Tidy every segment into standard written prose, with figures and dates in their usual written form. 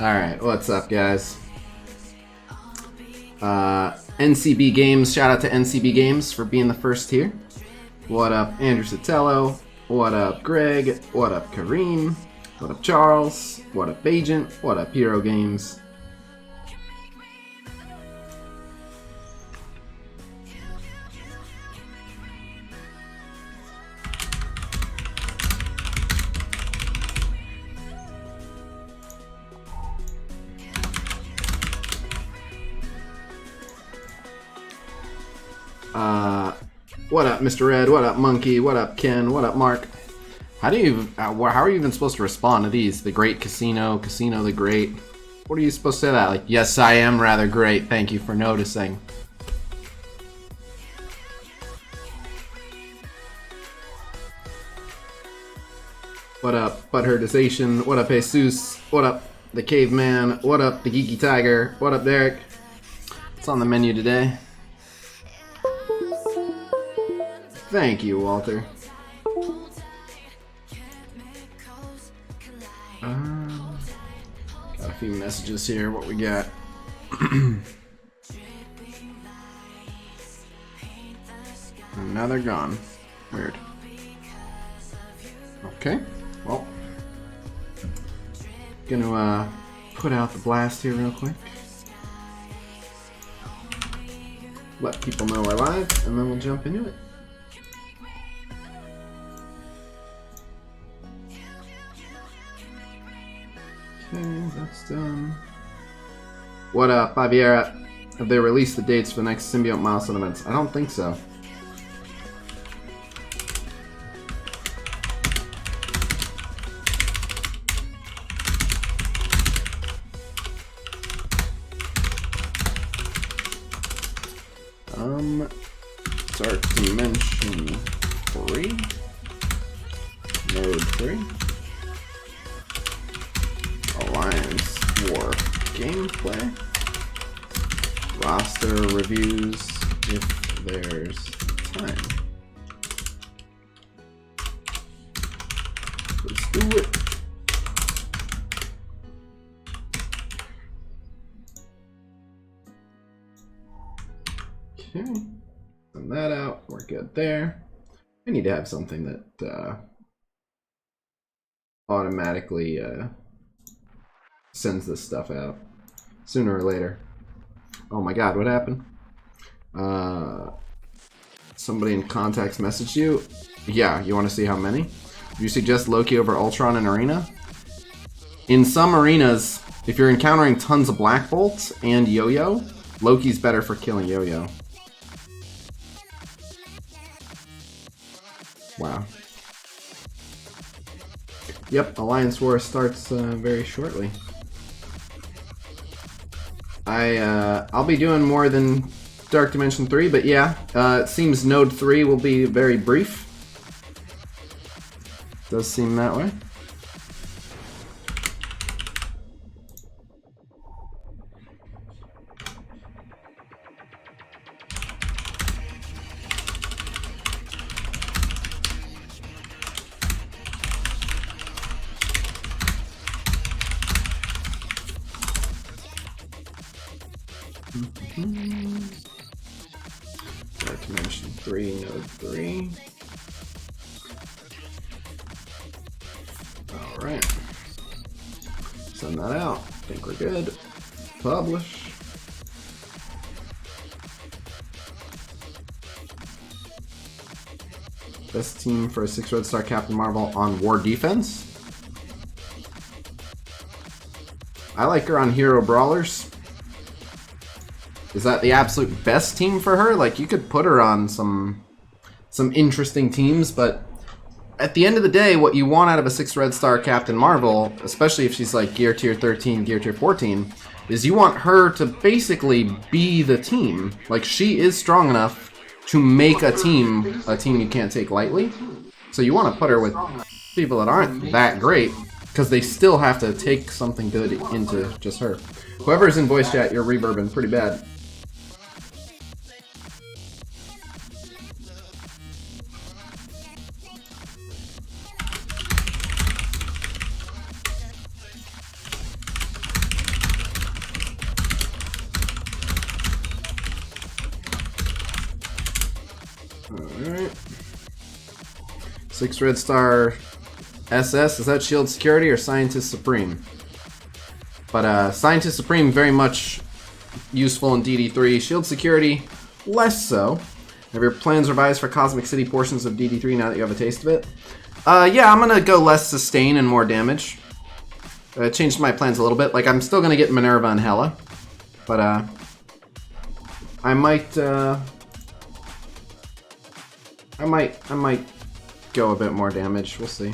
Alright, what's up, guys? NCB Games, shout out to NCB Games for being the first here. What up, Andrew Sotelo? What up, Greg? What up, Kareem? What up, Charles? What up, Agent? What up, Hero Games? What up, Mr. Red? What up, Monkey? What up, Ken? What up, Mark? How do you? How are you even supposed to respond to these? The Great Khasino, Khasino the Great. What are you supposed to say that? Like, yes, I am rather great. Thank you for noticing. What up, Buttherdization? What up, Jesus? What up, the Caveman? What up, the Geeky Tiger? What up, Derek? What's on the menu today? Thank you, Walter. Got a few messages here. What we got? Now they're gone. Weird. Okay. Well, gonna put out the blast here real quick. Let people know we're live, and then we'll jump into it. Okay, that's done. What up, Javiera? Have they released the dates for the next Symbiote Milestone events? I don't think so. Dark Dimension 3. Node 3. Alliance War gameplay. Roster reviews if there's time. Let's do it. Okay. Send that out. We're good there. I need to have something that automatically sends this stuff out sooner or later. Oh my god, what happened? Somebody in contacts messaged you? Yeah, you want to see how many? Do you suggest Loki over Ultron in Arena? In some arenas, if you're encountering tons of Black Bolts and Yo-Yo, Loki's better for killing Yo-Yo. Wow. Yep, Alliance War starts very shortly. I'll be doing more than Dark Dimension 3, but yeah, it seems Node 3 will be very brief. Does seem that way. Dark Dimension 3, Node 3. Alright. Send that out. Think we're good. Publish. Best team for a 6 Red Star Captain Marvel on War Defense. I like her on Hero Brawlers. Is that the absolute best team for her? Like, you could put her on some interesting teams, but at the end of the day, what you want out of a 6 Red Star Captain Marvel, especially if she's like Gear Tier 13, Gear Tier 14, is you want her to basically be the team. Like, she is strong enough to make a team you can't take lightly. So you want to put her with people that aren't that great, because they still have to take something good into just her. Whoever's in voice chat, you're reverbing pretty bad. 6 red star SS, is that Shield Security or Scientist Supreme? But Scientist Supreme, very much useful in DD3. Shield Security, less so. Have your plans revised for Cosmic City portions of DD3 now that you have a taste of it? Yeah, I'm gonna go less sustain and more damage. Changed my plans a little bit. Like, I'm still gonna get Minerva and Hela. But, I might go a bit more damage. We'll see.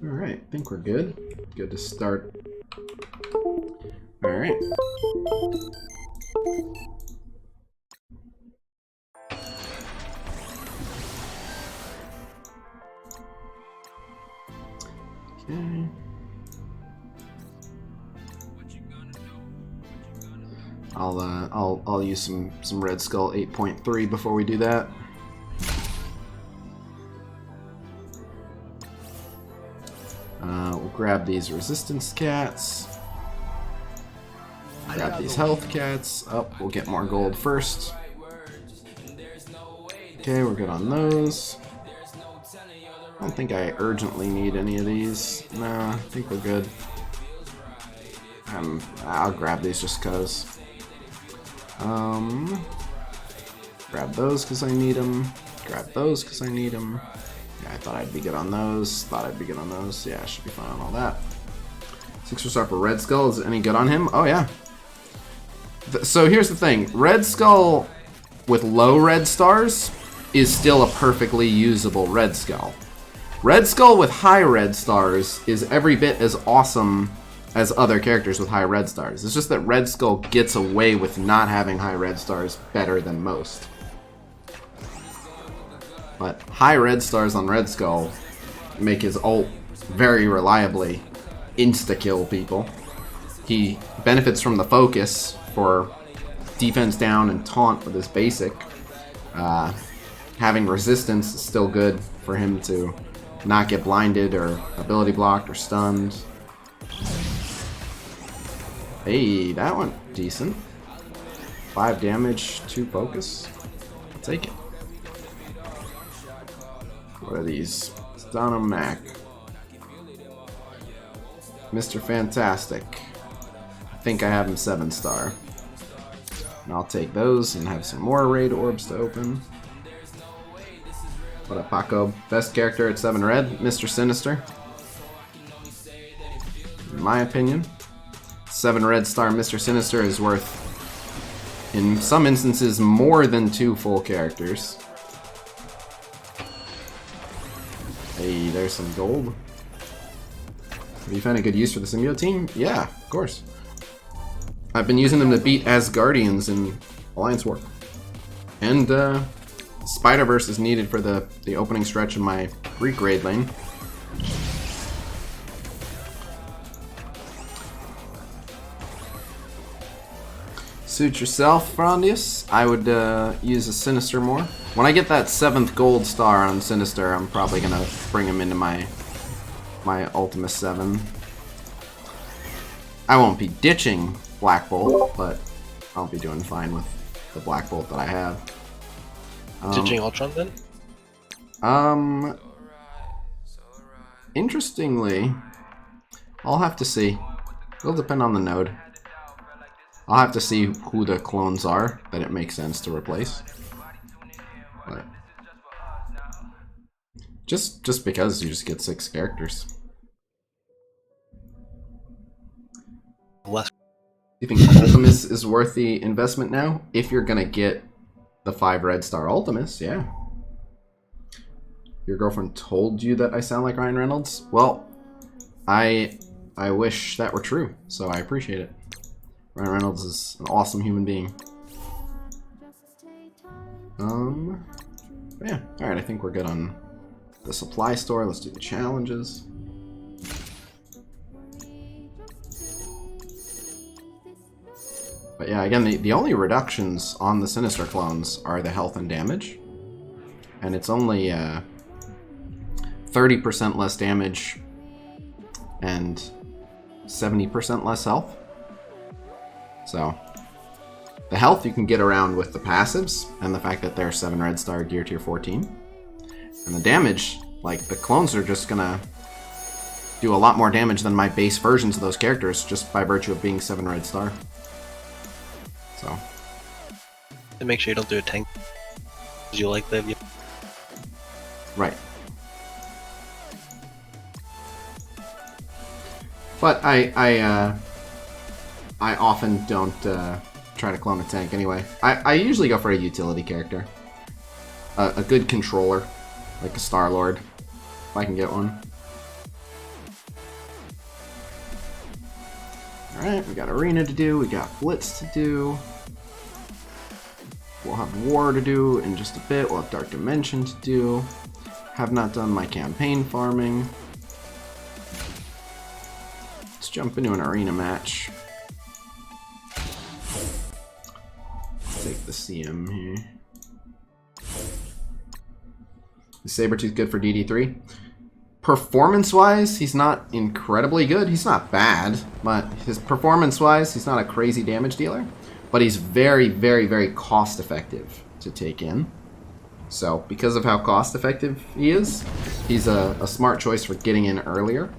Alright, I think we're good. Good to start. Alright. Okay. I'll use some Red Skull 8.3 before we do that. We'll grab these resistance cats. Grab these health cats. Oh, we'll get more gold first. Okay, we're good on those. I don't think I urgently need any of these. Nah, I think we're good. I'll grab these just cause. Grab those because I need them. Grab those because I need them. Yeah, I thought I'd be good on those. Thought I'd be good on those. Yeah, I should be fine on all that. 6 star for Red Skull. Is it any good on him? Oh, yeah. So here's the thing. Red Skull with low red stars is still a perfectly usable Red Skull. Red Skull with high red stars is every bit as awesome as other characters with high red stars. It's just that Red Skull gets away with not having high red stars better than most. But high red stars on Red Skull make his ult very reliably insta-kill people. He benefits from the focus for defense down and taunt with his basic. Having resistance is still good for him to not get blinded or ability blocked or stunned. Hey, that went decent. 5 damage, 2 focus. I'll take it. What are these? Stunna Mac. Mr. Fantastic. I think I have him 7 star. And I'll take those and have some more raid orbs to open. What up, Paco? Best character at 7 red, Mr. Sinister. In my opinion. 7 red star Mr. Sinister is worth, in some instances, more than 2 full characters. Hey, there's some gold. Have you found a good use for the symbiote team? Yeah, of course. I've been using them to beat Asgardians in Alliance War. And Spider-Verse is needed for the opening stretch in my Greek raid lane. Suit yourself, Frondius. I would use a Sinister more. When I get that 7th gold star on Sinister, I'm probably gonna bring him into my Ultimus 7. I won't be ditching Black Bolt, but I'll be doing fine with the Black Bolt that I have. Ditching Ultron then? Interestingly, I'll have to see. It'll depend on the node. I'll have to see who the clones are that it makes sense to replace. But just because you just get 6 characters. Less. Do you think Ultimus is worth the investment now? If you're gonna get the 5 red star Ultimus, yeah. Your girlfriend told you that I sound like Ryan Reynolds? Well, I wish that were true, so I appreciate it. Ryan Reynolds is an awesome human being. Yeah, alright, I think we're good on the supply store. Let's do the challenges. But yeah, again, the only reductions on the Sinister clones are the health and damage. And it's only 30% less damage and 70% less health. So, the health you can get around with the passives, and the fact that they're 7 red star gear tier 14. And the damage, like, the clones are just gonna do a lot more damage than my base versions of those characters, just by virtue of being 7 red star. So. And make sure you don't do a tank. Because you like the... Right. But I often don't try to clone a tank anyway. I usually go for a utility character. A good controller, like a Star-Lord, if I can get one. Alright, we got Arena to do, we got Blitz to do. We'll have War to do in just a bit, we'll have Dark Dimension to do. Have not done my campaign farming. Let's jump into an arena match. Take the CM here. Is Sabretooth good for DD3? Performance-wise, he's not incredibly good. He's not bad, but his performance-wise, he's not a crazy damage dealer. But he's very, very, very cost-effective to take in. So, because of how cost-effective he is, he's a smart choice for getting in earlier,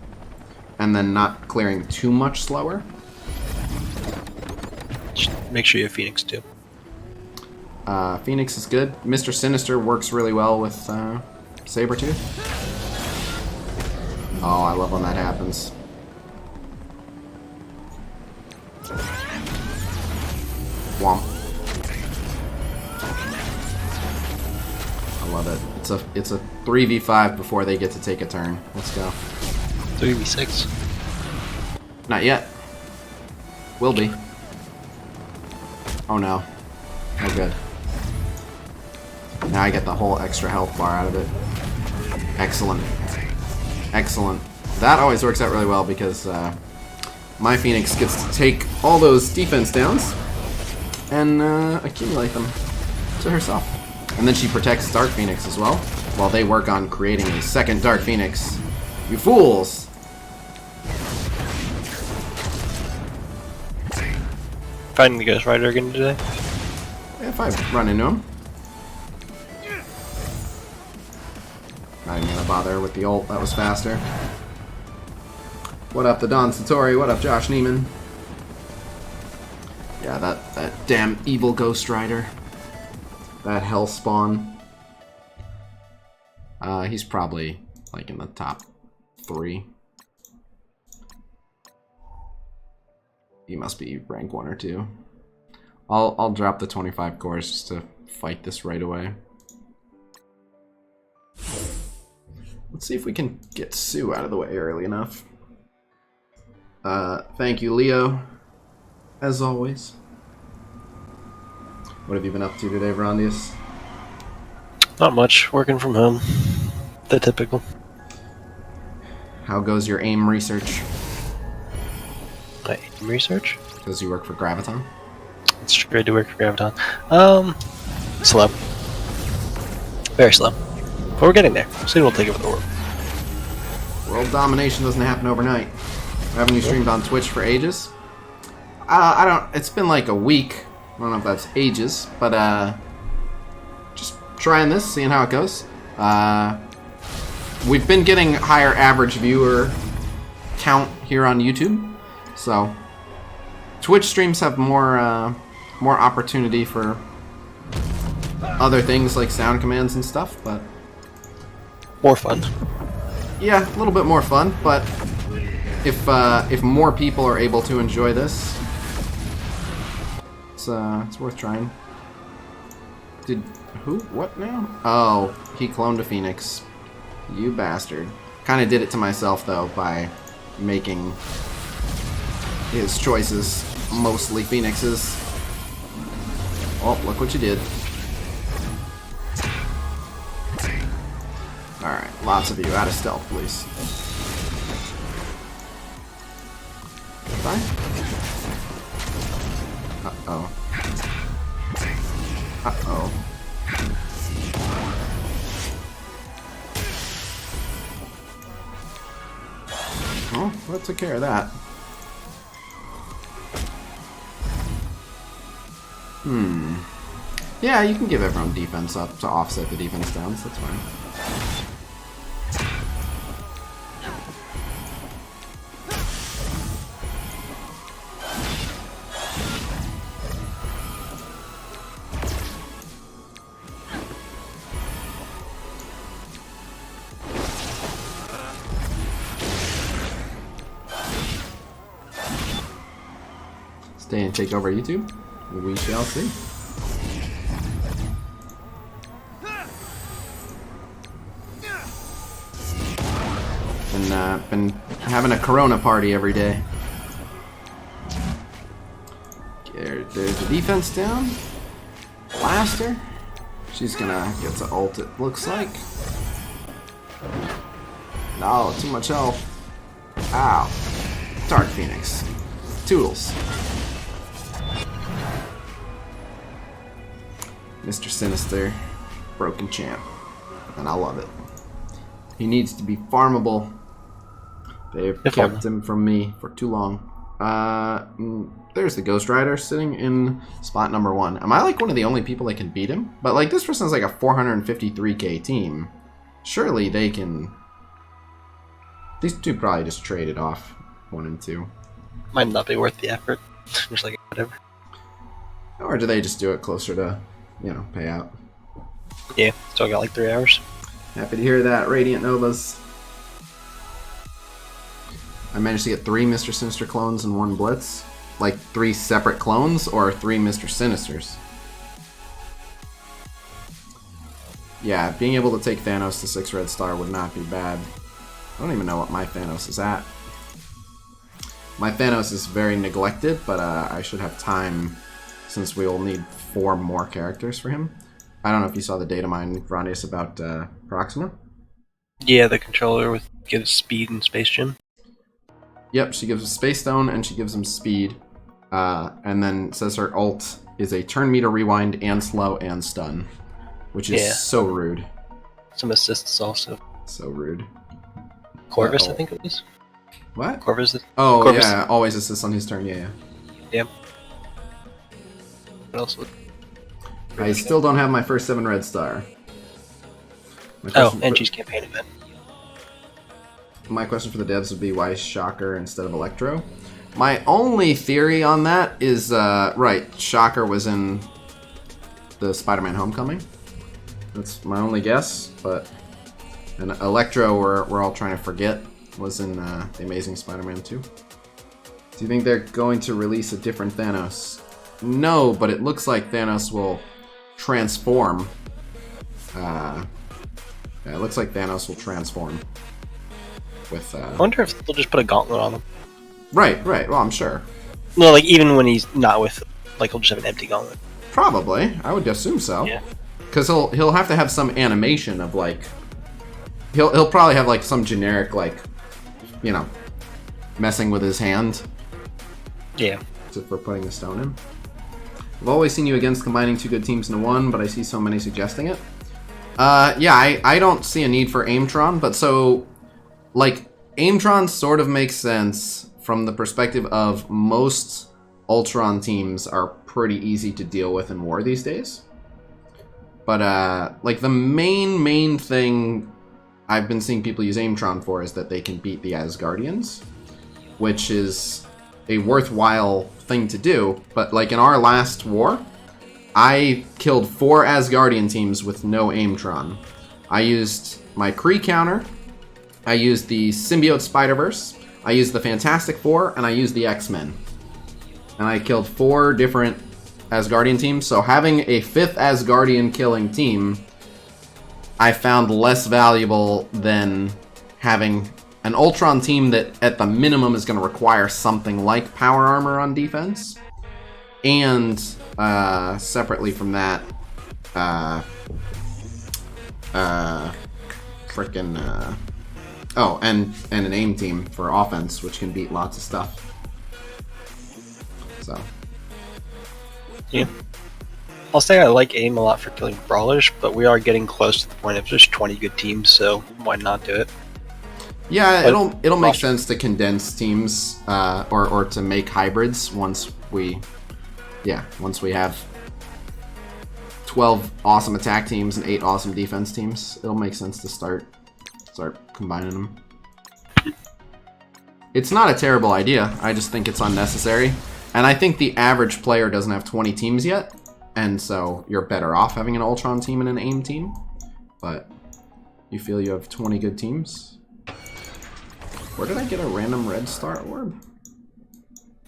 and then not clearing too much slower. Just make sure you have Phoenix too. Phoenix is good. Mr. Sinister works really well with Sabretooth. Oh, I love when that happens. Womp. I love it. It's a 3v5 before they get to take a turn. Let's go. 3v6. Not yet. Will be. Oh no. Oh good. Now I get the whole extra health bar out of it. Excellent. Excellent. That always works out really well because my Phoenix gets to take all those defense downs and accumulate them to herself. And then she protects Dark Phoenix as well, while they work on creating a second Dark Phoenix. You fools! Finding the Ghost Rider again today? If I run into him. Not even gonna bother with the ult, that was faster. What up, the Don Satori? What up, Josh Neiman? Yeah, that damn evil Ghost Rider. That hell spawn. He's probably like in the top 3. He must be rank 1 or 2. I'll drop the 25 cores just to fight this right away. Let's see if we can get Sue out of the way early enough. Thank you, Leo. As always. What have you been up to today, Verondius? Not much. Working from home. The typical. How goes your AIM research? My AIM research? Because you work for Graviton? It's great to work for Graviton. Slow. Very slow. But we're getting there. Soon we'll take over the world. World domination doesn't happen overnight. Haven't you streamed on Twitch for ages? I don't... It's been like a week. I don't know if that's ages, but just trying this, seeing how it goes. We've been getting higher average viewer count here on YouTube, so Twitch streams have more opportunity for other things like sound commands and stuff, but more fun. Yeah, a little bit more fun, but if more people are able to enjoy this, it's worth trying. Did who? What now? Oh, he cloned a Phoenix. You bastard. Kind of did it to myself though by making his choices mostly Phoenixes. Oh, look what you did. Alright, lots of you out of stealth, please. Fine. Uh-oh. Uh-oh. Oh, that took care of that. Yeah, you can give everyone defense up to offset the defense downs. That's fine. Stay and take over YouTube? We shall see. Been having a Corona party every day. There's the defense down. Blaster. She's gonna get to ult, it looks like. No, too much health. Ow. Dark Phoenix. Toodles. Mr. Sinister. Broken champ. And I love it. He needs to be farmable. They've kept him from me for too long. There's the Ghost Rider sitting in spot number 1. Am I like one of the only people that can beat him? But like this person's like a 453k team. Surely they can... These two probably just traded off 1 and 2. Might not be worth the effort. Just like whatever. Or do they just do it closer to, you know, payout? Yeah, still got like 3 hours. Happy to hear that, Radiant Novas. I managed to get 3 Mr. Sinister clones and 1 Blitz. Like 3 separate clones or 3 Mr. Sinisters. Yeah, being able to take Thanos to 6 red star would not be bad. I don't even know what my Thanos is at. My Thanos is very neglected, but I should have time since we will need 4 more characters for him. I don't know if you saw the data mine, Rondius, about Proxima. Yeah, the controller with gives speed and space gem. Yep, she gives him Space Stone and she gives him speed. And then says her ult is a turn meter rewind and slow and stun. Which is so rude. Some assists also. So rude. Corvus, I think it was. What? Corvus. Oh, Corvus. yeah, always assists on his turn, yeah. Yep. What else would... I still don't have my first 7 red star. Oh, and she's campaign event. My question for the devs would be why Shocker instead of Electro? My only theory on that is, right, Shocker was in the Spider-Man Homecoming. That's my only guess, but... And Electro, we're all trying to forget, was in The Amazing Spider-Man 2. Do you think they're going to release a different Thanos? No, but it looks like Thanos will transform. Yeah, it looks like Thanos will transform. With, I wonder if they'll just put a gauntlet on him. Right, well, I'm sure. No, like, even when he's not with... Like, he'll just have an empty gauntlet. Probably. I would assume so. Yeah. Because he'll have to have some animation of, like... He'll probably have, like, some generic, like... You know... Messing with his hand. Yeah. For putting the stone in. I've always seen you against combining 2 good teams into 1, but I see so many suggesting it. Yeah, I don't see a need for Aimtron, but so... Like, Aimtron sort of makes sense from the perspective of most Ultron teams are pretty easy to deal with in war these days. But, like, the main thing I've been seeing people use Aimtron for is that they can beat the Asgardians, which is a worthwhile thing to do. But, like, in our last war, I killed 4 Asgardian teams with no Aimtron. I used my Kree counter, I used the Symbiote Spider-Verse, I used the Fantastic Four, and I used the X-Men. And I killed 4 different Asgardian teams, so having a 5th Asgardian killing team, I found less valuable than having an Ultron team that, at the minimum, is going to require something like power armor on defense. And, separately from that, oh, and an aim team for offense, which can beat lots of stuff. So. Yeah. I'll say I like aim a lot for killing brawlers, but we are getting close to the point of just 20 good teams, so why not do it? Yeah, But it'll make sense to condense teams or to make hybrids once we have 12 awesome attack teams and 8 awesome defense teams. It'll make sense to start combining them. It's not a terrible idea. I just think it's unnecessary. And I think the average player doesn't have 20 teams yet. And so you're better off having an Ultron team and an AIM team. But you feel you have 20 good teams? Where did I get a random red star orb?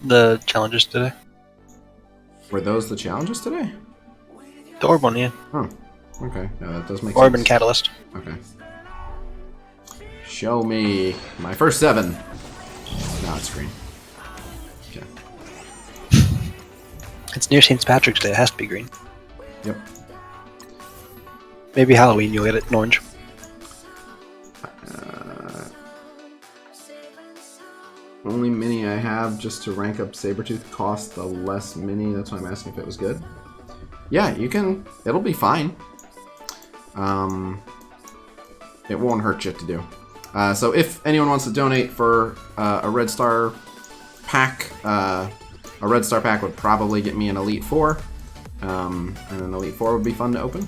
The challenges today. Were those the challenges today? The orb one, yeah. Oh, okay. No, that does make Orb sense. and catalyst. Okay. Show me my first 7. No, it's green. Okay. It's near St. Patrick's Day. It has to be green. Yep. Maybe Halloween you'll get it in orange. Only mini I have just to rank up Sabretooth cost the less mini. That's why I'm asking if it was good. Yeah, you can. It'll be fine. It won't hurt you to do. So if anyone wants to donate for a Red Star pack, a Red Star pack would probably get me an Elite 4. And an Elite 4 would be fun to open.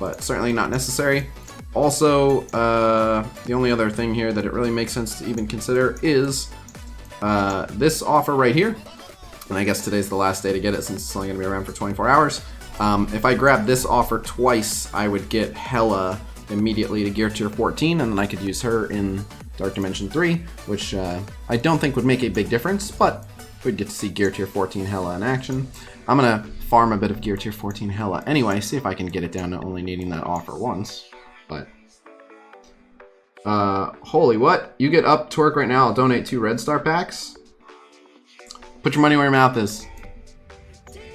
But certainly not necessary. Also, the only other thing here that it really makes sense to even consider is this offer right here. And I guess today's the last day to get it since it's only going to be around for 24 hours. If I grab this offer twice, I would get Hela immediately to Gear Tier 14, and then I could use her in Dark Dimension 3, which I don't think would make a big difference, but we'd get to see Gear Tier 14 Hela in action. I'm going to farm a bit of Gear Tier 14 Hela anyway, see if I can get it down to only needing that offer once. But holy what? You get up Torque right now, I'll donate 2 Red Star packs. Put your money where your mouth is.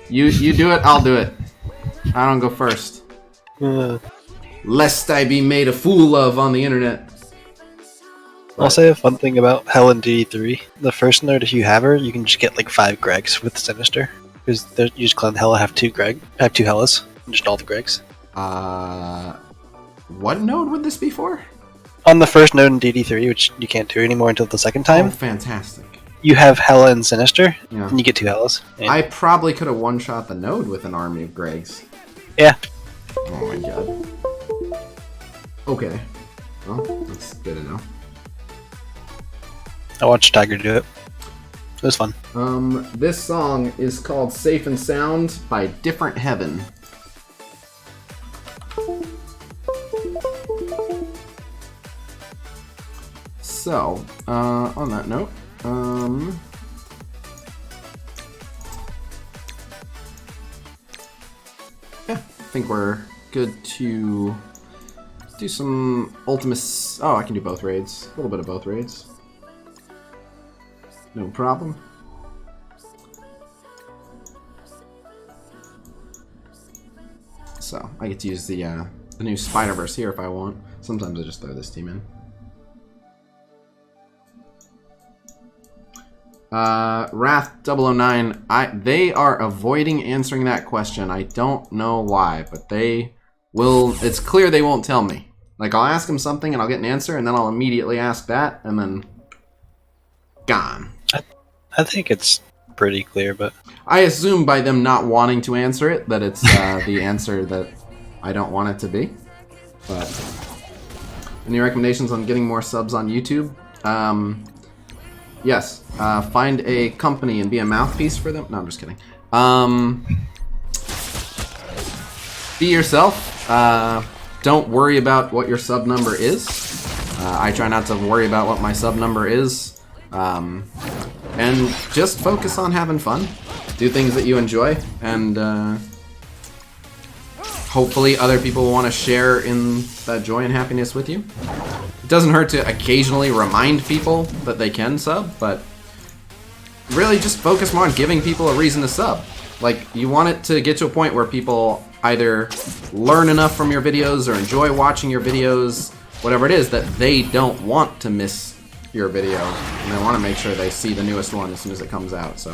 You do it, I'll do it. I don't go first. Lest I be made a fool of on the internet. I'll say a fun thing about Helen D3. The first node, if you have her, you can just get like 5 Gregs with Sinister. Because you just clan Hela have 2 Helas. Just all the Gregs. What node would this be for? On the first node in DD3, which you can't do anymore until the second time. Oh, fantastic. You have Hela and Sinister, Yeah. and you get 2 Helas. Yeah. I probably could have one-shot the node with an army of Gregs. Yeah. Oh my god. Okay. Well, that's good to know. I watched Tiger do it. It was fun. This song is called Safe and Sound by Different Heaven. So, on that note, yeah, I think we're good to do some Ultimus. Oh, I can do both raids. A little bit of both raids. No problem. So, I get to use the new Spider-Verse here if I want. Sometimes I just throw this team in. Wrath009, they are avoiding answering that question. I don't know why, but they will. It's clear they won't tell me. Like, I'll ask them something and I'll get an answer, and then I'll immediately ask that, and then gone. I think it's pretty clear, but I assume by them not wanting to answer it that it's the answer that I don't want it to be. But any recommendations on getting more subs on YouTube? Yes. Find a company and be a mouthpiece for them. No, I'm just kidding. Be yourself. Don't worry about what your sub number is. I try not to worry about what my sub number is. And just focus on having fun. Do things that you enjoy. And hopefully other people will want to share in that joy and happiness with you. It doesn't hurt to occasionally remind people that they can sub, but really just focus more on giving people a reason to sub. Like, you want it to get to a point where people either learn enough from your videos or enjoy watching your videos, whatever it is, that they don't want to miss your video, and they want to make sure they see the newest one as soon as it comes out. So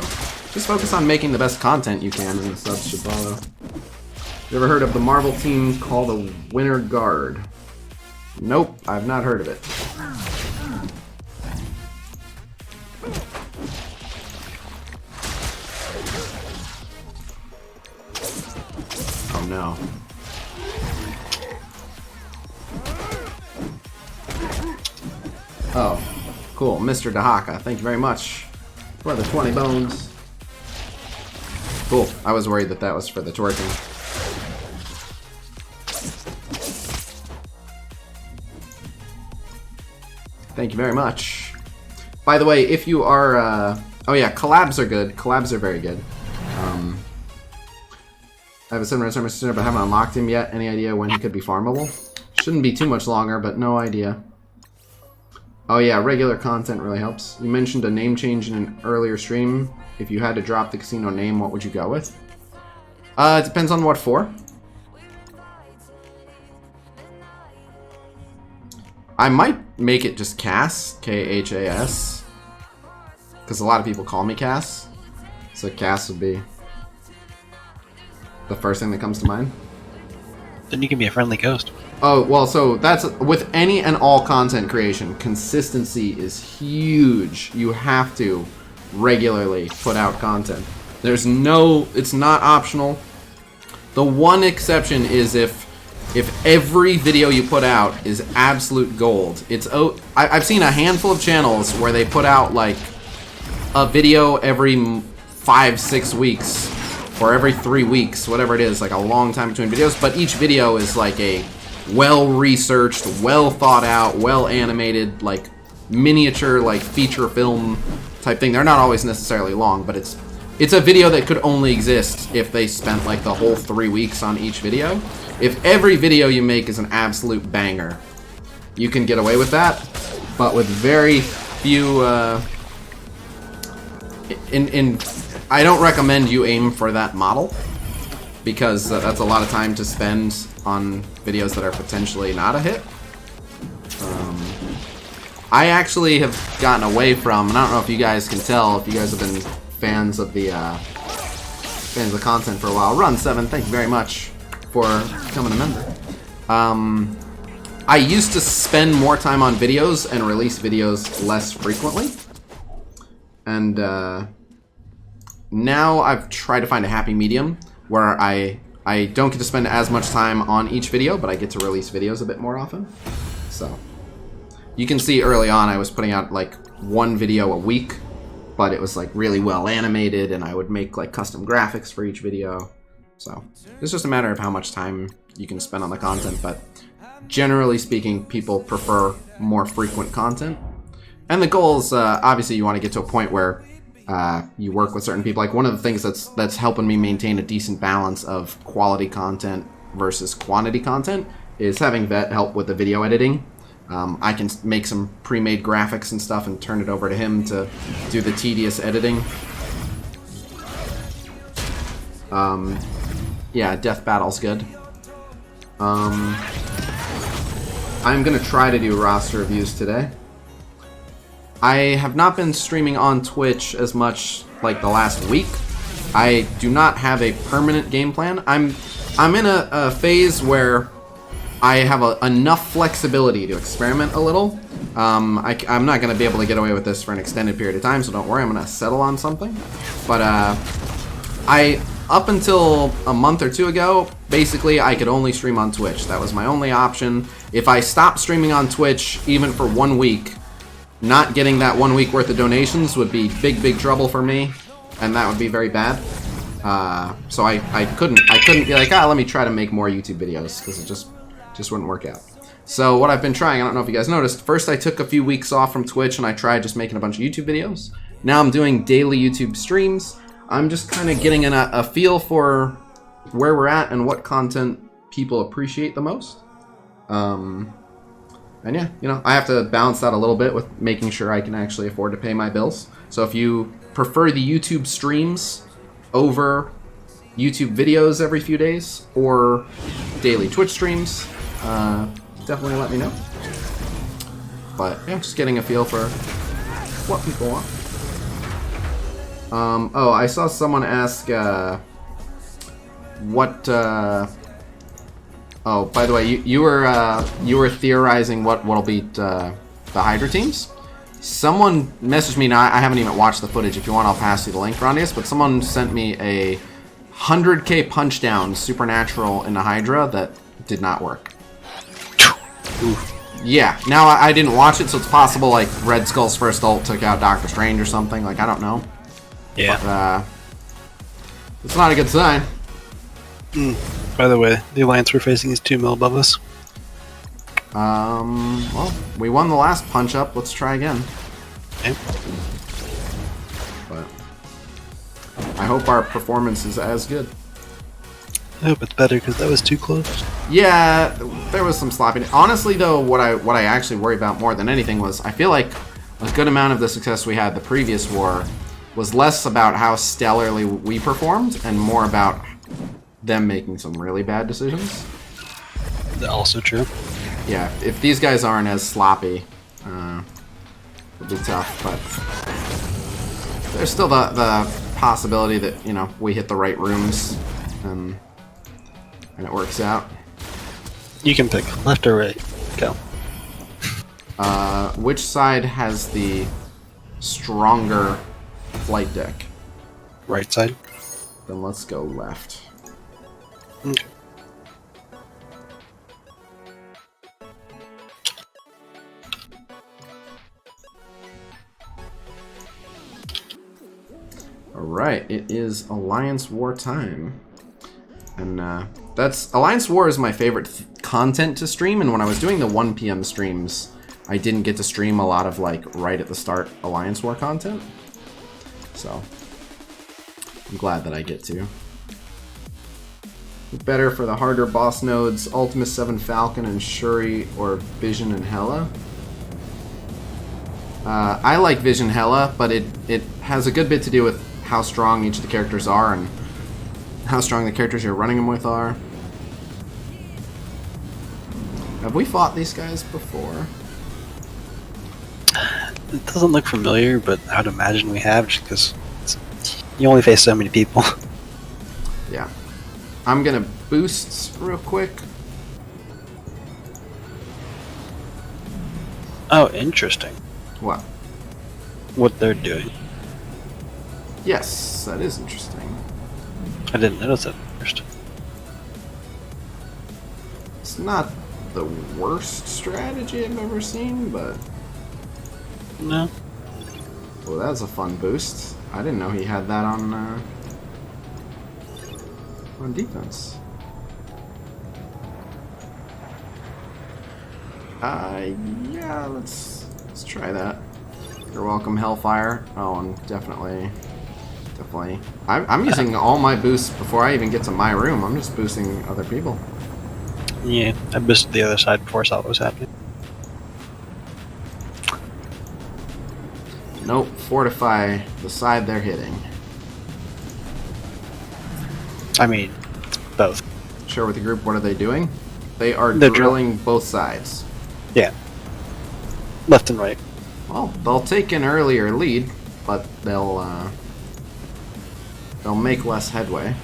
just focus on making the best content you can, and the subs should follow. You ever heard of the Marvel team called the Winter Guard? Nope, I've not heard of it. no. Oh, cool. Mr. Dahaka, thank you very much for the 20 bones. Cool. I was worried that that was for the twerking. Thank you very much. By the way, if you are... oh yeah, collabs are good. Collabs are very good. I have a 7 summer student, but haven't unlocked him yet. Any idea when he could be farmable? Shouldn't be too much longer, but no idea. Oh yeah, regular content really helps. You mentioned a name change in an earlier stream. If you had to drop the casino name, what would you go with? It depends on what for. I might make it just Cass, K-H-A-S. Because a lot of people call me Cass. So Cass would be the first thing that comes to mind. Then you can be a friendly ghost. Oh, well, so that's... With any and all content creation, consistency is huge. You have to regularly put out content. There's no... It's not optional. The one exception is if every video you put out is absolute gold. I've seen a handful of channels where they put out, like, a video every 5-6 weeks. Or every 3 weeks, whatever it is, like a long time between videos. But each video is like a well-researched, well-thought-out, well-animated, like miniature, like feature film type thing. They're not always necessarily long, but it's a video that could only exist if they spent like the whole 3 weeks on each video. If every video you make is an absolute banger, you can get away with that. But with very few, I don't recommend you aim for that model, because that's a lot of time to spend on videos that are potentially not a hit. I actually have gotten away from, and I don't know if you guys can tell, if you guys have been fans of the content for a while. Run7, thank you very much for becoming a member. I used to spend more time on videos and release videos less frequently, and now I've tried to find a happy medium where I don't get to spend as much time on each video, but I get to release videos a bit more often. So you can see early on I was putting out like 1 video a week, but it was like really well animated, and I would make like custom graphics for each video. So it's just a matter of how much time you can spend on the content, but generally speaking, people prefer more frequent content. And the goal is obviously you want to get to a point where you work with certain people. Like one of the things that's helping me maintain a decent balance of quality content versus quantity content is having Vet help with the video editing. I can make some pre-made graphics and stuff and turn it over to him to do the tedious editing. Yeah, Death Battle's good. I'm gonna try to do roster reviews today. I have not been streaming on Twitch as much like the last week. I do not have a permanent game plan. I'm in a phase where I have enough flexibility to experiment a little. I'm not going to be able to get away with this for an extended period of time, so don't worry, I'm going to settle on something. But up until a month or 2 ago, basically I could only stream on Twitch. That was my only option. If I stopped streaming on Twitch, even for 1 week, not getting that 1 week worth of donations would be big trouble for me, and that would be very bad. So I couldn't be like, let me try to make more YouTube videos, because it just wouldn't work out. So what I've been trying, I don't know if you guys noticed, first I took a few weeks off from Twitch and I tried just making a bunch of YouTube videos. Now I'm doing daily YouTube streams. I'm just kind of getting a feel for where we're at and what content people appreciate the most. And yeah, I have to balance that a little bit with making sure I can actually afford to pay my bills. So if you prefer the YouTube streams over YouTube videos every few days or daily Twitch streams, definitely let me know. But yeah, just getting a feel for what people want. Oh, I saw someone ask what oh, by the way, you were theorizing what'll beat the Hydra teams. Someone messaged me. Now I haven't even watched the footage. If you want, I'll pass you the link, Rondius. But someone sent me a 100k punch down Supernatural into Hydra that did not work. Oof. Yeah, now I didn't watch it, so it's possible like Red Skull's first ult took out Doctor Strange or something. Like, I don't know. Yeah. But, it's not a good sign. By the way, the alliance we're facing is 2 mil above us. Well, we won the last punch up. Let's try again. Okay. But I hope our performance is as good. I hope it's better because that was too close. Yeah, there was some sloppiness. Honestly, though, what I actually worry about more than anything was I feel like a good amount of the success we had the previous war was less about how stellarly we performed and more about them making some really bad decisions. Also true. Yeah, if these guys aren't as sloppy, it'll be tough. But there's still the possibility that, you know, we hit the right rooms and it works out. You can pick left or right. Go. Which side has the stronger flight deck? Right side. Then let's go left. Okay. Alright, it is Alliance War time. And that's Alliance War is my favorite content to stream, and when I was doing the 1 p.m. streams, I didn't get to stream a lot of like right at the start Alliance War content. So I'm glad that I get to. Better for the harder boss nodes, Ultimus 7 Falcon and Shuri or Vision and Hela. I like Vision Hela, but it has a good bit to do with how strong each of the characters are and how strong the characters you're running them with are. Have we fought these guys before? It doesn't look familiar, but I'd imagine we have, just because you only face so many people. Yeah. I'm gonna boost real quick. Oh, interesting. What? What they're doing. Yes, that is interesting. I didn't notice it first. It's not the worst strategy I've ever seen, but... No. Well, that was a fun boost. I didn't know he had that on defense. Yeah, let's try that. You're welcome, Hellfire. Oh, and definitely. I'm using all my boosts before I even get to my room. I'm just boosting other people. Yeah, I boosted the other side before I saw what was happening. Nope, fortify the side they're hitting. I mean, both. Share with the group, what are they doing? They are They're drilling both sides. Yeah. Left and right. Well, they'll take an earlier lead, but they'll make less headway.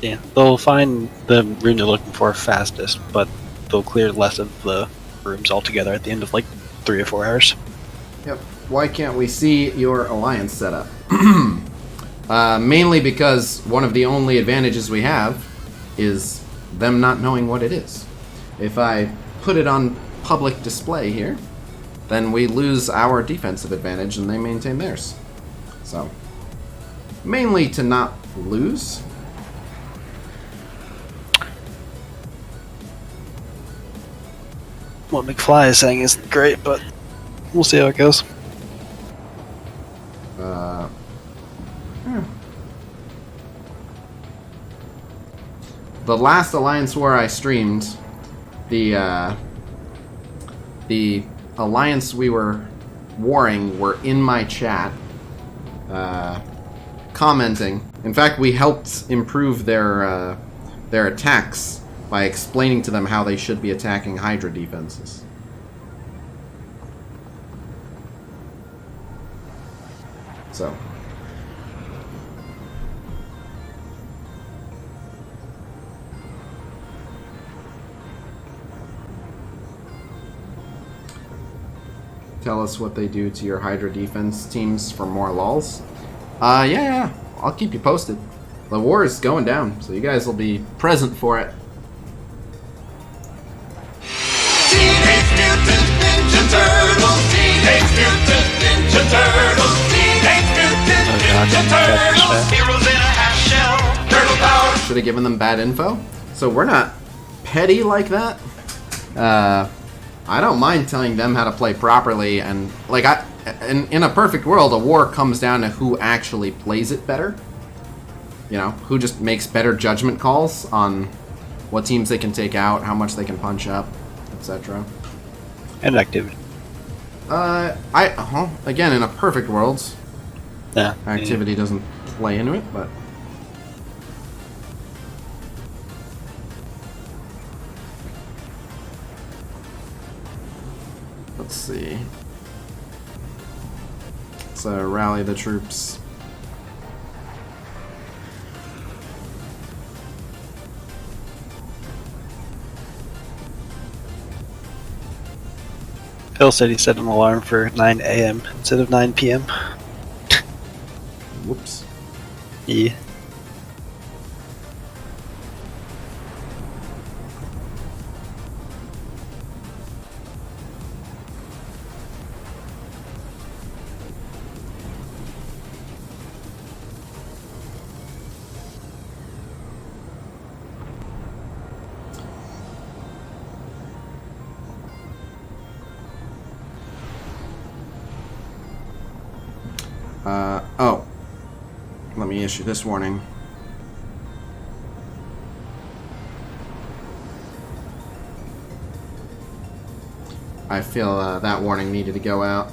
Yeah, they'll find the room they're looking for fastest, but they'll clear less of the rooms altogether at the end of like 3 or 4 hours. Yep. Why can't we see your alliance setup? Mainly because one of the only advantages we have is them not knowing what it is. If I put it on public display here, then we lose our defensive advantage and they maintain theirs. So, mainly to not lose. What McFly is saying isn't great, but we'll see how it goes. Yeah. The last Alliance War I streamed, the alliance we were warring were in my chat, commenting. In fact, we helped improve their attacks by explaining to them how they should be attacking Hydra defenses. So. Tell us what they do to your Hydra defense teams for more lulls. Yeah, I'll keep you posted. The war is going down, so you guys will be present for it. Teenage Mutant Ninja Turtles! Teenage Mutant Ninja Turtles! Teenage Mutant Ninja Turtles! Heroes in a half shell! Turtle power! Should have given them bad info. So we're not petty like that. I don't mind telling them how to play properly, and like in a perfect world, a war comes down to who actually plays it better. You know, who just makes better judgment calls on what teams they can take out, how much they can punch up, etc. And activity. Again, in a perfect world, Yeah. activity doesn't play into it, but let's see. Let's rally the troops. Phil said he set an alarm for 9 a.m. instead of 9 p.m. Whoops. Yeah. Oh. Let me issue this warning. I feel that warning needed to go out.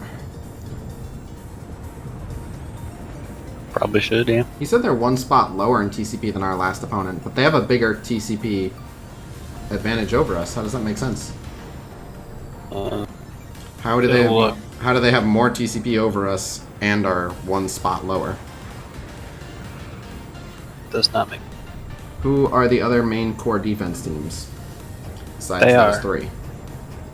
Probably should, yeah. He said they're one spot lower in TCP than our last opponent, but they have a bigger TCP advantage over us. How does that make sense? How do they have more TCP over us and are one spot lower? Does not make. Who are the other main core defense teams? Besides They those are. three.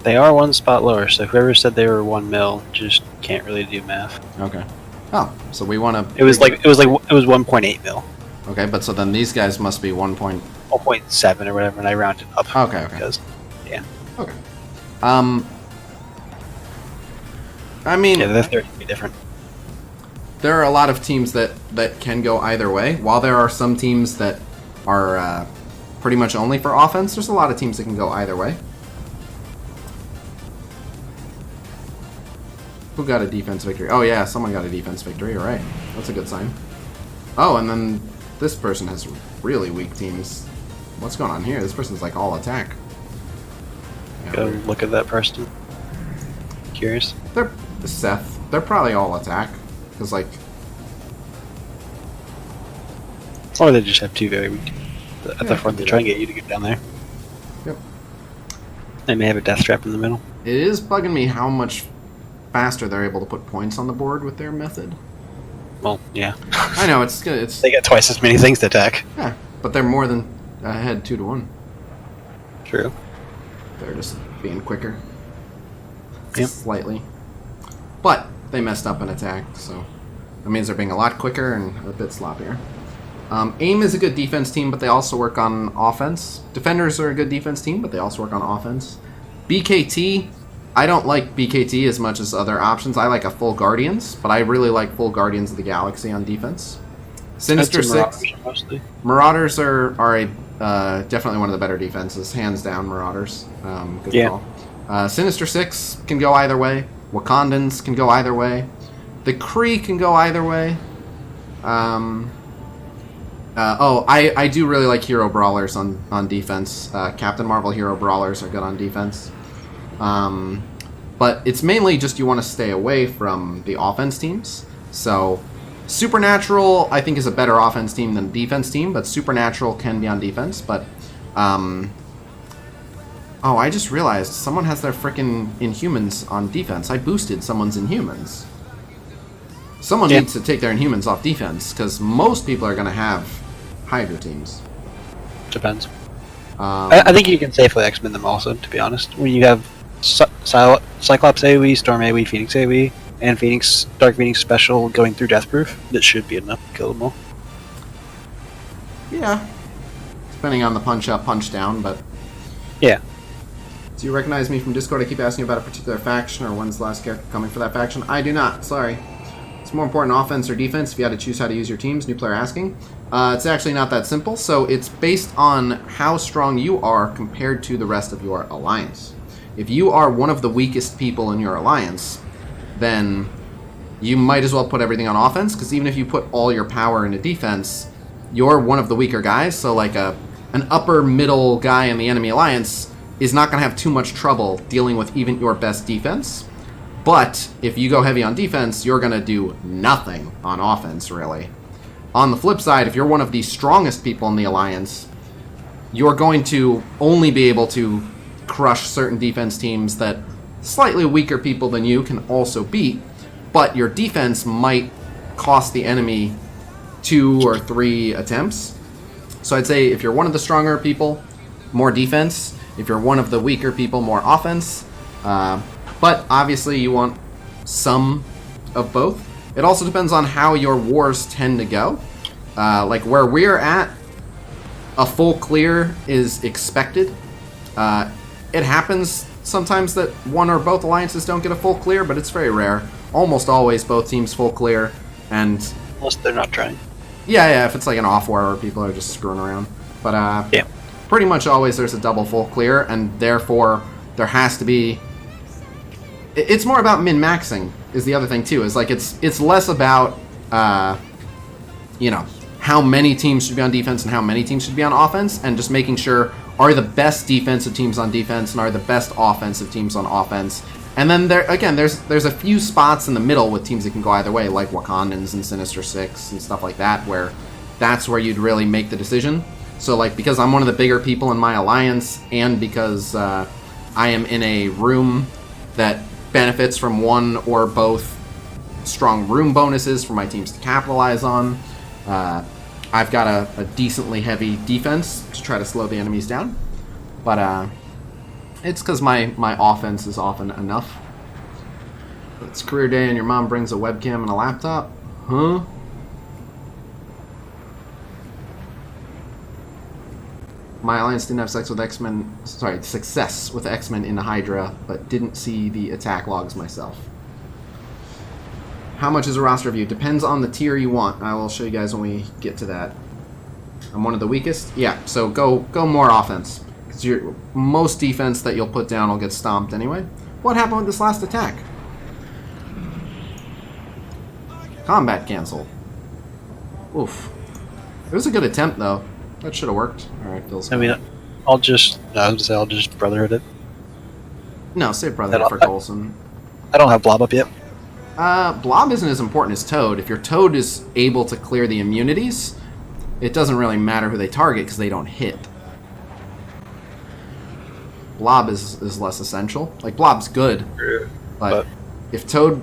They are one spot lower, so whoever said they were 1 mil just can't really do math. Okay. Oh, so we want to. It was 1.8 mil, Okay, but so then these guys must be 1 point. 1.7 or whatever, and I rounded up. Okay. Because, yeah. Okay. I mean, Yeah, they're 30 different. there are a lot of teams that can go either way. While there are some teams that are pretty much only for offense, there's a lot of teams that can go either way. Who got a defense victory? Oh yeah, someone got a defense victory, alright. That's a good sign. Oh, and then this person has really weak teams. What's going on here? This person's like all attack. Yeah, Go weird. look at that person. Curious. They're Seth. They're probably all attack. Because like, Or they just have two very weak teams at Yeah, the front to could be try and that. get you to get down there. Yep. They may have a death trap in the middle. It is bugging me how much faster they're able to put points on the board with their method. Well, yeah. I know it's good. It's They get twice as many things to attack. yeah, but they're more than ahead 2-1. True. They're just being quicker. Yep. Slightly. But they messed up an attack, so that means they're being a lot quicker and a bit sloppier. AIM is a good defense team, but they also work on offense. Defenders are a good defense team, but they also work on offense. BKT, I don't like BKT as much as other options. I like a full Guardians, but I really like full Guardians of the Galaxy on defense. Sinister I'd say Six. Marauders mostly. Marauders are a definitely one of the better defenses, hands down. Marauders, good Yeah. call. Sinister Six can go either way. Wakandans can go either way. The Kree can go either way. I do really like hero brawlers on defense. Captain Marvel hero brawlers are good on defense. But it's mainly just you want to stay away from the offense teams. So Supernatural, I think, is a better offense team than defense team, but Supernatural can be on defense. But oh, I just realized someone has their frickin' Inhumans on defense. I boosted someone's Inhumans. Someone needs to take their Inhumans off defense, because most people are going to have Hydra teams. Depends. I think you can safely X-Men them also, to be honest. When you have Cyclops AoE, Storm AoE, Phoenix AoE, and Dark Phoenix Special going through Death Proof, that should be enough to kill them all. Yeah. Depending on the punch up, punch down, but... Yeah. Do you recognize me from Discord? I keep asking you about a particular faction, or when's the last character coming for that faction? I do not, sorry. It's more important offense or defense if you had to choose how to use your teams. New player asking. It's actually not that simple, so it's based on how strong you are compared to the rest of your alliance. If you are one of the weakest people in your alliance, then you might as well put everything on offense, because even if you put all your power into defense, you're one of the weaker guys, so like an upper middle guy in the enemy alliance is not going to have too much trouble dealing with even your best defense. But if you go heavy on defense, you're going to do nothing on offense, really. On the flip side, if you're one of the strongest people in the alliance, you're going to only be able to crush certain defense teams that slightly weaker people than you can also beat, but your defense might cost the enemy 2 or 3 attempts. So I'd say if you're one of the stronger people, more defense. If you're one of the weaker people, more offense. But obviously you want some of both. It also depends on how your wars tend to go. Like where we're at, a full clear is expected. It happens sometimes that one or both alliances don't get a full clear, but it's very rare. Almost always both teams full clear, and... Unless they're not trying. Yeah, if it's like an off war where people are just screwing around. But yeah. Pretty much always there's a double full clear, and therefore there has to be... It's more about min-maxing is the other thing too. Is like it's less about how many teams should be on defense and how many teams should be on offense, and just making sure are the best defensive teams on defense and are the best offensive teams on offense. And then there's a few spots in the middle with teams that can go either way, like Wakandans and Sinister Six and stuff like that, where that's where you'd really make the decision. So like because I'm one of the bigger people in my alliance, and because I am in a room that benefits from one or both strong room bonuses for my teams to capitalize on, I've got a decently heavy defense to try to slow the enemies down. But it's because my offense is often enough. It's career day and your mom brings a webcam and a laptop? Huh? My alliance didn't have success with X-Men in the Hydra, but didn't see the attack logs myself. How much is a roster view? Depends on the tier you want. I will show you guys when we get to that. I'm one of the weakest? Yeah, so go more offense. Because most defense that you'll put down will get stomped anyway. What happened with this last attack? Combat cancel. Oof. It was a good attempt, though. That should have worked. Alright, feels good. I mean, I'll just Brotherhood it. No, save Brotherhood for Coulson. I don't have Blob up yet. Blob isn't as important as Toad. If your Toad is able to clear the immunities, it doesn't really matter who they target because they don't hit. Blob is less essential. Like, Blob's good, but if Toad...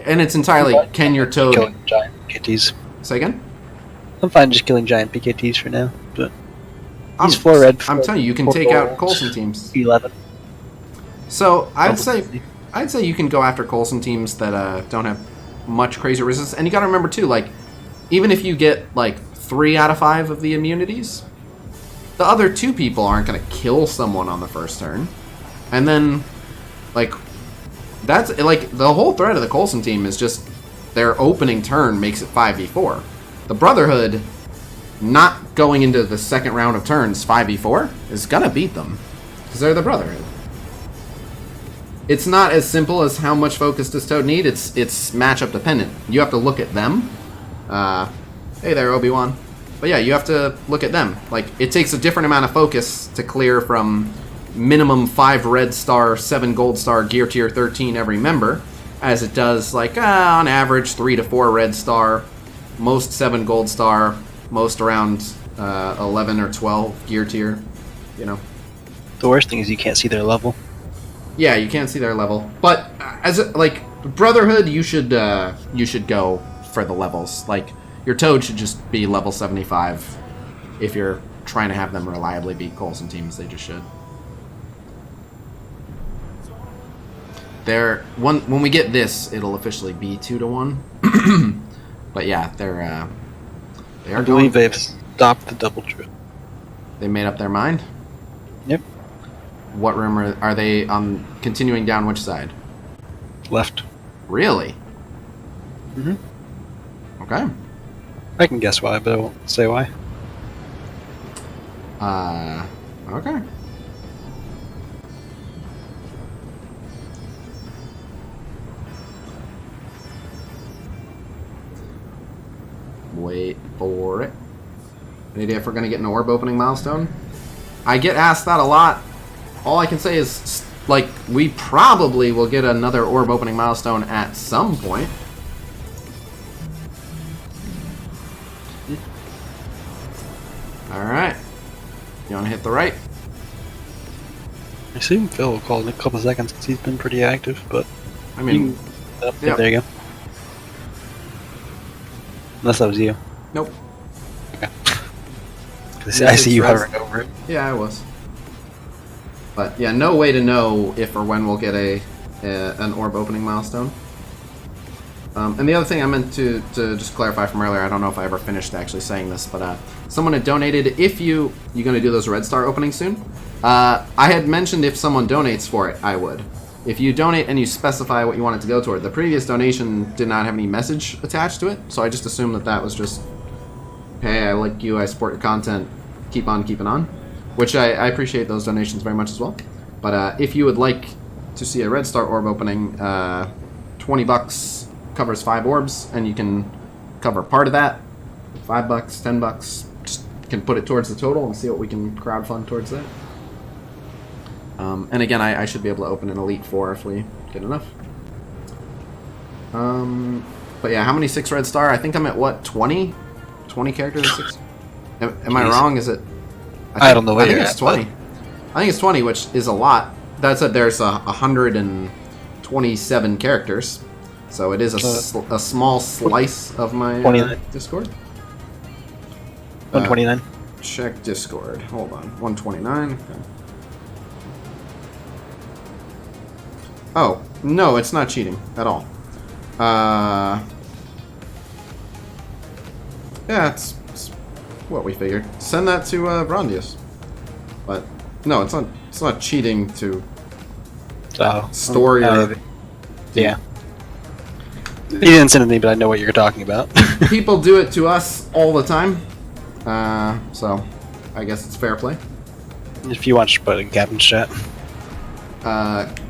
And it's entirely, can your Toad... Killing giant PKTs. Say again? I'm fine just killing giant PKTs for now, but... He's 4 red. I'm telling you, you can take out Coulson teams. 11. So, I'd say you can go after Coulson teams that don't have much crazy resistance. And you gotta remember, too, like, even if you get, like, 3 out of 5 of the immunities, the other 2 people aren't gonna kill someone on the first turn. And then, like, that's, like, the whole threat of the Coulson team is just their opening turn makes it 5v4. The Brotherhood, not going into the second round of turns 5v4, is gonna beat them. Because they're the Brotherhood. It's not as simple as how much focus does Toad need, it's matchup dependent. You have to look at them. Hey there, Obi-Wan. But yeah, you have to look at them. Like, it takes a different amount of focus to clear from minimum 5 red star, 7 gold star, gear tier 13 every member, as it does, like, on average, 3 to 4 red star, most 7 gold star, most around 11 or 12 gear tier, you know. The worst thing is you can't see their level. Yeah, you can't see their level. But, like, Brotherhood, you should go for the levels. Like, your Toad should just be level 75 if you're trying to have them reliably beat Coulson teams. They just should. When we get this, it'll officially be 2-1. But yeah, they are. I believe they've adopt the double drill. They made up their mind? Yep. What room are they on? Continuing down which side? Left. Really? Mhm. Okay. I can guess why, but I won't say why. Okay. Wait for it. Any idea if we're going to get an orb opening milestone? I get asked that a lot. All I can say is, like, we probably will get another orb opening milestone at some point. Alright. You want to hit the right? I assume Phil will call in a couple seconds because he's been pretty active, but I mean, yeah, there you go. Unless that was you. nope. Okay. I see you hovering over it. Yeah, I was. But yeah, no way to know if or when we'll get an orb opening milestone. And the other thing I meant to just clarify from earlier, I don't know if I ever finished actually saying this, but someone had donated. If you're going to do those red star openings soon, I had mentioned if someone donates for it, I would. If you donate and you specify what you want it to go toward, the previous donation did not have any message attached to it, so I just assumed that was just, hey, I like you, I support your content, keep on keeping on, which I appreciate those donations very much as well. But if you would like to see a red star orb opening, $20 covers 5 orbs, and you can cover part of that. $5, $10, just can put it towards the total and see what we can crowdfund towards that. And again, I should be able to open an Elite 4 if we get enough. But yeah, how many 6 red star? I think I'm at what, 20? 20 characters at 6? Am I wrong? Is it? I don't know what I think you're it's at, 20. I think it's 20, which is a lot. That said, there's 127 characters. So it is a small slice of my Discord. 129. Check Discord. Hold on. 129. Okay. Oh, no, it's not cheating at all. Yeah, it's what we figured. Send that to Brondius. But no, it's not cheating to store your... Yeah. You didn't send it to me, but I know what you're talking about. People do it to us all the time. So I guess it's fair play. If you want to put it in Captain's chat.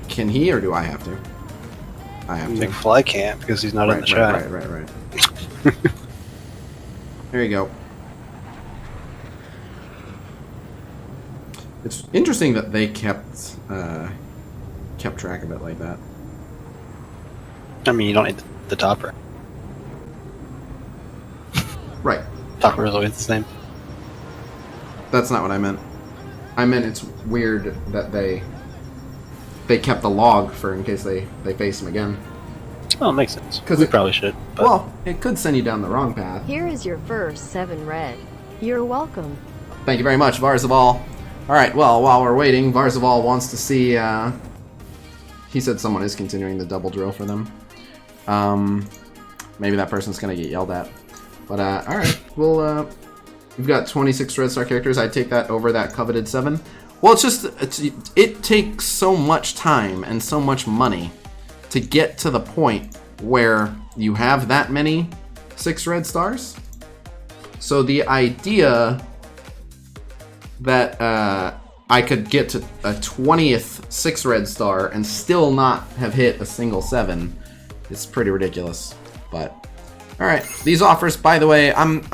Can he, or do I have to? I have to. McFly can't because he's not in the chat. Right. There you go. It's interesting that they kept track of it like that. I mean, you don't need the topper. Right. Topper is always the same. That's not what I meant. I meant it's weird that they kept the log for in case they face him again. Oh, it makes sense. Because we probably should. But... Well, it could send you down the wrong path. Here is your first 7 red. You're welcome. Thank you very much, Varzaval. Alright, well, while we're waiting, Varzaval wants to see... he said someone is continuing the double drill for them. Maybe that person's going to get yelled at. But, alright, we'll... we've got 26 red star characters. I'd take that over that coveted 7. Well, it takes so much time and so much money to get to the point where you have that many 6 red stars. So the idea that I could get to a 20th 6 red star and still not have hit a single 7 is pretty ridiculous. But alright, these offers, by the way, I'm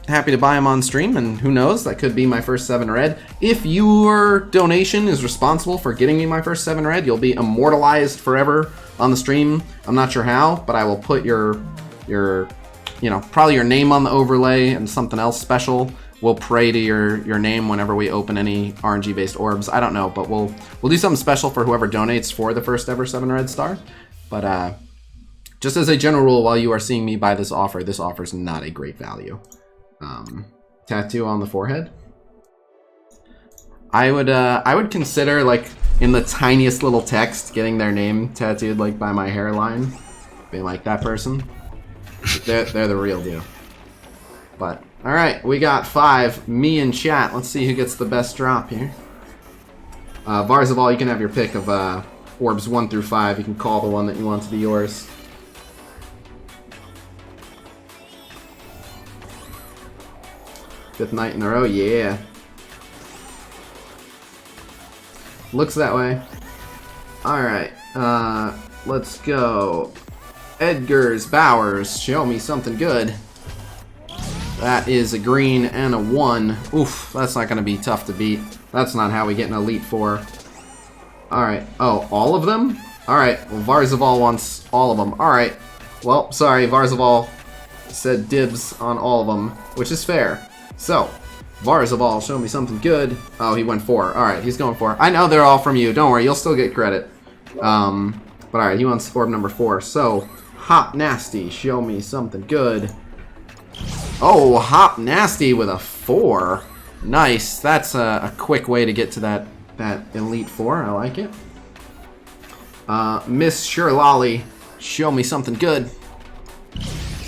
happy to buy them on stream, and who knows, that could be my first 7 red. If your donation is responsible for getting me my first 7 red, you'll be immortalized forever on the stream. I'm not sure how, but I will put your probably your name on the overlay, and something else special will pray to your name whenever we open any RNG based orbs. I don't know, but we'll do something special for whoever donates for the first ever 7 red star. But just as a general rule, while you are seeing me buy this offer is not a great value. Tattoo on the forehead. I would consider, like, in the tiniest little text, getting their name tattooed, like, by my hairline, being like, that person, they're the real deal. But, alright, we got 5. Me and chat. Let's see who gets the best drop here. Varzaval, you can have your pick of orbs 1 through 5. You can call the one that you want to be yours. Fifth night in a row, yeah. Looks that way. Alright, let's go. Edgar's Bowers, show me something good. That is a green and a 1. Oof, that's not going to be tough to beat. That's not how we get an Elite 4. Alright, oh, all of them? Alright, well, Varzaval wants all of them. Alright, well, sorry, Varzaval said dibs on all of them, which is fair. So, Varzaval, show me something good. Oh, he went 4. Alright, he's going 4. I know they're all from you. Don't worry, you'll still get credit. But alright, he wants orb number 4. So, Hop Nasty, show me something good. Oh, Hop Nasty with a 4. Nice. That's a quick way to get to that Elite 4. I like it. Miss Shirlolly, show me something good.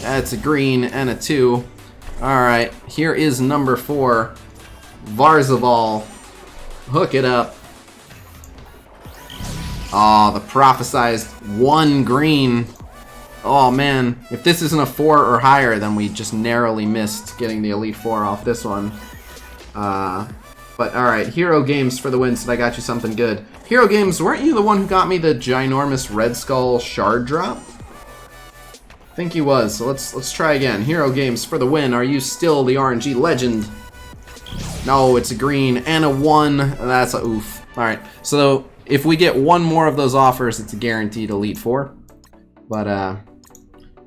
That's a green and a 2. Alright, here is number 4. Varzaval. Hook it up. Oh, the prophesized 1 green. Oh man, if this isn't a 4 or higher, then we just narrowly missed getting the Elite 4 off this one. But alright, Hero Games for the win, so I got you something good. Hero Games, weren't you the one who got me the ginormous Red Skull shard drop? I think he was, so let's try again. Hero Games for the win, are you still the RNG legend? No, it's a green and a 1. That's a oof. Alright, so if we get 1 more of those offers, it's a guaranteed Elite 4. But,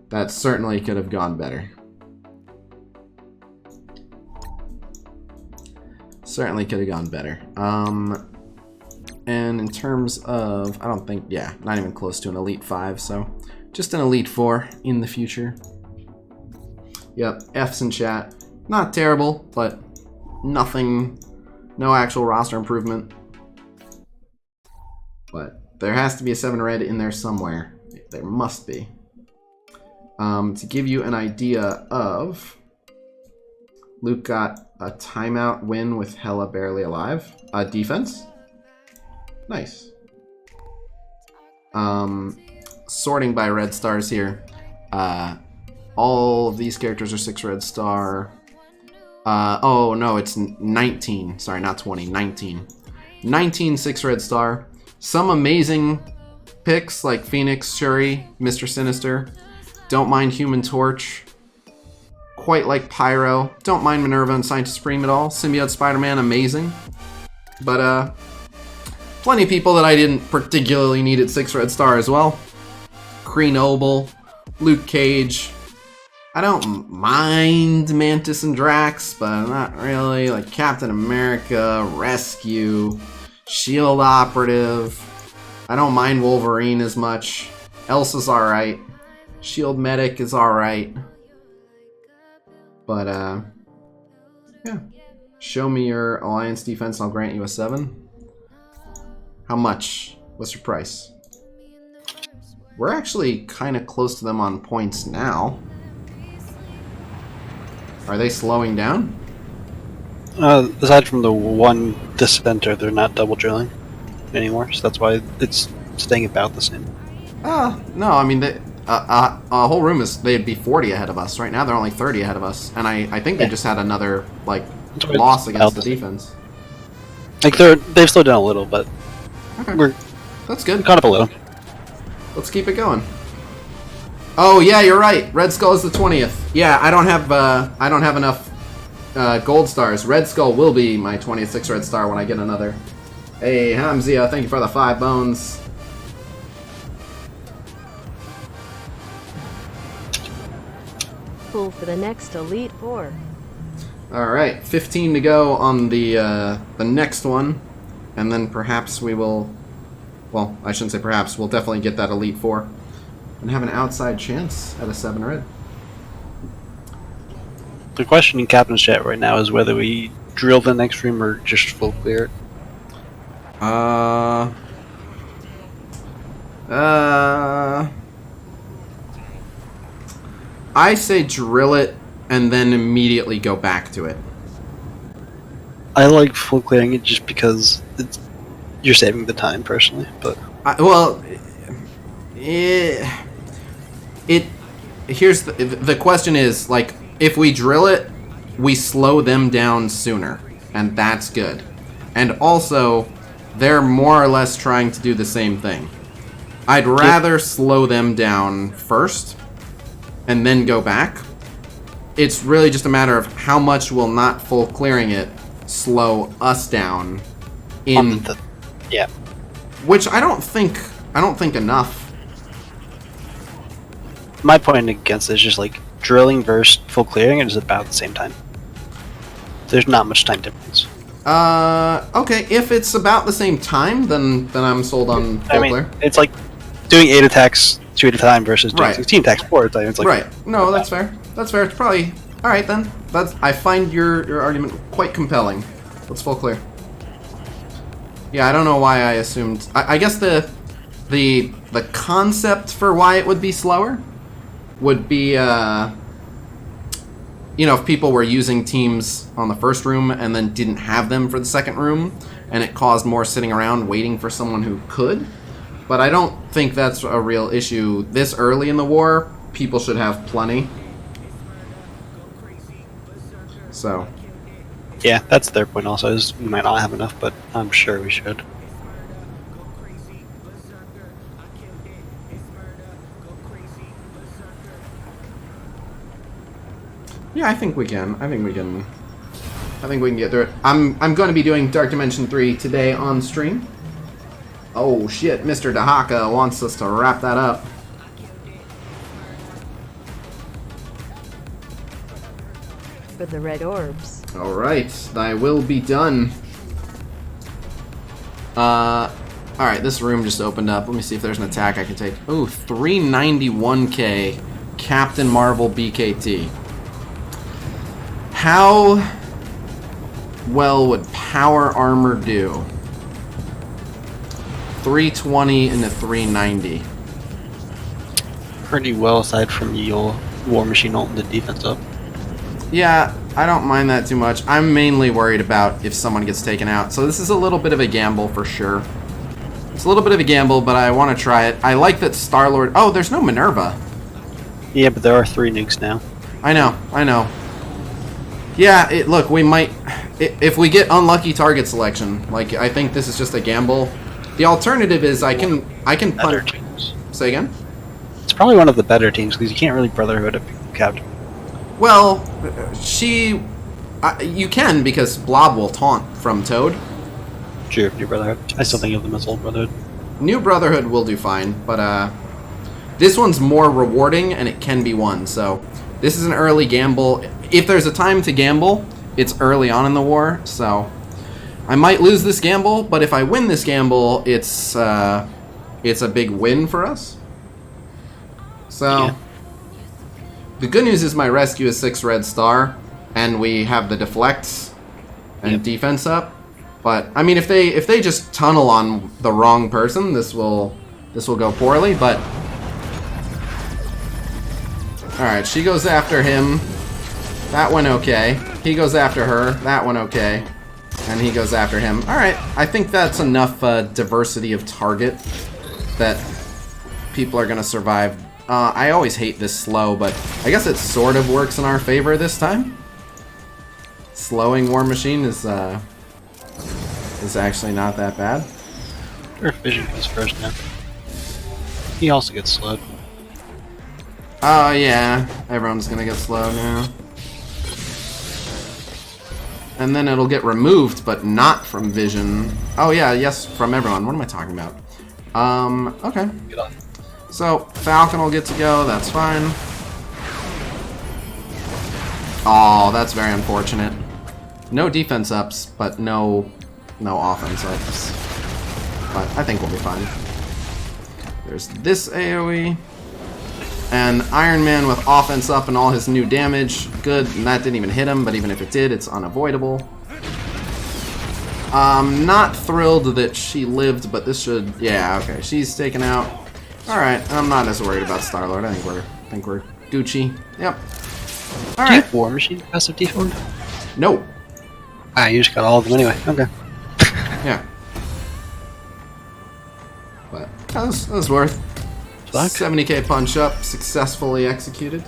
that certainly could have gone better. Certainly could have gone better. And in terms of, I don't think, yeah, not even close to an Elite 5, so just an Elite 4 in the future. Yep, F's in chat. Not terrible, but nothing, no actual roster improvement. But there has to be a 7 red in there somewhere. There must be. To give you an idea of, Luke got a timeout win with Hella barely alive. Defense. Nice. Sorting by red stars here. All of these characters are 6 red star. Oh no, it's 19. Sorry, not 20. 19. 19 6 red star. Some amazing picks like Phoenix, Shuri, Mr. Sinister. Don't mind Human Torch. Quite like Pyro. Don't mind Minerva and Scientist Supreme at all. Symbiote Spider-Man, amazing. But, plenty of people that I didn't particularly need at 6 red star as well. Kree Noble, Luke Cage. I don't mind Mantis and Drax, but not really. Like Captain America, Rescue, Shield Operative. I don't mind Wolverine as much. Elsa's alright. Shield Medic is alright. But, yeah. Show me your Alliance defense and I'll grant you a 7. How much? What's your price? We're actually kind of close to them on points now. Are they slowing down? Aside from the one Dissenter, they're not double drilling anymore, so that's why it's staying about the same. No, I mean, a whole room is, they'd be 40 ahead of us. Right now they're only 30 ahead of us, and I think they just had another, like, loss against the defense. Like, they've slowed down a little, but okay. That's good. Caught up a little. Let's keep it going. Oh yeah, you're right. Red Skull is the 20th. Yeah, I don't have enough gold stars. Red Skull will be my 20th 6 red star when I get another. Hey, Hamzia, thank you for the 5 bones. Pull for the next Elite 4. All right, 15 to go on the next one, and then perhaps we will. Well, I shouldn't say perhaps. We'll definitely get that Elite 4 and have an outside chance at a 7 red. The question in Captain's chat right now is whether we drill the next room or just full clear it. I say drill it and then immediately go back to it. I like full clearing it just because you're saving the time personally, but here's the question is, like, if we drill it, we slow them down sooner, and that's good. And also, they're more or less trying to do the same thing. I'd rather slow them down first and then go back. It's really just a matter of how much will not full clearing it slow us down in yeah. Which I don't think enough. My point against it is just like drilling versus full clearing it is about the same time. There's not much time difference. Okay, if it's about the same time, then I'm sold on full clear. It's like doing 8 attacks 2 at a time versus doing 16 attacks 4 at a time. It's like, right. No, that's fair. That's fair. It's probably alright then. I find your argument quite compelling. Let's full clear. Yeah, I don't know why I assumed. I guess the concept for why it would be slower would be if people were using teams on the first room and then didn't have them for the second room, and it caused more sitting around waiting for someone who could. But I don't think that's a real issue. This early in the war, people should have plenty. So. Yeah, that's their point also, is we might not have enough, but I'm sure we should. Yeah, I think we can. I think we can get through it. I'm going to be doing Dark Dimension 3 today on stream. Oh shit, Mr. Dahaka wants us to wrap that up. For the red orbs. Alright, thy will be done. Alright, this room just opened up. Let me see if there's an attack I can take. Ooh, 391k Captain Marvel BKT. How well would Power Armor do? 320 into 390. Pretty well, aside from your War Machine ulting the defense up. Yeah, I don't mind that too much. I'm mainly worried about if someone gets taken out. So this is a little bit of a gamble for sure. It's a little bit of a gamble, but I want to try it. I like that Star-Lord... Oh, there's no Minerva. Yeah, but there are 3 nukes now. I know. Yeah, look, we might... If we get unlucky target selection, like, I think this is just a gamble. The alternative is I can Better punch... teams. Say again? It's probably one of the better teams, because you can't really Brotherhood a Captain. Well, you can, because Blob will taunt from Toad. Sure, New Brotherhood. I still think of them as Old Brotherhood. New Brotherhood will do fine, but this one's more rewarding, and it can be won, so this is an early gamble. If there's a time to gamble, it's early on in the war, so I might lose this gamble, but if I win this gamble, it's a big win for us. So... Yeah. The good news is my rescue is 6 red star, and we have the deflects and defense up. But I mean, if they just tunnel on the wrong person, this will go poorly. But all right, she goes after him. That went okay. He goes after her. That went okay, and he goes after him. All right, I think that's enough diversity of target that people are gonna survive. I always hate this slow, but I guess it sort of works in our favor this time. Slowing War Machine is actually not that bad. Earth Vision goes first now. He also gets slowed. Oh yeah, everyone's gonna get slowed now. And then it'll get removed, but not from Vision. Oh yeah, yes, from everyone. What am I talking about? Okay. Get on. So, Falcon will get to go, that's fine. Oh, that's very unfortunate. No defense ups, but no offense ups. But I think we'll be fine. There's this AoE. And Iron Man with offense up and all his new damage. Good, and that didn't even hit him, but even if it did, it's unavoidable. Not thrilled that she lived, but this should... Yeah, okay, she's taken out. Alright, I'm not as worried about Star-Lord. I think we're Gucci. Yep. Do you have War Machine passive default? No. Ah, you just got all of them anyway. Okay. Yeah. But that was worth. Fuck. 70k punch up, successfully executed.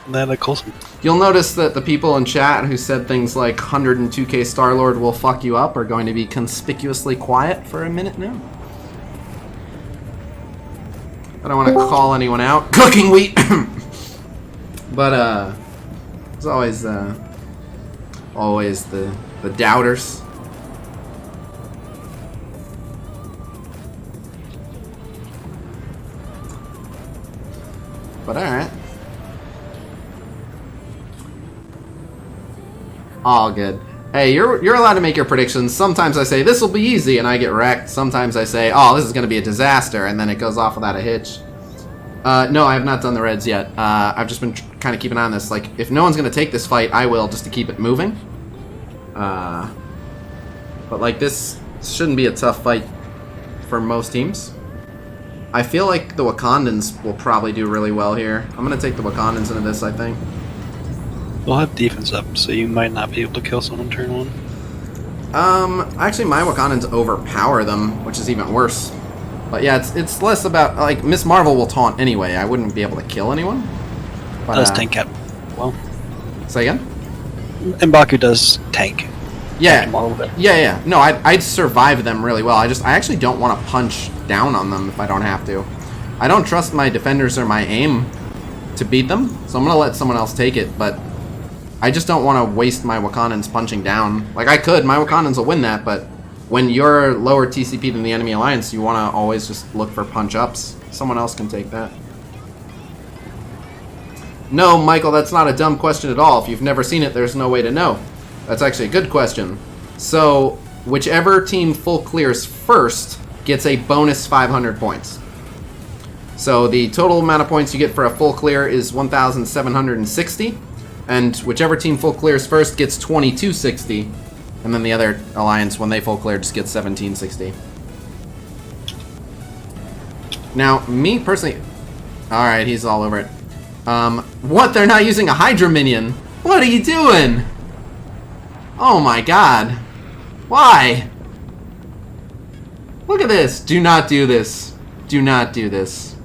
That's Coulson. You'll notice that the people in chat who said things like 102k Star-Lord will fuck you up are going to be conspicuously quiet for a minute now. I don't want to call anyone out. Cooking wheat! But, there's always the doubters. But alright. All good. Hey, you're allowed to make your predictions. Sometimes I say this will be easy and I get wrecked. Sometimes I say, oh, this is going to be a disaster, and then it goes off without a hitch. No, I have not done the Reds yet. I've just been kind of keeping an eye on this. Like, if no one's going to take this fight, I will, just to keep it moving. But like, this shouldn't be a tough fight for most teams. I feel like the Wakandans will probably do really well here. I'm going to take the Wakandans into this, I think. We'll have defense up, so you might not be able to kill someone turn one. Actually, my Wakandans overpower them, which is even worse. But yeah, it's less about, like, Miss Marvel will taunt anyway. I wouldn't be able to kill anyone. But, Does tank cap well. Say again? M'Baku does tank. Yeah. Model there. Yeah. No, I'd survive them really well. I actually don't want to punch down on them if I don't have to. I don't trust my defenders or my aim to beat them, so I'm going to let someone else take it, but I just don't want to waste my Wakandans punching down. Like, I could. My Wakandans will win that, but when you're lower TCP than the enemy alliance, you want to always just look for punch-ups. Someone else can take that. No, Michael, that's not a dumb question at all. If you've never seen it, there's no way to know. That's actually a good question. So, whichever team full clears first gets a bonus 500 points. So the total amount of points you get for a full clear is 1,760. And whichever team full clears first gets 2260. And then the other alliance, when they full clear, just gets 1760. Now, me personally... Alright, he's all over it. What? They're not using a Hydra minion? What are you doing? Oh my god. Why? Look at this. Do not do this. Do not do this.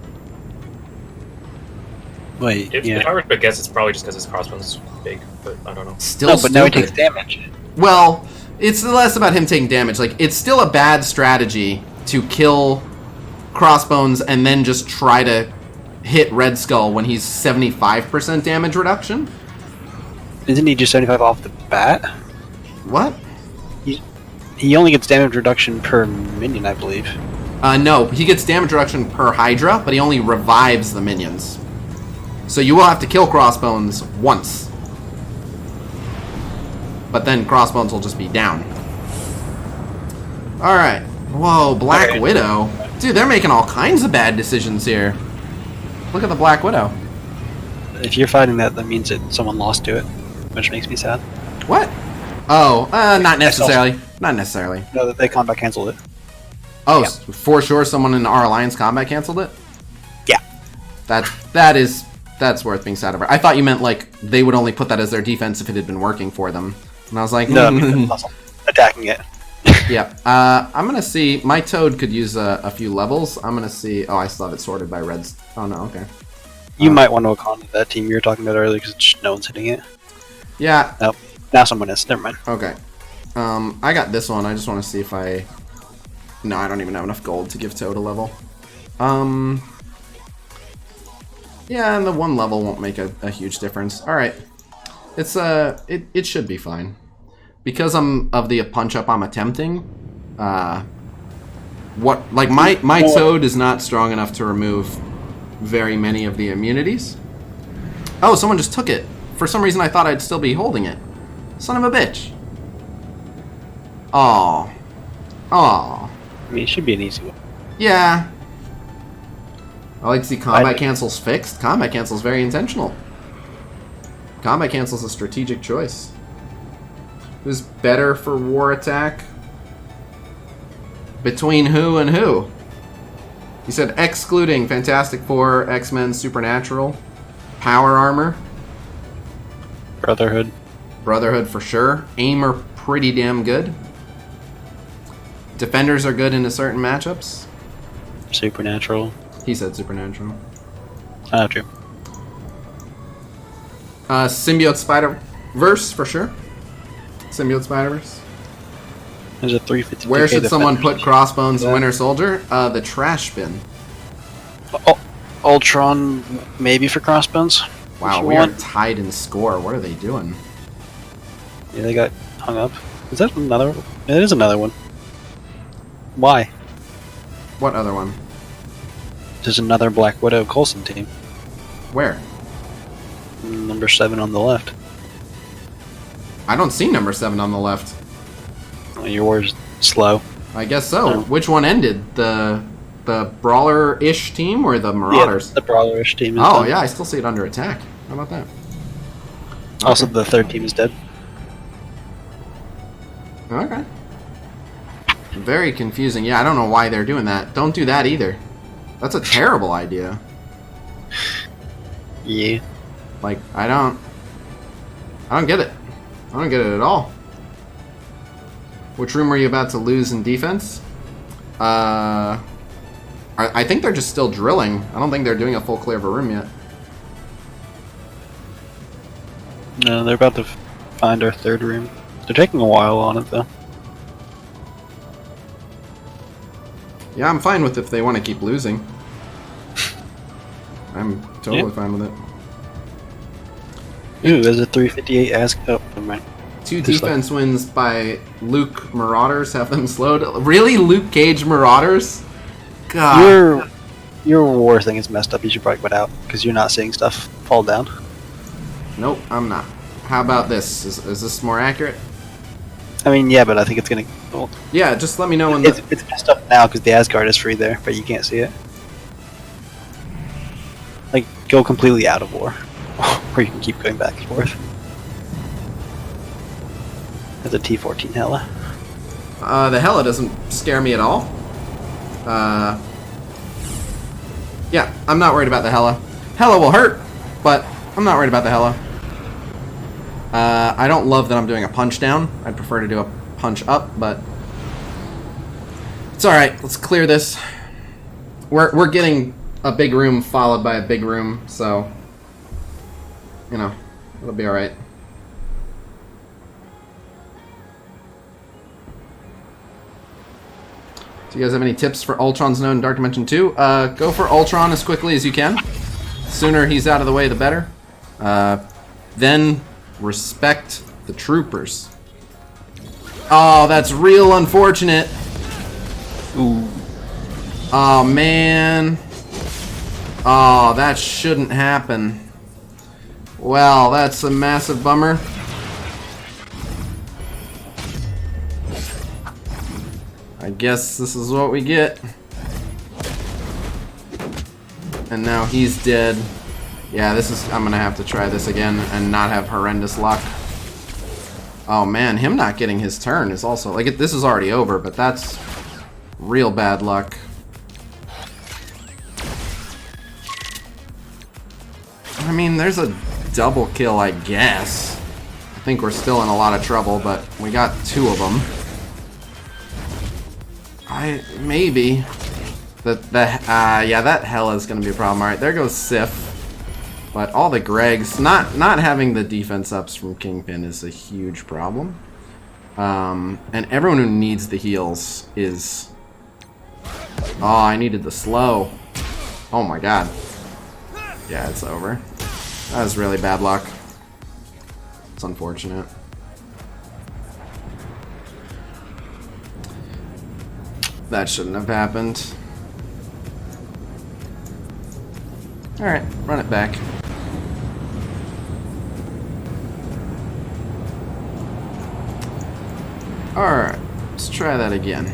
Wait, If I were to guess, it's probably just because his crossbow's big, but I don't know. Still no, but now he stupid. takes damage. Well, it's less about him taking damage. Like, it's still a bad strategy to kill Crossbones and then just try to hit Red Skull when he's 75% damage reduction. Isn't he just 75 off the bat? What? He only gets damage reduction per minion, I believe. No, he gets damage reduction per Hydra, but he only revives the minions. So you will have to kill Crossbones once. But then Crossbones will just be down. Alright. Whoa, Black Widow. Dude, they're making all kinds of bad decisions here. Look at the Black Widow. If you're fighting that, that means that someone lost to it, which makes me sad. What? Oh, not necessarily. Not necessarily. No, that they combat canceled it. Oh, Yeah. for sure someone in our alliance combat canceled it? Yeah. That's worth being sad about. I thought you meant, like, they would only put that as their defense if it had been working for them. And I was like, No, because attacking it. Yeah. I'm gonna see. My Toad could use a few levels. I'm gonna see. Oh, I still have it sorted by reds. Oh, no, okay. You might want to Wakanda that team you were talking about earlier because no one's hitting it. Yeah. Nope. Now someone is. Never mind. Okay. I got this one. I just want to see if I... No, I don't even have enough gold to give Toad a level. Yeah, and the one level won't make a huge difference. Alright. It's, it should be fine. Because I'm of the punch-up I'm attempting, my Toad is not strong enough to remove very many of the immunities. Oh, someone just took it. For some reason I thought I'd still be holding it. Son of a bitch. Aw. Aw. I mean, it should be an easy one. Yeah. I like to see combat cancels fixed. Combat cancel's very intentional. Combat cancel's a strategic choice. Who's better for war attack? Between who and who? You said excluding Fantastic Four, X-Men, Supernatural. Power armor. Brotherhood. Brotherhood for sure. Aim are pretty damn good. Defenders are good into certain matchups. Supernatural. He said supernatural. Oh, true. Symbiote Spider-Verse for sure. Symbiote Spider-Verse. There's a 350. Where should someone put Crossbones Winter Soldier? The trash bin. Ultron, maybe for Crossbones. Wow, we are tied in score. What are they doing? Yeah, they got hung up. Is that another one? It is another one. Why? What other one? There's another Black Widow Coulson team. Where? Number 7 on the left. I don't see number 7 on the left. Yours slow. I guess so. Yeah. Which one ended? The Brawler-ish team or the Marauders? Yeah, the Brawler-ish team is Oh, done. yeah, I still see it under attack. How about that? Also, Okay. the third team is dead. Okay. Very confusing. Yeah, I don't know why they're doing that. Don't do that either. That's a terrible idea. Yeah. Like, I don't get it. I don't get it at all. Which room are you about to lose in defense? I think they're just still drilling. I don't think they're doing a full clear of a room yet. No, they're about to find our third room. They're taking a while on it, though. Yeah, I'm fine with if they want to keep losing. I'm totally Yeah. fine with it. Ooh, there's a 358 Ask. Oh, never mind. 2 Just defense wins by Luke Marauders have them slowed. Really? Luke Cage Marauders? God. Your war thing is messed up. You should probably put out because you're not seeing stuff fall down. Nope, I'm not. How about this? Is this more accurate? I mean, yeah, but I think it's gonna. Well, Yeah, just let me know when it's messed up now because the Asgard is free there, but you can't see it. Like, go completely out of war, or you can keep going back and forth. There's a T-14 Hella. The Hella doesn't scare me at all. Yeah, I'm not worried about the Hella. Hella will hurt, but I'm not worried about the Hella. I don't love that I'm doing a punch down. I'd prefer to do a punch up, but it's alright. Let's clear this. We're getting a big room followed by a big room, so, you know, it'll be alright. Do you guys have any tips for Ultron's node in Dark Dimension 2? Go for Ultron as quickly as you can. The sooner he's out of the way, the better. Then respect the troopers. Oh, that's real unfortunate. Ooh. Oh, man. Oh, that shouldn't happen. Well, that's a massive bummer. I guess this is what we get. And now he's dead. Yeah, this is... I'm gonna have to try this again and not have horrendous luck. Oh man, him not getting his turn is also... Like, this is already over, but that's real bad luck. I mean, there's a double kill, I guess. I think we're still in a lot of trouble, but we got 2 of them. Maybe. Yeah, that hell is going to be a problem. Alright, there goes Sif. But all the Gregs, not having the defense ups from Kingpin is a huge problem. And everyone who needs the heals is... Oh, I needed the slow. Oh my god. Yeah, it's over. That was really bad luck. It's unfortunate. That shouldn't have happened. Alright, run it back. Alright, let's try that again.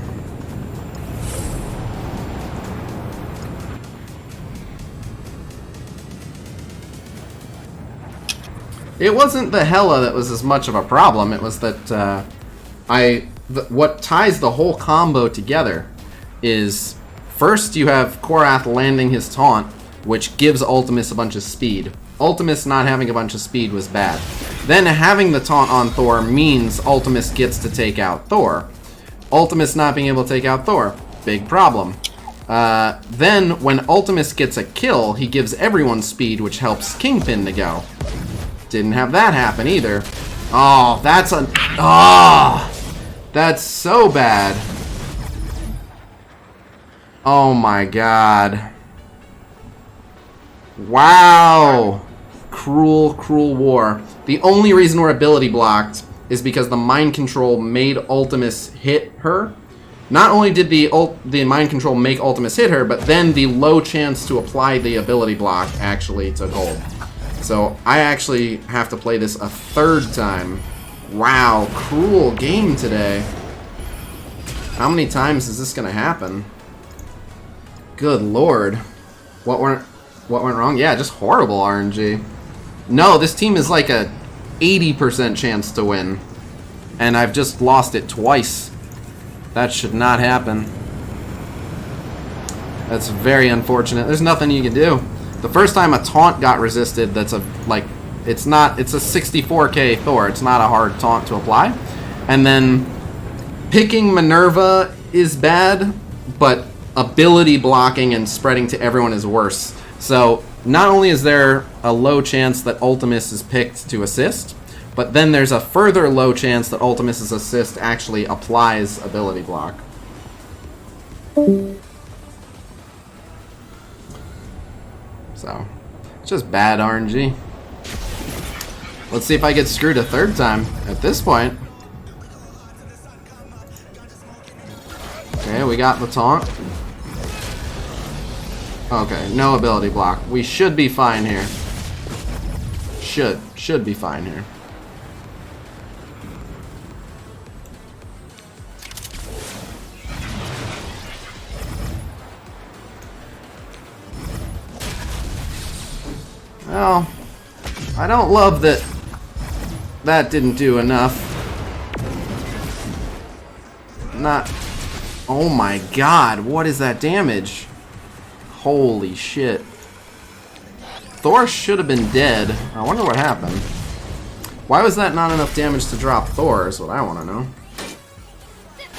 It wasn't the Hella that was as much of a problem, it was that what ties the whole combo together is first you have Korath landing his taunt, which gives Ultimus a bunch of speed. Ultimus not having a bunch of speed was bad. Then having the taunt on Thor means Ultimus gets to take out Thor. Ultimus not being able to take out Thor, big problem. Then when Ultimus gets a kill, he gives everyone speed, which helps Kingpin to go. Didn't have that happen either. Oh, that's so bad. Oh my god. Wow. Cruel, cruel war. The only reason we're ability blocked is because the mind control made Ultimus hit her. Not only did the mind control make Ultimus hit her, but then the low chance to apply the ability block actually took hold. So I actually have to play this a third time. Wow, cruel game today. How many times is this gonna happen? Good lord. What went wrong? Yeah, just horrible RNG. No, this team is like a 80% chance to win. And I've just lost it twice. That should not happen. That's very unfortunate. There's nothing you can do. The first time a taunt got resisted, it's a 64k Thor. It's not a hard taunt to apply. And then picking Minerva is bad, but ability blocking and spreading to everyone is worse. So not only is there a low chance that Ultimus is picked to assist, but then there's a further low chance that Ultimus's assist actually applies ability block. So, it's just bad RNG. Let's see if I get screwed a third time at this point. Okay, we got the taunt. Okay, no ability block. We should be fine here. Should be fine here. Well, I don't love that that didn't do enough. Not... Oh my god, what is that damage? Holy shit. Thor should have been dead. I wonder what happened. Why was that not enough damage to drop Thor is what I want to know.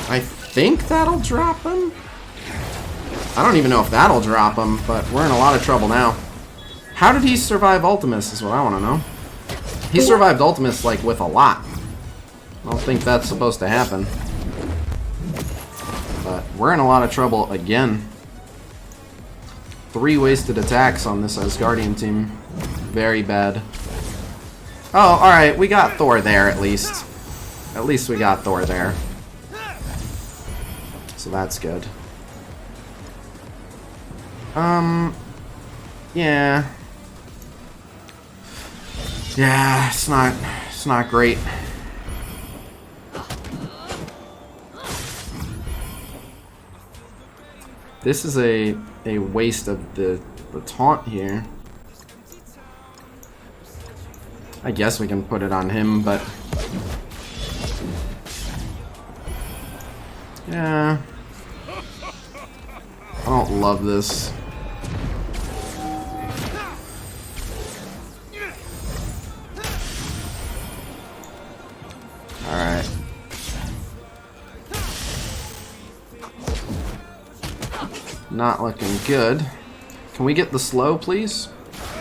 I think that'll drop him? I don't even know if that'll drop him, but we're in a lot of trouble now. How did he survive Ultimus is what I want to know. He survived Ultimus, like, with a lot. I don't think that's supposed to happen. But we're in a lot of trouble again. 3 wasted attacks on this Asgardian team. Very bad. Oh, alright, we got Thor there at least. At least we got Thor there. So that's good. Yeah. Yeah, it's not great. This is a waste of the taunt here. I guess we can put it on him, but yeah. I don't love this. Alright. Not looking good. Can we get the slow, please?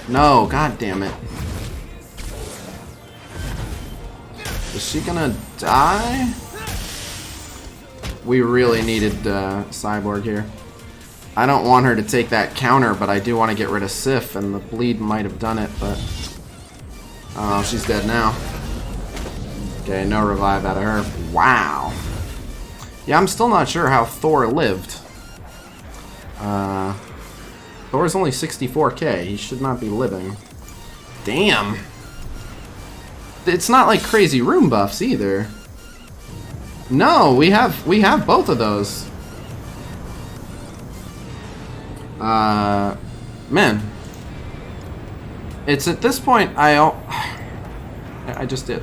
No, god damn it. Is she gonna die? We really needed Cyborg here. I don't want her to take that counter, but I do want to get rid of Sif, and the bleed might have done it, but... Oh, she's dead now. Okay, no revive out of her. Wow. Yeah, I'm still not sure how Thor lived. Thor's only 64k. He should not be living. Damn. It's not like crazy room buffs either. No, we have both of those. Man. It's at this point I just did.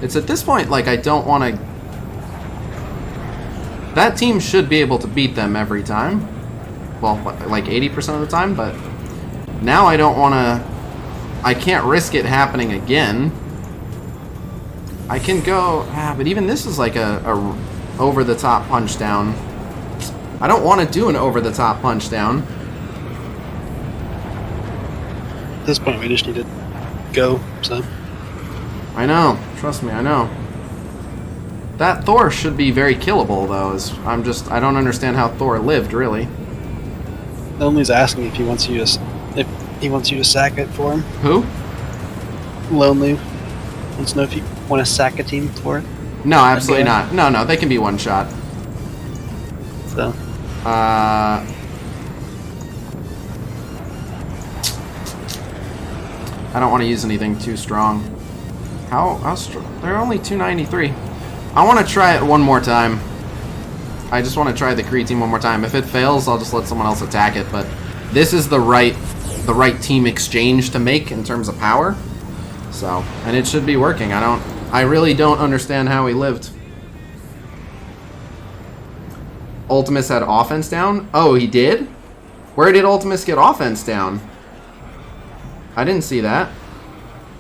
It's at this point like I don't want to. That team should be able to beat them every time. Well, like 80% of the time, but Now I don't want to... I can't risk it happening again. I can go... but even this is like a over-the-top punch down. I don't want to do an over-the-top punch down. At this point, we just need to go, so... I know. Trust me, I know. That Thor should be very killable, though. I don't understand how Thor lived, really. Lonely's asking if he wants you to sack it for him. Who? Lonely wants to know if you want to sack a team for it. No, absolutely not. No, they can be one shot. So I don't want to use anything too strong. How strong? They're only 293. I want to try it one more time. I just want to try the Kree team one more time. If it fails, I'll just let someone else attack it. But this is the right team exchange to make in terms of power. So, and it should be working. I really don't understand how he lived. Ultimus had offense down? Oh, he did? Where did Ultimus get offense down? I didn't see that.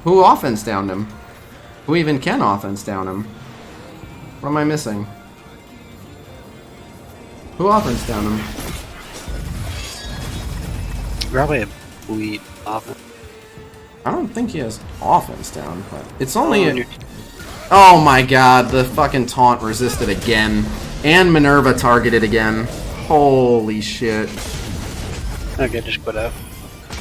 Who offense downed him? Who even can offense down him? What am I missing? Who offense downed him? probably a bleed offense. I don't think he has offense down, but it's only Oh my god, the fucking taunt resisted again. And Minerva targeted again. Holy shit. Okay, just quit out.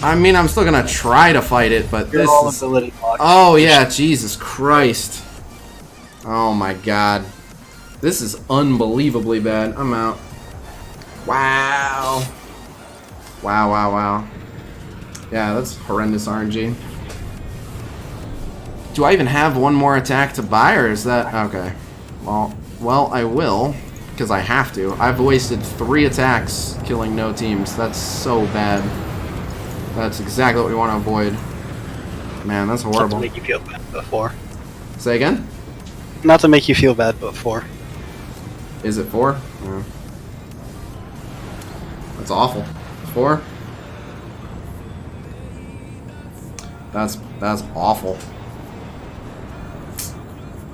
I mean, I'm still gonna try to fight it, but You're this all is... ability blocked. Oh yeah, Jesus Christ. Oh my god. This is unbelievably bad. I'm out. Wow. Wow, wow, wow. Yeah, that's horrendous RNG. Do I even have one more attack to buy, or is that... Okay. Well, I will, because I have to. I've wasted 3 attacks killing no teams. That's so bad. That's exactly what we want to avoid. Man, that's horrible. Not to make you feel bad, but 4. Say again? Not to make you feel bad, but 4. Is it 4? Yeah. That's awful. 4? That's awful.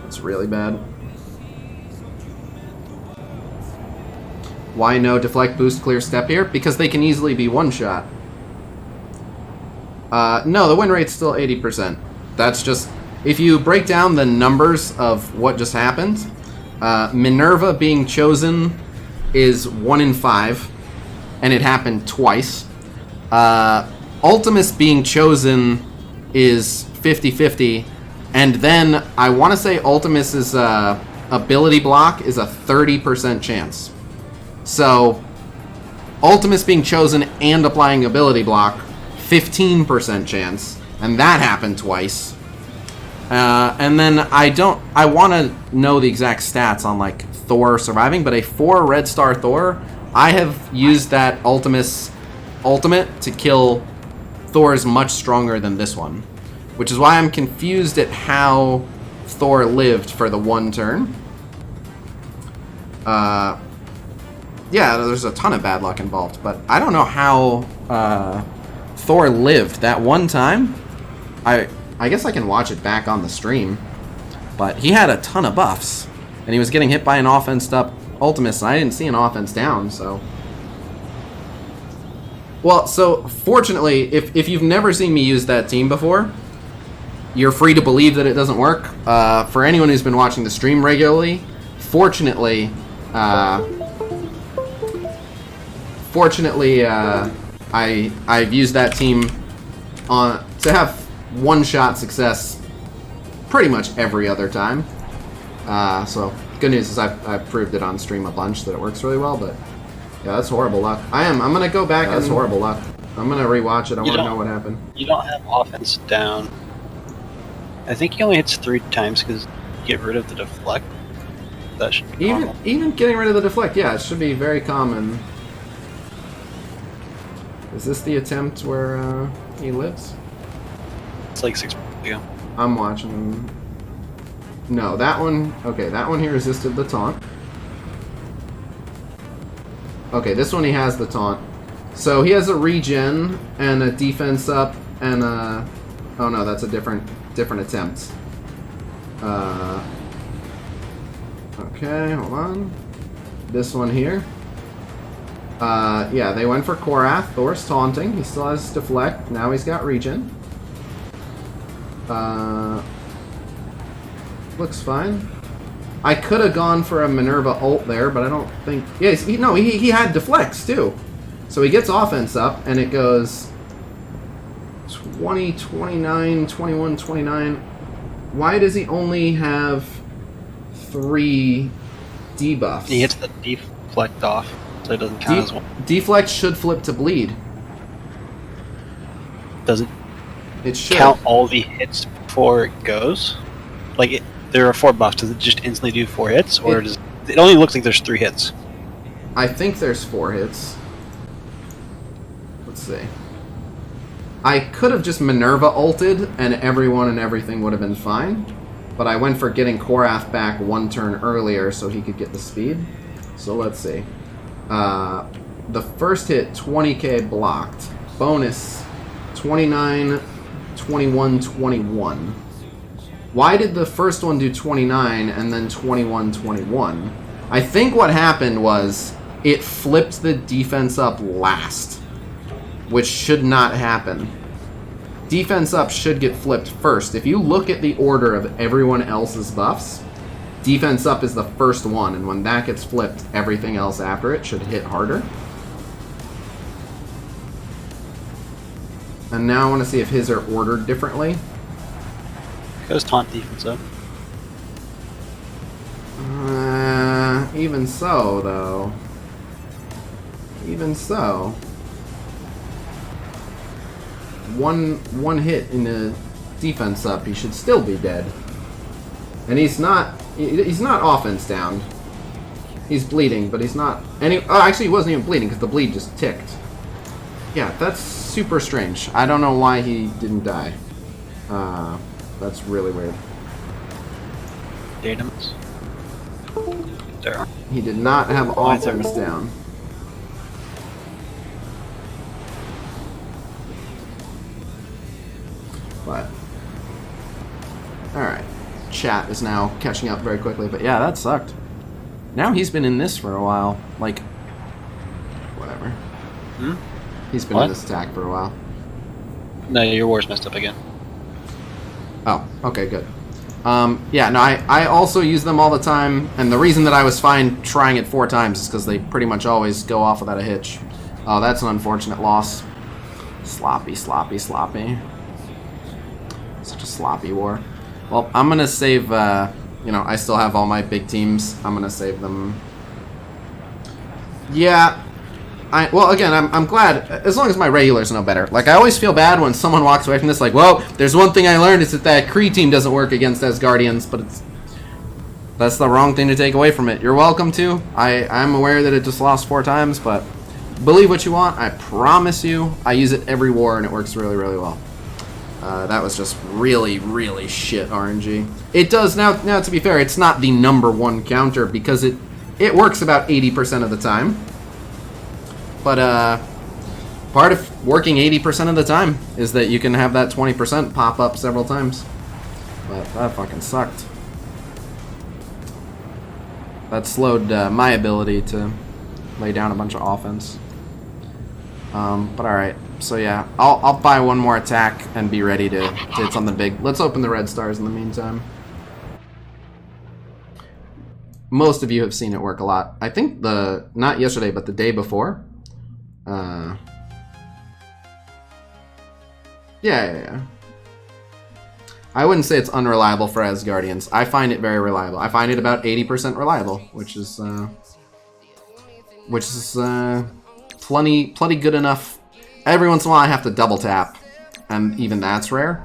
That's really bad. Why no deflect, boost, clear, step here? Because they can easily be one-shot. No, the win rate's still 80%. That's just... If you break down the numbers of what just happened, Minerva being chosen is 1 in 5, and it happened twice. Ultimus being chosen is 50-50, and then I want to say Ultimus's ability block is a 30% chance. So, Ultimus being chosen and applying ability block, 15% chance, and that happened twice. And then I want to know the exact stats on like Thor surviving, but a 4 red star Thor, I have used that Ultimus ultimate to kill Thor is much stronger than this one, which is why I'm confused at how Thor lived for the 1 turn. Yeah, there's a ton of bad luck involved, but I don't know how Thor lived that 1 time. I guess I can watch it back on the stream, but he had a ton of buffs, and he was getting hit by an offensed up Ultimus, and I didn't see an offense down, so... Well, so, fortunately, if you've never seen me use that team before, you're free to believe that it doesn't work. For anyone who's been watching the stream regularly, fortunately, I've used that team to have one-shot success pretty much every other time. So, good news is I've proved it on stream a bunch that it works really well, but... Yeah, that's horrible luck. I'm gonna go back as horrible luck. I'm gonna rewatch it. I want to know what happened. You don't have offense down. I think he only hits 3 times because you get rid of the deflect. That should be normal. Even getting rid of the deflect, yeah, it should be very common. Is this the attempt where he lives? It's like 6 months ago. I'm watching. No, that one. Okay, that one he resisted the taunt. Okay, this one he has the taunt. So he has a regen and a defense up and a... Oh no, that's a different attempt. Okay, hold on. This one here. Yeah, they went for Korath. Thor's taunting. He still has deflect. Now he's got regen. Looks fine. I could have gone for a Minerva ult there, but I don't think... Yeah, he had deflects too. So he gets offense up, and it goes 20, 29, 21, 29. Why does he only have 3 debuffs? He hits the deflect off, so it doesn't count as one. Deflect should flip to bleed. Doesn't It should. count all the hits before it goes? Like, there are 4 buffs. Does it just instantly do 4 hits? Or does it only looks like there's 3 hits? I think there's 4 hits. Let's see. I could have just Minerva ulted, and everyone and everything would have been fine. But I went for getting Korath back 1 turn earlier so he could get the speed. So let's see. The first hit, 20k blocked. Bonus, 29, 21, 21. Why did the first one do 29 and then 21, 21? I think what happened was it flipped the defense up last, which should not happen. Defense up should get flipped first. If you look at the order of everyone else's buffs, defense up is the first one, and when that gets flipped, everything else after it should hit harder. And now I want to see if his are ordered differently. Goes taunt defense up. Even so, though. Even so. One hit in the defense up, he should still be dead. And he's not offense down. He's bleeding, but he's not... actually, he wasn't even bleeding, because the bleed just ticked. Yeah, that's super strange. I don't know why he didn't die. That's really weird. Datums. There. He did not have offense down. But... Alright. Chat is now catching up very quickly, but yeah, that sucked. Now he's been in this for a while. Like... Whatever. Hmm? He's been in this attack for a while. No, your war's messed up again. Oh, okay, good. Yeah, no, I also use them all the time, and the reason that I was fine trying it 4 times is because they pretty much always go off without a hitch. Oh, that's an unfortunate loss. Sloppy, sloppy, sloppy. Such a sloppy war. Well, I'm gonna save, I still have all my big teams. I'm gonna save them. Yeah. Well, again, I'm glad, as long as my regulars know better. Like, I always feel bad when someone walks away from this like, well, there's one thing I learned, is that Kree team doesn't work against Asgardians, but that's the wrong thing to take away from it. You're welcome to. I'm aware that it just lost 4 times, but believe what you want. I promise you, I use it every war, and it works really, really well. That was just really, really shit RNG. It does, now to be fair, it's not the #1 counter, because it works about 80% of the time. But part of working 80% of the time is that you can have that 20% pop up several times. But that fucking sucked. That slowed my ability to lay down a bunch of offense. But alright, so yeah, I'll buy one more attack and be ready to hit something big. Let's open the red stars in the meantime. Most of you have seen it work a lot. I think not yesterday, but the day before. Yeah. I wouldn't say it's unreliable for Asgardians. I find it very reliable. I find it about 80% reliable, which is plenty good enough. Every once in a while I have to double tap, and even that's rare.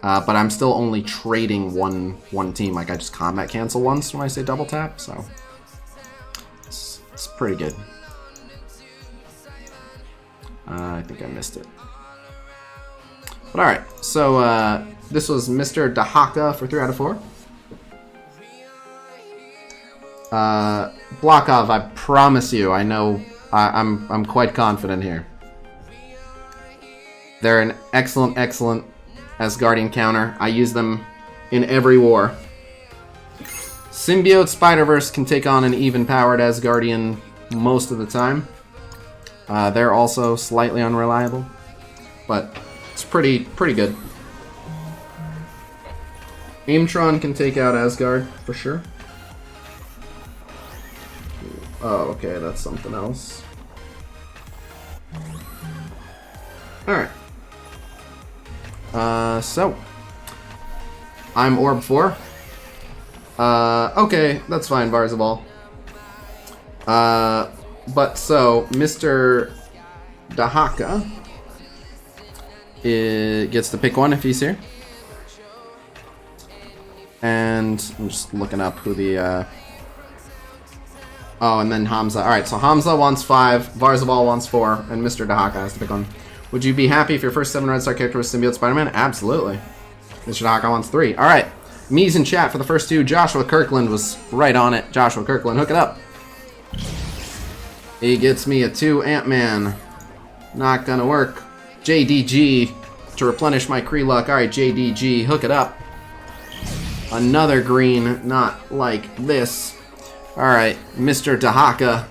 But I'm still only trading one team. Like, I just combat cancel once when I say double tap, so it's pretty good. I think I missed it. But alright, so this was Mr. Dahaka for 3 out of 4. Blockov, I promise you, I know, I'm quite confident here. They're an excellent, excellent Asgardian counter. I use them in every war. Symbiote Spider-Verse can take on an even-powered Asgardian most of the time. They're also slightly unreliable, but it's pretty good. Aimtron can take out Asgard, for sure. Oh, okay, that's something else. Alright. So. I'm Orb 4. Okay, that's fine, Barzabal. But so, Mr. Dahaka gets to pick one if he's here. And I'm just looking up who the, oh, and then Hamza. Alright, so Hamza wants 5, Barzabal wants 4, and Mr. Dahaka has to pick one. Would you be happy if your first 7 Red Star character was Symbiote Spider-Man? Absolutely. Mr. Dahaka wants 3. Alright, me's in chat for the first 2. Joshua Kirkland was right on it. Joshua Kirkland, hook it up. He gets me a 2 Ant-Man. Not gonna work. JDG to replenish my Kree luck. Alright, JDG, hook it up. Another green, not like this. Alright, Mr. Dahaka,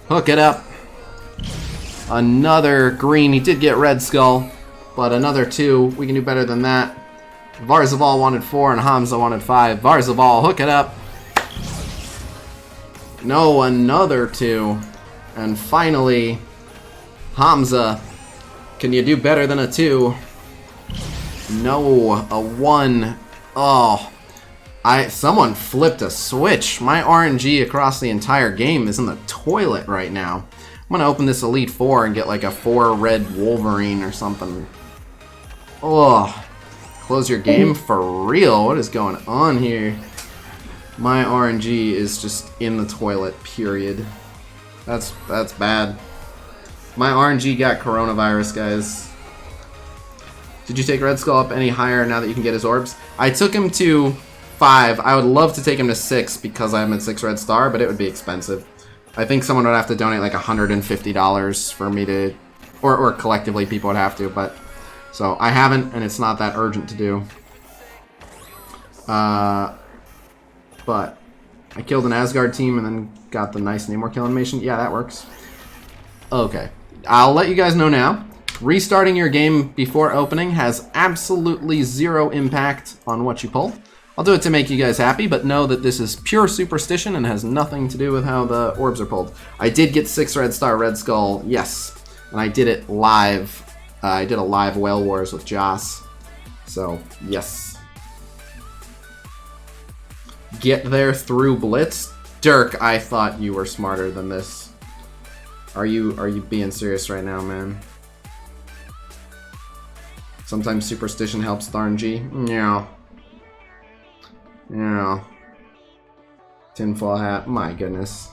hook it up. Another green. He did get Red Skull, but another 2. We can do better than that. Varzaval wanted 4 and Hamza wanted 5. Varzaval, hook it up. No, another 2. And finally, Hamza, can you do better than a 2? No, a 1. Oh, someone flipped a switch. My RNG across the entire game is in the toilet right now. I'm gonna open this Elite 4 and get like a 4 red Wolverine or something. Oh, close your game for real. What is going on here? My RNG is just in the toilet, period. That's bad. My RNG got coronavirus, guys. Did you take Red Skull up any higher now that you can get his orbs? I took him to 5. I would love to take him to 6 because I'm at 6 Red Star, but it would be expensive. I think someone would have to donate like $150 for me to, or collectively people would have to, but so I haven't, and it's not that urgent to do. But I killed an Asgard team and then got the nice Namor kill animation. Yeah, that works. Okay, I'll let you guys know now. Restarting your game before opening has absolutely 0 impact on what you pull. I'll do it to make you guys happy, but know that this is pure superstition and has nothing to do with how the orbs are pulled. I did get 6 Red Star Red Skull, yes, and I did it live. I did a live Whale Wars with Joss, so yes. Get there through Blitz? Dirk, I thought you were smarter than this. Are you being serious right now, man? Sometimes superstition helps with RNG. Yeah. Yeah. Tinfoil hat. My goodness.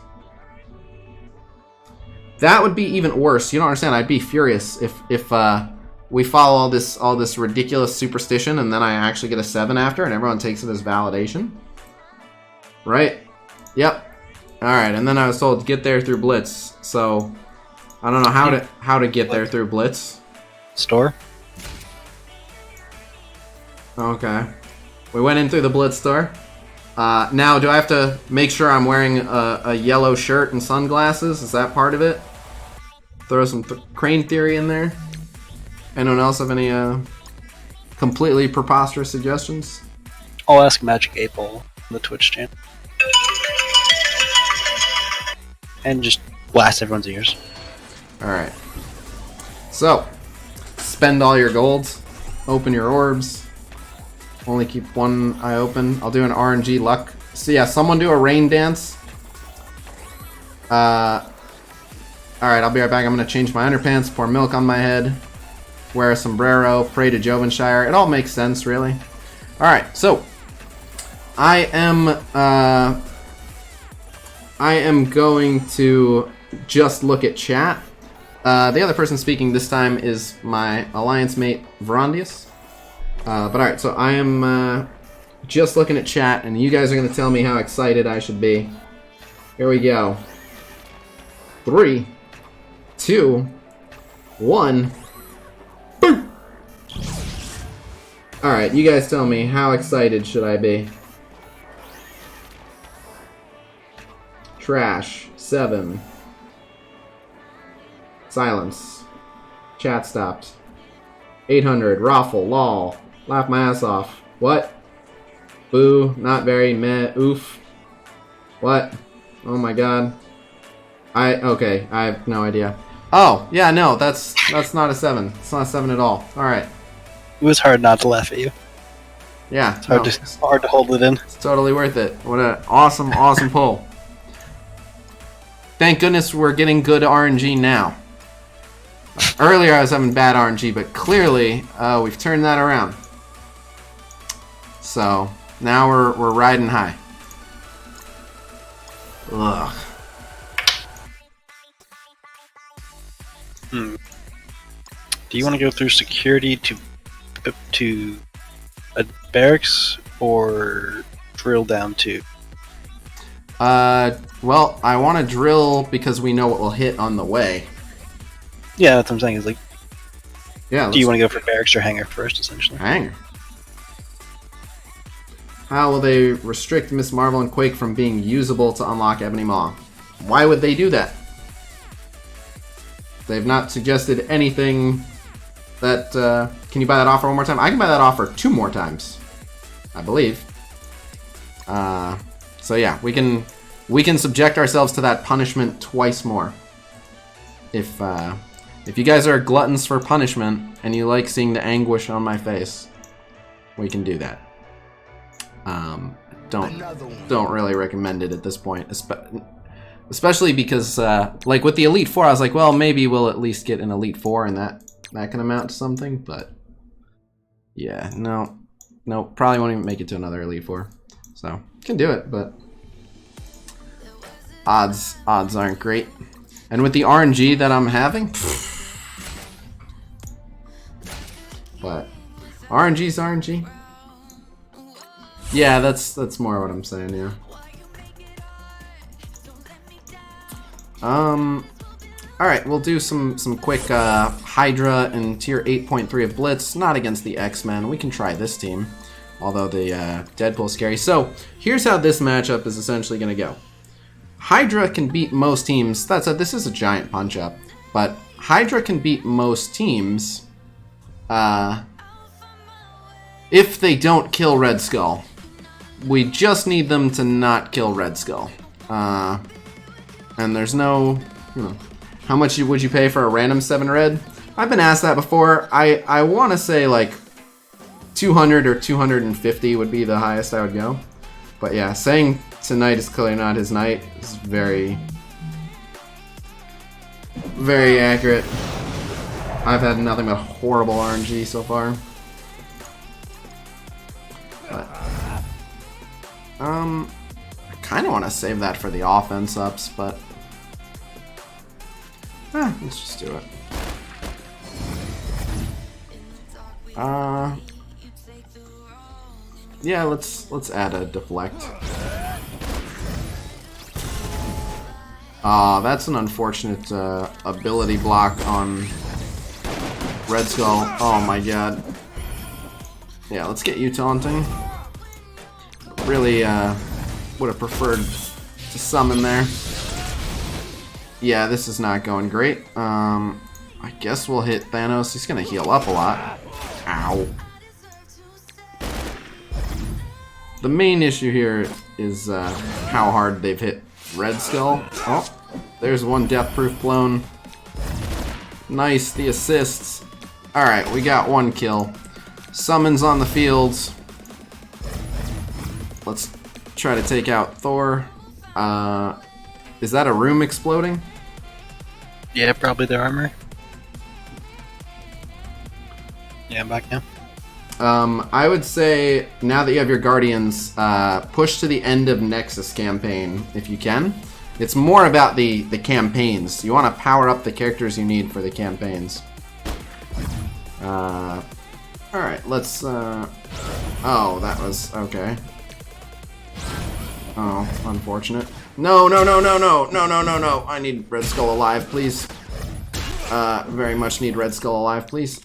That would be even worse. You don't understand. I'd be furious if we follow all this ridiculous superstition and then I actually get a 7 after and everyone takes it as validation. Right? Yep. Alright, and then I was told to get there through Blitz. So I don't know how to get there through Blitz. Store? Okay. We went in through the Blitz store. Now, do I have to make sure I'm wearing a yellow shirt and sunglasses? Is that part of it? Throw some crane theory in there. Anyone else have any completely preposterous suggestions? I'll ask Magic 8 Ball on the Twitch channel. And just blast everyone's ears. Alright. So, spend all your golds. Open your orbs. Only keep one eye open. I'll do an RNG luck. So yeah, someone do a rain dance. Alright, I'll be right back. I'm going to change my underpants, pour milk on my head, wear a sombrero, pray to Jovenshire. It all makes sense, really. Alright, so I am going to just look at chat. The other person speaking this time is my alliance mate, Verandius. But alright, so I am just looking at chat, and you guys are going to tell me how excited I should be. Here we go. 3, 2, 1. Alright, you guys tell me, how excited should I be? Trash. 7. Silence. Chat stopped. 800. Raffle. Lol. Laugh my ass off. What? Boo. Not very. Meh. Oof. What? Oh my god. Okay, I have no idea. Oh, yeah, no, that's not a 7. It's not a 7 at all. Alright. It was hard not to laugh at you. Yeah. It's hard to hold it in. It's totally worth it. What an awesome, awesome pull. Thank goodness we're getting good RNG now. Earlier I was having bad RNG, but clearly we've turned that around. So now we're riding high. Ugh. Do you want to go through security to a barracks or drill down to? Well, I want to drill because we know what will hit on the way. Yeah, that's what I'm saying. Is like, Yeah. do you want to go for barracks or hangar first, essentially? Hangar. How will they restrict Miss Marvel and Quake from being usable to unlock Ebony Maw? Why would they do that? They've not suggested anything that, can you buy that offer one more time? I can buy that offer 2 more times, I believe. So yeah, we can subject ourselves to that punishment twice more. If you guys are gluttons for punishment and you like seeing the anguish on my face, we can do that. Don't really recommend it at this point, especially because like with the Elite Four, I was like, well, maybe we'll at least get an Elite Four, and that can amount to something. But yeah, no, probably won't even make it to another Elite Four. So can do it, but odds aren't great. And with the RNG that I'm having, but RNG's RNG. Yeah, that's more what I'm saying, yeah. Alright, we'll do some quick Hydra and tier 8.3 of Blitz, not against the X-Men. We can try this team, although the Deadpool's scary. So, here's how this matchup is essentially going to go. Hydra can beat most teams. This is a giant punch-up, but Hydra can beat most teams if they don't kill Red Skull. We just need them to not kill Red Skull. And there's no, how much would you pay for a random 7 red? I've been asked that before. I want to say like 200 or 250 would be the highest I would go. But yeah, saying tonight is clearly not his night is very, very accurate. I've had nothing but horrible RNG so far. But, I kind of want to save that for the offense ups, but let's just do it. Yeah, let's add a deflect. That's an unfortunate ability block on Red Skull. Oh my god. Yeah, let's get you taunting. Really would have preferred to summon there. Yeah, this is not going great. I guess we'll hit Thanos. He's gonna heal up a lot. Ow. The main issue here is how hard they've hit Red Skull. Oh, there's one death proof blown. Nice, the assists. Alright, we got 1 kill. Summons on the fields. Let's try to take out Thor. Is that a room exploding? Yeah, probably their armor. Yeah, I'm back now. I would say, now that you have your Guardians, push to the end of Nexus campaign, if you can. It's more about the campaigns. You want to power up the characters you need for the campaigns. Alright, let's, oh, that was, okay. Oh, unfortunate. No. I need Red Skull alive, please. Very much need Red Skull alive, please.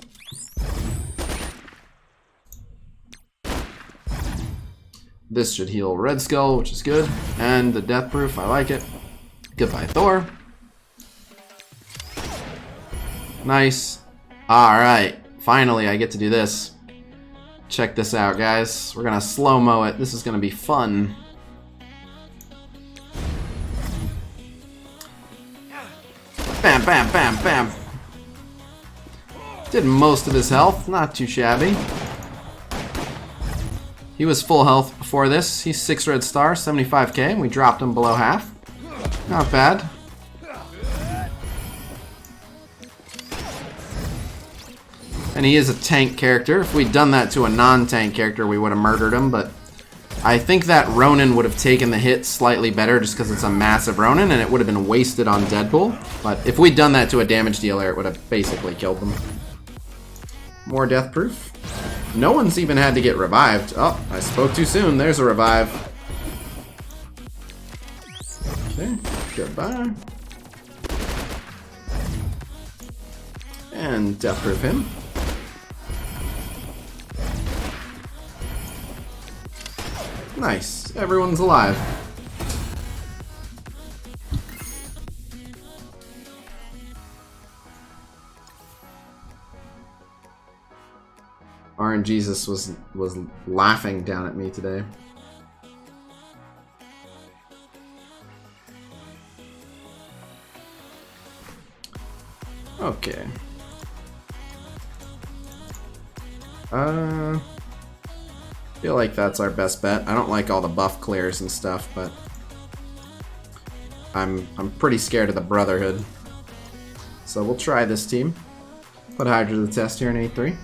This should heal Red Skull, which is good. And the Death Proof, I like it. Goodbye, Thor. Nice. Alright, finally I get to do this. Check this out, guys. We're gonna slow-mo it. This is gonna be fun. Bam, bam, bam, bam. Did most of his health, not too shabby. He was full health before this. He's 6 red stars, 75k, and we dropped him below half. Not bad. And he is a tank character. If we'd done that to a non-tank character, we would have murdered him, but I think that Ronin would have taken the hit slightly better just because it's a massive Ronin, and it would have been wasted on Deadpool. But if we'd done that to a damage dealer, it would have basically killed them. More death proof. No one's even had to get revived. Oh, I spoke too soon. There's a revive. Okay, goodbye. And death proof him. Nice. Everyone's alive. RNGesus was laughing down at me today. Okay. Feel like that's our best bet. I don't like all the buff clears and stuff, but I'm pretty scared of the Brotherhood. So we'll try this team. Put Hydra to the test here in A3.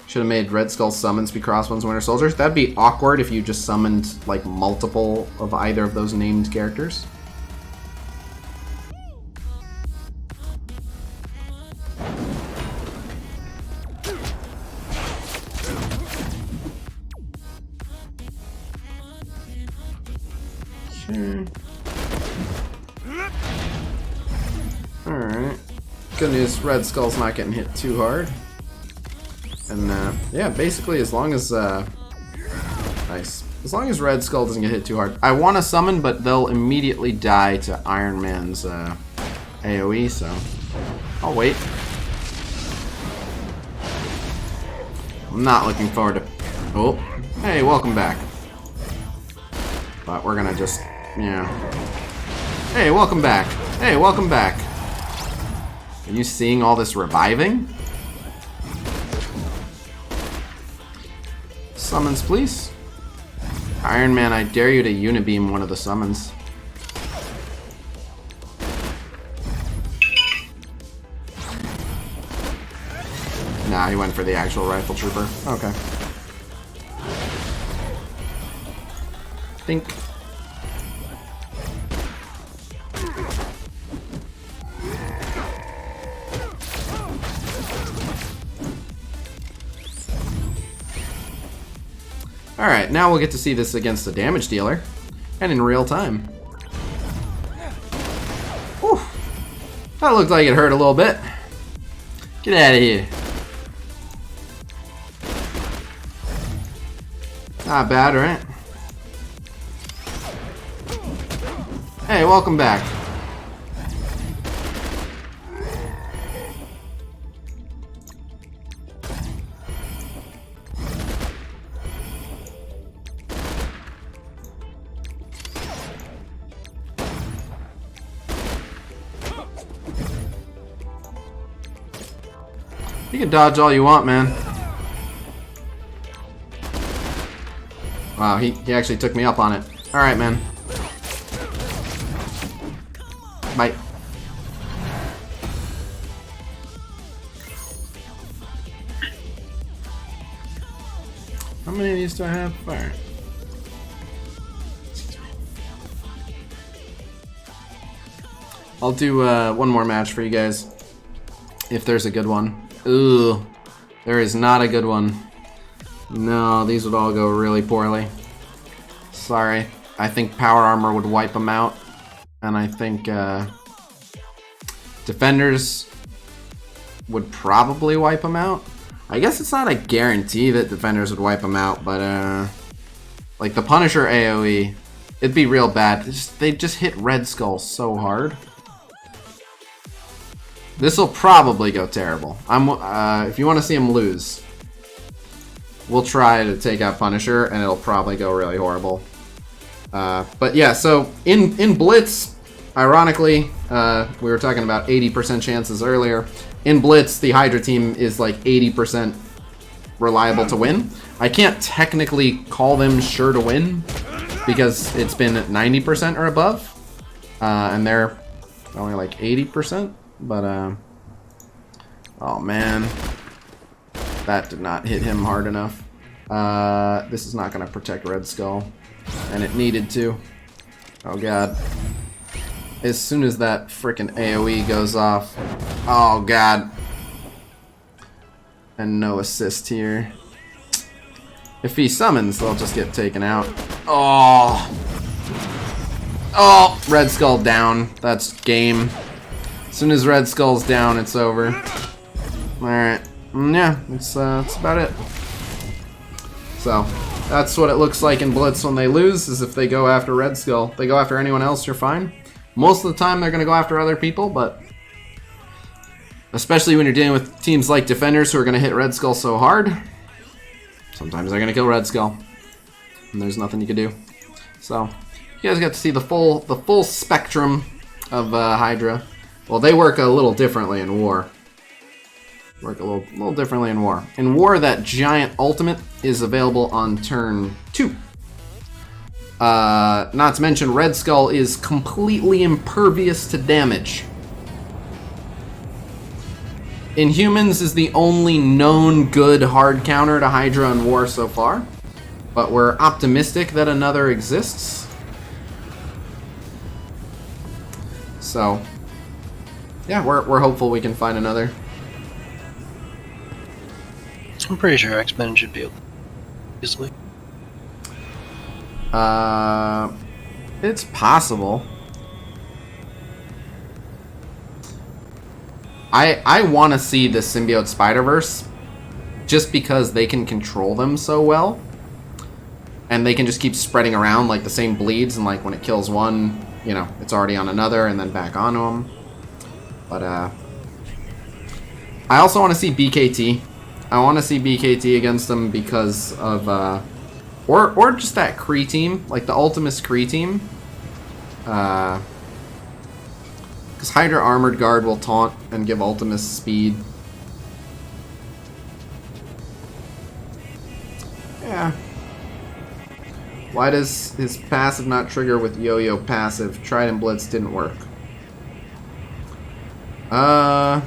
Should have made Red Skull summons be Crossbones Winter Soldiers. That'd be awkward if you just summoned like multiple of either of those named characters. Sure. Alright. Good news, Red Skull's not getting hit too hard. And yeah, basically as long as nice. As long as Red Skull doesn't get hit too hard. I want to summon, but they'll immediately die to Iron Man's AoE, so I'll wait. I'm not looking forward to... Oh, hey, welcome back. But we're gonna just, yeah. Hey, welcome back. Hey, welcome back. Are you seeing all this reviving? Summons, please. Iron Man, I dare you to unibeam one of the summons. Nah, he went for the actual rifle trooper. Okay. Think. Alright, now we'll get to see this against the damage dealer. And in real time. Whew. That looked like it hurt a little bit. Get out of here. Not bad, right? Hey, welcome back. You can dodge all you want, man. Wow, he actually took me up on it. Alright, man. Bye. How many of these do I have? Alright. I'll do one more match for you guys. If there's a good one. Ooh, there is not a good one. No, these would all go really poorly. Sorry. I think Power Armor would wipe them out. And I think Defenders would probably wipe them out. I guess it's not a guarantee that Defenders would wipe them out, but Like the Punisher AoE, it'd be real bad. They just hit Red Skull so hard. This will probably go terrible. If you want to see him lose, we'll try to take out Punisher, and it'll probably go really horrible. But yeah, so in Blitz, ironically, we were talking about 80% chances earlier. In Blitz, the Hydra team is like 80% reliable to win. I can't technically call them sure to win because it's been 90% or above, and they're only like 80%. But oh man, that did not hit him hard enough. This is not going to protect Red Skull, and it needed to. Oh god. As soon as that frickin' AoE goes off. Oh god. And no assist here. If he summons, they'll just get taken out. Oh. Oh, Red Skull down. That's game. As soon as Red Skull's down, it's over. Alright. Yeah, that's about it. So, that's what it looks like in Blitz when they lose, is if they go after Red Skull. If they go after anyone else, you're fine. Most of the time, they're going to go after other people, but especially when you're dealing with teams like Defenders who are going to hit Red Skull so hard, sometimes they're going to kill Red Skull, and there's nothing you can do. So, you guys got to see the full spectrum of Hydra. Well, they work a little differently in War. Work a little differently in War. In War, that giant ultimate is available on turn 2. Not to mention, Red Skull is completely impervious to damage. Inhumans is the only known good hard counter to Hydra in War so far, but we're optimistic that another exists. So, yeah, we're hopeful we can find another. I'm pretty sure X-Men should be able to easily. It's possible. I want to see the Symbiote Spider-Verse just because they can control them so well. And they can just keep spreading around like the same bleeds, and like when it kills one, you know, it's already on another and then back onto them. But I also want to see BKT. I want to see BKT against them because of or just that Kree team, like the Ultimus Kree team. Because Hydra Armored Guard will taunt and give Ultimus speed. Yeah. Why does his passive not trigger with Yo-Yo passive? Tried and Blitz didn't work. I'm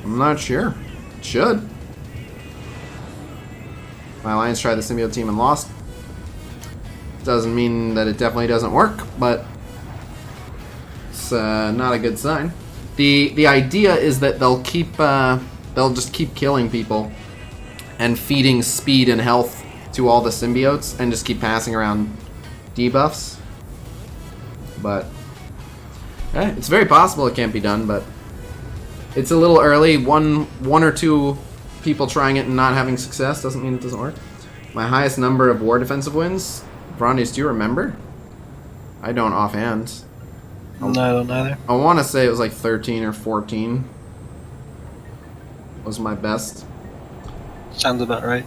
not sure. It should. My Alliance tried the Symbiote team and lost. Doesn't mean that it definitely doesn't work, but it's not a good sign. The idea is that they'll just keep killing people and feeding speed and health to all the symbiotes and just keep passing around debuffs. But it's very possible it can't be done, but it's a little early. One or two people trying it and not having success doesn't mean it doesn't work. My highest number of war defensive wins, Bronies, do you remember? I don't offhand. No, I don't either. I want to say it was like 13 or 14 was my best. Sounds about right.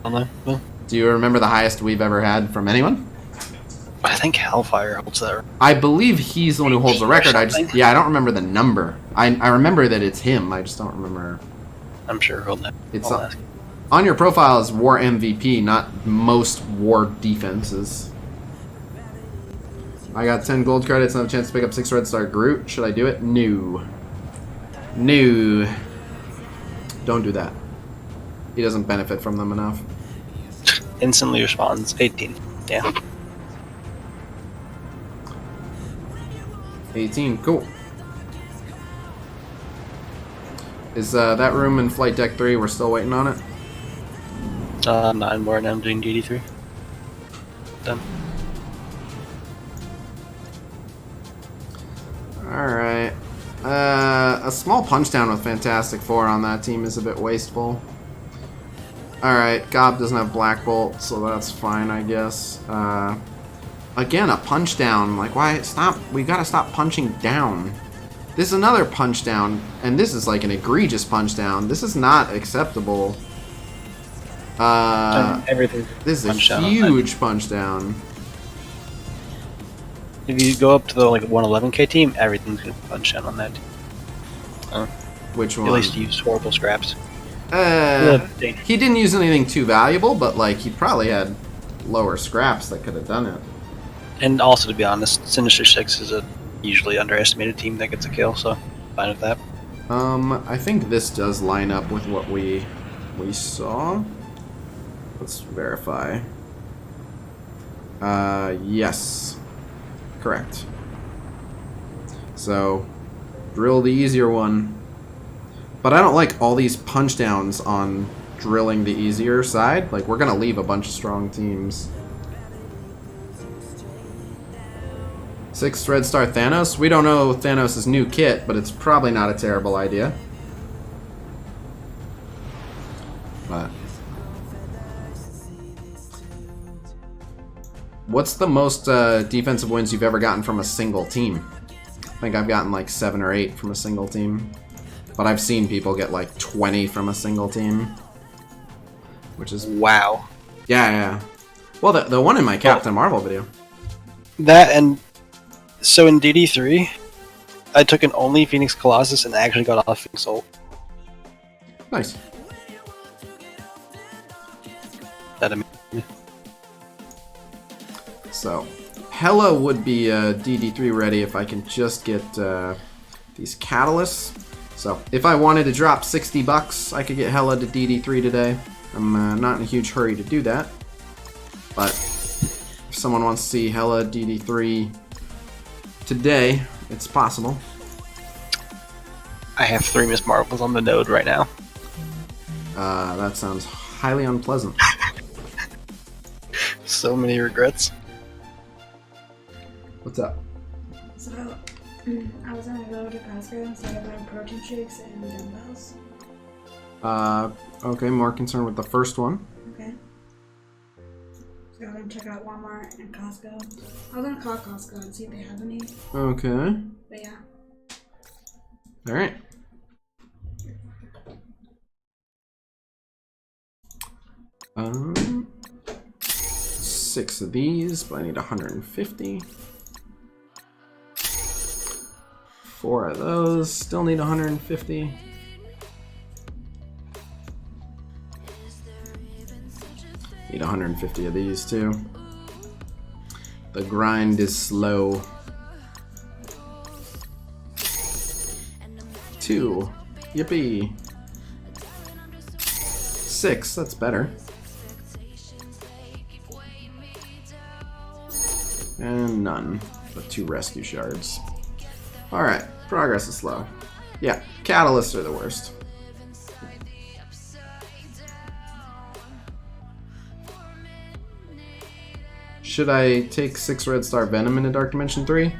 I don't know. Well, Do you remember the highest we've ever had from anyone? I think Hellfire holds that. I believe he's the one who holds the record. I don't remember the number. I remember that it's him. I just don't remember. I'm sure he'll know. It's I'll ask. on your profile as War MVP, not most War defenses. I got 10 gold credits and have a chance to pick up 6 Red Star Groot. Should I do it? No. No. Don't do that. He doesn't benefit from them enough. Instantly responds 18. Yeah. 18, cool. Is that room in Flight Deck 3? We're still waiting on it? Not anymore, now I'm doing DD3. Done. Alright. A small punch down with Fantastic Four on that team is a bit wasteful. Alright, Gob doesn't have Black Bolt, so that's fine, I guess. Again, a punch down. Like, why? Stop. We gotta stop punching down. This is another punch down, and this is like an egregious punch down. This is not acceptable. Everything. This is a punch down huge punch down. If you go up to the like 111k team, everything's gonna punch down on that. Which one? At least use horrible scraps. He didn't use anything too valuable, but like he probably had lower scraps that could have done it. And also, to be honest, Sinister Six is a usually underestimated team that gets a kill, so fine with that. I think this does line up with what we saw. Let's verify. Yes. Correct. So, drill the easier one. But I don't like all these punch downs on drilling the easier side. Like, we're gonna leave a bunch of strong teams. 6 Red Star Thanos. We don't know Thanos' new kit, but it's probably not a terrible idea. But what's the most defensive wins you've ever gotten from a single team? I think I've gotten like 7 or 8 from a single team. But I've seen people get like 20 from a single team. Which is... Wow. Yeah. Well, the one in my Captain Marvel video. That and... So in DD3, I took an only Phoenix Colossus and actually got off Phoenix Ult. Nice. That amazing. So, Hela would be DD3 ready if I can just get these catalysts. So, if I wanted to drop $60, I could get Hela to DD3 today. I'm not in a huge hurry to do that. But, if someone wants to see Hela DD3 today, it's possible. I have 3 Miss Marvels on the node right now. That sounds highly unpleasant. So many regrets. What's up? So, I was gonna go to Costco and start buying protein shakes and dumbbells. Okay, more concerned with the first one. Okay. So I'm gonna check out Walmart and Costco. I was gonna call Costco and see if they have any. Okay. But yeah. Alright. Um, 6 of these, but I need 150. 4 of those, still need 150. Need 150 of these too. The grind is slow. 2. Yippee. 6, that's better. And none, but 2 rescue shards. Alright, progress is slow. Yeah, catalysts are the worst. Should I take 6 Red Star Venom into Dark Dimension 3?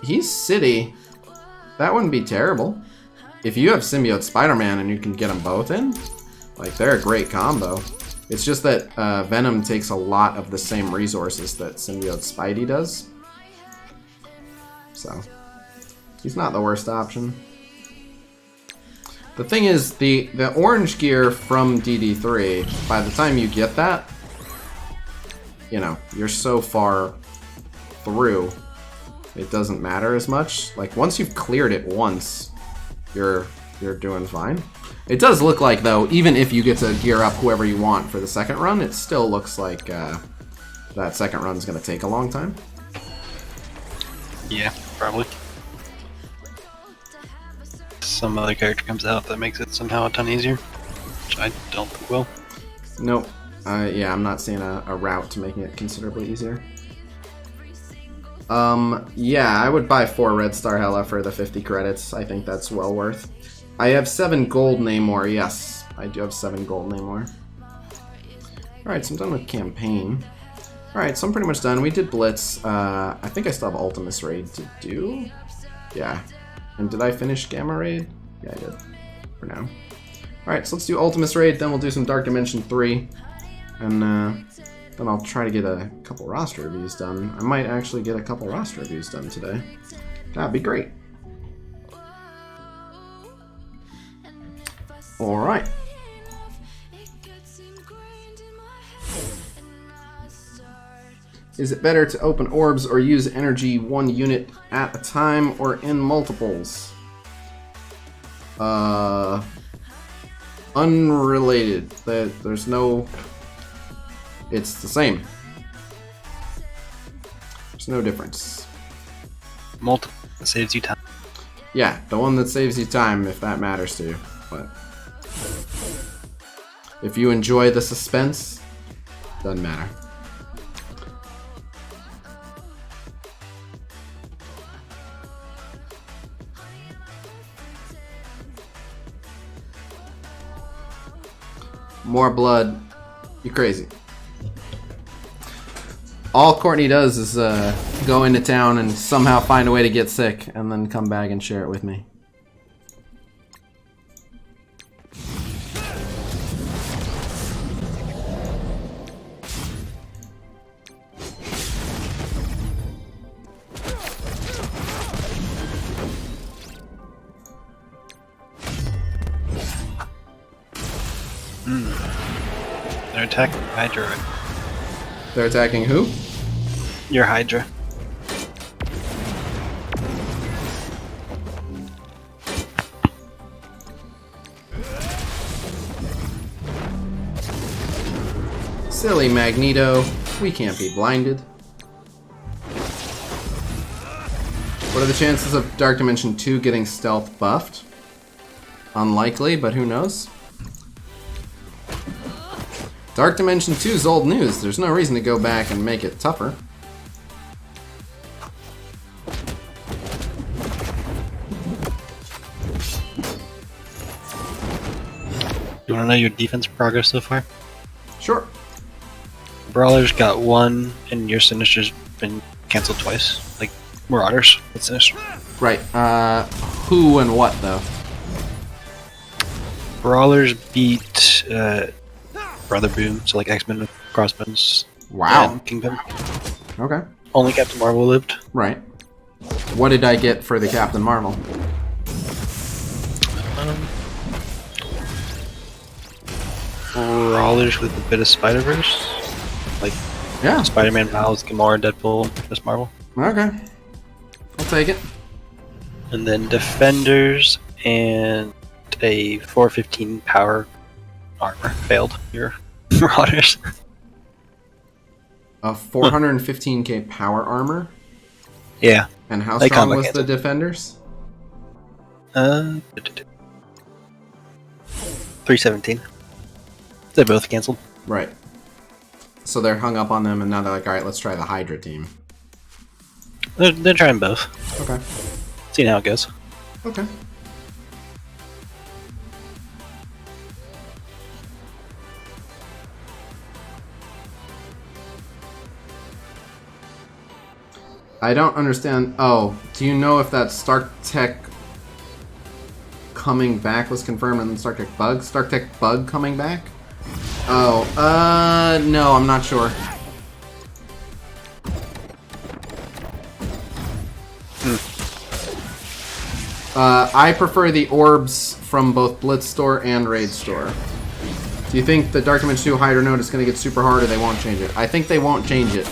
He's City. That wouldn't be terrible. If you have Symbiote Spider-Man and you can get them both in, like, they're a great combo. It's just that Venom takes a lot of the same resources that Symbiote Spidey does. So, he's not the worst option. The thing is, the orange gear from DD3, by the time you get that, you know, you're so far through, it doesn't matter as much. Like, once you've cleared it once, you're doing fine. It does look like, though, even if you get to gear up whoever you want for the second run, it still looks like that second run's going to take a long time. Yeah, probably. Some other character comes out that makes it somehow a ton easier, which I don't think will. Nope. Yeah, I'm not seeing a route to making it considerably easier. Yeah, I would buy 4 Red Star Hela for the 50 credits. I think that's well worth. I have 7 gold Namor, yes. I do have 7 gold Namor. Alright, so I'm done with campaign. Alright, so I'm pretty much done. We did Blitz. I think I still have Ultimus Raid to do. Yeah. And did I finish Gamma Raid? Yeah, I did. For now. Alright, so let's do Ultimus Raid, then we'll do some Dark Dimension 3. And then I'll try to get a couple roster reviews done. I might actually get a couple roster reviews done today. That'd be great. Alright. Is it better to open orbs or use energy one unit at a time or in multiples? Unrelated. There's no... It's the same. There's no difference. Multiple. It saves you time. Yeah, the one that saves you time, if that matters to you. But if you enjoy the suspense, doesn't matter. More blood. You crazy. All Courtney does is go into town and somehow find a way to get sick and then come back and share it with me. They're attacking Hydra. They're attacking who? Your Hydra. Silly Magneto. We can't be blinded. What are the chances of Dark Dimension 2 getting stealth buffed? Unlikely, but who knows? Dark Dimension 2 is old news. There's no reason to go back and make it tougher. You want to know your defense progress so far? Sure. Brawler's got 1, and your Sinister's been cancelled twice. Like, Marauders with Sinister. Right. Who and what, though? Brawlers beat Brother Boom, so like X-Men with crossbones. Wow. And Kingpin. Okay. Only Captain Marvel lived. Right. What did I get for the Captain Marvel? Brawlers with a bit of Spider-Verse. Like, Yeah. Spider-Man, Miles, Gamora, Deadpool, just Marvel. Okay. I'll take it. And then Defenders and a 415 power armor failed your Marauders. A 415k power armor? Yeah. And how They strong combat was the cancel. Defenders? 317. They both canceled. Right. So they're hung up on them and now they're like, alright, let's try the Hydra team. They're trying both. Okay. Seeing how it goes. Okay. I don't understand. Oh, do you know if that Stark Tech coming back was confirmed and then Stark Tech Bug? Stark Tech Bug coming back? Oh, no, I'm not sure. I prefer the orbs from both Blitz Store and Raid Store. Do you think the Dark Dimension 2 Hydra node is going to get super hard or they won't change it? I think they won't change it.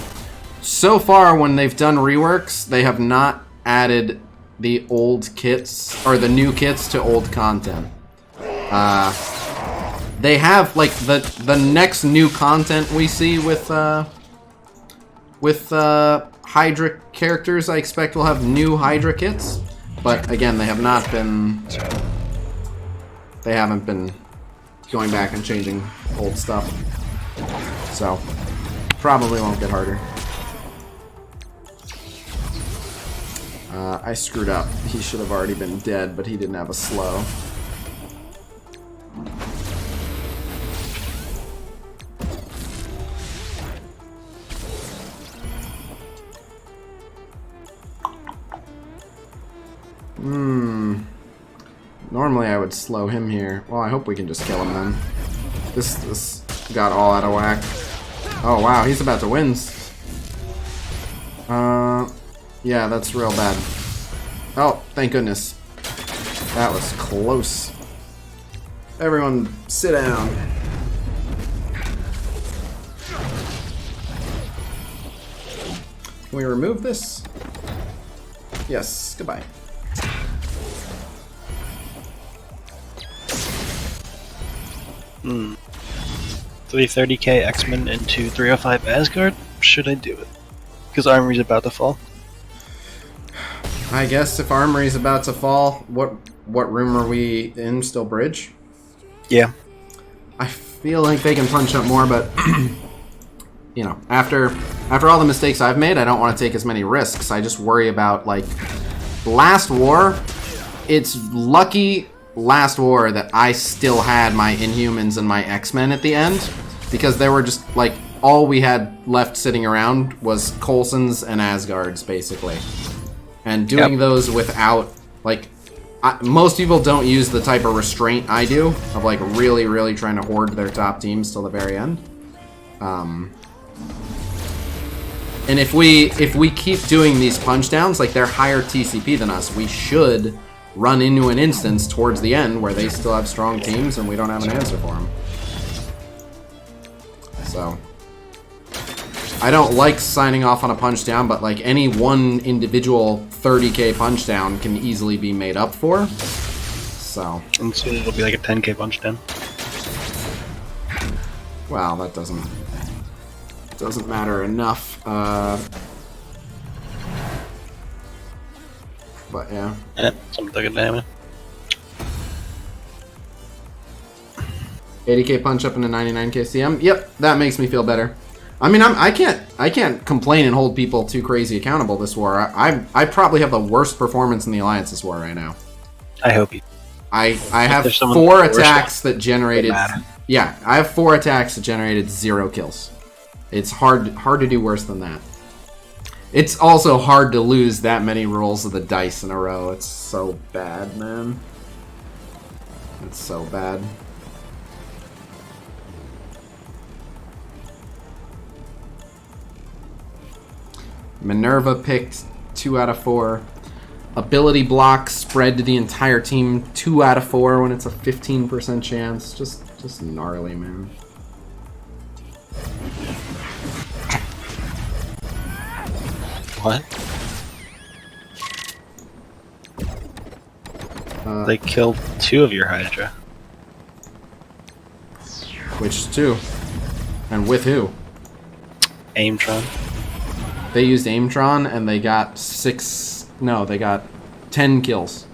So far, when they've done reworks, they have not added the old kits, or the new kits to old content. They have, like, the next new content we see with Hydra characters, I expect will have new Hydra kits. But, again, they have not been... They haven't been going back and changing old stuff. So, probably won't get harder. I screwed up. He should have already been dead, but he didn't have a slow. Normally I would slow him here. Well, I hope we can just kill him then. This got all out of whack. Oh wow, he's about to win. Yeah, that's real bad. Oh, thank goodness. That was close. Everyone, sit down. Can we remove this? Yes, goodbye. Hmm. 330k X-Men into 305 Asgard? Should I do it? Because Armory's about to fall. I guess if Armory's about to fall, what room are we in? Still Bridge? Yeah. I feel like they can punch up more, but you know, after all the mistakes I've made, I don't want to take as many risks. I just worry about, like, last war. It's lucky last war that I still had my Inhumans and my X-Men at the end, because they were just like all we had left sitting around was Coulson's and Asgard's basically, and doing those without, like, most people don't use the type of restraint I do of, like, really trying to hoard their top teams till the very end. And if we keep doing these punch downs, like, they're higher TCP than us, we should run into an instance towards the end where they still have strong teams and we don't have an answer for them. So I don't like signing off on a punch down, but, like, any one individual 30k punch down can easily be made up for. So, And soon it'll be like a 10k punch down. well, that doesn't matter enough. But yeah. Yeah, something took a damage. 80k punch up into 99k CM. Yep, that makes me feel better. I mean, I can't complain and hold people too crazy accountable this war. I probably have the worst performance in the Alliance this war right now. I hope you. I have 4 attacks that generated. Yeah, I have 4 attacks that generated 0 kills. It's hard to do worse than that. It's also hard to lose that many rolls of the dice in a row. It's so bad, man. It's so bad. Minerva picked 2 out of 4. Ability block spread to the entire team 2 out of 4 when it's a 15% chance. Just gnarly, man. What? They killed 2 of your Hydra. Which 2? And with who? Aimtron. They used Aimtron and they got 6... No, they got 10 kills.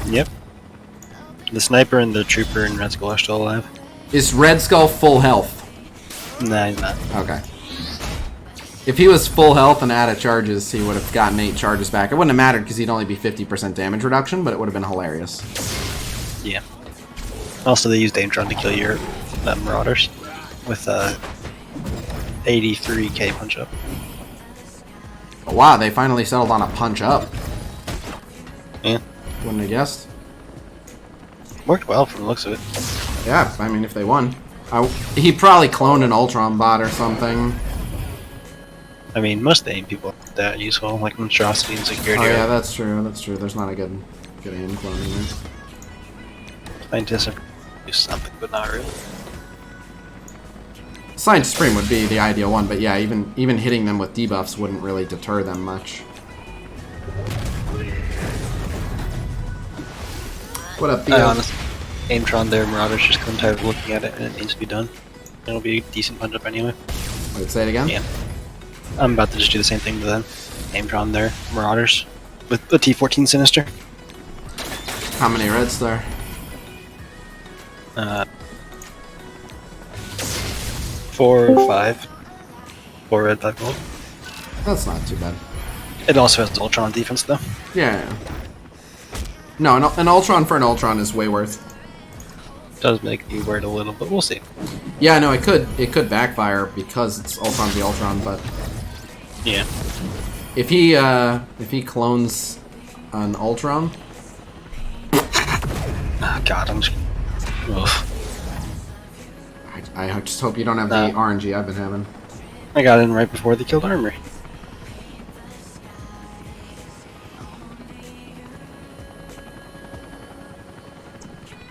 Yep. The sniper and the trooper and Red Skull are still alive. Is Red Skull full health? Nah, he's not. Okay. If he was full health and out of charges, he would have gotten 8 charges back. It wouldn't have mattered because he'd only be 50% damage reduction, but it would have been hilarious. Yeah. Also, they used Aimtron to kill your Marauders with 83k punch up. Oh, wow, they finally settled on a punch up. Yeah. Wouldn't have guessed. Worked well from the looks of it. Yeah, I mean, if they won. He probably cloned an Ultron bot or something. I mean, most of the aim people are that useful, like monstrosity and security. Oh yeah, that's true. That's true. There's not a good aim cloning there. Scientists have used something, but not really. Science Supreme would be the ideal one, but yeah, even hitting them with debuffs wouldn't really deter them much. What up, Theo? Honestly, Aimtron there, Marauders, just because I'm tired of looking at it and it needs to be done. It'll be a decent punch up anyway. Wait, say it again? Yeah. I'm about to just do the same thing to them. Aimtron there, Marauders, with the T-14 Sinister. How many reds there? 4 or 5. 4 red, 5 gold. That's not too bad. It also has Ultron defense though. Yeah. No, an Ultron for an Ultron is way worth. Does make me worried a little, but we'll see. Yeah, no, it could backfire because it's Ultron v Ultron, but Yeah. if he clones an Ultron, God, I'm just. Ugh. I just hope you don't have the RNG I've been having. I got in right before they killed Armory.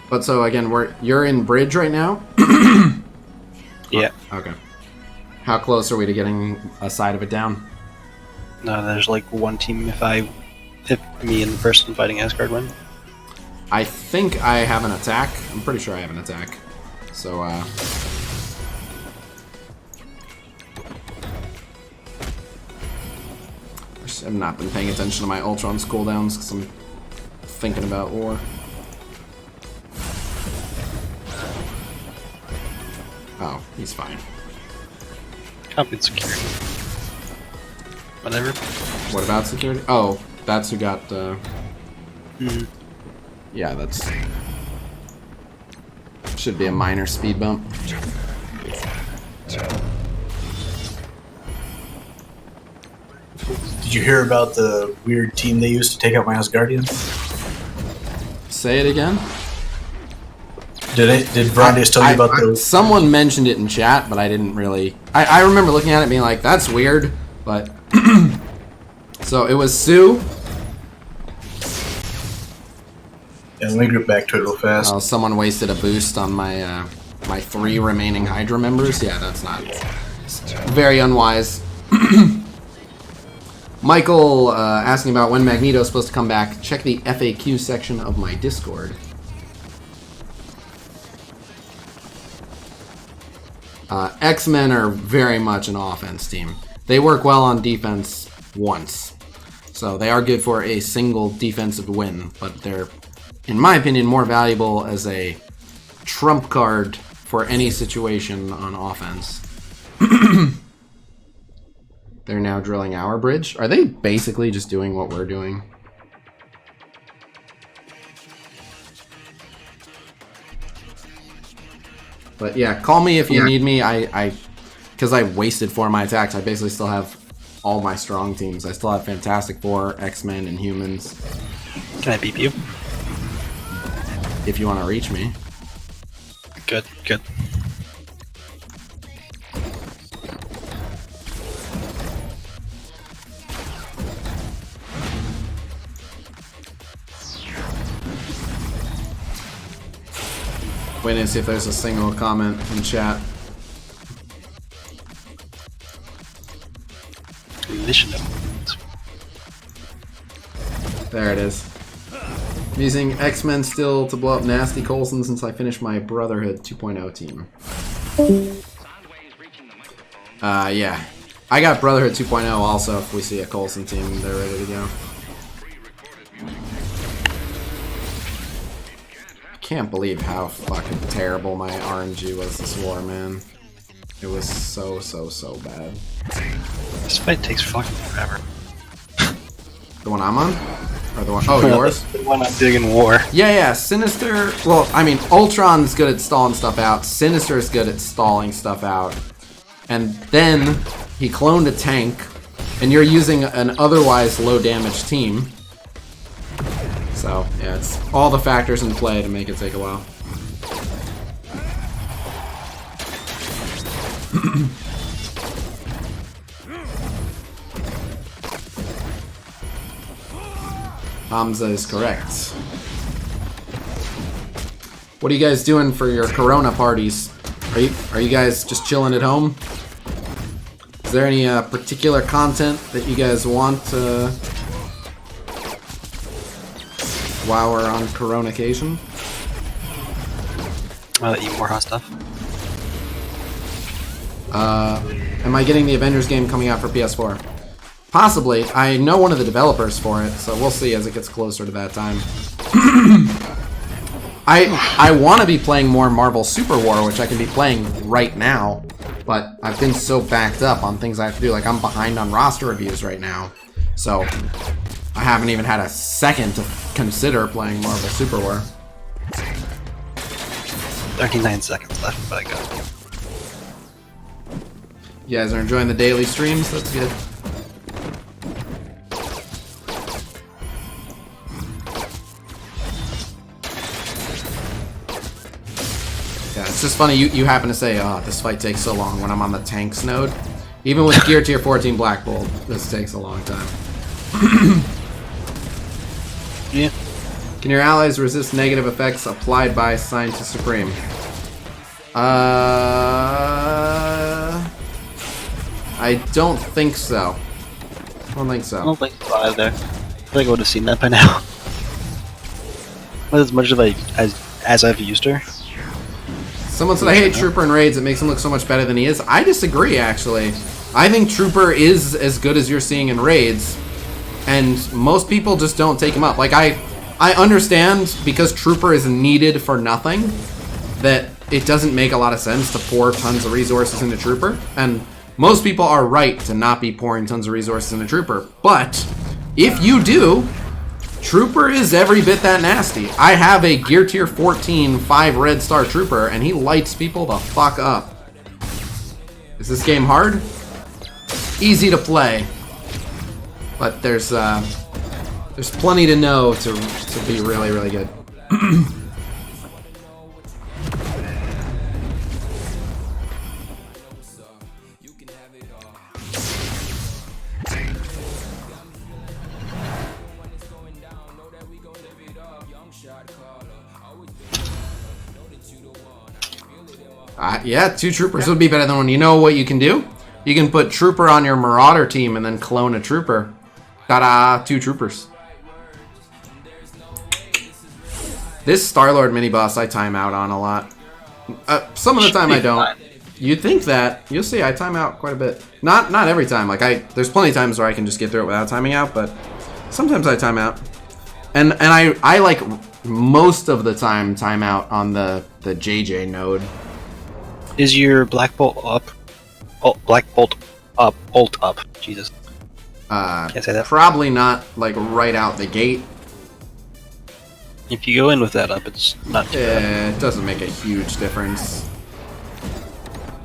But so again, you're in bridge right now? Yeah. Oh, okay. How close are we to getting a side of it down? No, there's like one team if me and the person fighting Asgard win. I think I have an attack. I'm pretty sure I have an attack. So, I just have not been paying attention to my Ultron's cooldowns because I'm thinking about war. Oh, he's fine. Complete security. Whatever. What about security? Oh, that's who got, Yeah, that's... Should be a minor speed bump. Did you hear about the weird team they used to take out my Asgardians? Say it again? Did Brandes tell you about those? Someone mentioned it in chat, but I didn't really... I remember looking at it and being like, that's weird, but... So, it was Sue. Yeah, let me group back to it real fast. Oh, someone wasted a boost on my, my 3 remaining Hydra members? Yeah, that's not... Very unwise. Michael, asking about when Magneto's supposed to come back. Check the FAQ section of my Discord. X-Men are very much an offense team. They work well on defense once. So they are good for a single defensive win, but they're, in my opinion, more valuable as a trump card for any situation on offense. They're now drilling our bridge. Are they basically just doing what we're doing? But yeah, call me if you need me. Because I wasted 4 of my attacks, I basically still have all my strong teams. I still have Fantastic Four, X-Men, and Humans. Can I beep you? If you want to reach me. Good, good. Waiting to see if there's a single comment in chat. There it is. I'm using X-Men still to blow up Nasty Coulson since I finished my Brotherhood 2.0 team. Yeah. I got Brotherhood 2.0 also if we see a Coulson team, they're ready to go. Can't believe how fucking terrible my RNG was this war, man. It was so bad. This fight takes fucking forever. The one I'm on? Or the one... Oh, yours? The one I'm doing in war. Yeah, Sinister... Well, I mean, Ultron's good at stalling stuff out. Sinister's good at stalling stuff out. And then he cloned a tank, and you're using an otherwise low-damage team. So, yeah, it's all the factors in play to make it take a while. Hamza is correct. What are you guys doing for your Corona parties? Are you guys just chilling at home? Is there any particular content that you guys want while we're on Corona-cation? Eat more hot stuff. Am I getting the Avengers game coming out for PS4? Possibly. I know one of the developers for it, so we'll see as it gets closer to that time. I want to be playing more Marvel Super War, which I can be playing right now, but I've been so backed up on things I have to do. Like, I'm behind on roster reviews right now, so I haven't even had a second to consider playing Marvel Super War. 39 seconds left, but I got it. You guys are enjoying the daily streams? That's good. just funny you happen to say, oh, this fight takes so long when I'm on the tanks node. Even with gear tier 14 Black Bolt, this takes a long time. Yeah. Can your allies resist negative effects applied by Scientist Supreme? I don't think so. I don't think so. I don't think so either. I feel like I would have seen that by now. But as much as I've used her. Someone said I hate Trooper in raids. It makes him look so much better than he is. I disagree, actually. I think Trooper is as good as you're seeing in raids, and most people just don't take him up. Like I understand because Trooper is needed for nothing, that it doesn't make a lot of sense to pour tons of resources into Trooper, and most people are right to not be pouring tons of resources into Trooper. But if you do, Trooper is every bit that nasty. I have a gear tier 14 5 red star Trooper, and he lights people the fuck up. Is this game hard? Easy to play, but there's plenty to know to be really, really good. Yeah, 2 troopers would be better than 1. You know what you can do? You can put Trooper on your Marauder team and then clone a Trooper. Ta-da! 2 troopers. This Star-Lord mini-boss I time out on a lot. Some of the time I don't. You'd think that. You'll see, I time out quite a bit. Not every time. Like there's plenty of times where I can just get through it without timing out, but sometimes I time out. And I like most of the time out on the JJ node. Is your Black Bolt up? Oh, Black Bolt up, ult up. Jesus. Can't say that. Probably not like right out the gate. If you go in with that up, it's not too bad. It doesn't make a huge difference.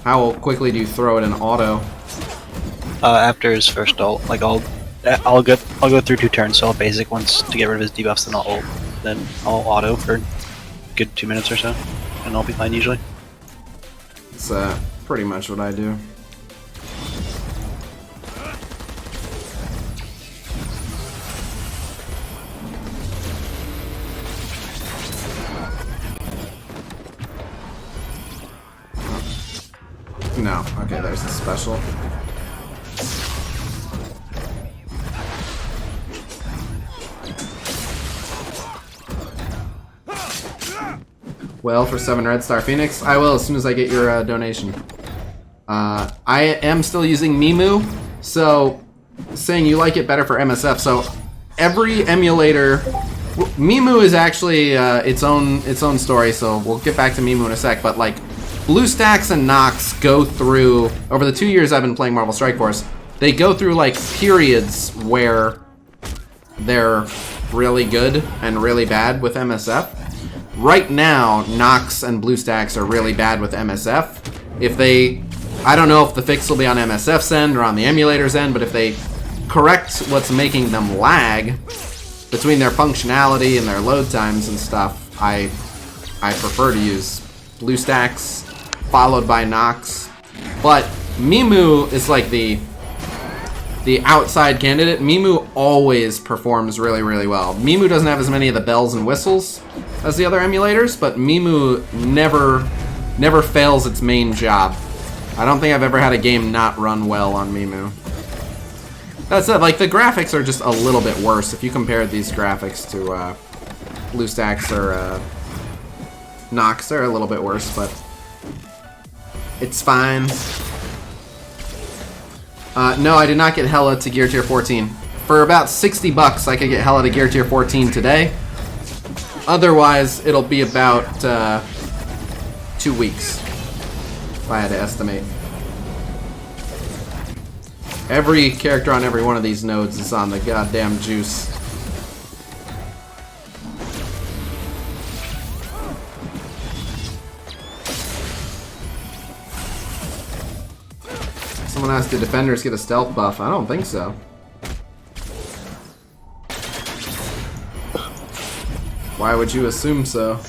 How quickly do you throw it in auto? After his first ult, like I'll go through 2 turns, so I'll basic once to get rid of his debuffs, then I'll ult, then I'll auto for a good 2 minutes or so, and I'll be fine usually. It's pretty much what I do. No. Okay, there's the special. Well, for 7 Red Star Phoenix, I will as soon as I get your donation. I am still using Mimu, so saying you like it better for MSF. So every emulator, Mimu is actually its own story. So we'll get back to Mimu in a sec. But like BlueStacks and Nox go through over the 2 years I've been playing Marvel Strike Force. They go through like periods where they're really good and really bad with MSF. Right now, Nox and BlueStacks are really bad with MSF. I don't know if the fix will be on MSF's end or on the emulator's end, but if they correct what's making them lag between their functionality and their load times and stuff, I prefer to use BlueStacks followed by Nox. But Mimu is like the outside candidate. Mimu always performs really, really well. Mimu doesn't have as many of the bells and whistles as the other emulators, but Mimu never fails its main job. I don't think I've ever had a game not run well on Mimu. That said, like, the graphics are just a little bit worse. If you compared these graphics to BlueStacks or Nox, they're a little bit worse, but it's fine. No, I did not get Hela to Gear Tier 14. For about 60 bucks, I could get Hela to Gear Tier 14 today. Otherwise, it'll be about 2 weeks, if I had to estimate. Every character on every one of these nodes is on the goddamn juice. Someone asked, do defenders get a stealth buff? I don't think so. Why would you assume so?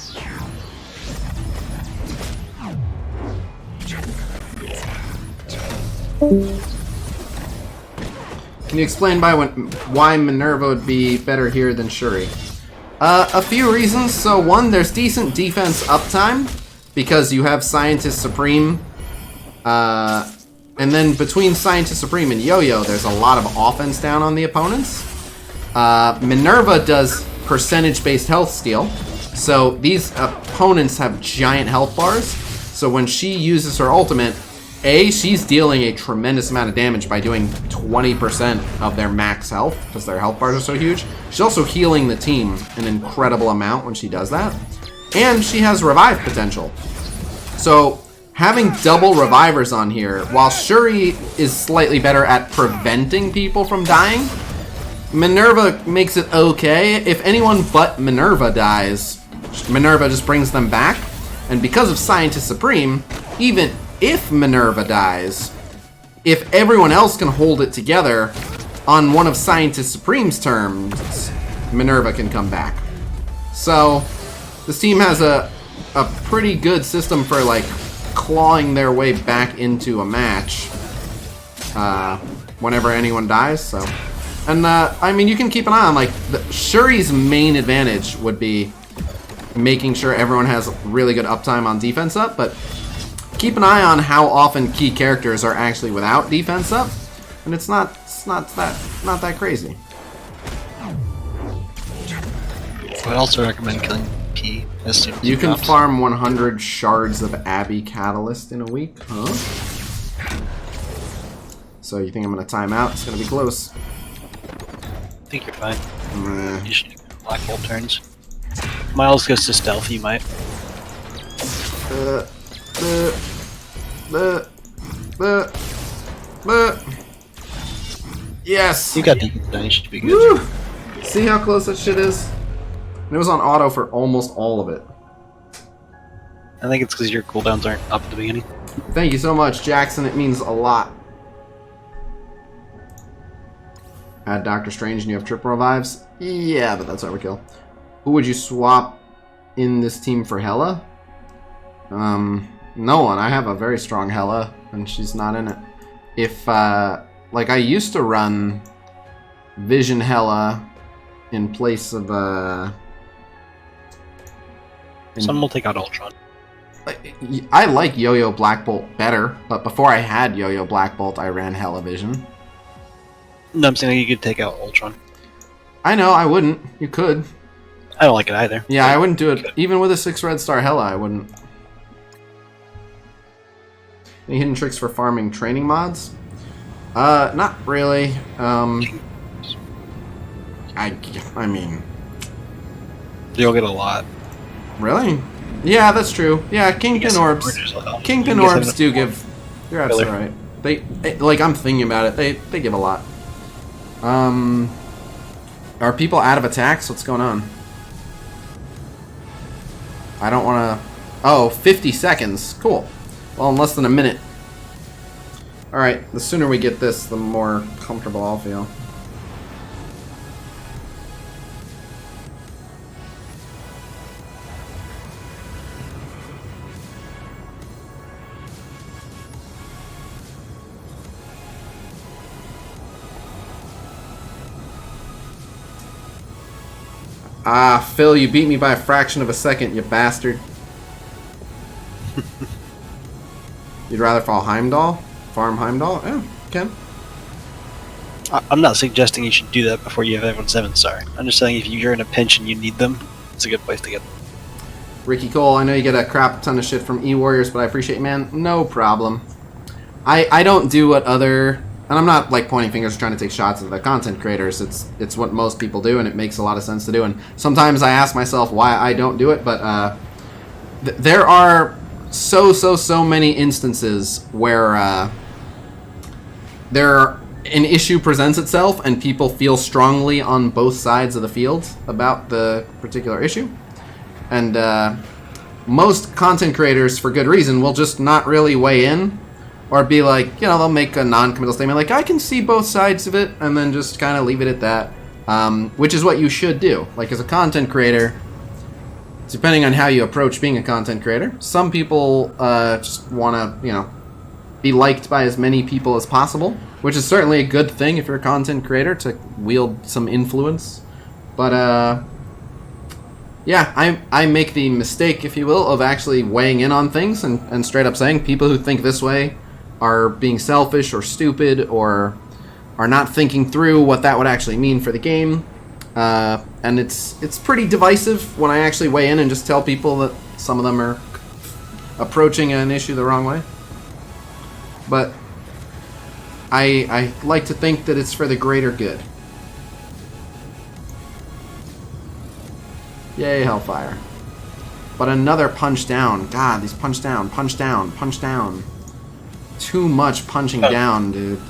Can you explain why Minerva would be better here than Shuri? A few reasons. So one, there's decent defense uptime because you have Scientist Supreme. And then between Scientist Supreme and Yo-Yo, there's a lot of offense down on the opponents. Minerva does percentage-based health steal. So these opponents have giant health bars. So when she uses her ultimate, she's dealing a tremendous amount of damage by doing 20% of their max health because their health bars are so huge. She's also healing the team an incredible amount when she does that. And she has revive potential. So having double revivers on here, while Shuri is slightly better at preventing people from dying, Minerva makes it okay. If anyone but Minerva dies, Minerva just brings them back. And because of Scientist Supreme, even if Minerva dies, if everyone else can hold it together on one of Scientist Supreme's terms, Minerva can come back. So this team has a pretty good system for like clawing their way back into a match whenever anyone dies. So, and I mean, you can keep an eye on like Shuri's main advantage would be making sure everyone has really good uptime on defense up, but keep an eye on how often key characters are actually without defense up, and it's not that crazy. I would also recommend killing P as soon as You can drops. farm 100 shards of Abbey Catalyst in a week, huh? So you think I'm gonna time out? It's gonna be close. I think you're fine. Meh. You should Black Bolt turns. Miles goes to stealth, you might. Yes! You got defense done, you should be good. Woo! See how close that shit is? And it was on auto for almost all of it. I think it's because your cooldowns aren't up at the beginning. Thank you so much, Jackson. It means a lot. Add Doctor Strange and you have triple revives? Yeah, but that's overkill. Who would you swap in this team for Hela? No one. I have a very strong Hela, and she's not in it. If, like, I used to run Vision Hela in place of, Someone will take out Ultron. I like Yo-Yo Black Bolt better, but before I had Yo-Yo Black Bolt, I ran Hela Vision. No, I'm saying you could take out Ultron. I know, I wouldn't. You could. I don't like it either. Yeah, I wouldn't do it. Even with a 6 red star Hela, I wouldn't. Any hidden tricks for farming training mods? Not really. I mean... You'll get a lot. Really? Yeah, that's true. Yeah, Kingpin Orbs. Kingpin Orbs do give... You're absolutely right. They, like, I'm thinking about it. They give a lot. Are people out of attacks? What's going on? I don't want to... Oh, 50 seconds. Cool. Well, in less than a minute. Alright, the sooner we get this, the more comfortable I'll feel. Ah, Phil, you beat me by a fraction of a second, you bastard. You'd rather fall Heimdall? Farm Heimdall? Yeah, you can. I'm not suggesting you should do that before you have everyone 7-star. I'm just saying if you're in a pinch and you need them, it's a good place to get them. Ricky Cole, I know you get a crap ton of shit from E-Warriors, but I appreciate it, man. No problem. I don't do what other... And I'm not like pointing fingers or trying to take shots at the content creators. It's what most people do, and it makes a lot of sense to do. And sometimes I ask myself why I don't do it, but there are so many instances where an issue presents itself and people feel strongly on both sides of the field about the particular issue. And most content creators, for good reason, will just not really weigh in. Or be like, you know, they'll make a non-committal statement like, I can see both sides of it, and then just kind of leave it at that. Which is what you should do. Like, as a content creator, depending on how you approach being a content creator, some people just want to, you know, be liked by as many people as possible, which is certainly a good thing if you're a content creator to wield some influence. But yeah, I make the mistake, if you will, of actually weighing in on things and straight up saying people who think this way are being selfish or stupid or are not thinking through what that would actually mean for the game. And it's pretty divisive when I actually weigh in and just tell people that some of them are approaching an issue the wrong way. But I like to think that it's for the greater good. Yay, Hellfire. But another punch down. God, these punch down, punch down, punch down. Too much punching down, dude.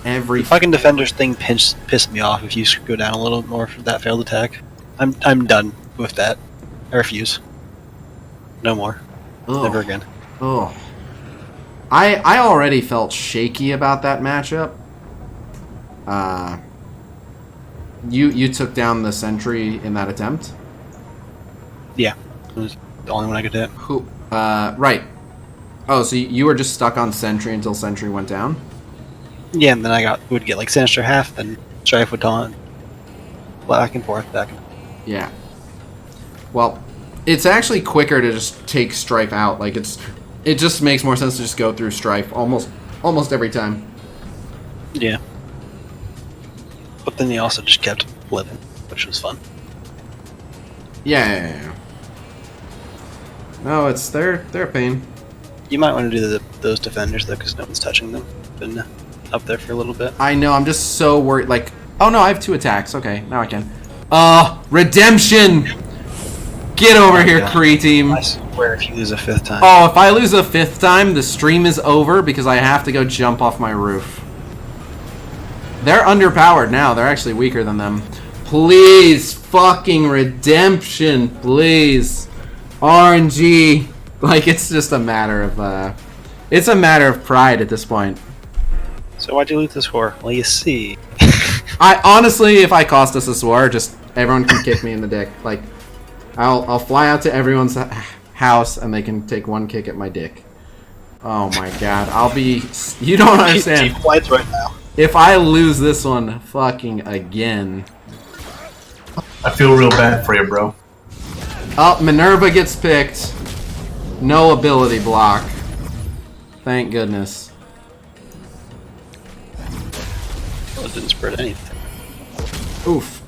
Every the fucking defenders thing pissed me off. If you go down a little more for that failed attack, I'm done with that. I refuse. No more. Ugh. Never again. Oh, I already felt shaky about that matchup. You took down the sentry in that attempt. Yeah, it was the only one I could hit. Who? Right. Oh, so you were just stuck on sentry until sentry went down? Yeah, and then would get like Sinister half, then Strife would taunt. Back and forth, back and forth. Yeah. Well, it's actually quicker to just take Strife out. Like it just makes more sense to just go through Strife almost every time. Yeah. But then he also just kept living, which was fun. Yeah. No, they're a pain. You might want to do those defenders though, because no one's touching them. Been up there for a little bit. I know. I'm just so worried. Like, oh no, I have 2 attacks. Okay, now I can. Redemption! Get over here, God. Kree team. I swear, if you lose a 5th time. Oh, if I lose a 5th time, the stream is over because I have to go jump off my roof. They're underpowered now. They're actually weaker than them. Please, fucking redemption, please. RNG. Like, it's just a matter of, it's a matter of pride at this point. So why'd you loot this for? Well, you see. I honestly, if I cost us a sword, just everyone can kick me in the dick. Like, I'll fly out to everyone's house and they can take 1 kick at my dick. Oh my god, I'll be... You don't understand. Cheap flights right now. If I lose this one fucking again... I feel real bad for you, bro. Oh, Minerva gets picked. No ability block. Thank goodness. Well, it didn't spread anything. Oof.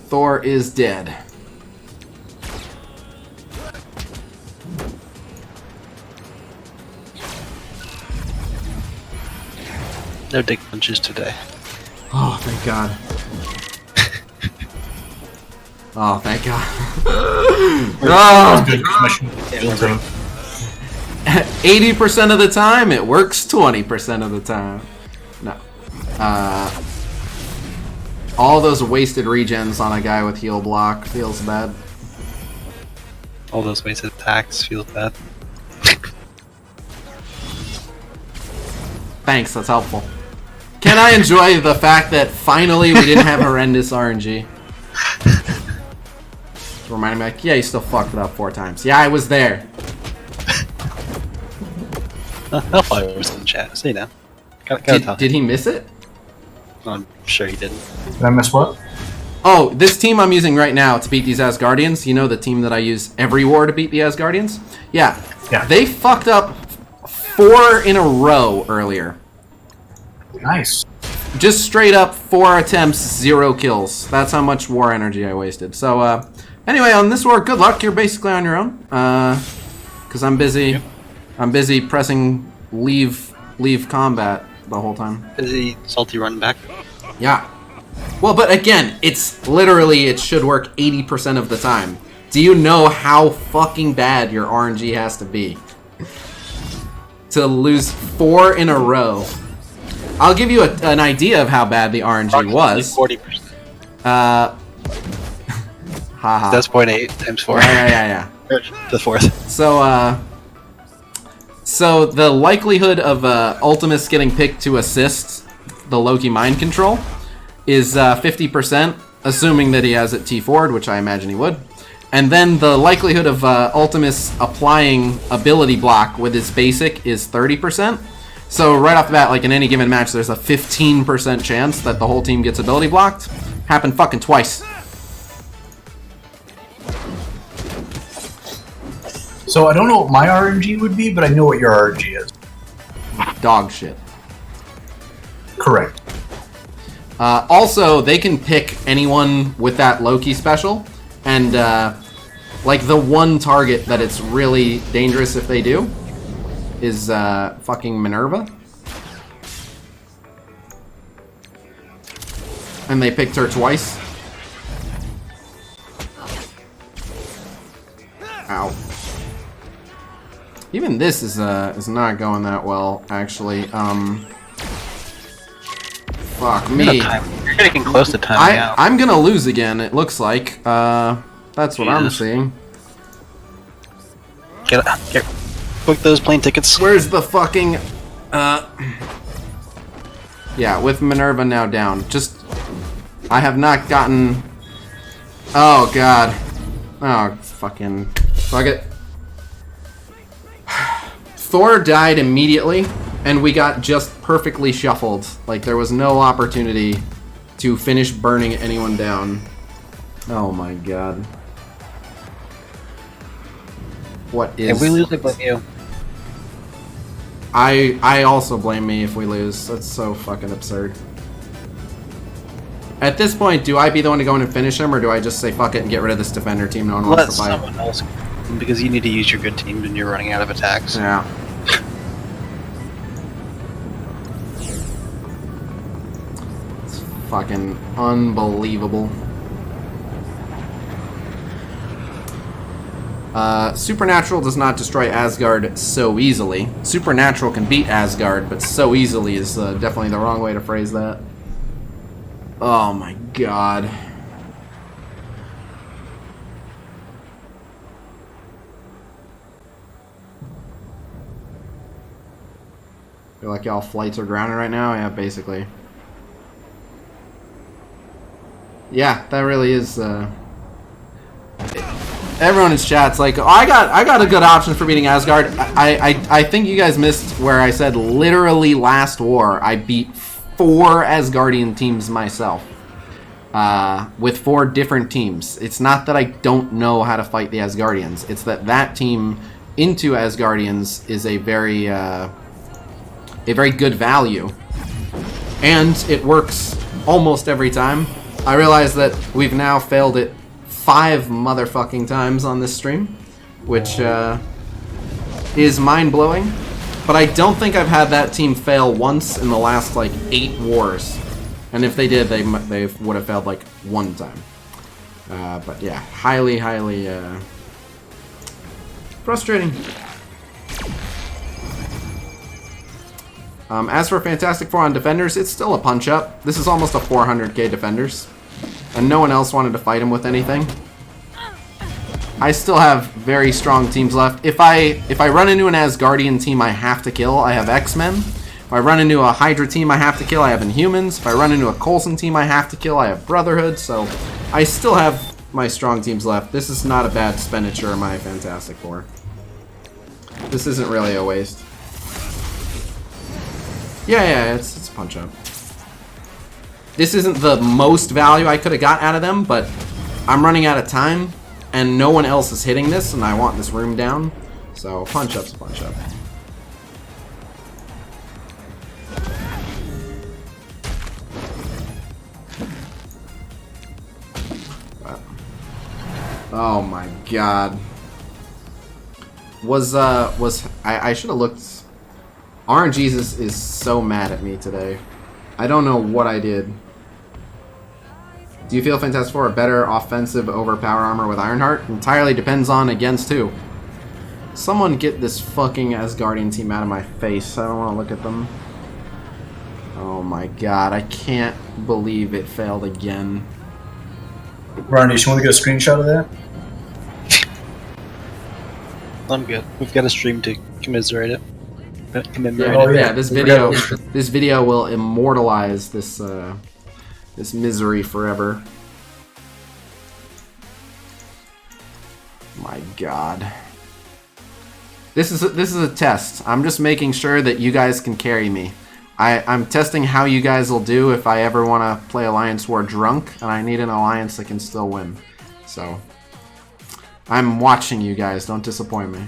Thor is dead. No dick punches today. Oh, thank God. Oh, thank God. Oh. Good commission. 80% of the time, it works 20% of the time. No. All those wasted regens on a guy with heal block feels bad. All those wasted attacks feel bad. Thanks, that's helpful. Can I enjoy the fact that finally we didn't have horrendous RNG? Reminding me, like, yeah, you still fucked it up 4 times. Yeah, I was there. Hellfire was in the chat. Say now. Did he miss it? I'm sure he didn't. Did I miss what? Oh, this team I'm using right now to beat these Asgardians, you know the team that I use every war to beat the Asgardians? Yeah. They fucked up 4 in a row earlier. Nice. Just straight up 4 attempts, 0 kills. That's how much war energy I wasted. So, anyway, on this war, good luck. You're basically on your own. Because I'm busy. Yep. I'm busy pressing leave combat the whole time. Busy salty running back. Yeah. Well, but again, it's literally, it should work 80% of the time. Do you know how fucking bad your RNG has to be to lose 4 in a row? I'll give you an idea of how bad the RNG was. 40%. Haha. That's 0.8 times 4. Yeah. The 4th. So the likelihood of Ultimus getting picked to assist the Loki mind control is 50%, assuming that he has it T4'd, which I imagine he would. And then the likelihood of Ultimus applying ability block with his basic is 30%. So right off the bat, like in any given match, there's a 15% chance that the whole team gets ability blocked. Happened fucking twice. So I don't know what my RNG would be, but I know what your RNG is. Dog shit. Correct. Also, they can pick anyone with that Loki special, and like the one target that it's really dangerous if they do is fucking Minerva. And they picked her twice. Ow. Even this is not going that well, actually. Fuck me. You're getting close to timing out. I'm gonna lose again, it looks like. That's what I'm seeing. Get book those plane tickets. Where's the fucking... Yeah, with Minerva now down. Just... I have not gotten... Oh, God. Oh, fucking... Fuck it. Thor died immediately, and we got just perfectly shuffled. Like, there was no opportunity to finish burning anyone down. Oh my god. What is... If we lose, I blame you. I also blame me if we lose. That's so fucking absurd. At this point, do I be the one to go in and finish him, or do I just say fuck it and get rid of this defender team no one Let wants to fight? someone else, because you need to use your good team when you're running out of attacks. Yeah. It's fucking unbelievable. Supernatural does not destroy Asgard so easily. Supernatural can beat Asgard, but so easily is definitely the wrong way to phrase that. Oh my god. Feel like y'all flights are grounded right now? Yeah, basically. Yeah, that really is, everyone in chat's like, oh, I got a good option for beating Asgard. I think you guys missed where I said literally last war I beat 4 Asgardian teams myself. With 4 different teams. It's not that I don't know how to fight the Asgardians. It's that that team into Asgardians is a very good value. And it works almost every time. I realize that we've now failed it 5 motherfucking times on this stream, which is mind-blowing. But I don't think I've had that team fail once in the last, like, 8 wars. And if they did, they would have failed, like, 1 time. But yeah, highly frustrating. As for Fantastic Four on Defenders, it's still a punch-up. This is almost a 400k Defenders. And no one else wanted to fight him with anything. I still have very strong teams left. If I run into an Asgardian team I have to kill, I have X-Men. If I run into a Hydra team I have to kill, I have Inhumans. If I run into a Coulson team I have to kill, I have Brotherhood. So I still have my strong teams left. This is not a bad expenditure of my Fantastic Four. This isn't really a waste. Yeah, it's a punch-up. This isn't the most value I could have got out of them, but I'm running out of time, and no one else is hitting this, and I want this room down. So, punch-up's a punch-up. Oh my god. I should have looked... RNGesus is so mad at me today. I don't know what I did. Do you feel Fantastic Four are better offensive over power armor with Ironheart? Entirely depends on against who. Someone get this fucking Asgardian team out of my face. I don't want to look at them. Oh my god, I can't believe it failed again. Ron, do you want to get a screenshot of that? I'm good. We've got a stream to commiserate it. Yeah, this video will immortalize this this misery forever. My God. This is a test. I'm just making sure that you guys can carry me. I'm testing how you guys will do if I ever want to play Alliance War drunk, and I need an alliance that can still win. So, I'm watching you guys. Don't disappoint me.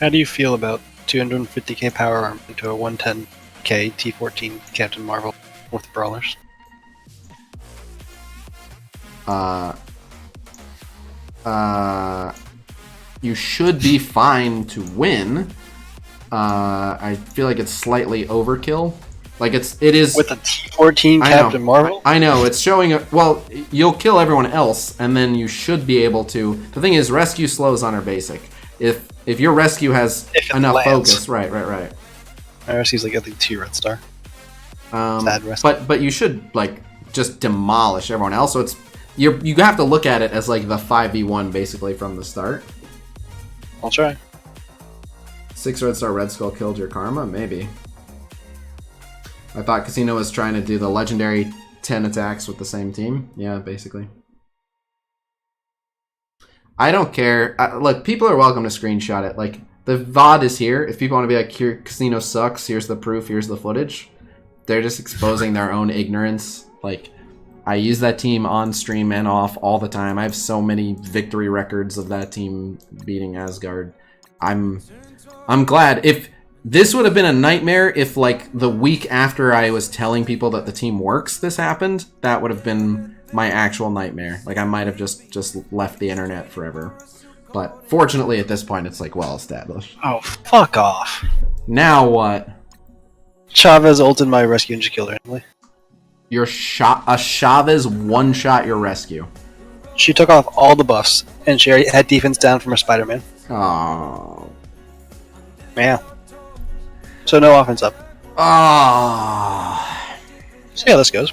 How do you feel about 250k power arm into a 110k T14 Captain Marvel with brawlers? You should be fine to win. I feel like it's slightly overkill. Like it is with a T14 Captain Marvel. I know it's showing. Well, you'll kill everyone else, and then you should be able to. The thing is, rescue slows on her basic. If your rescue has enough focus, right. My rescue's like I think 2 red star. Sad rescue. But you should like just demolish everyone else. So it's you have to look at it as like the 5v1 basically from the start. I'll try. 6 red star red skull killed your karma? Maybe. I thought Khasino was trying to do the legendary 10 attacks with the same team. Yeah, basically. I don't care. Look, people are welcome to screenshot it. Like, the VOD is here. If people want to be like, here, Khasino sucks, here's the proof, here's the footage. They're just exposing their own ignorance. Like, I use that team on stream and off all the time. I have so many victory records of that team beating Asgard. I'm glad. If this would have been a nightmare if like the week after I was telling people that the team works this happened, that would have been my actual nightmare. Like I might have just left the internet forever. But fortunately at this point it's like well established. Oh, fuck off. Now what? Chavez ulted my rescue and she killed her anyway. A Chavez one-shot your rescue. She took off all the buffs and she already had defense down from her Spider-Man. Oh. Yeah. So no offense up. Ah. See how this goes.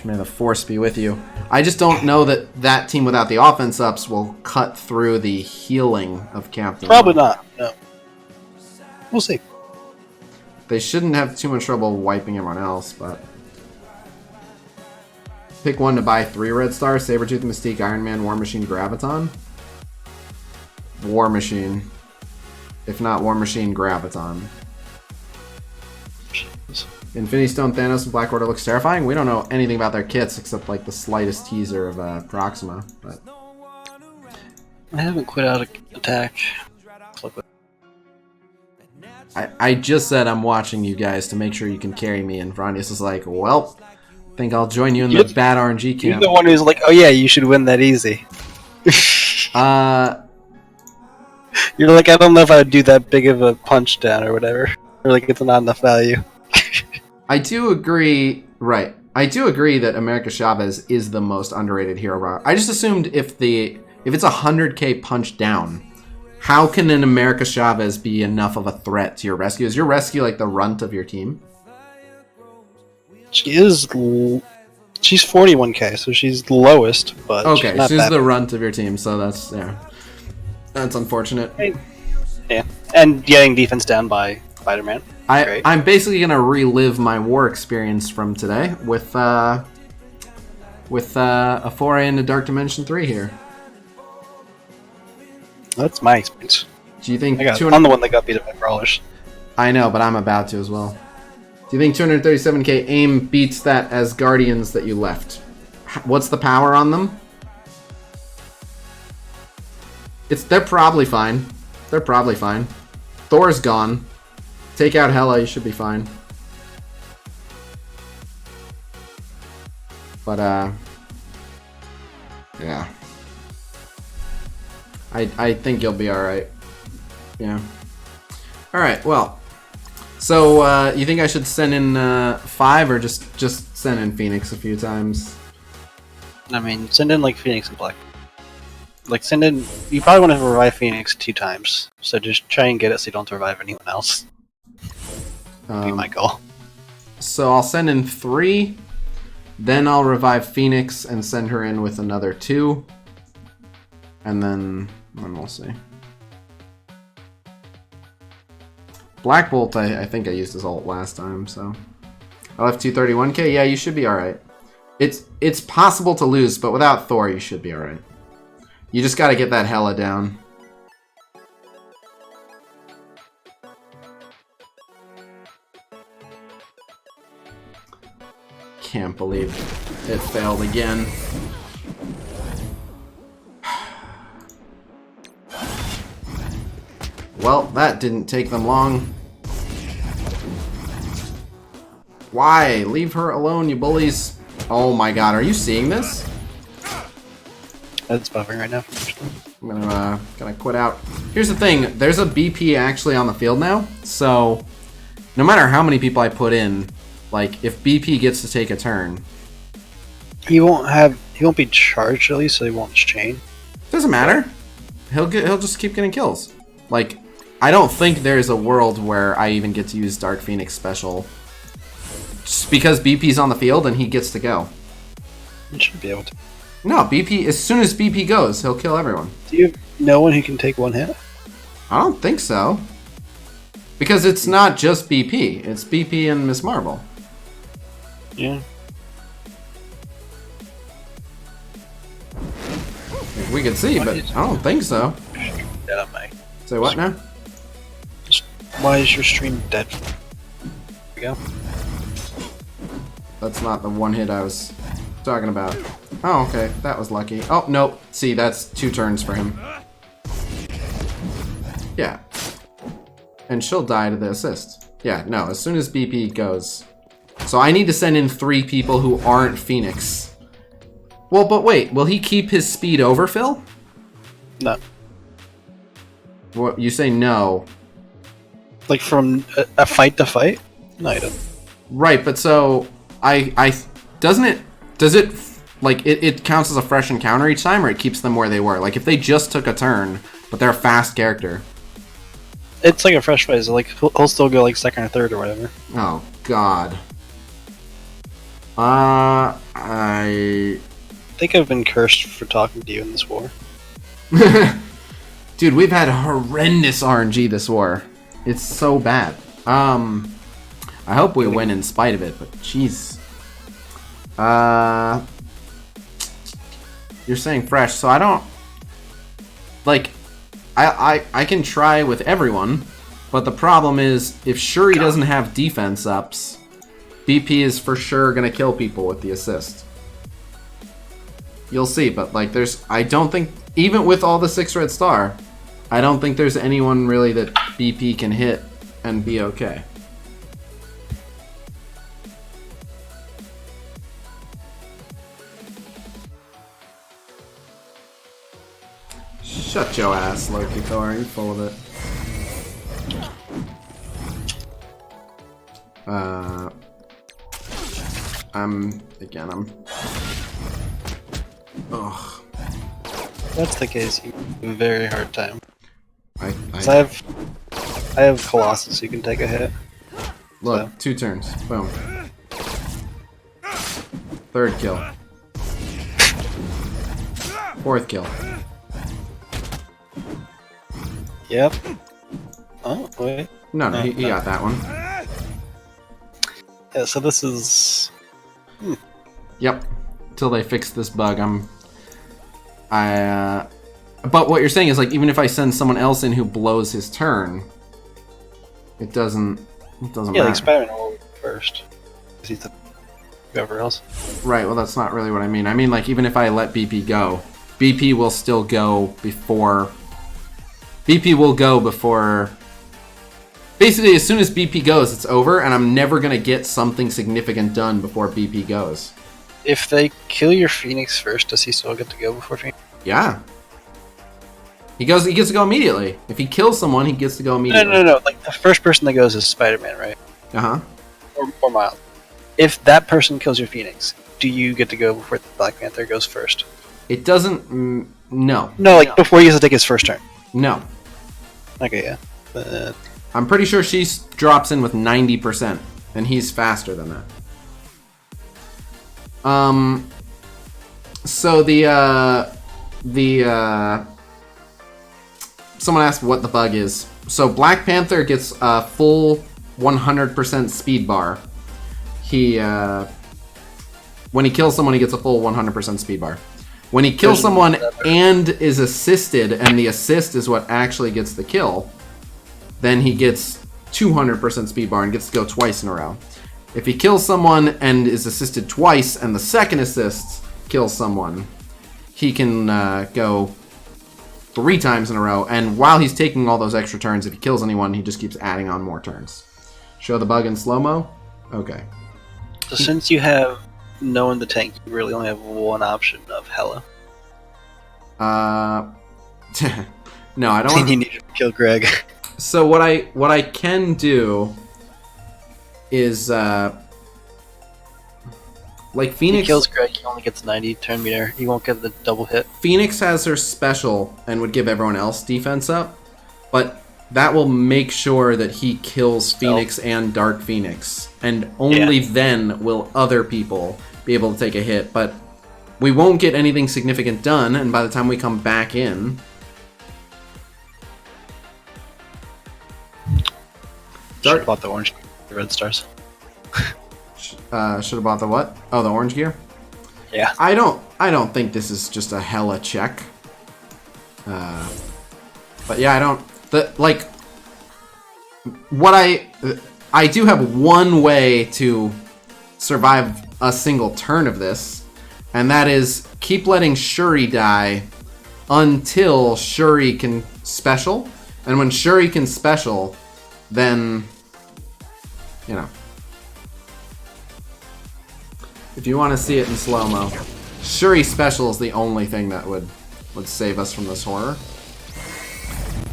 May the force be with you. I just don't know that team without the offense ups will cut through the healing of Captain. Probably not. No. We'll see. They shouldn't have too much trouble wiping everyone else, but pick one to buy 3 red stars: Sabretooth, Mystique, Iron Man, War Machine, Graviton. War Machine. If not War Machine, Graviton. Infinity Stone, Thanos, and Black Order looks terrifying. We don't know anything about their kits except like the slightest teaser of Proxima. But I haven't quit out attack. I just said I'm watching you guys to make sure you can carry me, and Frandius is like, well, I think I'll join you in the bad RNG camp. You're the one who's like, oh yeah, you should win that easy. You're like, I don't know if I would do that big of a punch down or whatever. Or like, it's not enough value. I do agree, right. I do agree that America Chavez is the most underrated hero. I just assumed if it's 100k punch down, how can an America Chavez be enough of a threat to your rescue? Is your rescue like the runt of your team? She's 41k, so she's the lowest, but okay, she's the bad. runt of your team, so that's unfortunate. Yeah, and getting defense down by Spider-Man. I'm basically gonna relive my war experience from today with a foray into Dark Dimension 3 here. That's my experience. Do you think I'm the one that got beat up by brawlers? I know, but I'm about to as well. Do you think 237k aim beats that Asgardians that you left? What's the power on them? They're probably fine. They're probably fine. Thor's gone. Take out Hela, you should be fine. But yeah. I think you'll be alright. Yeah. Alright, well. So, you think I should send in 5 or just send in Phoenix a few times? I mean, send in like Phoenix and Black. Like send in. You probably want to revive Phoenix 2 times, so just try and get it so you don't have to revive anyone else. Be my goal. So I'll send in 3, then I'll revive Phoenix and send her in with another 2, and then we'll see. Black Bolt, I think I used his ult last time, so I left 231k. Yeah, you should be all right. It's possible to lose, but without Thor, you should be all right. You just gotta get that Hela down. Can't believe it failed again. Well, that didn't take them long. Why? Leave her alone, you bullies. Oh my god, are you seeing this? That's buffering right now. I'm gonna quit out. Here's the thing, there's a BP actually on the field now, so no matter how many people I put in, like, if BP gets to take a turn... He won't be charged at least, so he won't chain. Doesn't matter. He'll just keep getting kills. Like, I don't think there's a world where I even get to use Dark Phoenix special. Just because BP's on the field and he gets to go. You should be able to. No, BP, as soon as BP goes, he'll kill everyone. Do you have no one who can take one hit? I don't think so. Because it's not just BP, it's BP and Miss Marvel. Yeah. We could see, but I don't think so. Dead on my. Say what now? Why is your stream dead? There we go. That's not the one hit I was talking about. Oh, okay. That was lucky. Oh, nope. See, that's 2 turns for him. Yeah. And she'll die to the assist. Yeah, no. As soon as BP goes. So I need to send in 3 people who aren't Phoenix. Well, but wait. Will he keep his speed overfill? No. What, you say no. Like from a fight to fight? No, I don't. Right, but so... Does it like it counts as a fresh encounter each time, or it keeps them where they were? Like if they just took a turn, but they're a fast character. It's like a fresh fight, so like he'll still go like second or third or whatever. Oh god. I think I've been cursed for talking to you in this war. Dude, we've had horrendous RNG this war. It's so bad. I hope we win in spite of it, but jeez. You're saying fresh, so I don't... Like, I can try with everyone, but the problem is, if Shuri doesn't have defense ups, BP is for sure gonna kill people with the assist. You'll see, but like, I don't think, even with all the 6 red star, I don't think there's anyone really that BP can hit and be okay. Shut your ass, Loki Thor. You're full of it. I'm... Ugh. That's the case. You have a very hard time. I have Colossus who can take a hit. Look, So. 2 turns. Boom. 3rd kill. 4th kill. Yep. Oh, wait. No, he got that one. Yeah, so this is... Yep. Till they fix this bug, but what you're saying is, like, even if I send someone else in who blows his turn, it doesn't Yeah, matter. like Spider-Man will go first. Because he's the... whoever else. Right, well, that's not really what I mean. I mean, like, even if I let BP go, BP will still go before... BP will go before... Basically, as soon as BP goes, it's over, and I'm never going to get something significant done before BP goes. If they kill your Phoenix first, does he still get to go before Phoenix? Yeah. He gets to go immediately. If he kills someone, he gets to go immediately. No. Like, the first person that goes is Spider-Man, right? Uh-huh. Or Miles. If that person kills your Phoenix, do you get to go before the Black Panther goes first? It doesn't... no. No, like, before he has to take his first turn. No. Okay, yeah. But... I'm pretty sure she drops in with 90%, and he's faster than that. So someone asked what the bug is. So Black Panther gets a full 100% speed bar. When he kills someone, he gets a full 100% speed bar. When he kills There's someone another- and is assisted, and the assist is what actually gets the kill, then he gets 200% speed bar and gets to go twice in a row. If he kills someone and is assisted twice, and the second assist kills someone, he can go 3 times in a row. And while he's taking all those extra turns, if he kills anyone, he just keeps adding on more turns. Show the bug in slow-mo? Okay. So since you have no one in the tank, you really only have one option of Hela. No, I don't And want you need to kill Greg. So what I can do is like If he Phoenix kills Greg, he only gets 90 turn meter. He won't get the double hit. Phoenix has her special and would give everyone else defense up, but that will make sure that he kills Phoenix and Dark Phoenix, and only then will other people be able to take a hit. But we won't get anything significant done, and by the time we come back in, Should have bought the orange, the red stars. should have bought the what? Oh, the orange gear. Yeah. I don't think this is just a hella check. But yeah, I don't. What I do have one way to survive a single turn of this, and that is keep letting Shuri die until Shuri can special, and when Shuri can special, then you know. If you want to see it in slow-mo, Shuri special is the only thing that would save us from this horror.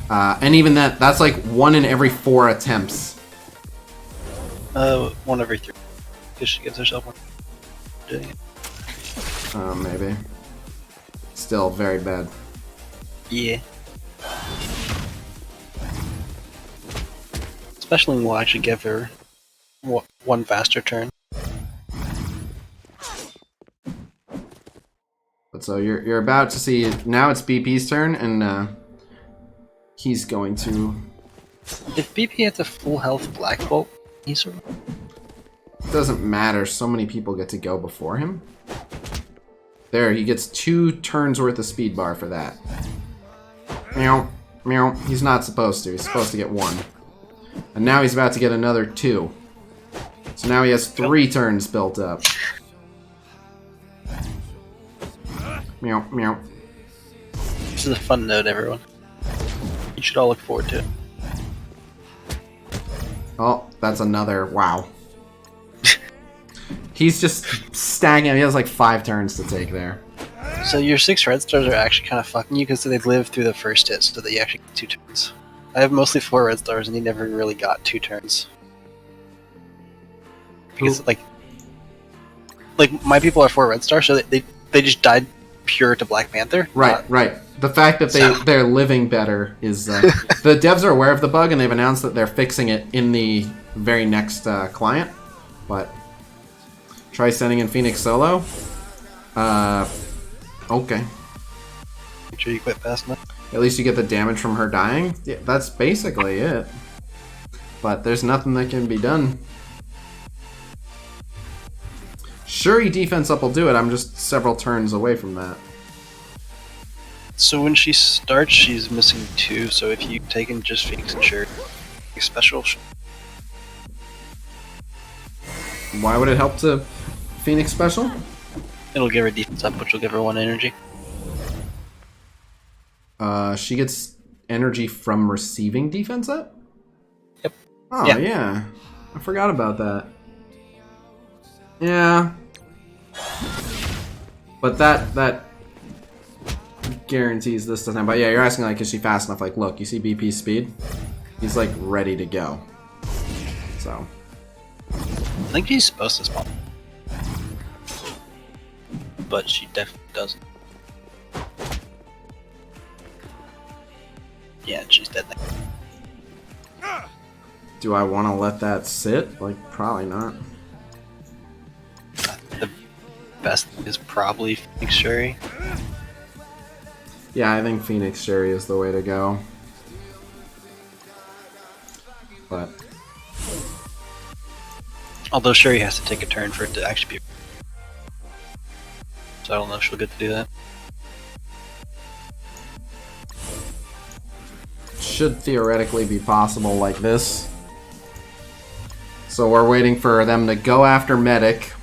And even that's like 1 in every 4 attempts. 1 every 3. Because she gives herself one. Doing it. Maybe. Still very bad. Yeah. Specialing will actually give her 1 faster turn. But so you're about to see now it's BP's turn, and he's going to. If BP has a full health Black Bolt, he's sort of. It doesn't matter. So many people get to go before him. There, he gets 2 turns worth of speed bar for that. Meow, meow. He's not supposed to. He's supposed to get 1. And now he's about to get another 2. So now he has 3 turns built up. Meow, meow. This is a fun note, everyone. You should all look forward to it. Oh, that's another. Wow. He's just stacking. He has like 5 turns to take there. So your 6 red stars are actually kind of fucking you because they live through the first hit, so that you actually get 2 turns. I have mostly 4 red stars, and he never really got 2 turns. Because like my people are 4 red stars, so they just died pure to Black Panther. Right, right. The fact that they're living better is the devs are aware of the bug, and they've announced that they're fixing it in the very next client. But try sending in Phoenix solo. Okay. Make sure you quit fast enough. At least you get the damage from her dying. Yeah, that's basically it. But there's nothing that can be done. Shuri defense up will do it. I'm just several turns away from that. So when she starts, she's missing 2. So if you take in just Phoenix and Shuri, special. Why would it help to Phoenix special? It'll give her defense up, which will give her 1 energy. She gets energy from receiving defense up? Yep. Oh, Yeah. yeah. I forgot about that. Yeah. But that guarantees this doesn't happen. But yeah, you're asking, like, is she fast enough? Like, look, you see BP's speed? He's, like, ready to go. So. I think she's supposed to spawn. But she definitely doesn't. Yeah, she's dead now. Do I want to let that sit? Like, probably not. The best is probably Phoenix Shuri. Yeah, I think Phoenix Shuri is the way to go. But Although Shuri has to take a turn for it to actually be. So I don't know if she'll get to do that. should theoretically be possible like this. So we're waiting for them to go after Medic.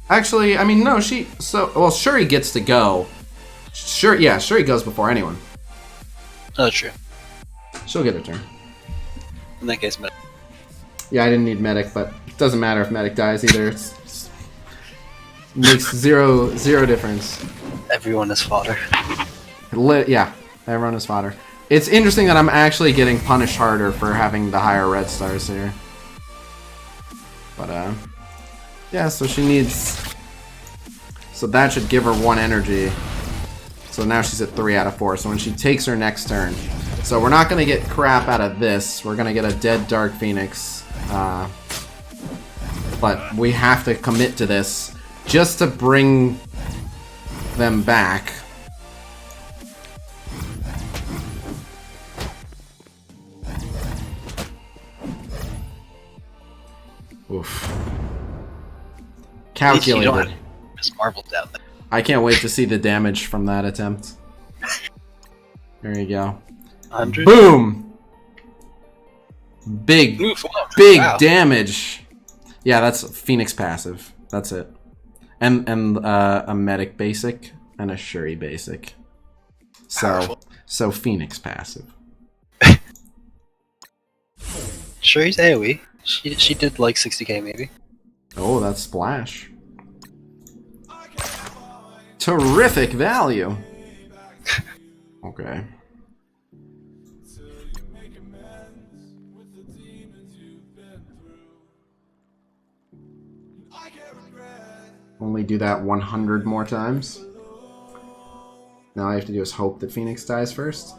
Actually, I mean, no, Shuri gets to go. Shuri goes before anyone. Oh, true. She'll get a turn. In that case, Yeah, I didn't need Medic, but it doesn't matter if Medic dies either. It makes zero difference. everyone is fodder. Yeah, everyone is fodder. It's interesting that I'm actually getting punished harder for having the higher red stars here. But, yeah, so she needs... So that should give her 1 energy. So now she's at 3 out of 4. So when she takes her next turn... So we're not going to get crap out of this. We're going to get a dead Dark Phoenix. But we have to commit to this just to bring them back. Oof. Calculated. Just marbles out there. I can't wait to see the damage from that attempt. There you go. 100? Boom! Big Wow. damage. Yeah, that's Phoenix passive. That's it. And a Medic basic and a Shuri basic. So Phoenix passive. Shuri's AoE. She did like 60k maybe. Oh, that's splash. Terrific value. Okay. Only do that 100 more times. Now all I have to do is hope that Phoenix dies first.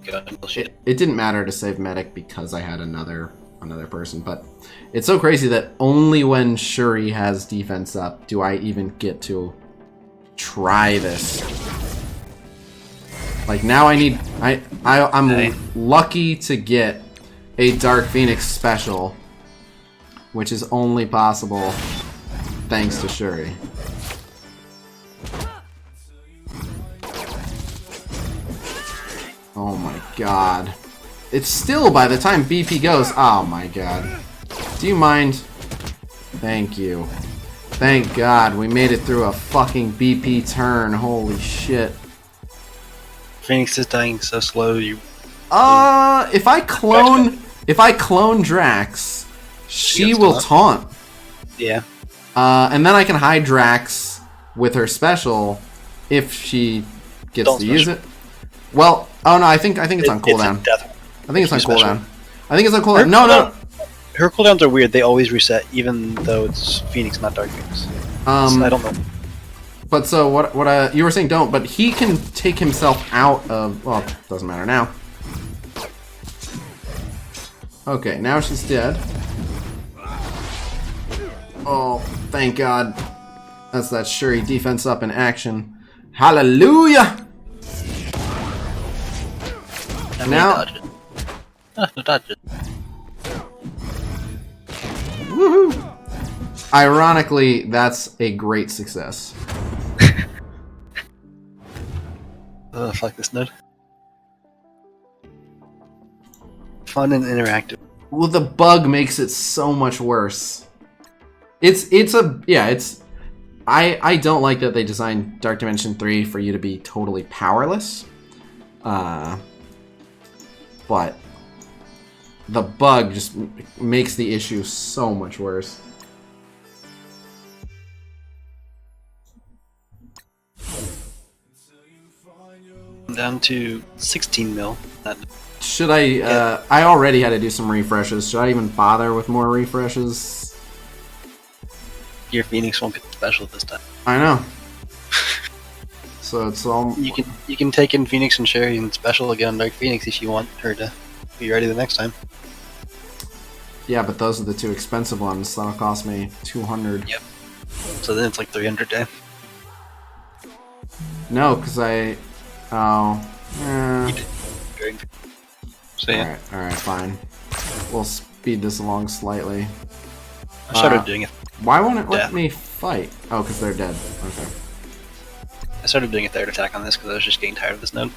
It didn't matter to save Medic because I had another person, but it's so crazy that only when Shuri has defense up do I even get to try this. Like now I'm lucky to get a Dark Phoenix special, which is only possible thanks to Shuri. Oh my god. It's still by the time BP goes. Oh my god. Do you mind? Thank you. Thank god we made it through a fucking BP turn. Holy shit. Phoenix is dying so slow. If I clone Drax, she will taunt. Yeah. And then I can hide Drax with her special if she gets to use it. Well, oh no, I think it's on cooldown. I think it's on cooldown. I think it's on cooldown. No. Her cooldowns are weird. They always reset, even though it's Phoenix, not Dark Phoenix. I don't know. But so what? You were saying don't, but he can take himself out of. Well, it doesn't matter now. Okay, now she's dead. Oh, thank God. That's that Shuri defense up in action. Hallelujah! And now, dodge it. Woohoo! Ironically, that's a great success. Oh, fuck this node. Fun and interactive. Well, the bug makes it so much worse. I don't like that they designed Dark Dimension 3 for you to be totally powerless. But the bug just makes the issue so much worse. I'm down to 16 mil. Should I, I already had to do some refreshes. Should I even bother with more refreshes? Your Phoenix won't get special this time. I know. So it's all... You can take in Phoenix and Shuri and special again on Dark Phoenix if you want her to be ready the next time. Yeah, but those are the two expensive ones. That'll cost me 200. Yep. So then it's like 300 day. No, because I... Oh... So yeah. Alright, fine. We'll speed this along slightly. I started doing it. Why won't it let me fight? Oh, because they're dead. Okay. I started doing a third attack on this because I was just getting tired of this node.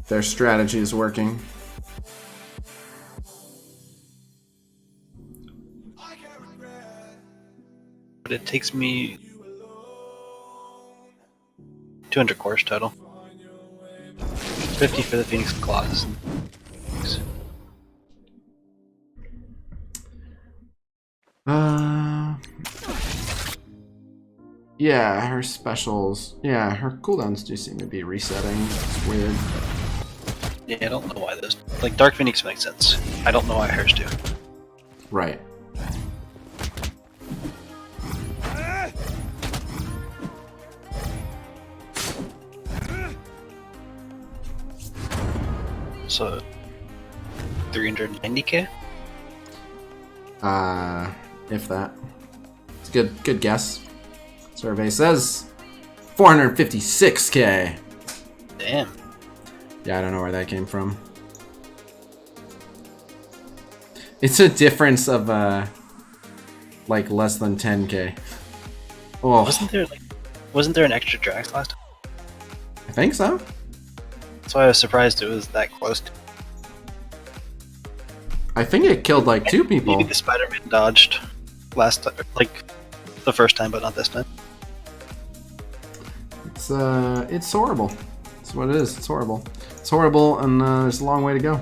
Their strategy is working. But it takes me 200 cores total. 50 for the Phoenix Claws. Yeah, her specials. Yeah, her cooldowns do seem to be resetting. It's weird. Yeah, I don't know why those. Like, Dark Phoenix makes sense. I don't know why hers do. Right. So, 390k? If that. It's a good guess. Survey says 456k. Damn. Yeah, I don't know where that came from. It's a difference of like less than 10k. Oh, Wasn't there an extra Drax last time? I think so. That's why I was surprised it was that close to. I think it killed like 2 people. Maybe the Spider-Man dodged last time, like the first time, but not this time. It's horrible. That's what it is. It's horrible. It's horrible, and there's a long way to go.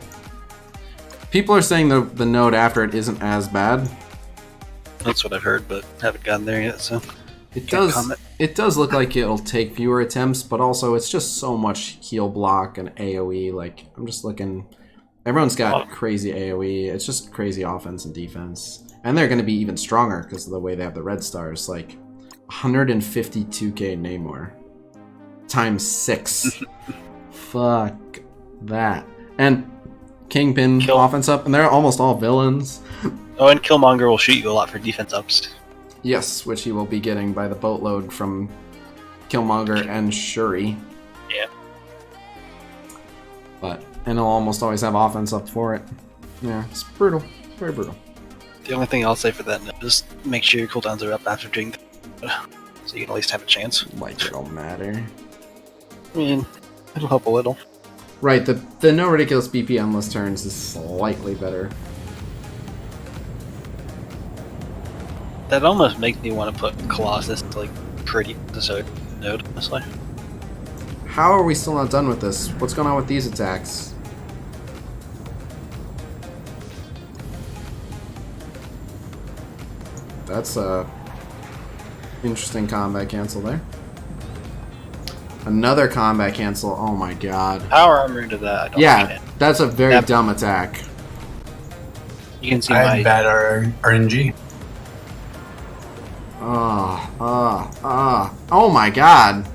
People are saying the node after it isn't as bad. That's what I've heard, but haven't gotten there yet, so It can't does. comment. It does look like it'll take fewer attempts, but also it's just so much heal block and AOE. Like I'm just looking. Everyone's got crazy AOE. It's just crazy offense and defense, and they're going to be even stronger because of the way they have the red stars. Like 152k Namor times 6. Fuck that. And Kingpin offense up, and they're almost all villains. Oh, and Killmonger will shoot you a lot for defense ups. Yes, which he will be getting by the boatload from Killmonger and Shuri. Yeah. And he'll almost always have offense up for it. Yeah, it's brutal. Very brutal. The only thing I'll say for that is make sure your cooldowns are up after doing so you can at least have a chance. Like it'll matter. I mean, it'll help a little. Right, the no ridiculous BP endless turns is slightly better. That almost makes me want to put Colossus like pretty episode node, honestly. How are we still not done with this? What's going on with these attacks? That's a interesting combat cancel there. Another combat cancel. Oh my god. Power armor into that. I don't understand. That's a very dumb attack. You can see I my had bad RNG. Oh my god.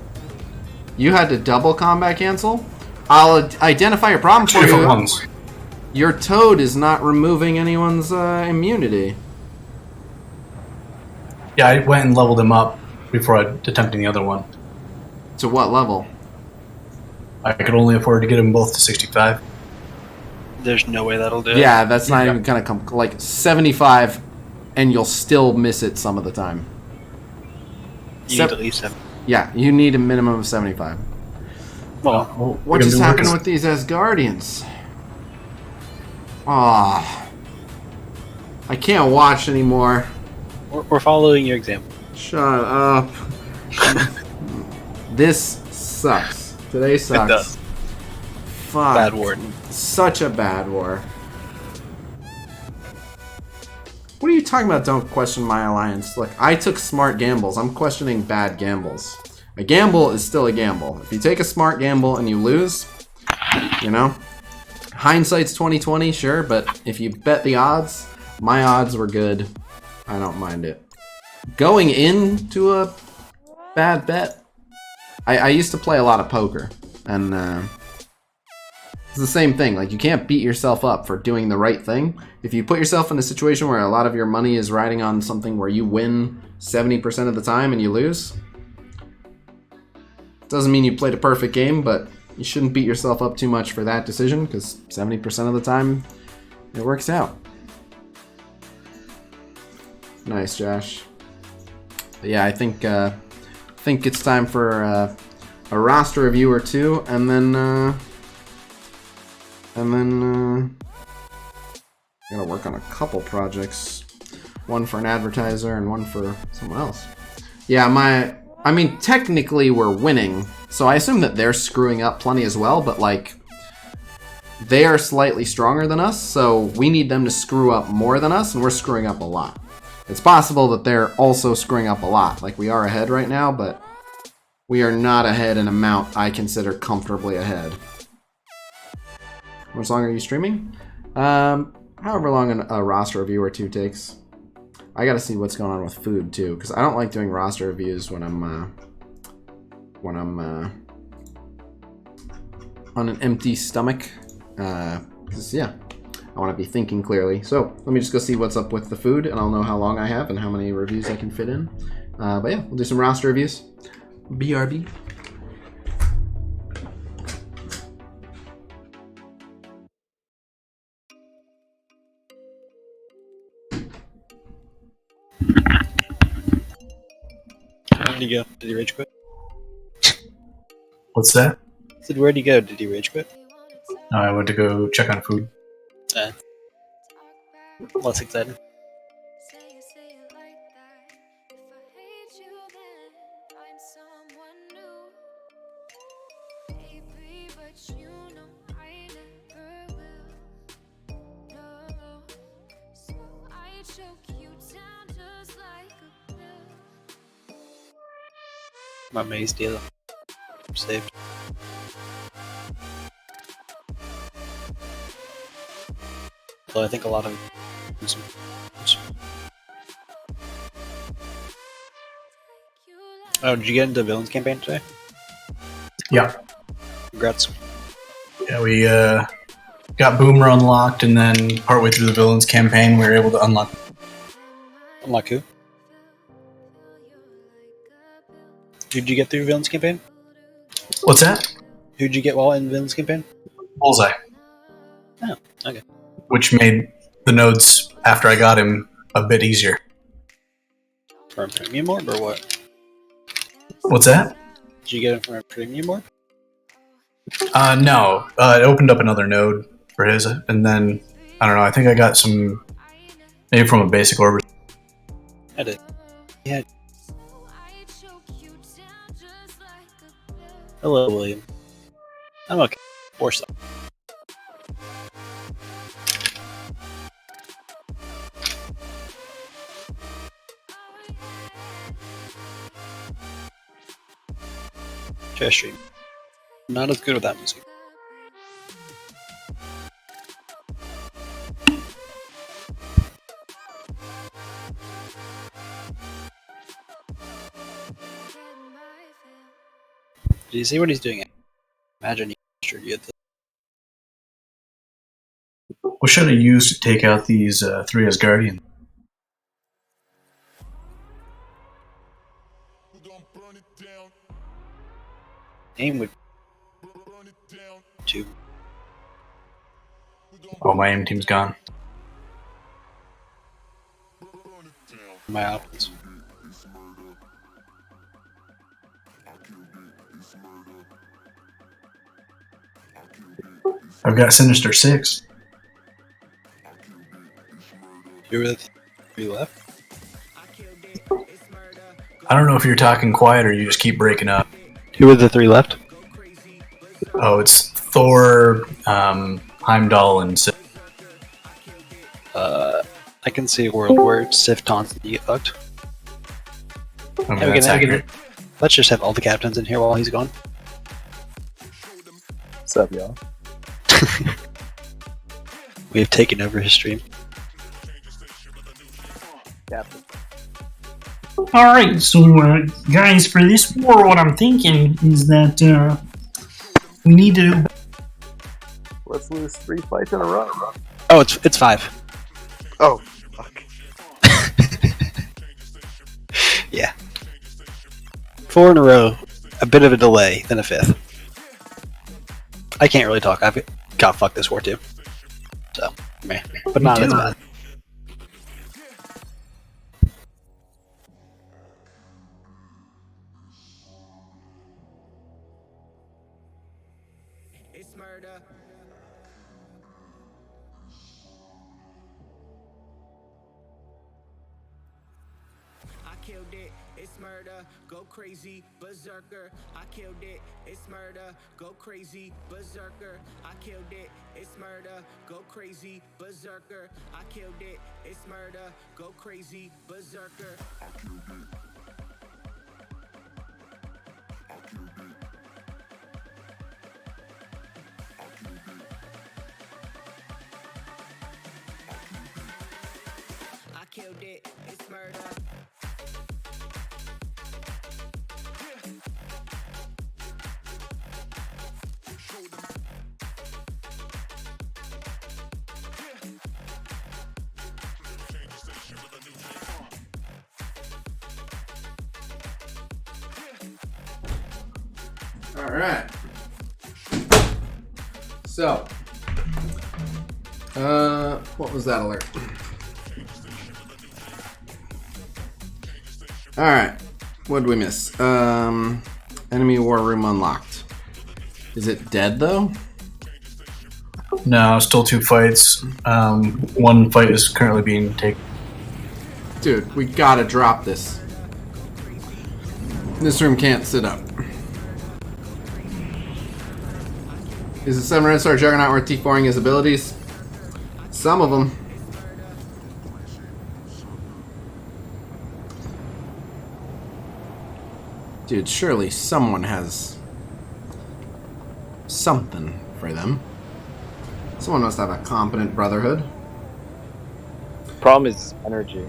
You had to double combat cancel? I'll identify your problem for Different you. ones. Your toad is not removing anyone's immunity. Yeah, I went and leveled him up before attempting the other one. To what level? I could only afford to get them both to 65. There's no way that'll do it. Yeah, that's not even gonna come like 75, and you'll still miss it some of the time. You need at least 7. Yeah, you need a minimum of 75. Well, What just happened with these Asgardians? Ah, I can't watch anymore. we're following your example. Shut up. This sucks. Today sucks. It does. Fuck. Bad warden. Such a bad war. What are you talking about? Don't question my alliance. Look, I took smart gambles. I'm questioning bad gambles. A gamble is still a gamble. If you take a smart gamble and you lose, you know, hindsight's 20/20, sure, but if you bet the odds, my odds were good. I don't mind it. Going into a bad bet, I used to play a lot of poker, and it's the same thing. Like, you can't beat yourself up for doing the right thing. If you put yourself in a situation where a lot of your money is riding on something where you win 70% of the time and you lose, doesn't mean you played a perfect game, but you shouldn't beat yourself up too much for that decision, because 70% of the time it works out. Nice, Josh. But yeah, I think think it's time for a roster review or two, and then I gotta work on a couple projects. One for an advertiser and one for someone else. Yeah, I mean, technically we're winning, so I assume that they're screwing up plenty as well, but like, they are slightly stronger than us, so we need them to screw up more than us, and we're screwing up a lot. It's possible that they're also screwing up a lot. Like, we are ahead right now, but we are not ahead in amount I consider comfortably ahead. How much longer are you streaming? However long a roster review or two takes. I gotta see what's going on with food too, because I don't like doing roster reviews when I'm on an empty stomach. Because yeah, I want to be thinking clearly. So let me just go see what's up with the food, and I'll know how long I have and how many reviews I can fit in. But yeah, we'll do some roster reviews. BRB. Where'd he go? Did he rage quit? What's that? I said, where'd he go? Did he rage quit? I went to go check on food. Less excited. My maze deal. Saved. So I think a lot of Oh, did you get into the villains campaign today? Yeah. Congrats. Yeah, we got Boomer unlocked, and then partway through the villains campaign, we were able to unlock. Unlock who? Who'd you get through villains campaign? What's that? Who'd you get while in villains campaign? Bullseye. Oh, okay. Which made the nodes after I got him a bit easier. From a premium orb or what? What's that? Did you get it from a premium orb? No. It opened up another node for his, and then I don't know. I think I got some maybe from a basic orb. I did. Yeah. Hello, William. I'm okay. Or so. Try stream. Not as good with that music. Did you see what he's doing? Imagine he captured you at this. What should I use to take out these three Asgardians? Aim would two. Oh, my aim team's gone. My options. I've got Sinister 6. Who were the three left? I don't know if you're talking quiet or you just keep breaking up. Who were the three left? Oh, it's Thor, Heimdall, and Sif. I can see a world where Sif taunts and you get fucked. Okay, Yeah, that's accurate. Let's just have all the captains in here while he's gone. What's up, y'all? We have taken over his stream. Captain. Alright, so guys, for this war, what I'm thinking is that we need to. Let's lose 3 fights in a row, bro. Oh, it's 5. Oh, fuck. Yeah. 4 in a row, a bit of a delay, then a 5th. I can't really talk. I've got fuck this war too. So, meh. But not as bad. it's murder. I killed it, it's murder, go crazy, berserker. I killed it, it's murder, go crazy, berserker. I killed it, it's murder, go crazy, berserker. I killed it, it's murder, go crazy, berserker. I killed it, it's murder. All right. So, what was that alert? All right. What did we miss? Enemy war room unlocked. Is it dead though? No, still 2 fights. One fight is currently being taken. Dude, we gotta drop this. This room can't sit up. Is the 7 Red Star Juggernaut worth T4ing his abilities? Some of them. Dude, surely someone has something for them. Someone must have a competent brotherhood. Problem is energy.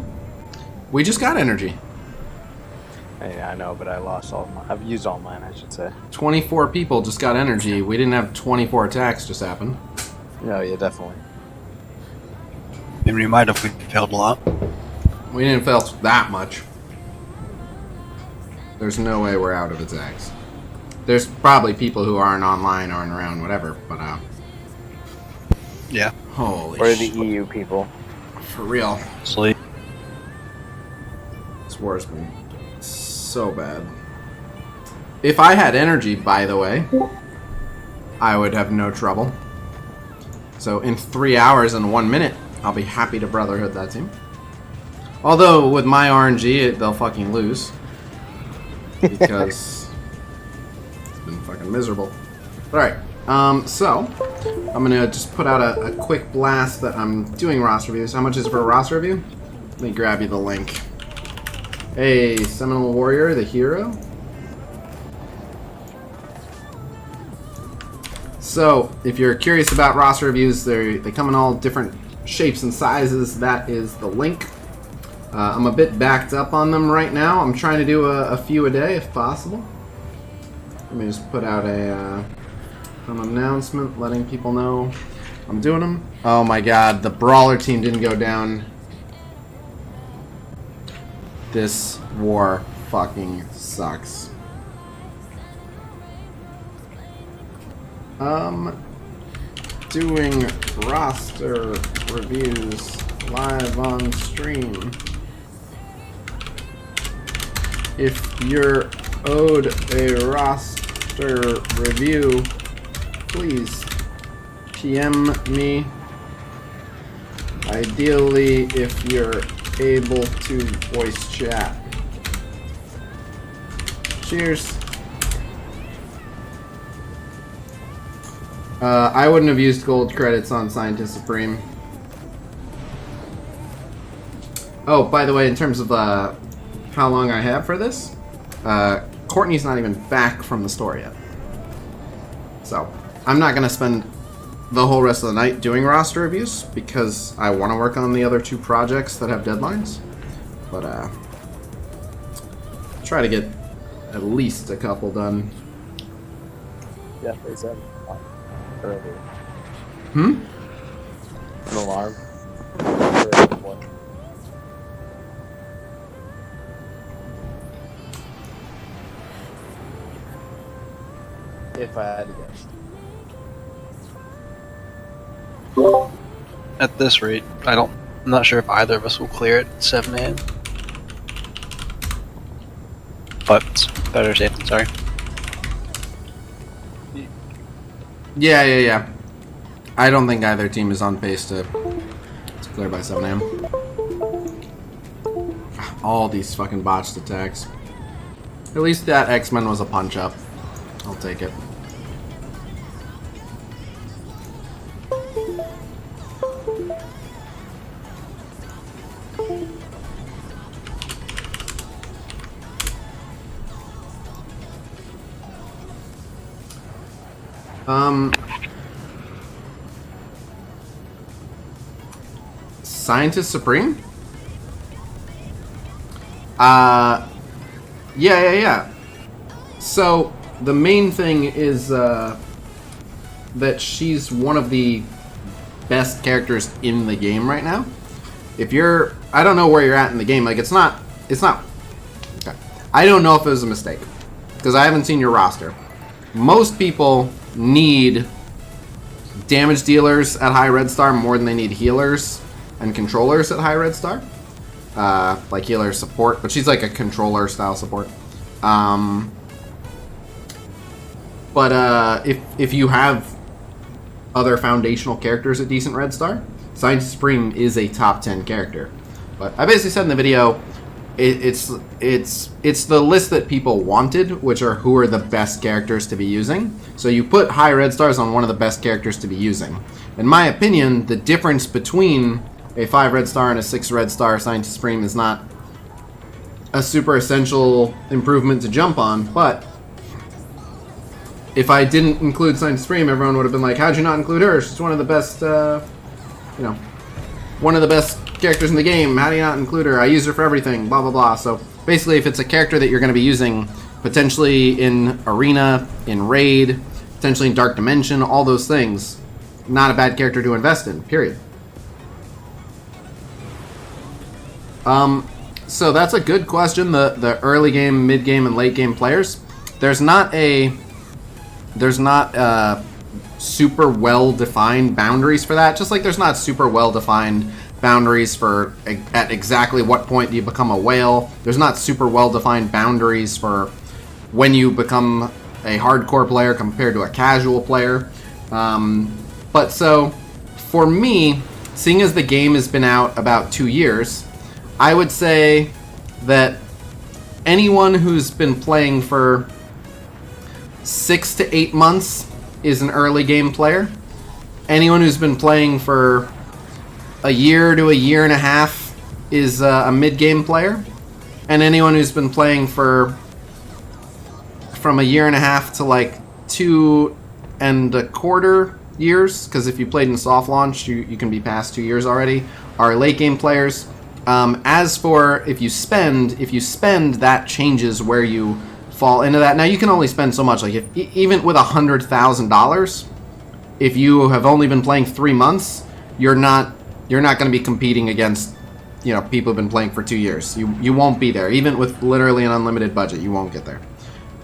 We just got energy. Yeah, I know, but I lost all mine. I've used all mine, I should say. 24 people just got energy. We didn't have 24 attacks just happen. No, yeah, definitely. Maybe we might have we failed a lot. We didn't fail that much. There's no way we're out of attacks. There's probably people who aren't online, aren't around, whatever, but Yeah. holy Or the shit. EU people. For real. Sleep. This war's been so bad. If I had energy, by the way, I would have no trouble. So in 3 hours and 1 minute, I'll be happy to brotherhood that team. Although with my RNG, they'll fucking lose. Because it's been fucking miserable. Alright, so I'm gonna just put out a quick blast that I'm doing roster reviews. How much is it for a roster review? Let me grab you the link. Hey, Seminole Warrior, the hero. So, if you're curious about roster reviews, they come in all different shapes and sizes. That is the link. I'm a bit backed up on them right now. I'm trying to do a few a day if possible. Let me just put out an announcement letting people know I'm doing them. Oh my god, the Brawler team didn't go down. This war fucking sucks. Doing roster reviews live on stream. If you're owed a roster review, please PM me. Ideally, if you're able to voice chat. Cheers. I wouldn't have used gold credits on Scientist Supreme. Oh, by the way, in terms of how long I have for this, Courtney's not even back from the store yet. So, I'm not going to spend the whole rest of the night doing roster reviews because I want to work on the other 2 projects that have deadlines. But, try to get at least a couple done. Yeah, they said earlier. Hmm? An alarm. If I had to guess. At this rate, I'm not sure if either of us will clear it at 7 a.m. But it's better safe than sorry. Yeah. I don't think either team is on pace to clear by 7 a.m. All these fucking botched attacks. At least that X-Men was a punch-up. I'll take it. Scientist Supreme? Yeah. So, the main thing is, that she's one of the best characters in the game right now. If you're... I don't know where you're at in the game. Like, it's not... Okay. I don't know if it was a mistake. Because I haven't seen your roster. Most people need damage dealers at high red star more than they need healers and controllers at high red star. Like healer support, but she's like a controller style support. But if you have other foundational characters at decent red star, Scientist Supreme is a top 10 character. But I basically said in the video, it's the list that people wanted, which are who are the best characters to be using. So you put high red stars on one of the best characters to be using. In my opinion, the difference between a 5 red star and a 6 red star Scientist Supreme is not a super essential improvement to jump on, but if I didn't include Scientist Supreme, everyone would have been like, how'd you not include her? She's one of the best, one of the best characters in the game. How do you not include her? I use her for everything, blah, blah, blah. So basically, if it's a character that you're going to be using potentially in Arena, in Raid, potentially in Dark Dimension, all those things, not a bad character to invest in, period. So that's a good question. The early game, mid game, and late game players. There's not super well defined boundaries for that. Just like there's not super well defined boundaries for at exactly what point do you become a whale. There's not super well defined boundaries for when you become a hardcore player compared to a casual player. But so for me, seeing as the game has been out about 2 years, I would say that anyone who's been playing for 6 to 8 months is an early game player. Anyone who's been playing for a year to a year and a half is a mid-game player. And anyone who's been playing from a year and a half to like 2.25 years, because if you played in soft launch, you can be past 2 years already, are late game players. As for if you spend, that changes where you fall into that. Now you can only spend so much. Like even with $100,000, if you have only been playing 3 months, you're not going to be competing against people who've been playing for 2 years. You won't be there. Even with literally an unlimited budget, you won't get there.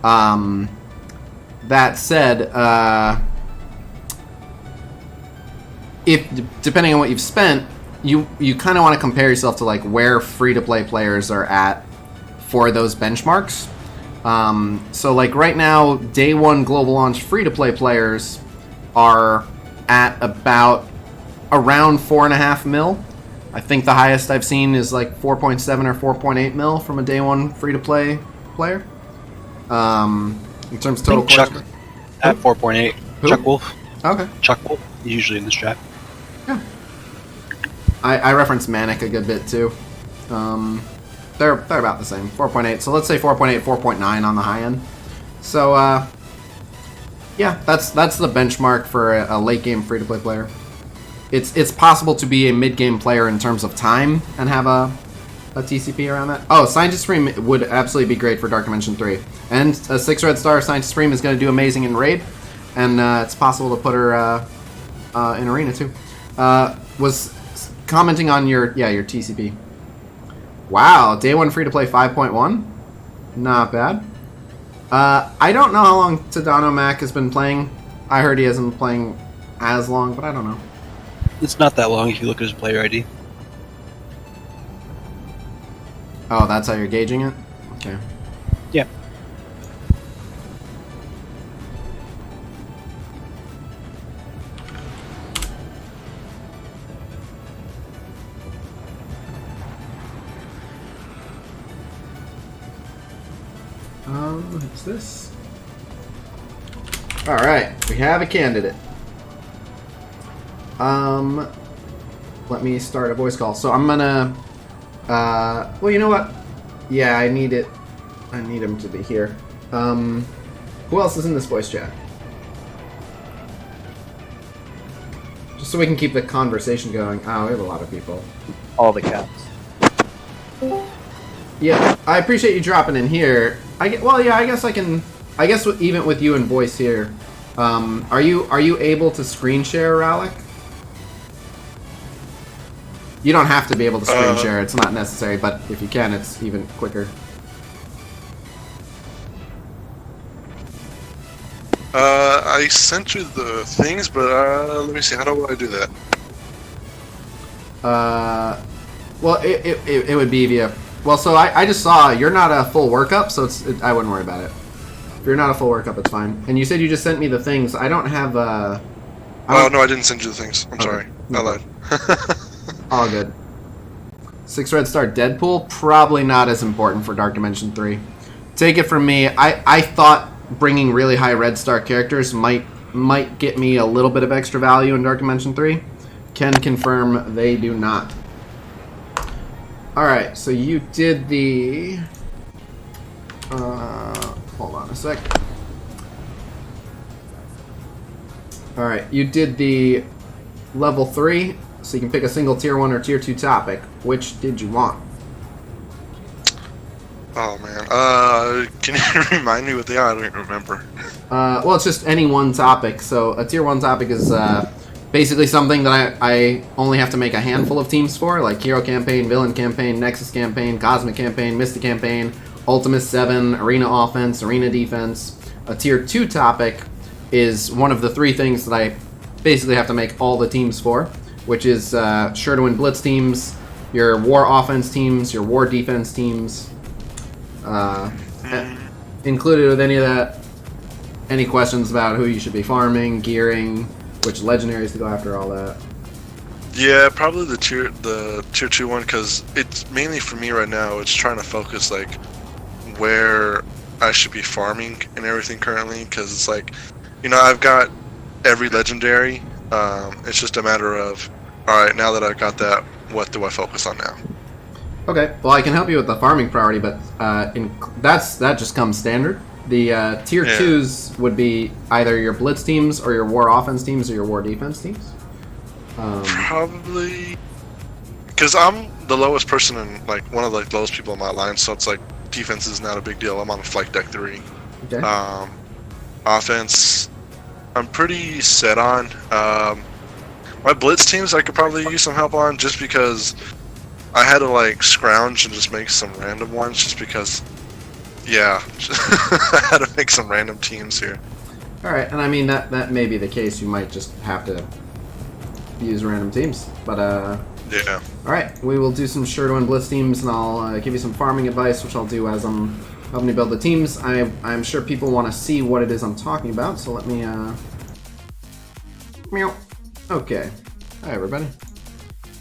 That said, if depending on what you've spent, you kind of want to compare yourself to like where free-to-play players are at for those benchmarks. So like right now, day one global launch free-to-play players are at around 4.5 mil. I think the highest I've seen is like 4.7 or 4.8 mil from a day one free-to-play player. In terms of total Chuck course. at 4.8. Who? Chuck Wolf. Okay. Chuck Wolf, usually in this chat. Yeah. I reference Manic a good bit too. They're about the same, 4.8. So let's say 4.8, 4.9 on the high end. So yeah, that's the benchmark for a late game free to play player. It's possible to be a mid game player in terms of time and have a TCP around that. Oh, Scientist Supreme would absolutely be great for Dark Dimension 3. And a 6 red star Scientist Supreme is going to do amazing in Raid. And it's possible to put her in Arena too. Was commenting on your TCP. Wow, day one free to play 5.1. Not bad. I don't know how long Tadano Mac has been playing. I heard he hasn't been playing as long, but I don't know. It's not that long if you look at his player ID. Oh, that's how you're gauging it? Okay. Yeah. What's this? Alright, we have a candidate. Let me start a voice call. So I'm gonna, well, you know what? Yeah, I need it. I need him to be here. Who else is in this voice chat? Just so we can keep the conversation going. Oh, we have a lot of people. All the cats. Yeah, I appreciate you dropping in here. Well, yeah, I guess I can. I guess even with you in voice here, are you able to screen share, Rallic? You don't have to be able to screen share. It's not necessary, but if you can, it's even quicker. I sent you the things, but let me see. How do I do that? Well, it would be via. Well, so I just saw you're not a full workup, so I wouldn't worry about it. If you're not a full workup, it's fine. And you said you just sent me the things. I don't have. Oh no, I didn't send you the things. I'm sorry. I lied. All good. 6 red star Deadpool, probably not as important for Dark Dimension 3. Take it from me, I thought bringing really high red star characters might get me a little bit of extra value in Dark Dimension 3. Can confirm they do not. Alright, so you did the... hold on a sec. Alright, you did the level 3. So you can pick a single tier 1 or tier 2 topic. Which did you want? Oh man, can you remind me what they are? I don't remember. Well, it's just any one topic. So a tier 1 topic is basically something that I only have to make a handful of teams for, like Hero Campaign, Villain Campaign, Nexus Campaign, Cosmic Campaign, Mystic Campaign, Ultimus 7, Arena Offense, Arena Defense. A tier 2 topic is one of the 3 things that I basically have to make all the teams for, which is sure to win Blitz teams, your War Offense teams, your War Defense teams. Included with any of that, any questions about who you should be farming, gearing, which legendaries to go after, all that. Yeah, probably the tier 2 one, because it's mainly for me right now. It's trying to focus like where I should be farming and everything currently, because it's like, you know, I've got every legendary. It's just a matter of, all right, now that I've got that, what do I focus on now? Okay, well, I can help you with the farming priority, but that just comes standard. The tier 2s would be either your Blitz teams or your War Offense teams or your War Defense teams. Probably, because I'm the lowest person in, like, one of the lowest people in my line, so it's like defense is not a big deal. I'm on Flight Deck 3. Okay. Offense, I'm pretty set on. My Blitz teams I could probably use some help on, just because I had to like scrounge and just make some random ones, just because, yeah, I had to make some random teams here. Alright, and I mean, that may be the case. You might just have to use random teams, but yeah. Alright, we will do some sure to win Blitz teams, and I'll give you some farming advice, which I'll do as I'm helping you build the teams. I'm sure people want to see what it is I'm talking about, so let me, meow. Okay. Hi, everybody.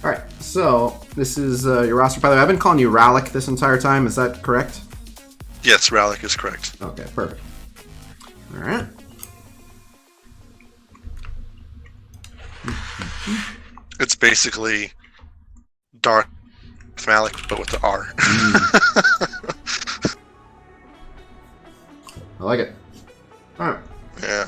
Alright, so this is your roster. By the way, I've been calling you Rallic this entire time. Is that correct? Yes, Rallic is correct. Okay, perfect. Alright. It's basically Darth Malik, but with the R. I like it. Alright. Yeah.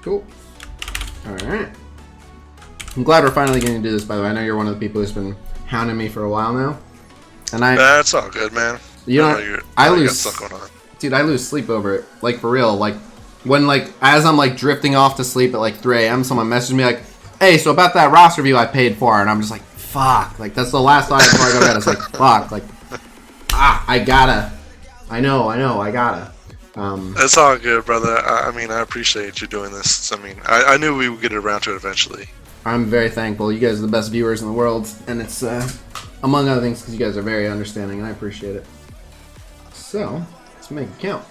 Cool. Alright. I'm glad we're finally getting to do this, by the way. I know you're one of the people who's been hounding me for a while now. And That's all good, man. You know, I lose stuff going on. Dude, I lose sleep over it. Like, for real. Like, when, like, as I'm, like, drifting off to sleep at, like, 3 a.m., someone messaged me, like, hey, so about that roster view I paid for, and I'm just like, fuck. Like, that's the last thought before I go to bed. It's like, fuck. Like, I gotta. I know, I gotta. It's all good, brother. I mean, I appreciate you doing this. I mean, I knew we would get around to it eventually. I'm very thankful. You guys are the best viewers in the world, and it's, among other things, because you guys are very understanding, and I appreciate it. So, let's make it count.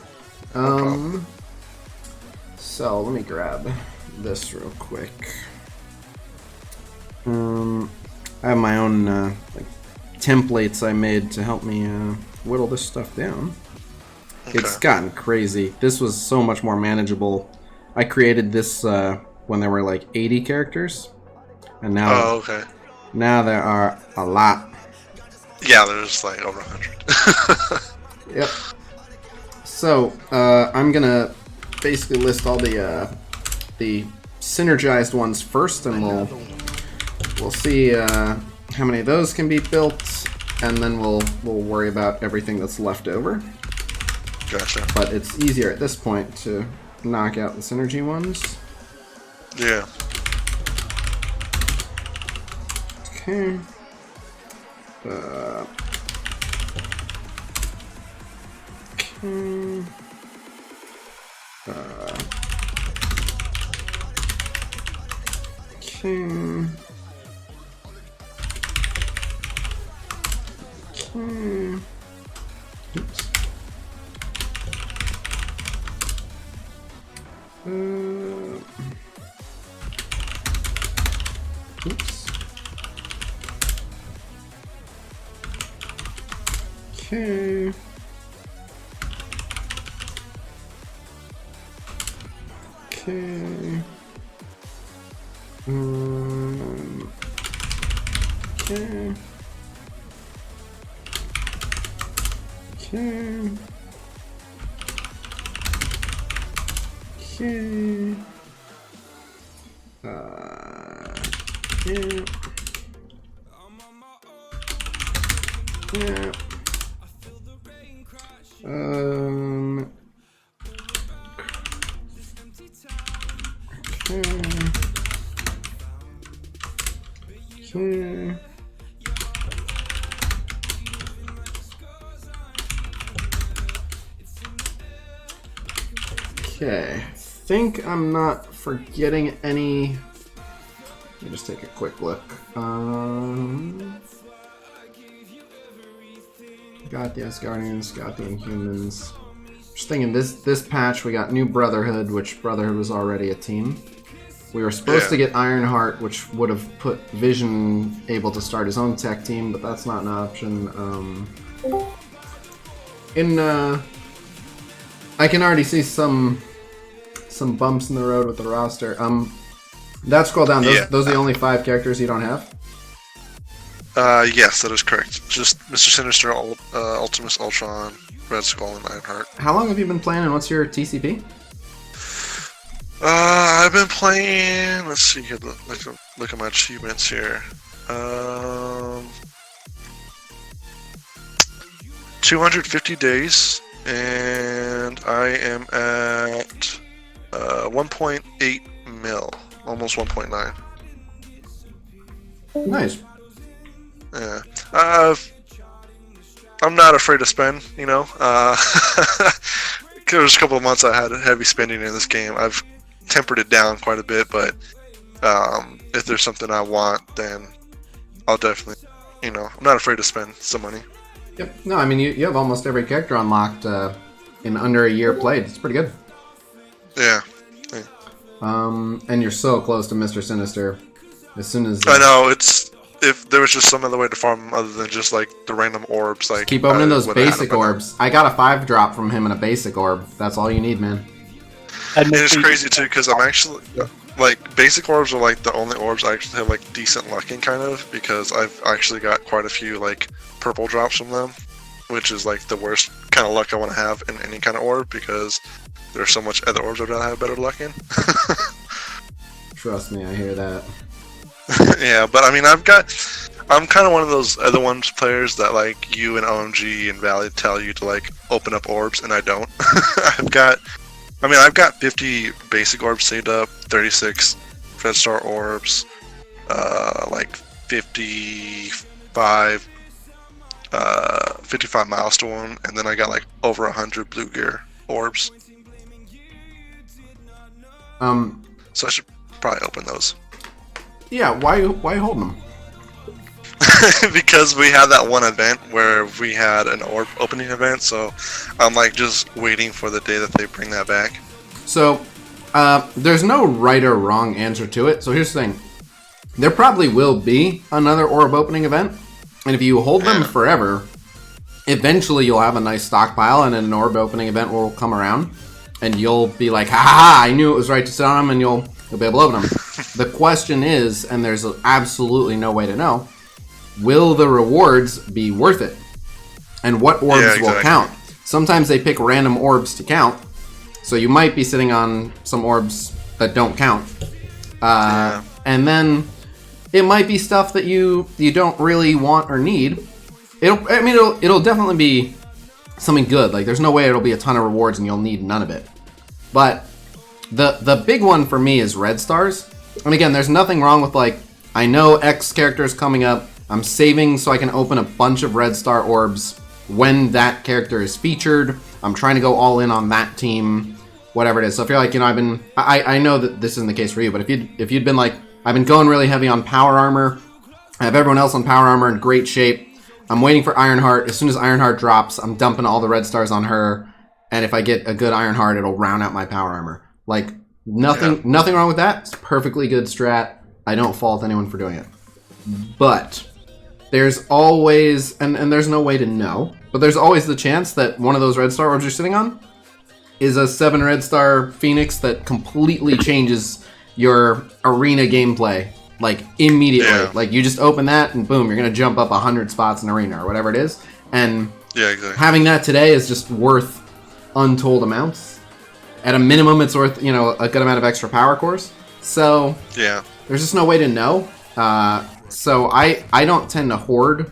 So let me grab this real quick. I have my own like templates I made to help me whittle this stuff down. Okay. It's gotten crazy. This was so much more manageable. I created this when there were like 80 characters, and now okay. Now there are a lot. Yeah, there's like over 100. Yep. So I'm gonna basically list all the synergized ones first, and we'll see how many of those can be built, and then we'll worry about everything that's left over. Gotcha. But it's easier at this point to knock out the synergy ones. Yeah. Okay. Okay. Okay. Okay. Oops. Oops. Okay. Okay. Okay. Okay. Okay. Yeah. Yeah. Okay. Okay. Think I'm not forgetting any. Let me just take a quick look. Got the Asgardians, got the Inhumans. Just thinking this patch we got new Brotherhood, which Brotherhood was already a team. We were supposed to get Ironheart, which would have put Vision able to start his own tech team, but that's not an option. I can already see some bumps in the road with the roster. That scroll down. Those are the only 5 characters you don't have. Yes, that is correct. Just Mr. Sinister, Ultimus, Ultron, Red Skull, and Ironheart. How long have you been playing, and what's your TCP? I've been playing. Let's see here. Look at my achievements here. 250 days, and I am at 1.8 mil, almost 1.9. Nice. Yeah. I'm not afraid to spend, you know. There was a couple of months I had heavy spending in this game. I've tempered it down quite a bit, but if there's something I want, then I'll definitely, you know, I'm not afraid to spend some money. Yep. No, I mean, you have almost every character unlocked in under a year played. It's pretty good. Yeah. And you're so close to Mr. Sinister. As soon as I know, if there was just some other way to farm him other than just like the random orbs, like keep opening those basic orbs. I got a 5 drop from him in a basic orb. That's all you need, man. And it's crazy too, because I'm actually like basic orbs are like the only orbs I actually have like decent luck in, kind of, because I've actually got quite a few like purple drops from them, which is like the worst kind of luck I want to have in any kind of orb, because there's so much other orbs I'd rather have better luck in. Trust me, I hear that. Yeah, but I mean, I'm kind of one of those other ones players that like you and OMG and Valley tell you to like open up orbs, and I don't. I've got 50 basic orbs saved up, 36 Red Star orbs, like 55 milestone, and then I got like over 100 blue gear orbs. So I should probably open those. Yeah, why holding them? Because we had that one event where we had an orb opening event, so I'm like just waiting for the day that they bring that back. So, There's no right or wrong answer to it. So here's the thing. There probably will be another orb opening event. And if you hold them forever, eventually you'll have a nice stockpile and an orb opening event will come around. And you'll be like, ha ha, I knew it was right to sit on them, and you'll be able to open them. The question is, and there's absolutely no way to know, will the rewards be worth it? And what orbs will count? Sometimes they pick random orbs to count. So you might be sitting on some orbs that don't count. And then it might be stuff that you don't really want or need. It'll definitely be something good. Like, there's no way it'll be a ton of rewards and you'll need none of it. But the big one for me is red stars. And again, there's nothing wrong with, like, I know X character is coming up. I'm saving so I can open a bunch of red star orbs when that character is featured. I'm trying to go all in on that team, whatever it is. So if you're like, I know that this isn't the case for you, but if you'd been like, I've been going really heavy on power armor, I have everyone else on power armor in great shape, I'm waiting for Ironheart. As soon as Ironheart drops, I'm dumping all the red stars on her, and if I get a good Ironheart, it'll round out my power armor. Like, nothing wrong with that. It's a perfectly good strat. I don't fault anyone for doing it. But there's always, and there's no way to know, but there's always the chance that one of those red star orbs you're sitting on is a 7 red star Phoenix that completely changes your arena gameplay, like, immediately. Yeah. Like, you just open that and boom, you're going to jump up 100 spots in arena or whatever it is. And having that today is just worth untold amounts. At a minimum, it's worth, a good amount of extra power cores. So there's just no way to know. So I don't tend to hoard.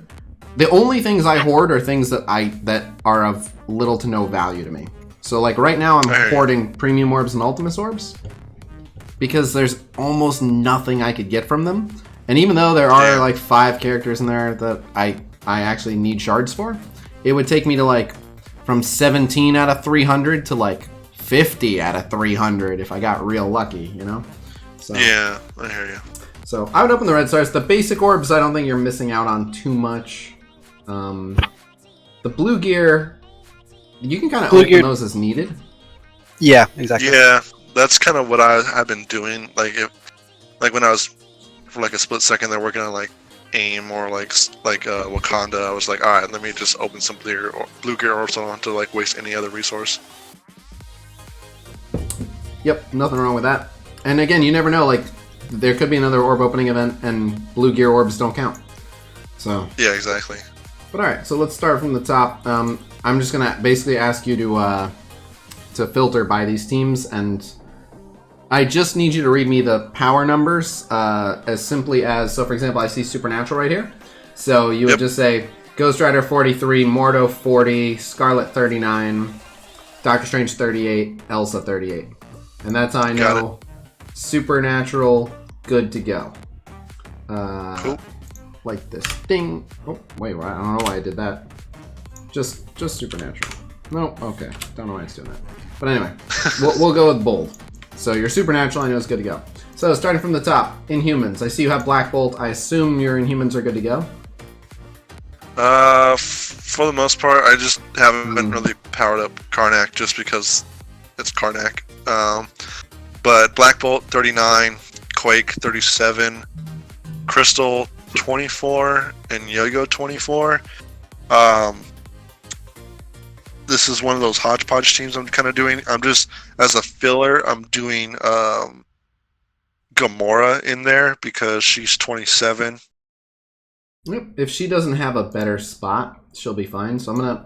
The only things I hoard are things that are of little to no value to me. So, like, right now I'm hoarding premium orbs and Ultimus orbs because there's almost nothing I could get from them. And even though there are like 5 characters in there that I actually need shards for, it would take me to, like, from 17 out of 300 to, like, 50 out of 300 if I got real lucky, So, yeah, I hear you. So I would open the red stars. The basic orbs, I don't think you're missing out on too much. The blue gear, you can kind of open those as needed. Yeah, exactly. Yeah, that's kind of what I've been doing. Like, when I was for like a split second there working on like AIM or like Wakanda, I was like, all right, let me just open some blue gear orbs. So I don't have to like waste any other resource. Yep, nothing wrong with that. And again, you never know. Like, there could be another orb opening event, and blue gear orbs don't count. So yeah, exactly. But all right, so let's start from the top. I'm just gonna basically ask you to filter by these teams, and I just need you to read me the power numbers as simply as. So, for example, I see Supernatural right here. So you would just say Ghost Rider 43, Mordo 40, Scarlet 39, Doctor Strange 38, Elsa 38, and that's how I know Supernatural good to go. Cool. Like this. Ding. Oh, wait, I don't know why I did that. Just Supernatural. No, okay. Don't know why it's doing that. But anyway, we'll go with bold. So your Supernatural, I know, is good to go. So starting from the top, Inhumans. I see you have Black Bolt. I assume your Inhumans are good to go. For the most part, I just haven't really powered up Karnak just because it's Karnak. But Black Bolt 39, Quake 37, Crystal 24, and Yo-Yo 24. This is one of those hodgepodge teams I'm kind of doing. I'm just, as a filler, I'm doing Gamora in there because she's 27. Yep. If she doesn't have a better spot, she'll be fine. So I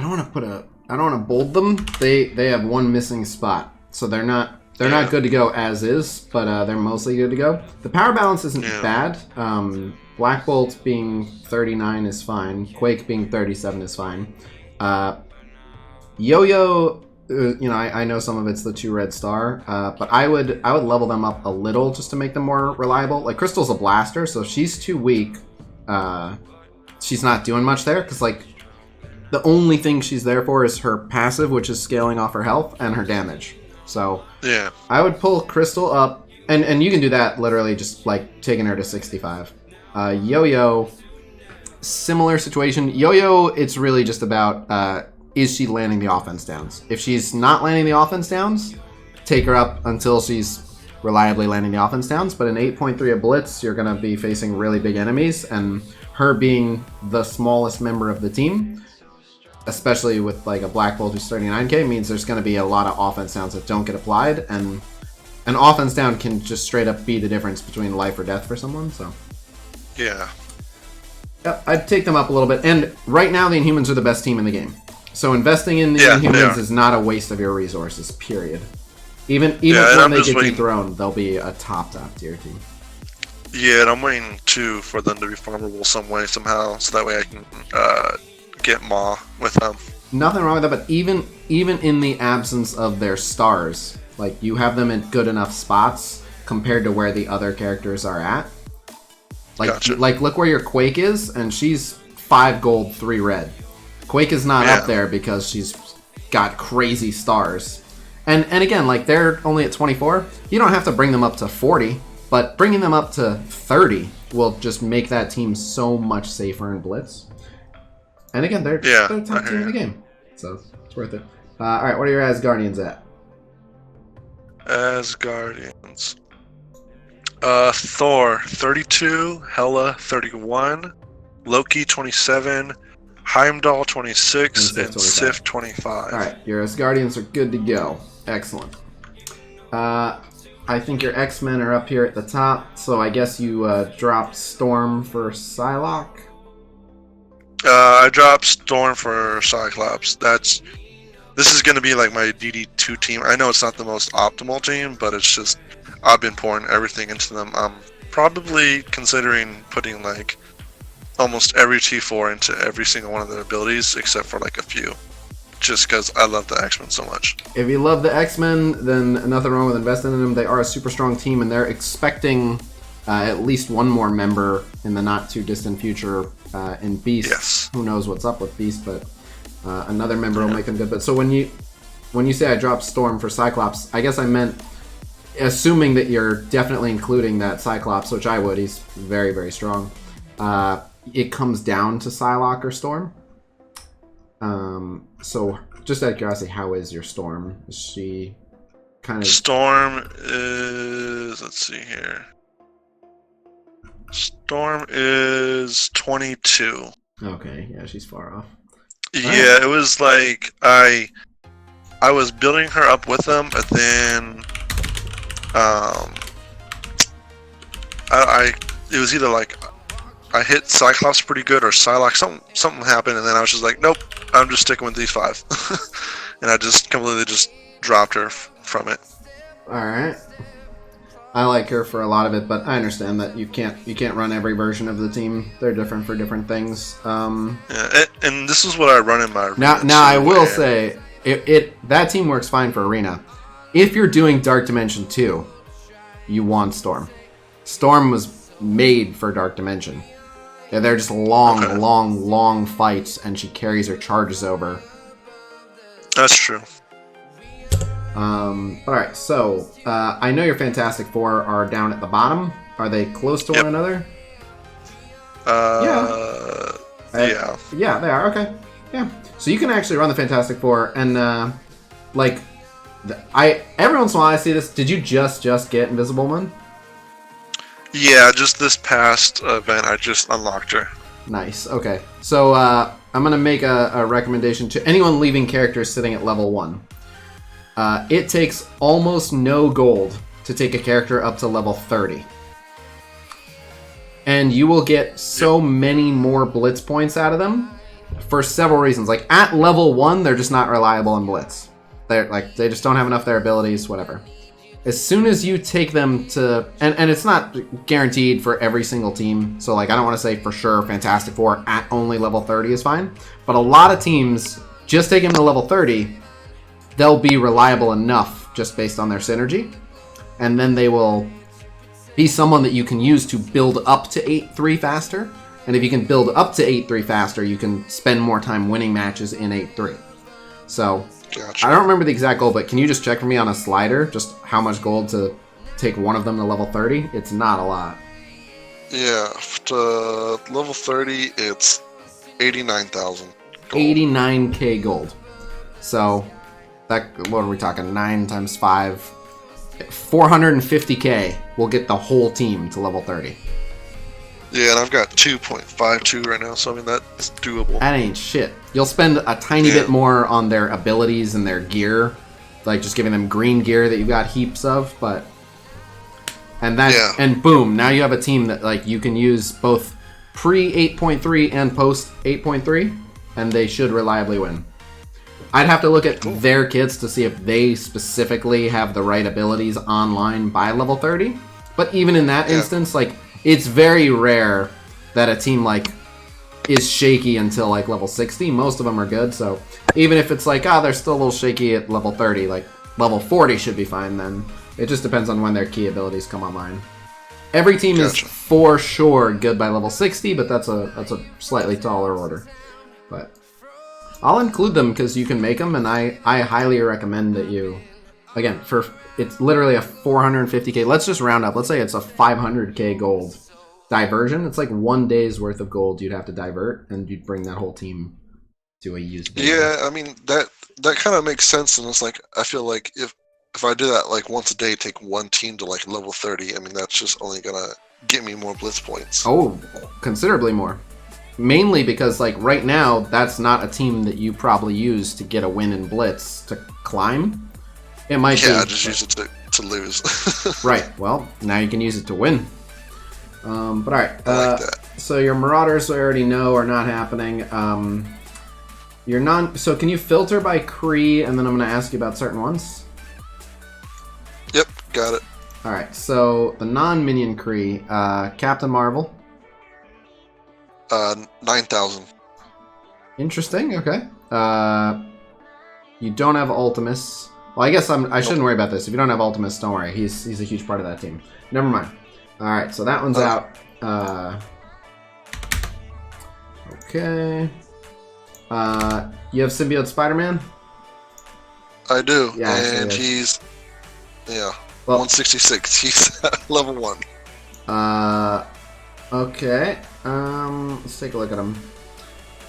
don't want to bold them. They have one missing spot, so they're not good to go as is, but they're mostly good to go. The power balance isn't bad. Black Bolt being 39 is fine. Quake being 37 is fine. Yo-Yo, I know some of it's the 2 red star, but I would level them up a little just to make them more reliable. Like, Crystal's a blaster, so if she's too weak, she's not doing much there, because, like, the only thing she's there for is her passive, which is scaling off her health and her damage. So yeah, I would pull Crystal up, and you can do that literally just like taking her to 65. Yo-Yo, similar situation. Yo-Yo, it's really just about is she landing the offense downs. If she's not landing the offense downs, take her up until she's reliably landing the offense downs, but in 8.3 of Blitz, you're going to be facing really big enemies, and her being the smallest member of the team, especially with like a Black Bolt who's 39k, means there's going to be a lot of offense downs that don't get applied, and an offense down can just straight up be the difference between life or death for someone, so. Yeah. Yeah, I'd take them up a little bit, and right now the Inhumans are the best team in the game. So investing in the Inhumans is not a waste of your resources, period. Even when they get dethroned, they'll be a top tier team. Yeah, and I'm waiting too for them to be farmable some way, somehow, so that way I can get Maw with them. Nothing wrong with that, but even in the absence of their stars, like you have them in good enough spots compared to where the other characters are at. Like, gotcha. Like look where your Quake is, and she's 5 gold, 3 red. Quake is not up there because she's got crazy stars. And again, like they're only at 24. You don't have to bring them up to 40, but bringing them up to 30 will just make that team so much safer in Blitz. And again, they're top team in the game, so it's worth it. All right, what are your Asgardians at? Asgardians. Thor 32, Hela 31, Loki 27, Heimdall 26, and Sif 25. Alright, your Asgardians are good to go. Excellent. I think your X-Men are up here at the top, so I guess you dropped Storm for Psylocke? I dropped Storm for Cyclops. This is going to be like my DD2 team. I know it's not the most optimal team, but it's just, I've been pouring everything into them. I'm probably considering putting like almost every T4 into every single one of their abilities, except for like a few, just because I love the X-Men so much. If you love the X-Men, then nothing wrong with investing in them. They are a super strong team, and they're expecting at least one more member in the not too distant future in Beast. Yes. Who knows what's up with Beast, but another member will make them good. But so when you say I dropped Storm for Cyclops, I guess I meant assuming that you're definitely including that Cyclops, which I would. He's very, very strong. It comes down to Psylocke or Storm. So just out of curiosity, how is your Storm? Is she kind of... Storm is... Let's see here. Storm is 22. Okay, yeah, she's far off. Yeah, it was like I was building her up with them, but then it was either like I hit Cyclops pretty good or Psylocke, something happened, and then I was just like, nope, I'm just sticking with these 5. And I just completely just dropped her from it. Alright. I like her for a lot of it, but I understand that you can't run every version of the team. They're different for different things. Yeah, and this is what I run in my arena. Now I will say that team works fine for arena. If you're doing Dark Dimension 2, you want Storm. Storm was made for Dark Dimension. Yeah, they're just long fights, and she carries her charges over. That's true. Alright, so I know your Fantastic Four are down at the bottom. Are they close to one another? Yeah, they are. Okay, yeah. So you can actually run the Fantastic Four, and every once in a while I see this. Did you just get Invisible Woman? Yeah, just this past event, I just unlocked her. Nice. Okay, so I'm gonna make a recommendation to anyone leaving characters sitting at level 1. It takes almost no gold to take a character up to level 30. And you will get so many more Blitz points out of them for several reasons. Like, at level 1, they're just not reliable in Blitz. They just don't have enough of their abilities, whatever. As soon as you take them to... And it's not guaranteed for every single team. So, I don't want to say for sure Fantastic Four at only level 30 is fine. But a lot of teams, just take them to level 30... they'll be reliable enough just based on their synergy. And then they will be someone that you can use to build up to 8-3 faster. And if you can build up to 8-3 faster, you can spend more time winning matches in 8-3. So, gotcha. I don't remember the exact goal, but can you just check for me on a slider just how much gold to take one of them to level 30? It's not a lot. Yeah, to level 30, it's 89,000 gold. 89k gold. So... That, what are we talking? 9 times 5. 450k will get the whole team to level 30. Yeah, and I've got 2.52 right now, so I mean that is doable. That ain't shit. You'll spend a tiny bit more on their abilities and their gear, like just giving them green gear that you got heaps of, but and boom, now you have a team that like you can use both pre 8.3 and post 8.3, and they should reliably win. I'd have to look at their kits to see if they specifically have the right abilities online by level 30. But even in that instance, like, it's very rare that a team, like, is shaky until, like, level 60. Most of them are good, so even if it's like, they're still a little shaky at level 30, like, level 40 should be fine then. It just depends on when their key abilities come online. Every team is for sure good by level 60, but that's a slightly taller order. But I'll include them because you can make them, and I highly recommend that you, again, it's literally a 450k, let's just round up, let's say it's a 500k gold diversion. It's like 1 day's worth of gold you'd have to divert, and you'd bring that whole team to a used game. Yeah, I mean, that kind of makes sense, and it's like, I feel like if I do that like once a day, take one team to like level 30, I mean, that's just only gonna get me more Blitz points. Oh, considerably more. Mainly because, like, right now, that's not a team that you probably use to get a win in Blitz to climb. It might be. Yeah, I just use it to lose. Right, well, now you can use it to win. But alright, I like that. So your Marauders, I already know, are not happening. So can you filter by Kree, and then I'm going to ask you about certain ones? Yep, got it. Alright, so the non-minion Kree, Captain Marvel. 9,000. Interesting. Okay. You don't have Ultimus. Well, I guess I shouldn't worry about this. If you don't have Ultimus, don't worry. He's a huge part of that team. Never mind. All right, so that one's out. Okay. You have Symbiote Spider-Man? I do. Yeah, and he's 166. He's level 1. Okay. Let's take a look at him.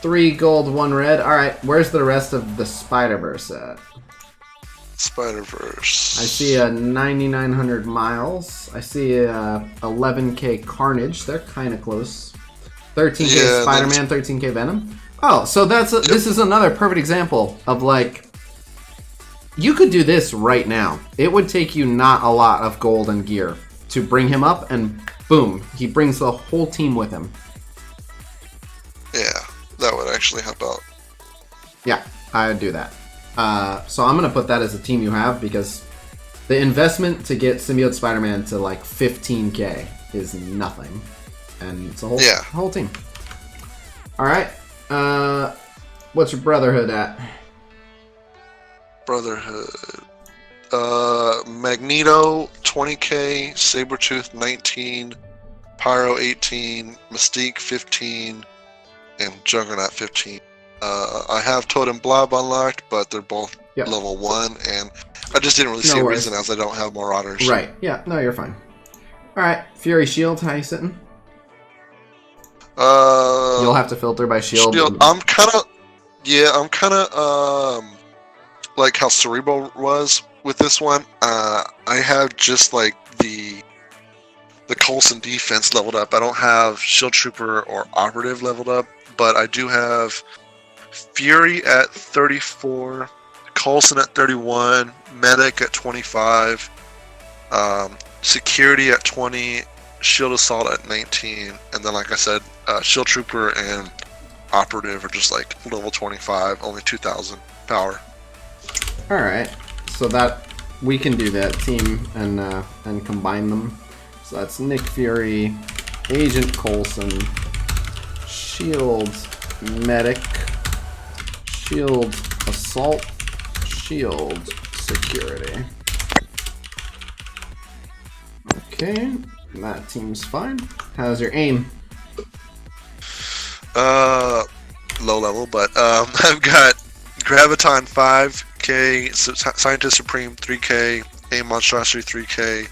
3 gold, 1 red. Alright, where's the rest of the Spider-Verse at? Spider-Verse. I see a 9,900 miles. I see a 11k Carnage. They're kind of close. 13k Spider-Man, 13k Venom. Oh, so this is another perfect example of, like, you could do this right now. It would take you not a lot of gold and gear to bring him up, and boom, he brings the whole team with him. Yeah, that would actually help out. Yeah, I would do that. So I'm going to put that as a team you have, because the investment to get Symbiote Spider-Man to like 15k is nothing. And it's a whole team. Alright, what's your Brotherhood at? Brotherhood. Magneto 20k, Sabretooth 19, Pyro 18, Mystique 15, and Juggernaut 15. I have Totem Blob unlocked, but they're both level 1, and I just didn't really see a reason as I don't have Marauders. Right, yeah, no, you're fine. Alright, Fury Shield, how you sitting? You'll have to filter by Shield. I'm kind of like how Cerebral was with this one. I have just like the Coulson defense leveled up. I don't have Shield Trooper or Operative leveled up, but I do have Fury at 34, Coulson at 31, Medic at 25, Security at 20, Shield Assault at 19, and then like I said, Shield Trooper and Operative are just like level 25, only 2,000 power. Alright, so that we can do that team and combine them. So that's Nick Fury, Agent Coulson, Shield Medic, Shield Assault, Shield Security. Okay, that team's fine. How's your aim? Low level, but I've got Graviton 5k, Scientist Supreme 3k, Aim Monstrosity 3k,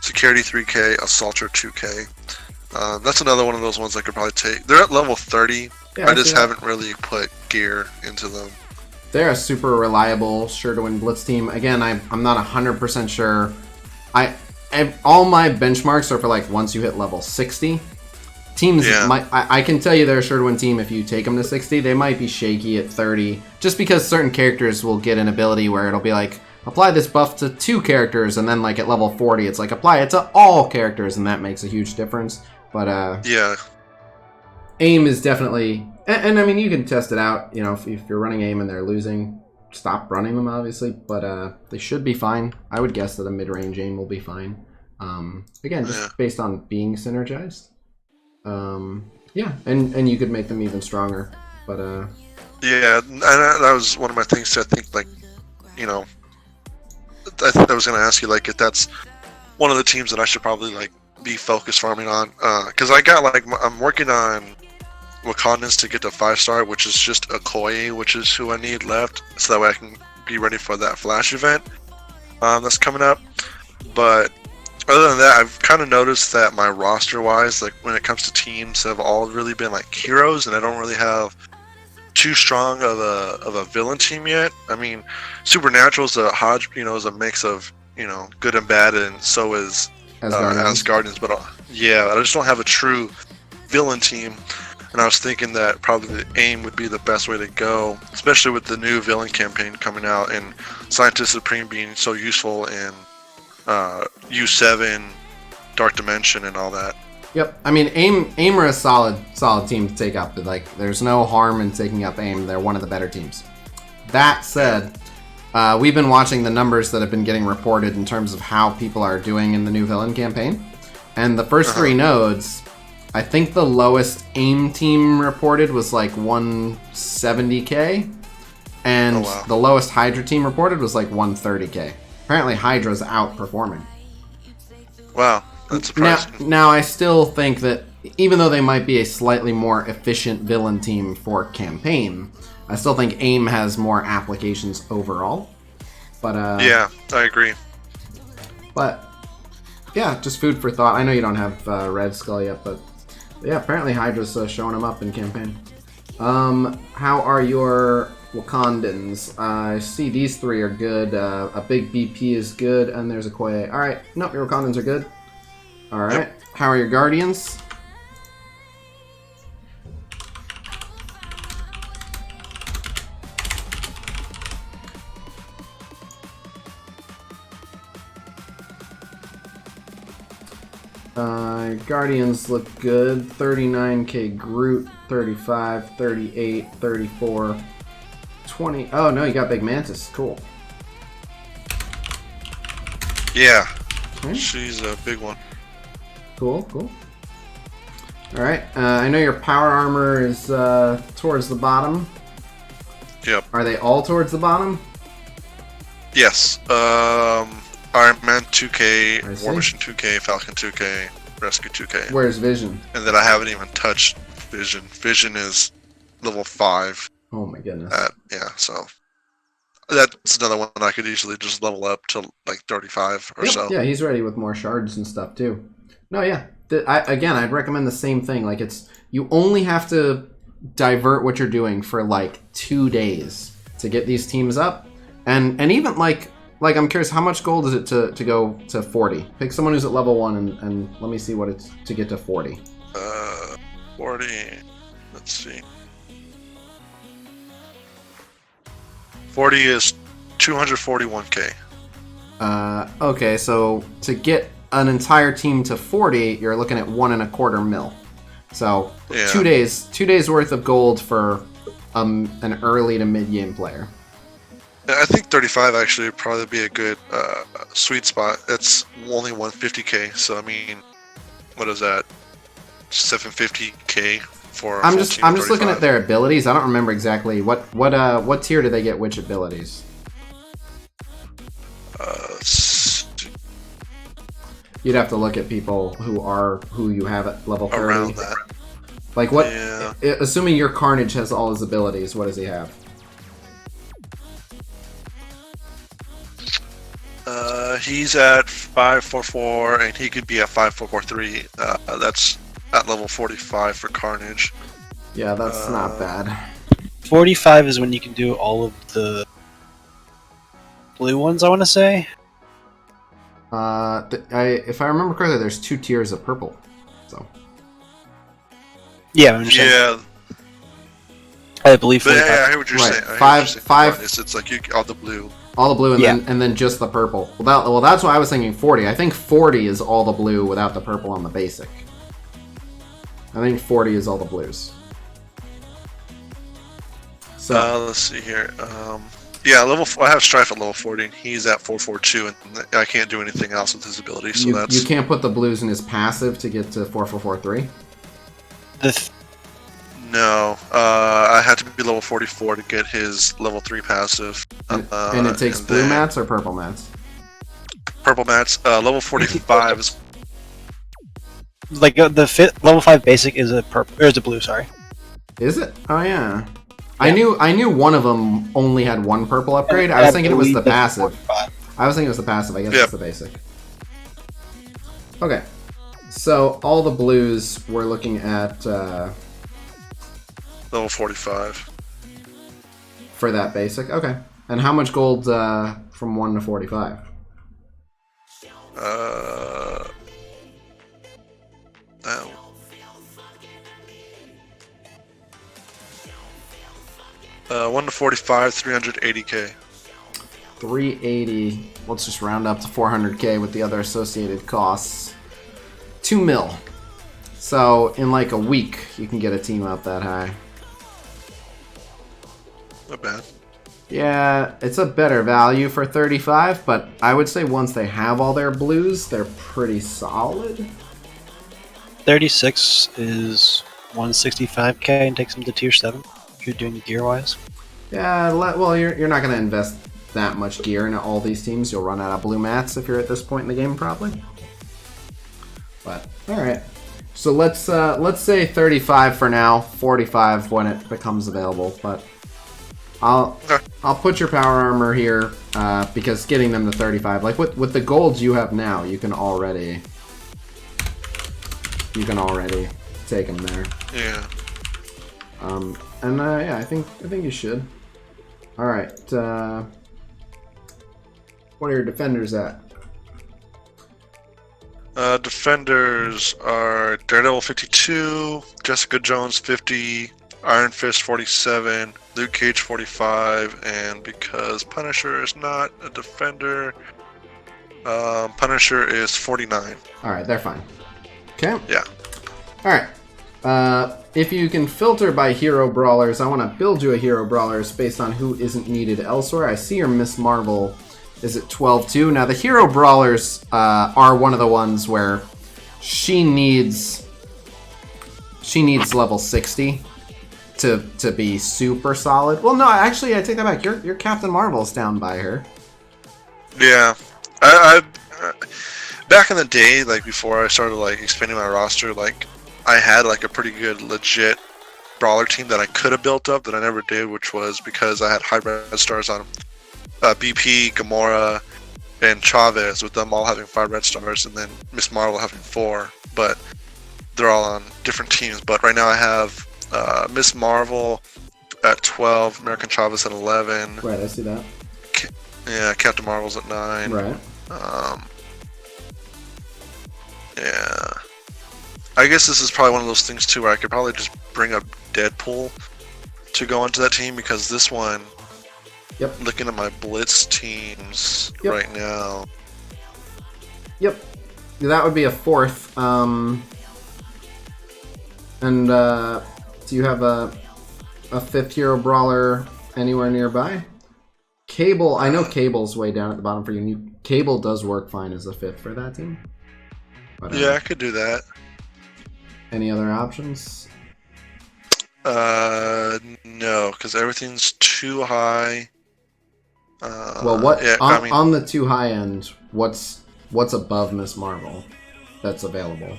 Security 3k, Assaulter 2k. That's another one of those ones I could probably take. They're at level 30. I just haven't really put gear into them. They're a super reliable, sure-to-win Blitz team. Again, I'm not 100% sure. All my benchmarks are for like once you hit level 60. Teams might. I can tell you they're a sure-to-win team if you take them to 60. They might be shaky at 30, just because certain characters will get an ability where it'll be like, apply this buff to 2 characters, and then like at level 40, it's like apply it to all characters, and that makes a huge difference. But yeah, aim is definitely, and I mean you can test it out. You know, if you're running aim and they're losing, stop running them obviously. But they should be fine. I would guess that a mid-range aim will be fine. Again, just based on being synergized. Yeah, and you could make them even stronger. But yeah, and that was one of my things. I think like, you know, I think I was going to ask you like if that's one of the teams that I should probably like be focused farming on, because I got like I'm working on Wakandans to get to 5-star, which is just Okoye, which is who I need left, so that way I can be ready for that Flash event that's coming up. But other than that, I've kind of noticed that my roster-wise, like when it comes to teams, have all really been like heroes, and I don't really have too strong of a villain team yet. I mean, Supernatural is is a mix of good and bad, and so is Asgardians. But yeah, I just don't have a true villain team. And I was thinking that probably the aim would be the best way to go, especially with the new villain campaign coming out and Scientist Supreme being so useful in U7, Dark Dimension, and all that. Yep, I mean AIM are a solid team to take up. Like, there's no harm in taking up AIM. They're one of the better teams. That said, we've been watching the numbers that have been getting reported in terms of how people are doing in the new villain campaign, and the first 3 nodes, I think the lowest AIM team reported was like 170k, and the lowest Hydra team reported was like 130k. Apparently Hydra's outperforming. Wow, that's surprising. Now I still think that even though they might be a slightly more efficient villain team for campaign, I still think AIM has more applications overall. But yeah, I agree. But yeah, just food for thought. I know you don't have Red Skull yet, but yeah, apparently Hydra's showing them up in campaign. How are your Wakandans? I see these 3 are good. A big BP is good, and there's a Okoye. Alright, nope, your Wakandans are good. Alright, yep. How are your Guardians? Guardians look good. 39k Groot, 35, 38, 34, 20. Oh no, you got Big Mantis. Cool. Yeah, she's a big one. Cool. Alright, I know your power armor is towards the bottom. Yep. Are they all towards the bottom? Yes. Iron Man 2k, War Machine 2k, Falcon 2k, Rescue 2k. Where's Vision? And then I haven't even touched Vision. Vision is level 5. Oh my goodness. Yeah, so that's another one I could easily just level up to like 35 or so. Yeah, he's ready with more shards and stuff too. No, yeah. I'd recommend the same thing. Like, you only have to divert what you're doing for like 2 days to get these teams up, and even like I'm curious, how much gold is it to go to 40? Pick someone who's at level 1 and let me see what it's to get to 40. 40. Let's see. 40 is 241k. Okay, so to get an entire team to 40, you're looking at 1.25 mil. So 2 days worth of gold for an early to mid game player. I think 35 actually would probably be a good sweet spot. That's only 150k, so I mean, what is that? 750k for. I'm just looking at their abilities. I don't remember exactly what tier do they get which abilities. You'd have to look at people who you have at level 30. Around that. Like what? Yeah. Assuming your Carnage has all his abilities, what does he have? He's at 544, and he could be at 5443. That's at level 45 for Carnage. Yeah, that's not bad. 45 is when you can do all of the blue ones, I want to say. If I remember correctly, there's 2 tiers of purple. So. Yeah, I'm just saying. Yeah, I believe but 45. yeah, I hear what you're Right. saying. I hear what you're Five- saying. It's like you all the blue. All the blue Yeah. and then just the purple. Well, that's why I was thinking 40. I think 40 is all the blue without the purple on the basic. I think 40 is all the blues. So Let's see here. Yeah, I have Strife at level 40. And he's at 442, and I can't do anything else with his ability. So that's you can't put the blues in his passive to get to 4443. no. I had to be level 44 to get his level 3 passive. And it takes and blue then mats or purple mats? Purple mats. Level 45 is. Like level 5 basic is a purple, or is a blue, sorry. Is it? Oh yeah. I knew one of them only had one purple upgrade. I was thinking it was the passive. I was thinking it was the passive. I guess it's the basic. Okay. So all the blues we're looking at Level 45. for that basic. Okay. And how much gold from 1 to 45? 1 to 45, 380k. 380. Let's just round up to 400k with the other associated costs. 2 mil. So in like a week, you can get a team up that high. Not bad. Yeah, it's a better value for 35, but I would say once they have all their blues, they're pretty solid. 36 is 165k and takes them to tier 7 if you're doing gear wise. Yeah, well, you're not going to invest that much gear into all these teams. You'll run out of blue mats if you're at this point in the game, probably. But all right, so let's say 35 for now, 45 when it becomes available. But I'll put your power armor here because getting them to 35, like with the golds you have now, you can already take them there. Yeah. And yeah, I think you should. All right. What are your defenders at? Defenders are Daredevil 52, Jessica Jones 50, Iron Fist 47, Luke Cage 45, and because Punisher is not a defender, Punisher is 49. All right, they're fine. Okay. Yeah. All right. If you can filter by hero brawlers, I want to build you a hero brawlers based on who isn't needed elsewhere. I see your Miss Marvel is at 12-2. Now the hero brawlers are one of the ones where she needs level 60 to be super solid. Well, no, actually, I take that back. Your Captain Marvel's down by her. Yeah. I back in the day, like before I started like expanding my roster, like I had like a pretty good legit brawler team that I could have built up that I never did, which was because I had high red stars on them. BP, Gamora, and Chavez, with them all having 5 red stars, and then Miss Marvel having 4, but they're all on different teams. But right now I have Miss Marvel at 12, American Chavez at 11. Right, I see that. Yeah, Captain Marvel's at 9. Right. Yeah. I guess this is probably one of those things too where I could probably just bring up Deadpool to go into that team, because this one, looking at my Blitz teams right now. Yep. That would be a 4th. And do you have a 5th hero brawler anywhere nearby? Cable, I know Cable's way down at the bottom for you. Cable does work fine as a 5th for that team. But, yeah, I could do that. Any other options? No, because everything's too high. Well, what on the too high end? What's above Miss Marvel that's available?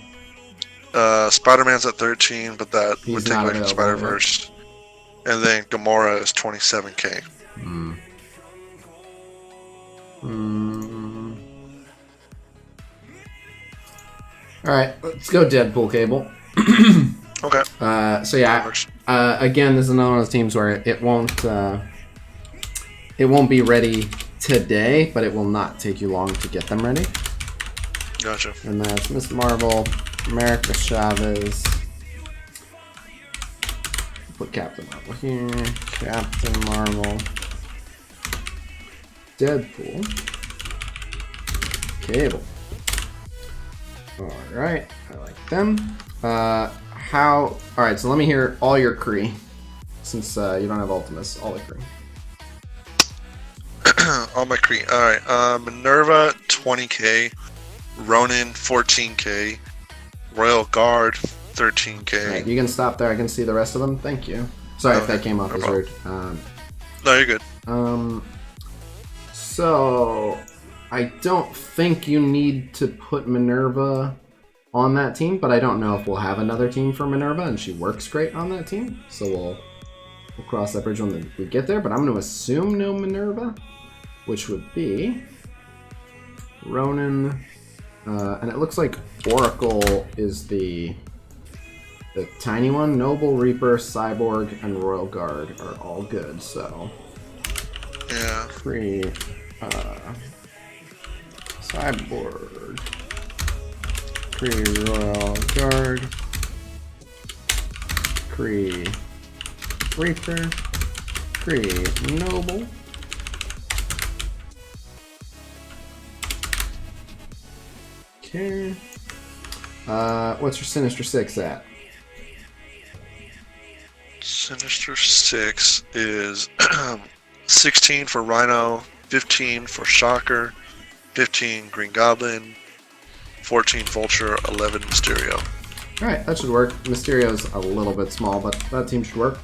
Spider-Man's at 13, but that He's would take not away from available, Spider-Verse. And then Gamora is 27k. All right, let's go Deadpool Cable. Okay. So yeah, Again, this is another one of those teams where it won't be ready today, but it will not take you long to get them ready. Gotcha. And that's Miss Marvel, America Chavez. Put Captain Marvel here. Captain Marvel. Deadpool. Cable. Alright, I like them. Alright, so let me hear all your Kree. Since you don't have Ultimus, all the Kree. All my Kree. Alright, Minerva 20k, Ronin 14k, Royal Guard 13k. Right, you can stop there, I can see the rest of them. Thank you. Sorry if that came off as rude. No, you're good. So I don't think you need to put Minerva on that team, but I don't know if we'll have another team for Minerva, and she works great on that team. So we'll cross that bridge when we get there. But I'm going to assume no Minerva, which would be Ronin, and it looks like Oracle is the tiny one. Noble, Reaper, Cyborg, and Royal Guard are all good. So yeah, Cyborg, Kree Royal Guard, Kree Reaper, Kree Noble, okay. What's your Sinister 6 at? Sinister 6 is 16 for Rhino, 15 for Shocker, 15 Green Goblin, 14 Vulture, 11 Mysterio. Alright, that should work. Mysterio's a little bit small, but that team should work.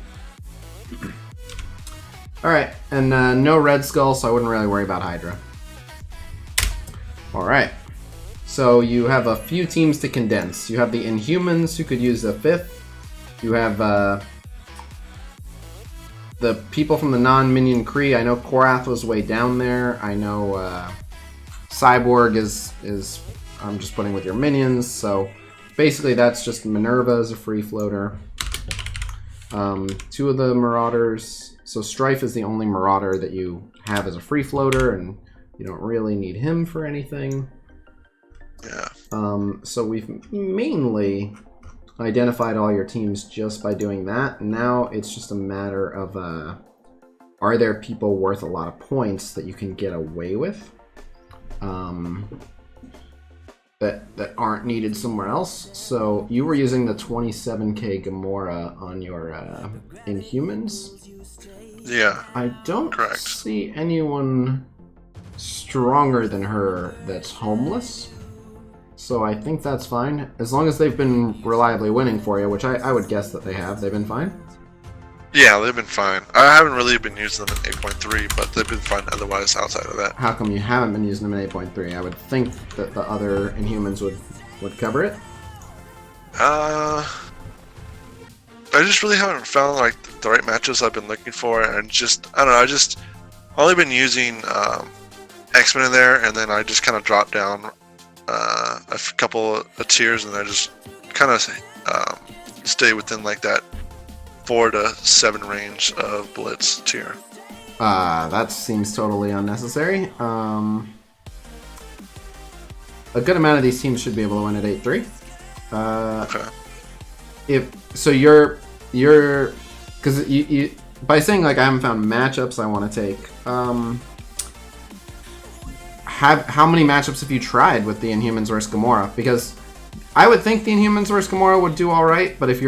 Alright, and no Red Skull, so I wouldn't really worry about Hydra. Alright, so you have a few teams to condense. You have the Inhumans, who could use a 5th. You have the people from the non-minion Kree. I know Korath was way down there. I know Cyborg is I'm just putting with your minions. So basically that's just Minerva as a free floater. 2 of the Marauders. So Strife is the only Marauder that you have as a free floater, and you don't really need him for anything. Yeah. So we've mainly identified all your teams just by doing that. Now it's just a matter of are there people worth a lot of points that you can get away with that aren't needed somewhere else. So you were using the 27k Gamora on your Inhumans. Yeah. I don't see anyone stronger than her that's homeless. So I think that's fine. As long as they've been reliably winning for you, which I would guess that they have. They've been fine? Yeah, they've been fine. I haven't really been using them in 8.3, but they've been fine otherwise outside of that. How come you haven't been using them in 8.3? I would think that the other Inhumans would cover it. I just really haven't found like the right matches I've been looking for, and I don't know, I just only been using X-Men in there, and then I just kind of dropped down a couple of tiers, and I just kind of stay within like that 4 to 7 range of Blitz tier. That seems totally unnecessary. A good amount of these teams should be able to win at 8-3. Okay. Because you by saying like I haven't found matchups I want to take. How many matchups have you tried with the Inhumans versus Gamora? Because I would think the Inhumans versus Gamora would do all right, but if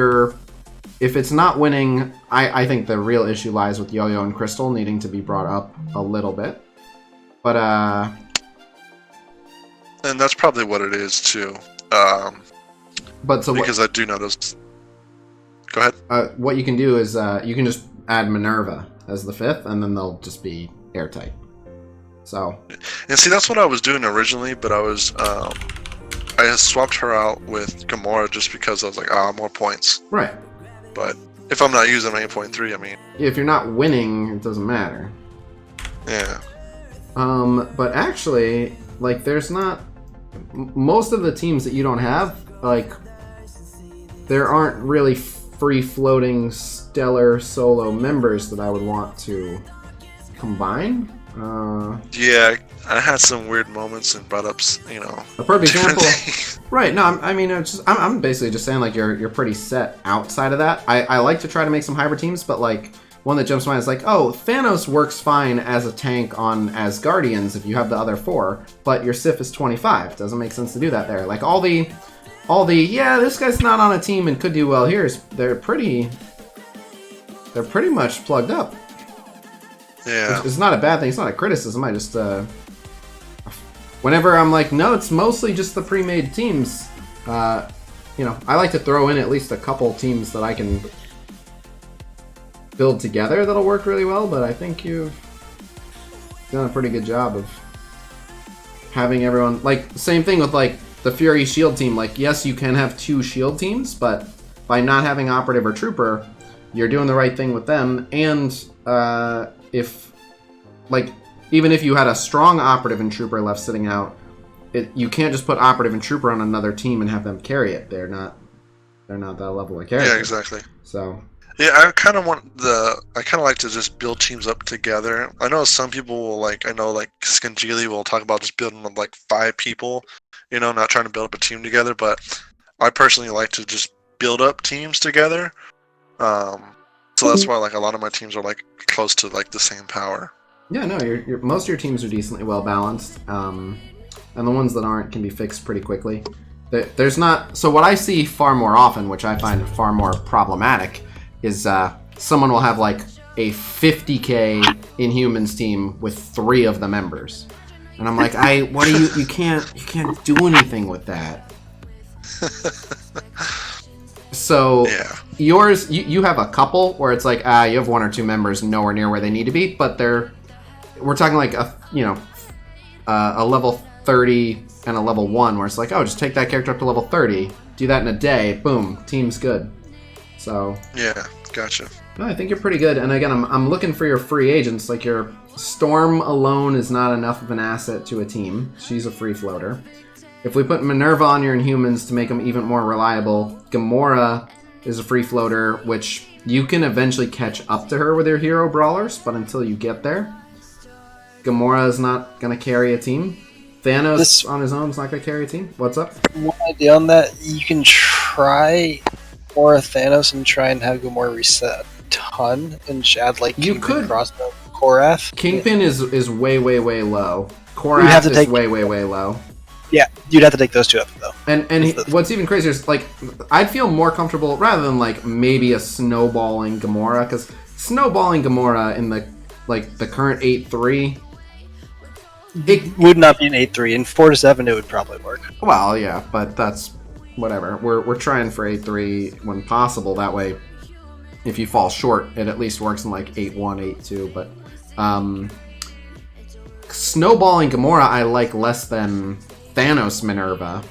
it's not winning, I think the real issue lies with Yo-Yo and Crystal needing to be brought up a little bit. But and that's probably what it is too. Because I do notice. Go ahead. What you can do is you can just add Minerva as the 5th, and then they'll just be airtight. So. And see, that's what I was doing originally, but I had swapped her out with Gamora just because I was like, more points. Right. But if I'm not using 8.3, I mean. If you're not winning, it doesn't matter. Yeah. But actually, like, there's not. Most of the teams that you don't have, like, there aren't really free-floating stellar solo members that I would want to combine. Yeah, I had some weird moments and brought up, you know. A perfect different example. things. Right? No, I mean, I'm basically just saying like you're pretty set outside of that. I like to try to make some hybrid teams, but like one that jumps to mind is like, oh, Thanos works fine as a tank on Asgardians if you have the other 4, but your Sif is 25. Doesn't make sense to do that there. Like all the yeah, this guy's not on a team and could do well here. They're pretty much plugged up. Yeah. It's not a bad thing. It's not a criticism. I just whenever I'm like, no, it's mostly just the pre-made teams. You know, I like to throw in at least a couple teams that I can build together that'll work really well. But I think you've done a pretty good job of having everyone like same thing with like the Fury Shield team. Like, yes, you can have 2 Shield teams, but by not having Operative or Trooper, you're doing the right thing with them. And if like even if you had a strong Operative and Trooper left sitting out, you can't just put Operative and Trooper on another team and have them carry it. They're not that level of character. Yeah, exactly. So yeah, I kind of like to just build teams up together. I know some people will like Skangeli will talk about just building up like 5 people, you know, not trying to build up a team together, but I personally like to just build up teams together. So that's why like a lot of my teams are like close to like the same power. yeah, no, most of your teams are decently well balanced, and the ones that aren't can be fixed pretty quickly. There's not so what I see far more often, which I find far more problematic, is someone will have like a 50k Inhumans team with 3 of the members, and I'm like, what do you can't do anything with that. So yeah. yours, you have a couple where it's like you have 1 or 2 members nowhere near where they need to be, but we're talking like a level 30 and a level 1 where it's like, oh, just take that character up to level 30, do that in a day, boom, team's good. So yeah, gotcha. no, I think you're pretty good. And again, I'm looking for your free agents. Like your Storm alone is not enough of an asset to a team. She's a free floater. If we put Minerva on your Inhumans to make them even more reliable, Gamora is a free floater, which you can eventually catch up to her with your hero brawlers, but until you get there, Gamora is not going to carry a team. Thanos on his own is not going to carry a team. What's up? One idea on that, you can try or Thanos and try and have Gamora reset a ton and just add like You Kingpin, could. Crossbow, Korath. Kingpin is way, way, way low. Korath is way, way, way low. Yeah, you'd have to take those 2 up though. And what's even crazier is like I'd feel more comfortable rather than like maybe a snowballing Gamora, because snowballing Gamora in the current 8-3, It would not be an 8-3. In 4-7, it would probably work. well, yeah, but that's whatever. We're trying for 8-3 when possible. That way, if you fall short, it at least works in like 8-1, 8-2. But snowballing Gamora, I like less than Thanos Minerva,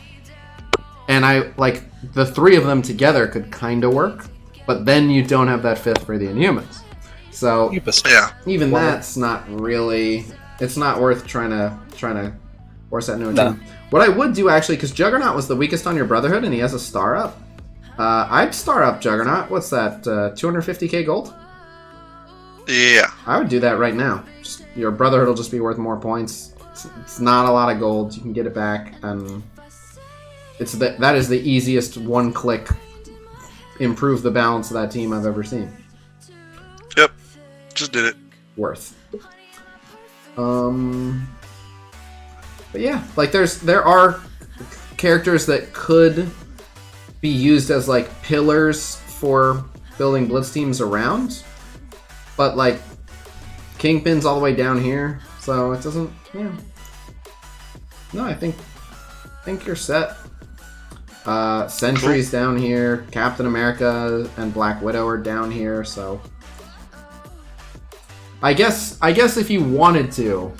and I like the 3 of them together could kind of work, but then you don't have that 5th for the Inhumans. So yeah, even that's not really. It's not worth trying to force that into a team. What I would do actually, because Juggernaut was the weakest on your Brotherhood, and he has a star up. I'd star up Juggernaut. What's that? 250k gold. Yeah, I would do that right now. Your Brotherhood will just be worth more points. It's not a lot of gold. You can get it back, and that is the easiest one-click improve the balance of that team I've ever seen. Yep, just did it. Worth. But yeah, like there are characters that could be used as like pillars for building Blitz teams around, but like Kingpin's all the way down here, so it doesn't. Yeah. No, I think you're set. Sentry's down here. Captain America and Black Widow are down here, so I guess if you wanted to,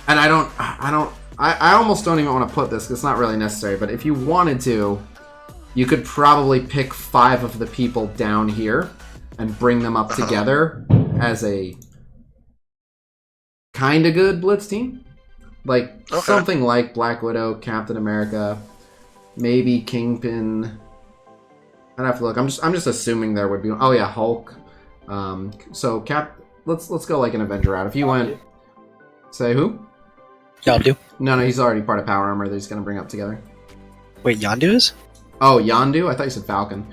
and I almost don't even want to put this because it's not really necessary, but if you wanted to, you could probably pick 5 of the people down here and bring them up together as a kind of good Blitz team. Like something like Black Widow, Captain America, maybe Kingpin, I'd have to look. I'm just assuming there would be. Oh yeah, Hulk. So Cap. Let's go like an Avenger route. If you went, say who? Yondu. No, he's already part of Power Armor that he's gonna bring up together. Wait, Yondu is? Oh, Yondu? I thought you said Falcon.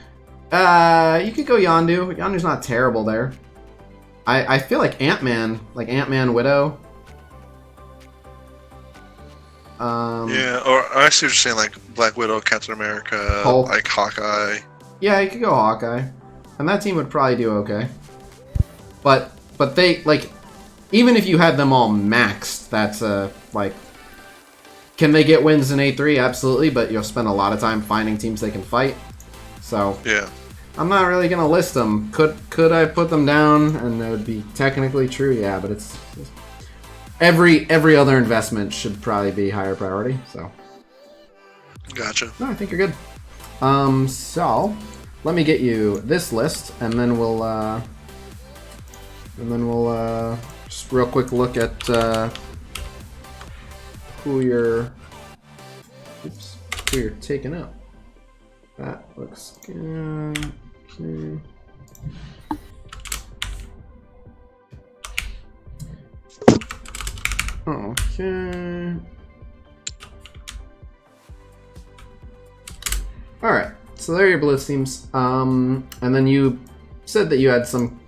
You could go Yondu. Yondu's not terrible there. I feel like Ant-Man, Widow. Yeah, or I see what you're saying, like Black Widow, Captain America, Hulk. like Hawkeye. Yeah, you could go Hawkeye. And that team would probably do okay. But they, like, even if you had them all maxed, that's, like, can they get wins in A3? Absolutely, but you'll spend a lot of time finding teams they can fight. So, Yeah. I'm not really going to list them. Could I put them down and it would be technically true? Yeah, but it's every other investment should probably be higher priority, so. Gotcha. No, I think you're good. So, let me get you this list, and then we'll just real quick look at who you're taking out. That looks good. Okay. Alright, so there are your Blitz teams. And then you said that you had some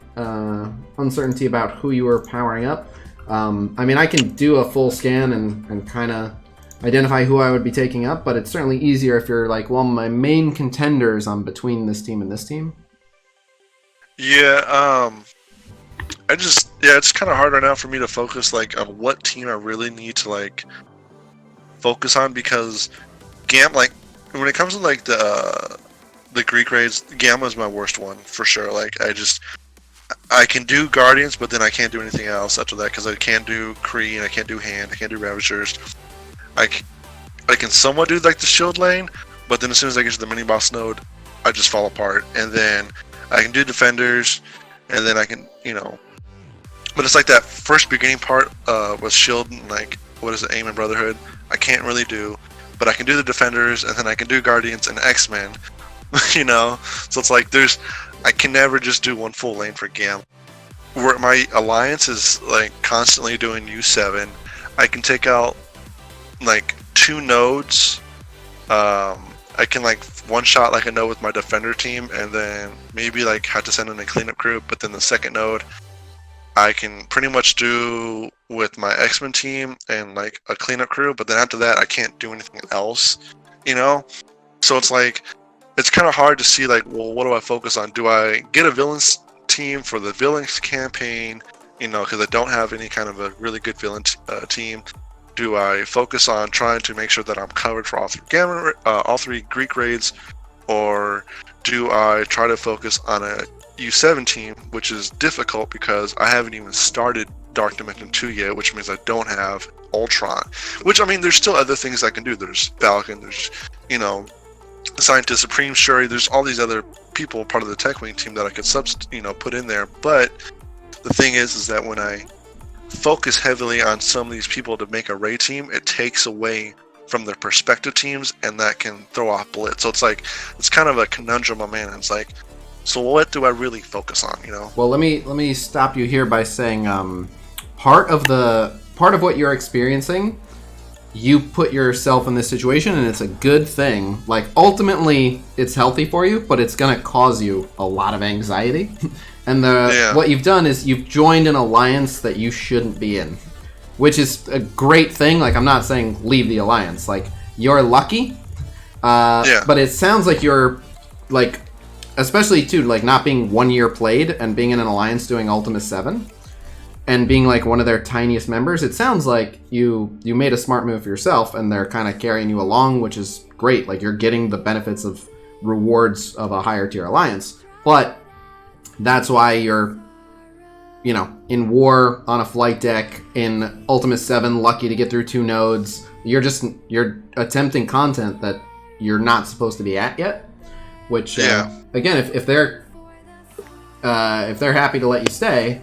uncertainty about who you were powering up. I mean, I can do a full scan and kind of identify who I would be taking up, but it's certainly easier if you're like, well, my main contenders, I'm between this team and this team. Yeah, it's kind of hard right now for me to focus, like, on what team I really need to, like, focus on, because like, when it comes to, like, the Greek raids, Gamma is my worst one, for sure. Like, I can do Guardians, but then I can't do anything else after that, because I can't do Kree, and I can't do Hand, I can't do Ravagers. I can somewhat do, like, the shield lane, but then as soon as I get to the mini-boss node, I just fall apart. And then I can do Defenders, and then I can, but it's like that first beginning part with shield and, like, what is it, Aim and Brotherhood, I can't really do, but I can do the Defenders, and then I can do Guardians and X-Men, so it's like I can never just do one full lane for Gam. Where my alliance is, like, constantly doing U7, I can take out, like, 2 nodes. I can, like, one-shot, like, a node with my Defender team, and then maybe, like, have to send in a cleanup crew, but then the second node I can pretty much do with my X-Men team and, like, a cleanup crew, but then after that I can't do anything else, So it's like, it's kind of hard to see, like, well, what do I focus on? Do I get a villains team for the villains campaign, because I don't have any kind of a really good villain team? Do I focus on trying to make sure that I'm covered for all three Greek raids, or do I try to focus on a U7 team, which is difficult because I haven't even started Dark Dimension 2 yet, which means I don't have Ultron. Which, I mean, there's still other things I can do. There's Falcon, there's, Scientist Supreme, Shuri, there's all these other people part of the Tech Wing team that I could put in there. But the thing is that when I focus heavily on some of these people to make a raid team, it takes away from their perspective teams, and that can throw off Blitz. So it's like, it's kind of a conundrum on man. It's like, so what do I really focus on, Well, let me stop you here by saying part of what you're experiencing, you put yourself in this situation, and it's a good thing. Like, ultimately it's healthy for you, but it's going to cause you a lot of anxiety. And what you've done is you've joined an alliance that you shouldn't be in, which is a great thing. Like, I'm not saying leave the alliance. Like, you're lucky, but it sounds like you're, like, especially too, like, not being 1 year played and being in an alliance doing Ultima 7 and being, like, one of their tiniest members. It sounds like you made a smart move for yourself, and they're kind of carrying you along, which is great. Like, you're getting the benefits of rewards of a higher tier alliance, but that's why you're, in War on a flight deck, in Ultima 7, lucky to get through 2 nodes. You're attempting content that you're not supposed to be at yet. Which, again, if they're happy to let you stay,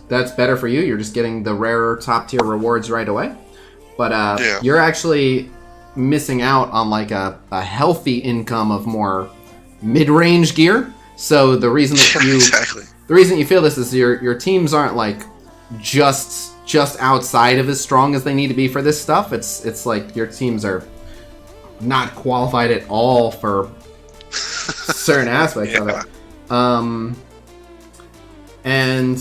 that's better for you. You're just getting the rarer top tier rewards right away. But you're actually missing out on, like, a healthy income of more mid-range gear. So the reason that you exactly. the reason you feel this is your teams aren't like just outside of as strong as they need to be for this stuff. It's like your teams are not qualified at all for certain aspects of it. And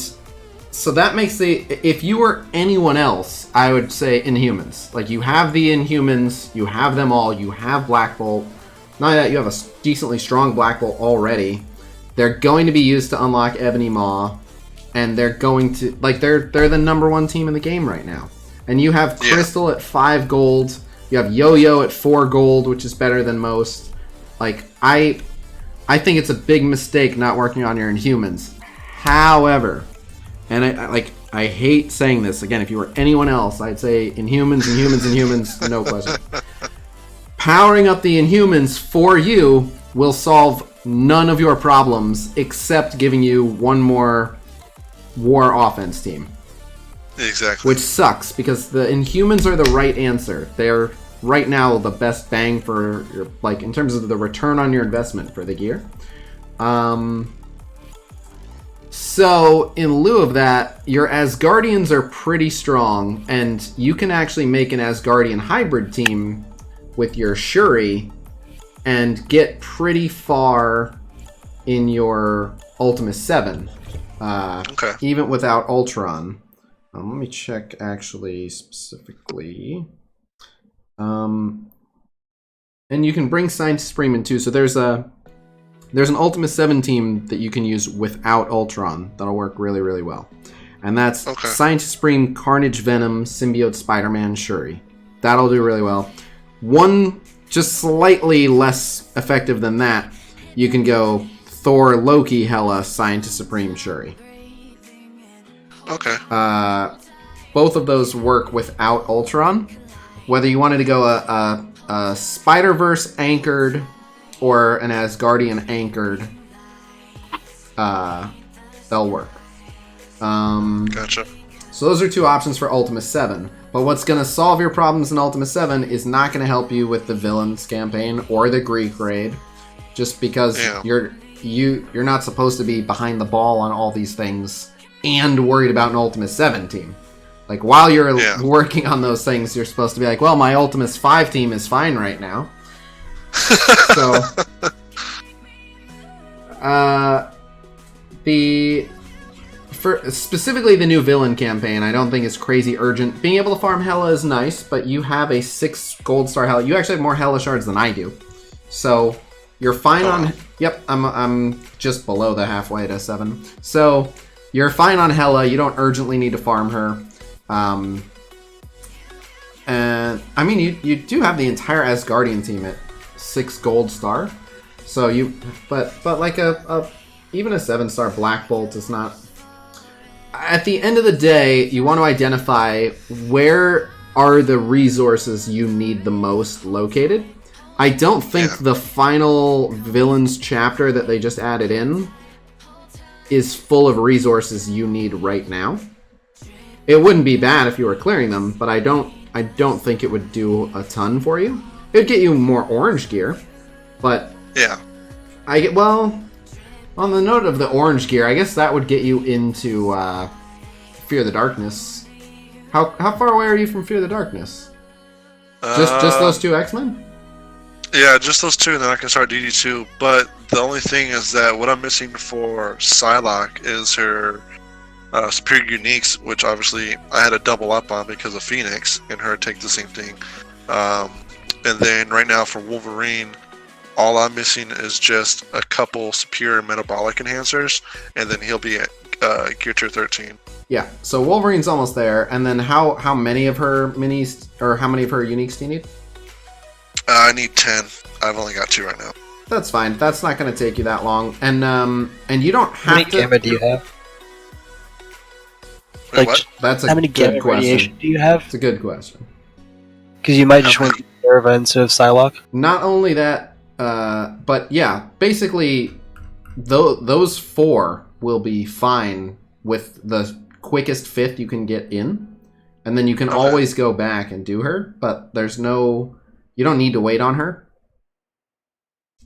so that makes if you were anyone else, I would say Inhumans. Like, you have the Inhumans, you have them all, you have Black Bolt. Not only that, you have a decently strong Black Bolt already. They're going to be used to unlock Ebony Maw, and they're going to, like, they're the number one team in the game right now. And you have Crystal at 5 gold, you have Yo-Yo at 4 gold, which is better than most. Like, I think it's a big mistake not working on your Inhumans. However, and I hate saying this, again, if you were anyone else, I'd say Inhumans, no question. Powering up the Inhumans for you will solve none of your problems except giving you one more war offense team. Exactly. Which sucks, because the Inhumans are the right answer. They're right now the best bang for your, like, in terms of the return on your investment for the gear. So, in lieu of that, your Asgardians are pretty strong, and you can actually make an Asgardian hybrid team with your Shuri and get pretty far in your Ultima 7. Even without Ultron. Let me check, actually, specifically. And you can bring Scientist Freeman, too, so there's an Ultima 7 team that you can use without Ultron that'll work really, really well. And that's Scientist Supreme, Carnage Venom, Symbiote Spider-Man, Shuri. That'll do really well. One just slightly less effective than that, you can go Thor, Loki, Hela, Scientist Supreme, Shuri. Okay. Both of those work without Ultron. Whether you wanted to go a Spider-Verse anchored or an Asgardian anchored, they'll work. Gotcha. So those are two options for Ultima 7. But what's going to solve your problems in Ultima 7 is not going to help you with the Villains campaign or the Greek raid, just because you're not supposed to be behind the ball on all these things and worried about an Ultima 7 team. Like, while you're working on those things, you're supposed to be like, well, my Ultimus 5 team is fine right now. So, specifically the new villain campaign, I don't think is crazy urgent. Being able to farm Hela is nice, but you have a 6 gold star Hela. You actually have more Hela shards than I do, so you're fine on. Yep, I'm just below the halfway to 7, so you're fine on Hela. You don't urgently need to farm her. And I mean, you do have the entire Asgardian team at 6 gold star, so but like even a 7-star Black Bolt is not. At the end of the day, you want to identify where are the resources you need the most located. I don't think the final villains chapter that they just added in is full of resources you need right now. It wouldn't be bad if you were clearing them, but I don't think it would do a ton for you. It would get you more orange gear, but on the note of the orange gear, I guess that would get you into Fear the Darkness. How far away are you from Fear the Darkness? Just those 2 X-Men? Yeah, just those 2, and then I can start DD2. But the only thing is that what I'm missing for Psylocke is her Superior Uniques, which obviously I had to double up on because of Phoenix, and her take the same thing. And then right now for Wolverine, all I'm missing is just a couple superior metabolic enhancers, and then he'll be at Gear Tier 13. Yeah, so Wolverine's almost there, and then how many of her minis, or how many of her uniques do you need? I need 10. I've only got 2 right now. That's fine. That's not going to take you that long, and you don't have How many gamma do you have? Wait, what? That's a how many good gamma question. radiation do you have? It's a good question. Because you might just want to Nerva instead of Psylocke. Not only that, but yeah, basically, those 4 will be fine with the quickest 5th you can get in, and then you can always go back and do her, but you don't need to wait on her.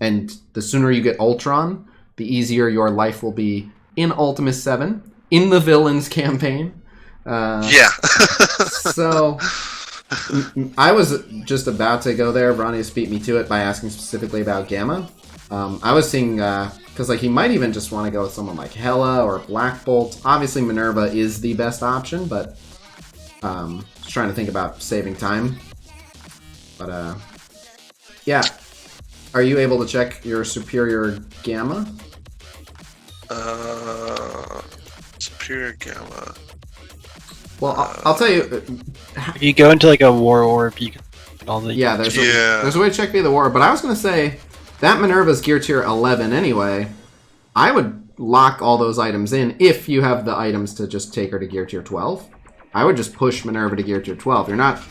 And the sooner you get Ultron, the easier your life will be in Ultimate 7, in the Villains campaign. Yeah. So, I was just about to go there. Ronnie's beat me to it by asking specifically about Gamma. I was seeing, because like he might even just want to go with someone like Hela or Black Bolt. Obviously, Minerva is the best option, but just trying to think about saving time. But, yeah. Are you able to check your superior Gamma? Superior Gamma. Well, I'll tell you. If you go into like a war orb, you can all the There's a way to check via the war. But I was gonna say that Minerva's gear tier 11 anyway. I would lock all those items in if you have the items to just take her to gear tier 12. I would just push Minerva to gear tier 12. You're not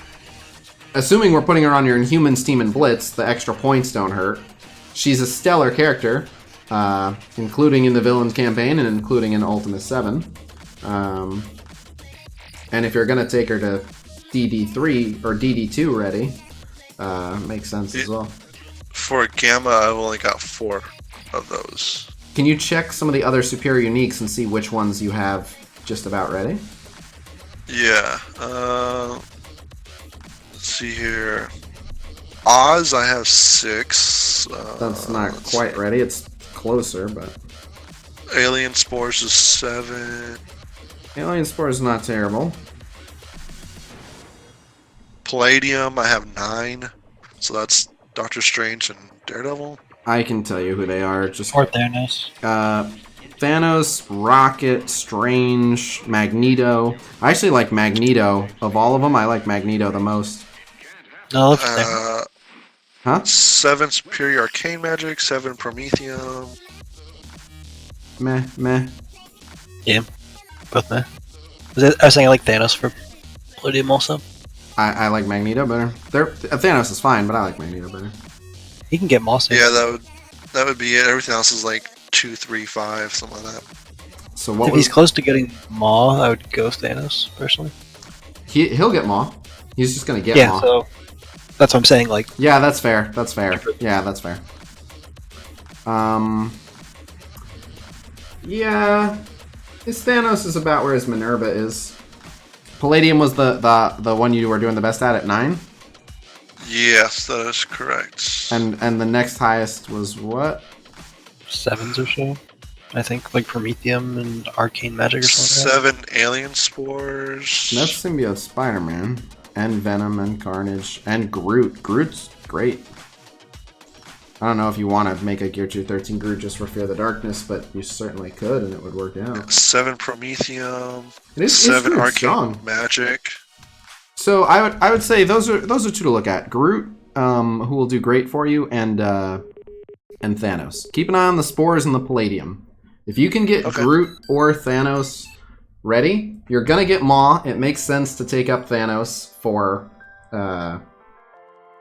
assuming we're putting her on your Inhumans team in Blitz. The extra points don't hurt. She's a stellar character, including in the Villains campaign and including in Ultimate 7. And if you're going to take her to DD3 or DD2 ready, makes sense as well. For Gamma, I've only got 4 of those. Can you check some of the other superior uniques and see which ones you have just about ready? Yeah. Let's see here. Oz, I have 6. That's not quite ready. It's closer, but... Alien Spores is 7. Alien Spore is not terrible. Palladium, I have 9. So that's Doctor Strange and Daredevil. I can tell you who they are. Just or Thanos. Thanos, Rocket, Strange, Magneto. I actually like Magneto. Of all of them, I like Magneto the most. No, huh? 7 Superior Arcane Magic, 7 Prometheum. Meh. Yeah, both meh. I was saying I like Thanos for Palladium also. I like Magneto better. Thanos is fine, but I like Magneto better. He can get Moss. Yeah, that would be it. Everything else is like 2, 3, 5, something like that. So what if he's close to getting Maw, I would go Thanos personally. He'll get Maw. He's just gonna get Maw. Yeah, so that's what I'm saying. Like, yeah, that's fair. Yeah, that's fair. Yeah, his Thanos is about where his Minerva is. Palladium was the one you were doing the best at 9. Yes, that is correct. And the next highest was what? 7s or so, I think, like Prometheum and Arcane Magic or something. 7 Alien Spores. That's Symbiote Spider-Man. And Venom and Carnage. And Groot. Groot's great. I don't know if you want to make a Gear 213 Groot just for Fear the Darkness, but you certainly could and it would work out. 7 Prometheum. It's 7 Groot's Arcane strong. Magic. So I would say those are 2 to look at. Groot, who will do great for you, and Thanos. Keep an eye on the Spores and the Palladium. If you can get Groot or Thanos ready, you're gonna get Maw. It makes sense to take up Thanos for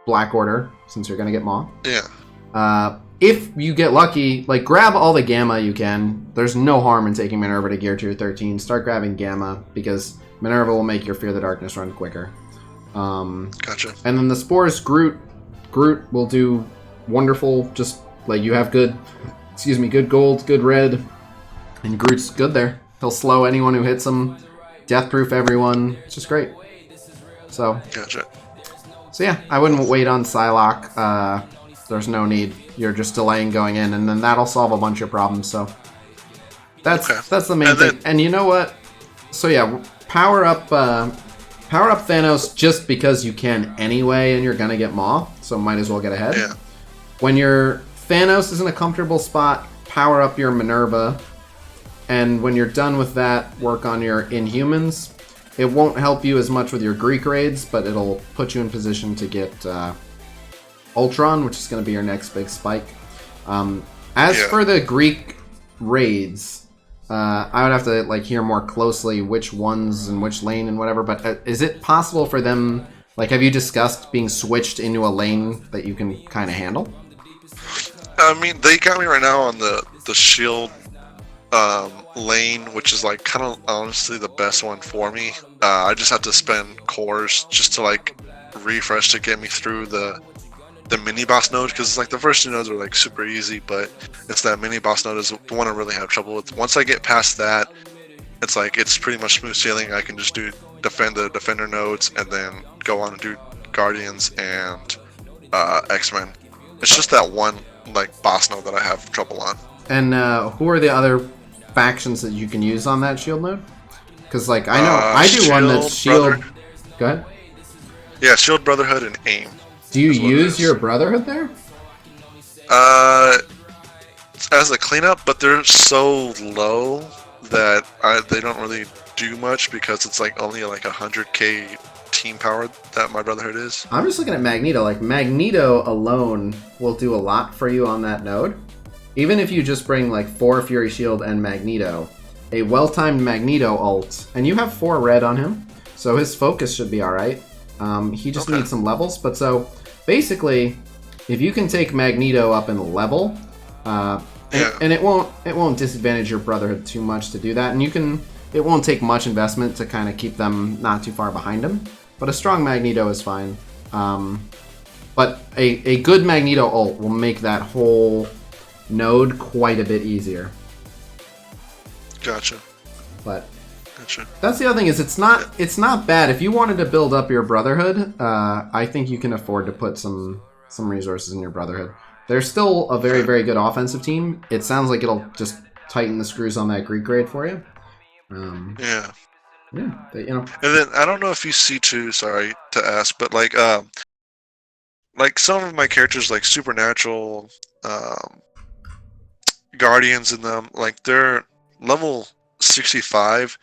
Black Order, since you're gonna get Maw. Yeah. If you get lucky, like, grab all the Gamma you can. There's no harm in taking Minerva to Gear Tier 13. Start grabbing Gamma, because Minerva will make your Fear the Darkness run quicker. Gotcha. And then the Spores, Groot will do wonderful. Just, like, you have good gold, good red, and Groot's good there. He'll slow anyone who hits him, death-proof everyone. It's just great. So, gotcha. So yeah, I wouldn't wait on Psylocke. There's no need. You're just delaying going in, and then that'll solve a bunch of problems. So that's the main thing. And you know what? So yeah, power up Thanos just because you can anyway, and you're gonna get Maw, so might as well get ahead. Yeah. When your Thanos is in a comfortable spot, power up your Minerva, and when you're done with that, work on your Inhumans. It won't help you as much with your Greek raids, but it'll put you in position to get Ultron, which is going to be your next big spike. As for the Greek raids, I would have to hear more closely which ones and which lane and whatever, but is it possible for them, have you discussed being switched into a lane that you can kind of handle? I mean, they got me right now on the shield lane, which is kind of honestly the best one for me. I just have to spend cores just to refresh to get me through the the mini boss node, because it's like the first 2 nodes are like super easy, but it's that mini boss node is the one I really have trouble with. Once I get past that, it's like it's pretty much smooth sailing. I can just defend the defender nodes and then go on and do Guardians and X-Men. It's just that one like boss node that I have trouble on. And who are the other factions that you can use on that shield node? Because like I know I do one that's shield. Go ahead. Yeah, Shield, Brotherhood, and AIM. Do you use your Brotherhood there? As a cleanup, but they're so low that they don't really do much because it's like only like 100k team power that my Brotherhood is. I'm just looking at Magneto. Like Magneto alone will do a lot for you on that node. Even if you just bring like 4 Fury Shield and Magneto, a well-timed Magneto ult, and you have 4 red on him, so his focus should be alright. He just needs some levels, but so basically, if you can take Magneto up in level, and it won't disadvantage your Brotherhood too much to do that, and it won't take much investment to kind of keep them not too far behind him. But a strong Magneto is fine. But a good Magneto ult will make that whole node quite a bit easier. Gotcha. But that's the other thing is it's not bad. If you wanted to build up your Brotherhood, I think you can afford to put some resources in your Brotherhood. They're still a very, very good offensive team. It sounds like it'll just tighten the screws on that Greek grade for you. Yeah. Yeah, you know. And then I don't know if you see too. Sorry to ask, but like some of my characters, like Supernatural, Guardians, in them, like they're level 65.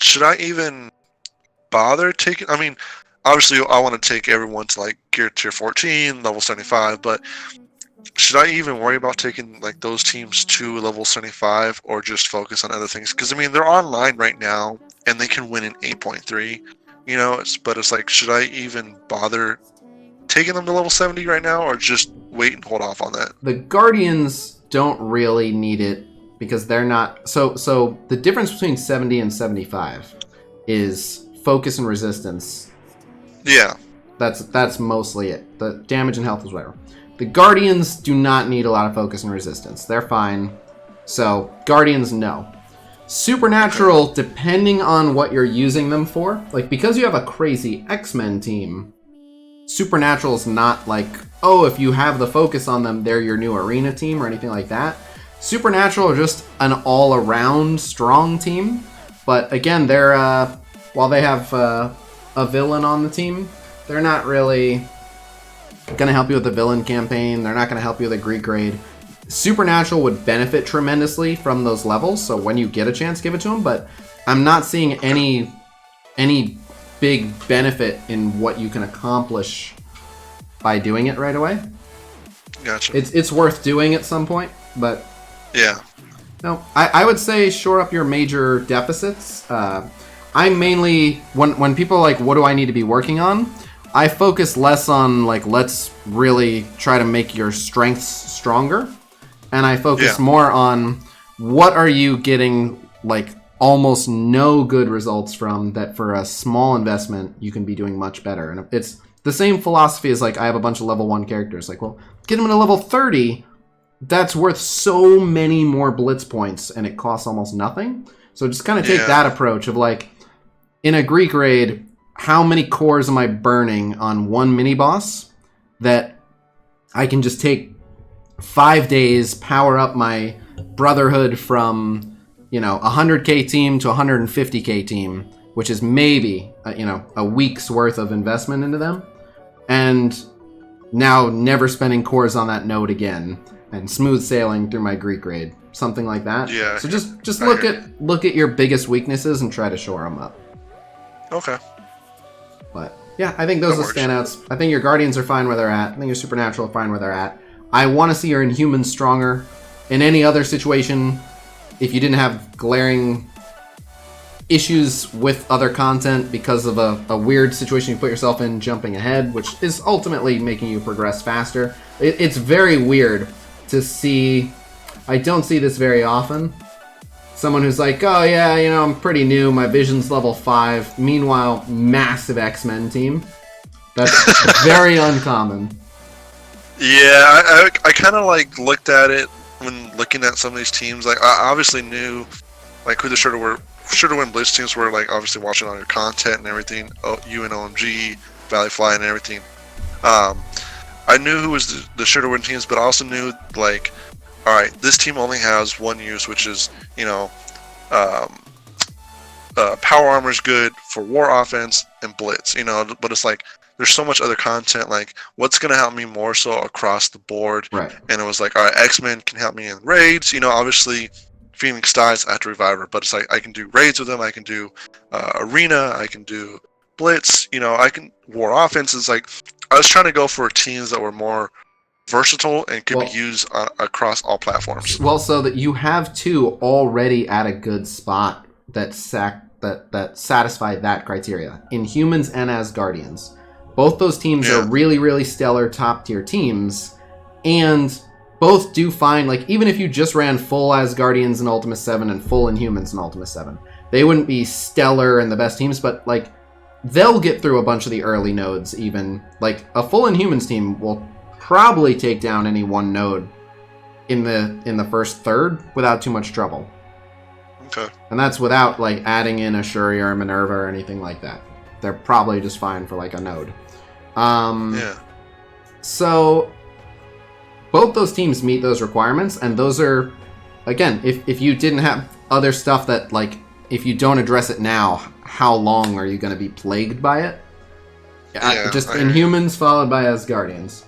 Should I even bother taking? I mean, obviously, I want to take everyone to like gear tier 14, level 75, but should I even worry about taking like those teams to level 75 or just focus on other things? Because I mean, they're online right now and they can win in 8.3, you know, but it's like, should I even bother taking them to level 70 right now or just wait and hold off on that? The Guardians don't really need it because they're not. So the difference between 70 and 75 is focus and resistance. Yeah. That's mostly it. The damage and health is whatever. The Guardians do not need a lot of focus and resistance. They're fine. So, Guardians, no. Supernatural, depending on what you're using them for, like, because you have a crazy X-Men team, Supernatural is not like, oh, if you have the focus on them, they're your new arena team or anything like that. Supernatural are just an all-around strong team. But, again, they're, while they have a villain on the team, they're not really going to help you with the villain campaign. They're not going to help you with a Greek raid. Supernatural would benefit tremendously from those levels, so when you get a chance, give it to them, but I'm not seeing any big benefit in what you can accomplish by doing it right away. Gotcha. It's worth doing at some point, but yeah. No, I would say shore up your major deficits. I mainly, when people are like, what do I need to be working on? I focus less on, like, let's really try to make your strengths stronger. And I focus more on what are you getting, like, almost no good results from that for a small investment you can be doing much better. And it's the same philosophy as, like, I have a bunch of level 1 characters. Like, well, get them to level 30, that's worth so many more Blitz points, and it costs almost nothing. So just kind of take that approach of, like, in a Greek raid, how many cores am I burning on one mini-boss that I can just take 5 days, power up my Brotherhood from, you know, 100k team to 150k team, which is maybe, you know, a week's worth of investment into them, and now never spending cores on that node again, and smooth sailing through my Greek raid, something like that. Yeah. So just look at your biggest weaknesses and try to shore them up. Okay. But yeah, I think those are standouts. I think your Guardians are fine where they're at. I think your Supernatural are fine where they're at. I want to see your Inhumans stronger. In any other situation, if you didn't have glaring issues with other content because of a weird situation you put yourself in jumping ahead, which is ultimately making you progress faster. It's very weird to see. I don't see this very often. Someone who's like, oh yeah, you know, I'm pretty new, my vision's level 5. Meanwhile, massive X-Men team. That's very uncommon. Yeah, I kind of like looked at it when looking at some of these teams. Like I obviously knew like who the sure to win Blitz teams were. Like obviously watching all your content and everything. You and OMG, Valley Fly, and everything. I knew who was the sure to win teams, but I also knew like, all right, this team only has one use, which is power armor is good for war offense and blitz, but it's like there's so much other content, like what's going to help me more so across the board. Right. And it was like, all right, X-Men can help me in raids, obviously Phoenix dies, I have to revive her, but it's like I can do raids with them, I can do arena, I can do blitz, I can war offense. It's like I was trying to go for teams that were more versatile and could be used across all platforms. Well, so that you have two already at a good spot that satisfy that criteria in humans and Asgardians. Both those teams are really, really stellar top tier teams, and both do fine. Like even if you just ran full Asgardians in Ultima 7 and full Inhumans in Ultima 7, they wouldn't be stellar and the best teams, but like they'll get through a bunch of the early nodes. Even like a full Inhumans team will probably take down any one node in the first third without too much trouble. Okay. And that's without like adding in a Shuri or Minerva or anything like that. They're probably just fine for like a node. So both those teams meet those requirements, and those are, again, if you didn't have other stuff that like, if you don't address it now, how long are you going to be plagued by it? Just Inhumans followed by Asgardians.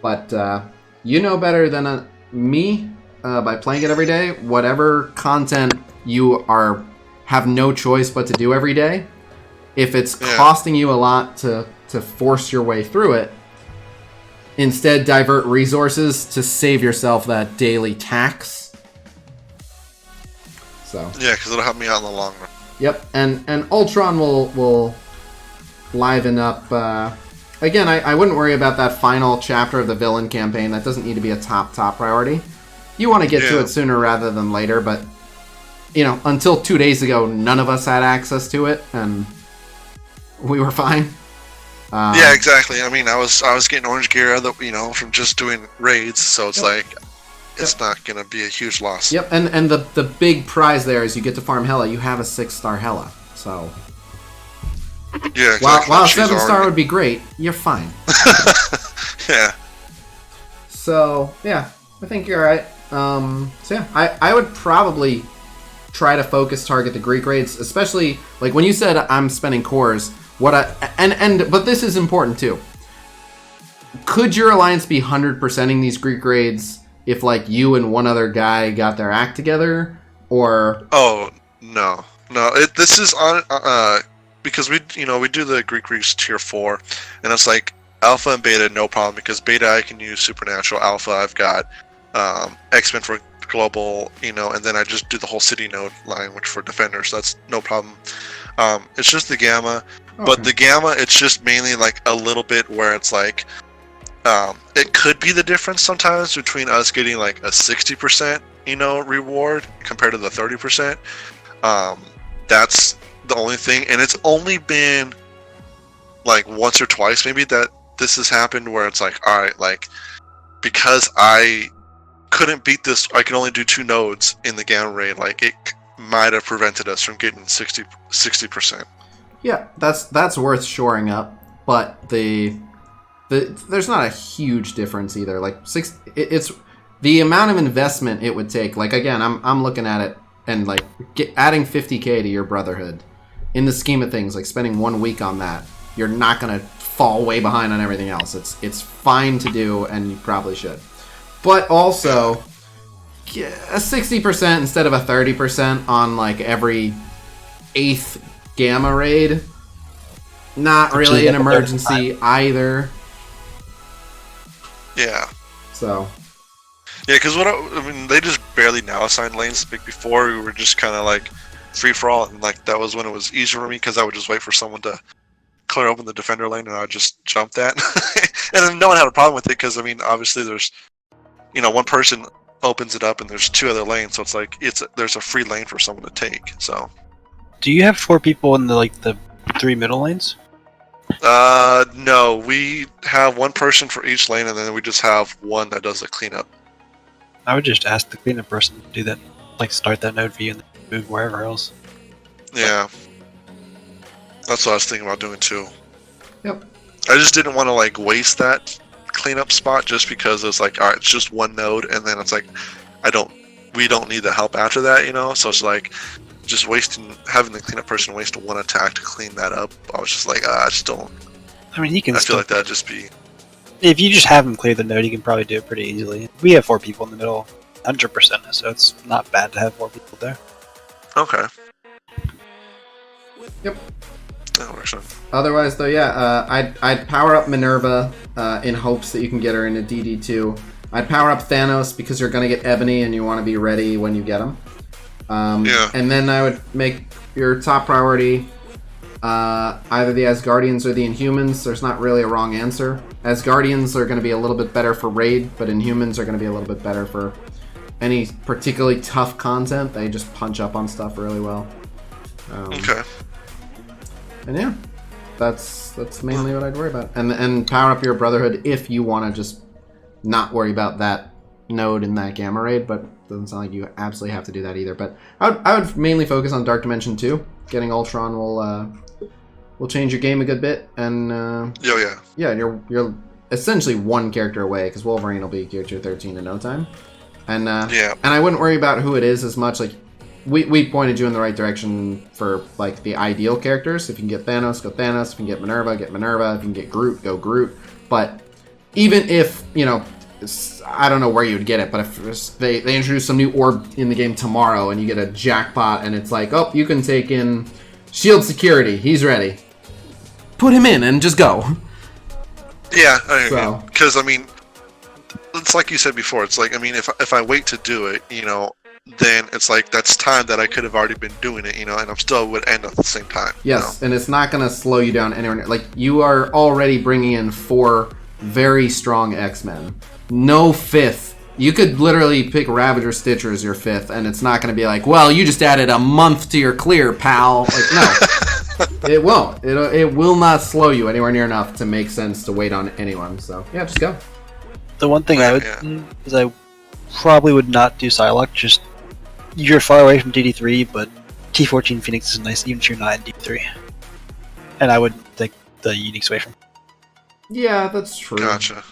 But you know better than me by playing it every day. Whatever content you have no choice but to do every day, if it's costing you a lot to force your way through it, instead divert resources to save yourself that daily tax. So yeah, because it'll help me out in the long run. Yep, and Ultron will liven up. Again, I wouldn't worry about that final chapter of the villain campaign. That doesn't need to be a top priority. You want to get to it sooner rather than later, but until 2 days ago, none of us had access to it, and we were fine. Yeah, exactly. I mean, I was getting orange gear, from just doing raids, so it's like it's not going to be a huge loss. Yep, and the big prize there is you get to farm Hela. You have a 6-star Hela, so yeah, exactly. While a 7-star would be great, you're fine. Yeah. So yeah, I think you're alright. So yeah, I would probably try to target the Greek raids, especially like when you said I'm spending cores. But this is important too. Could your alliance be 100%ing these Greek raids if like you and one other guy got their act together, or? Oh no. This is on because we do the Greek raids tier 4, and it's like Alpha and Beta no problem, because Beta I can use Supernatural. Alpha I've got X-Men for global, and then I just do the whole city node line, which for defenders, that's no problem. It's just the Gamma. Okay. But the Gamma, it's just mainly like a little bit where it's like, it could be the difference sometimes between us getting like a 60%, reward compared to the 30%. That's the only thing, and it's only been like once or twice maybe that this has happened where it's like, all right, like because I couldn't beat this, I can only do 2 nodes in the Gamma raid. Like it might have prevented us from getting 60%. Yeah, that's worth shoring up, but there's not a huge difference either. Like it's the amount of investment it would take. Like again, I'm looking at it and like adding 50K to your Brotherhood, in the scheme of things, like spending 1 week on that, you're not gonna fall way behind on everything else. It's fine to do, and you probably should. But also, a 60% instead of a 30% on like every 8th Gamma raid, not really an emergency either. Yeah. So. Yeah, because they just barely now assigned lanes. Before we were just kind of like free for all, and like that was when it was easier for me, because I would just wait for someone to clear open the defender lane, and I would just jump that. And then no one had a problem with it, because obviously there's, one person opens it up and there's 2 other lanes, so it's like there's a free lane for someone to take. So. Do you have 4 people in the 3 middle lanes? No, we have one person for each lane, and then we just have one that does the cleanup. I would just ask the cleanup person to do that, like start that node view and then move wherever else. Yeah. That's what I was thinking about doing too. Yep. I just didn't want to like waste that cleanup spot just because it's like, alright, it's just one node, and then it's like, we don't need the help after that, you know? So it's like, just having the cleanup person waste one attack to clean that up. I was just like, I just don't. I mean, he can. I feel like that'd just be. If you just have him clear the node, you can probably do it pretty easily. We have 4 people in the middle, 100%, so it's not bad to have 4 people there. Okay. Yep. That works out. Otherwise, though, yeah, I'd power up Minerva in hopes that you can get her into DD2. I'd power up Thanos because you're going to get Ebony and you want to be ready when you get him. Yeah. And then I would make your top priority either the Asgardians or the Inhumans. There's not really a wrong answer. Asgardians are going to be a little bit better for raid, but Inhumans are going to be a little bit better for any particularly tough content. They just punch up on stuff really well. Okay. And yeah, that's mainly what I'd worry about. And power up your Brotherhood if you want to just not worry about that node in that gamma raid, but doesn't sound like you absolutely have to do that either. But I would mainly focus on Dark Dimension 2. Getting Ultron will change your game a good bit, and yeah, you're essentially one character away because Wolverine will be gear tier 13 in no time. And and I wouldn't worry about who it is as much. Like we pointed you in the right direction for like the ideal characters. If you can get Thanos, go Thanos. If you can get Minerva, get Minerva. If you can get Groot, go Groot. But even if I don't know where you'd get it, but if they introduce some new orb in the game tomorrow and you get a jackpot and it's like, oh, you can take in Shield Security, he's ready. Put him in and just go. Yeah, because I mean, it's like you said before. It's like, I mean, if I wait to do it, then it's like that's time that I could have already been doing it, and I'm still would end at the same time. Yes, and it's not going to slow you down anywhere near. Like you are already bringing in 4 very strong X-Men. No 5th. You could literally pick Ravager Stitcher as your 5th, and it's not going to be like, well, you just added a month to your clear, pal. Like, no. It won't. It will not slow you anywhere near enough to make sense to wait on anyone. So, yeah, just go. The one thing I would do is I probably would not do Psylocke. Just, you're far away from DD3, but T14 Phoenix is nice even if you're not in DD3. And I would take the Uniques away from. Yeah, that's true. Gotcha.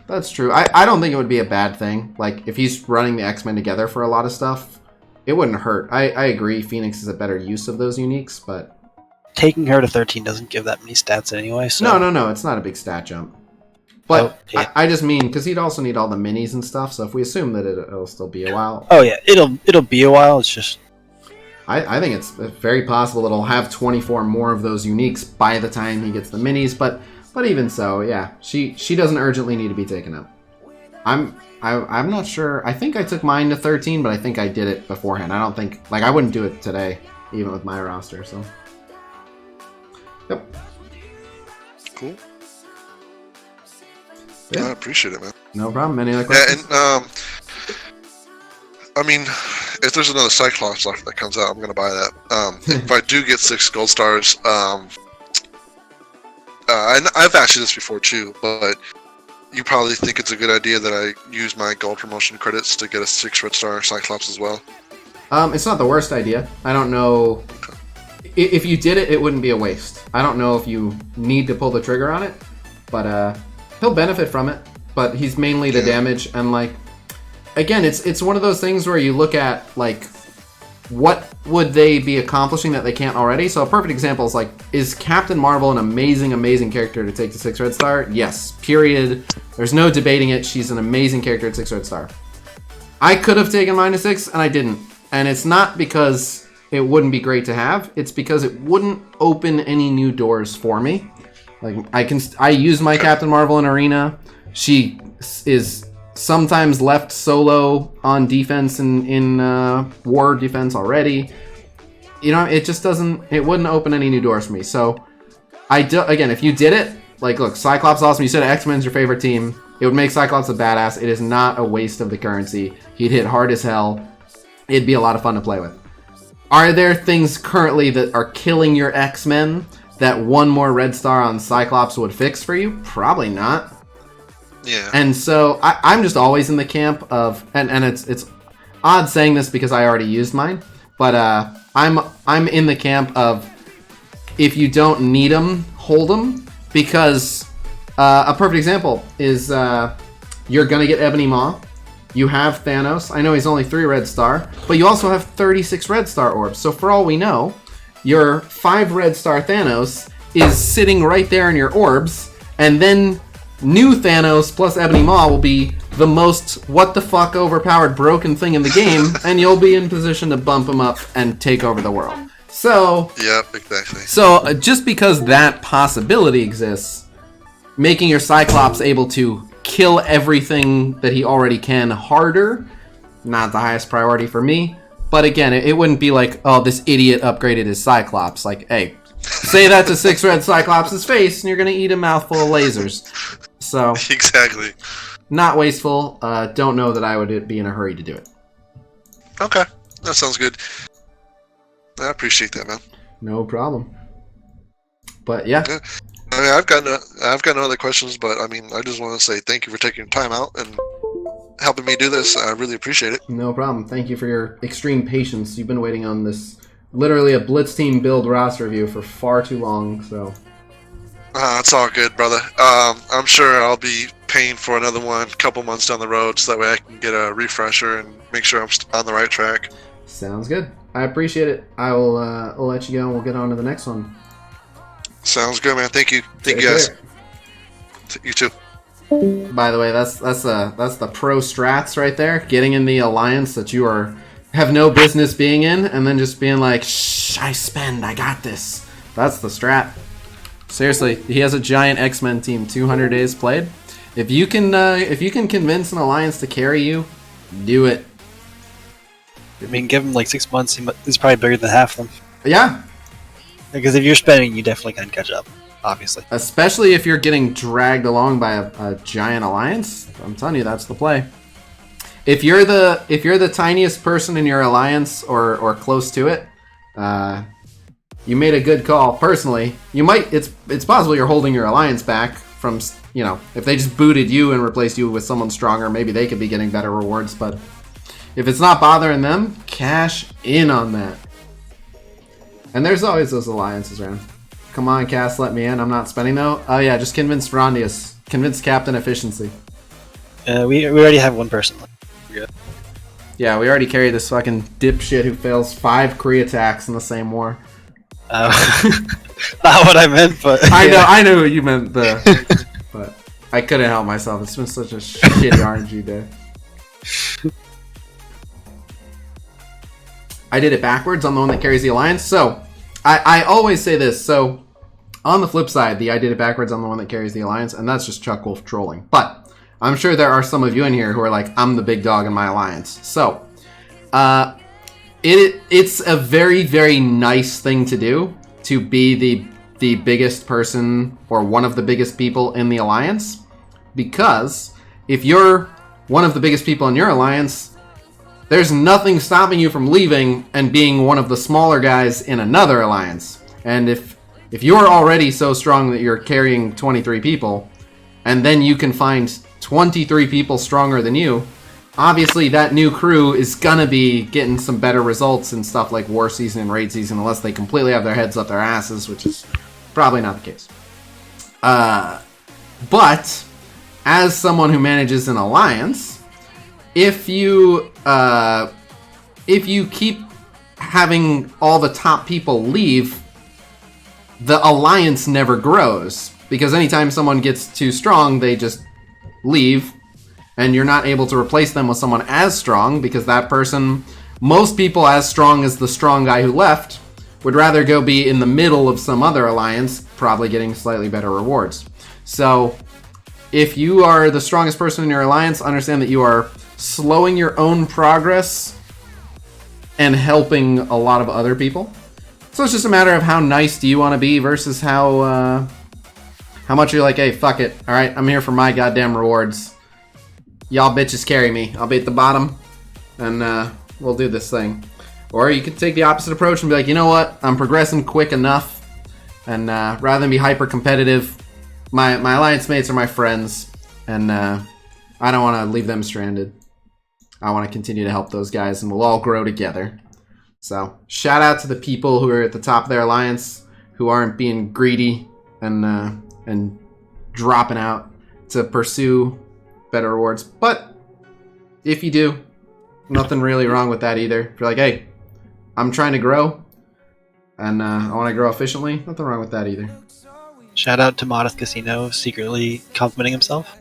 That's true. I don't think it would be a bad thing. Like, if he's running the X-Men together for a lot of stuff, it wouldn't hurt. I agree Phoenix is a better use of those uniques, but... Taking her to 13 doesn't give that many stats anyway, so... No, it's not a big stat jump. But I just mean, because he'd also need all the minis and stuff, so if we assume that it'll still be a while... Oh yeah, it'll be a while, it's just... I think it's very possible that he'll have 24 more of those uniques by the time he gets the minis, but even so, yeah, she doesn't urgently need to be taken up. I'm not sure. I think I took mine to 13, but I think I did it beforehand. I don't think I wouldn't do it today, even with my roster. So, yep. Cool. Yeah. I appreciate it, man. No problem. Any other questions? Yeah, and I mean, if there's another Cyclops offer that comes out, I'm gonna buy that. If I do get 6 gold stars, I've asked you this before too, but you probably think it's a good idea that I use my gold promotion credits to get a 6 red star Cyclops as well. It's not the worst idea. I don't know. If you did it, it wouldn't be a waste. I don't know if you need to pull the trigger on it, but he'll benefit from it. But he's mainly the damage, and again, it's one of those things where you look at what would they be accomplishing that they can't already? So a perfect example is Captain Marvel an amazing character to take to 6 red star? Yes, period. There's no debating it. She's an amazing character at 6 red star. I could have taken mine to 6, and I didn't. And it's not because it wouldn't be great to have. It's because it wouldn't open any new doors for me. I use my Captain Marvel in Arena. She is sometimes left solo on defense in war defense already. It just doesn't. It wouldn't open any new doors for me. So, again, if you did it, look, Cyclops awesome. You said X-Men's your favorite team. It would make Cyclops a badass. It is not a waste of the currency. He'd hit hard as hell. It'd be a lot of fun to play with. Are there things currently that are killing your X-Men? that one more red star on Cyclops would fix for you? Probably not. Yeah. And so I'm just always in the camp of, and it's odd saying this because I already used mine, but I'm in the camp of, if you don't need them, hold them, because a perfect example is you're gonna get Ebony Maw. You have Thanos. I know he's only 3 red star, but you also have 36 red star orbs. So for all we know, your 5 red star Thanos is sitting right there in your orbs, and then new Thanos plus Ebony Maw will be the most what the fuck overpowered broken thing in the game, and you'll be in position to bump him up and take over the world. So Yep, exactly. So just because that possibility exists, making your Cyclops able to kill everything that he already can harder, not the highest priority for me. But again, it wouldn't be like, oh, this idiot upgraded his Cyclops. Like, hey, say that to 6 red Cyclops' face, and you're gonna eat a mouthful of lasers. So Exactly. not wasteful. Don't know that I would be in a hurry to do it. Okay, that sounds good. I appreciate that, man. No problem. But yeah. I mean, I've got no other questions, but I mean, I just want to say thank you for taking your time out and helping me do this. I really appreciate it. No problem. Thank you for your extreme patience. You've been waiting on this, literally a Blitz team build roster review for far too long, so. It's all good, brother. I'm sure I'll be paying for another one a couple months down the road, so that way I can get a refresher and make sure I'm on the right track. Sounds good. I appreciate it. I will I'll let you go and we'll get on to the next one. Sounds good, man. Thank you. Thank you, guys. You too. By the way, that's the pro strats right there. Getting in the alliance that you have no business being in, and then just being like, shh, I got this. That's the strat. Seriously, he has a giant X-Men team, 200 days played. If you can convince an alliance to carry you, do it. I mean, give him like 6 months, he's probably bigger than half of them. Yeah. Because if you're spending, you definitely can catch up, obviously. Especially if you're getting dragged along by a giant alliance. I'm telling you, that's the play. If you're the tiniest person in your alliance or close to it, you made a good call. Personally, you might. It's possible you're holding your alliance back from, you know, if they just booted you and replaced you with someone stronger, maybe they could be getting better rewards. But if it's not bothering them, cash in on that. And there's always those alliances around. Come on, Cass, let me in. I'm not spending though. Oh yeah, just convince Rondius. Convince Captain Efficiency. We already have one person left. We're good. Yeah, we already carry this fucking dipshit who fails 5 Kree attacks in the same war. Not what I meant, but I know what you meant, but I couldn't help myself. It's been such a shitty RNG day. I did it backwards. I'm the one that carries the alliance. So, I always say this. So, on the flip side, I did it backwards. I'm the one that carries the alliance, and that's just Chuck Wolf trolling. But I'm sure there are some of you in here who are like, I'm the big dog in my alliance. So, it's a very, very nice thing to do, to be the biggest person or one of the biggest people in the alliance, because if you're one of the biggest people in your alliance, there's nothing stopping you from leaving and being one of the smaller guys in another alliance. And if you're already so strong that you're carrying 23 people, and then you can find 23 people stronger than you, obviously that new crew is gonna be getting some better results in stuff like War Season and Raid Season, unless they completely have their heads up their asses, which is probably not the case. But as someone who manages an alliance, if you keep having all the top people leave, the alliance never grows, because anytime someone gets too strong, they just leave, and you're not able to replace them with someone as strong, because that person, most people as strong as the strong guy who left, would rather go be in the middle of some other alliance, probably getting slightly better rewards. So if you are the strongest person in your alliance, understand that you are slowing your own progress and helping a lot of other people. So it's just a matter of how nice do you want to be versus how much you're like, hey, fuck it. All right, I'm here for my goddamn rewards. Y'all bitches carry me. I'll be at the bottom, and we'll do this thing. Or you could take the opposite approach and be like, you know what? I'm progressing quick enough. And rather than be hyper competitive, my alliance mates are my friends, and I don't want to leave them stranded. I want to continue to help those guys, and we'll all grow together. So shout out to the people who are at the top of their alliance, who aren't being greedy and dropping out to pursue better rewards. But if you do, nothing really wrong with that either. If you're like, hey, I'm trying to grow, and I want to grow efficiently, nothing wrong with that either. Shout out to Modest Khasino secretly complimenting himself.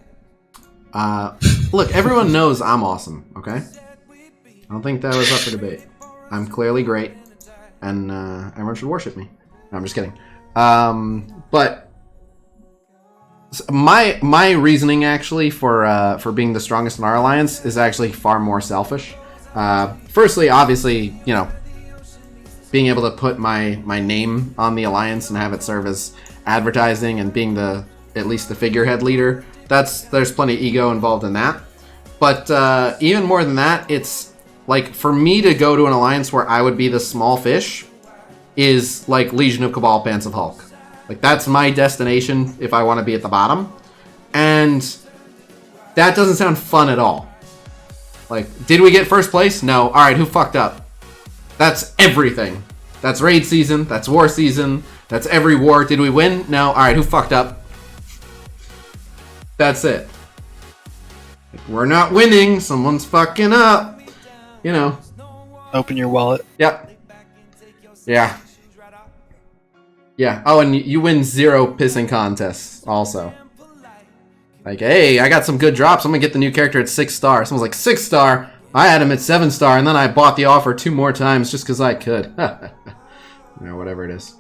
Look, everyone knows I'm awesome, okay? I don't think that was up for debate. I'm clearly great, and everyone should worship me. No, I'm just kidding. But my reasoning actually for being the strongest in our alliance is actually far more selfish. Firstly, obviously, you know, being able to put my name on the alliance and have it serve as advertising and being at least the figurehead leader, there's plenty of ego involved in that. But even more than that, it's like for me to go to an alliance where I would be the small fish is like Legion of Cabal Pants of Hulk. Like that's my destination if I want to be at the bottom. And that doesn't sound fun at all. Like, did we get first place? No. Alright, who fucked up? That's everything. That's raid season, that's war season, that's every war. Did we win? No. Alright, who fucked up? That's it. Like, we're not winning, someone's fucking up. You know. Open your wallet. Yep. Yeah. Yeah. Oh, and you win 0 pissing contests also. Like, hey, I got some good drops. I'm gonna get the new character at 6-star. Someone's like, 6-star? I had him at 7-star, and then I bought the offer 2 more times just because I could. You know, whatever it is.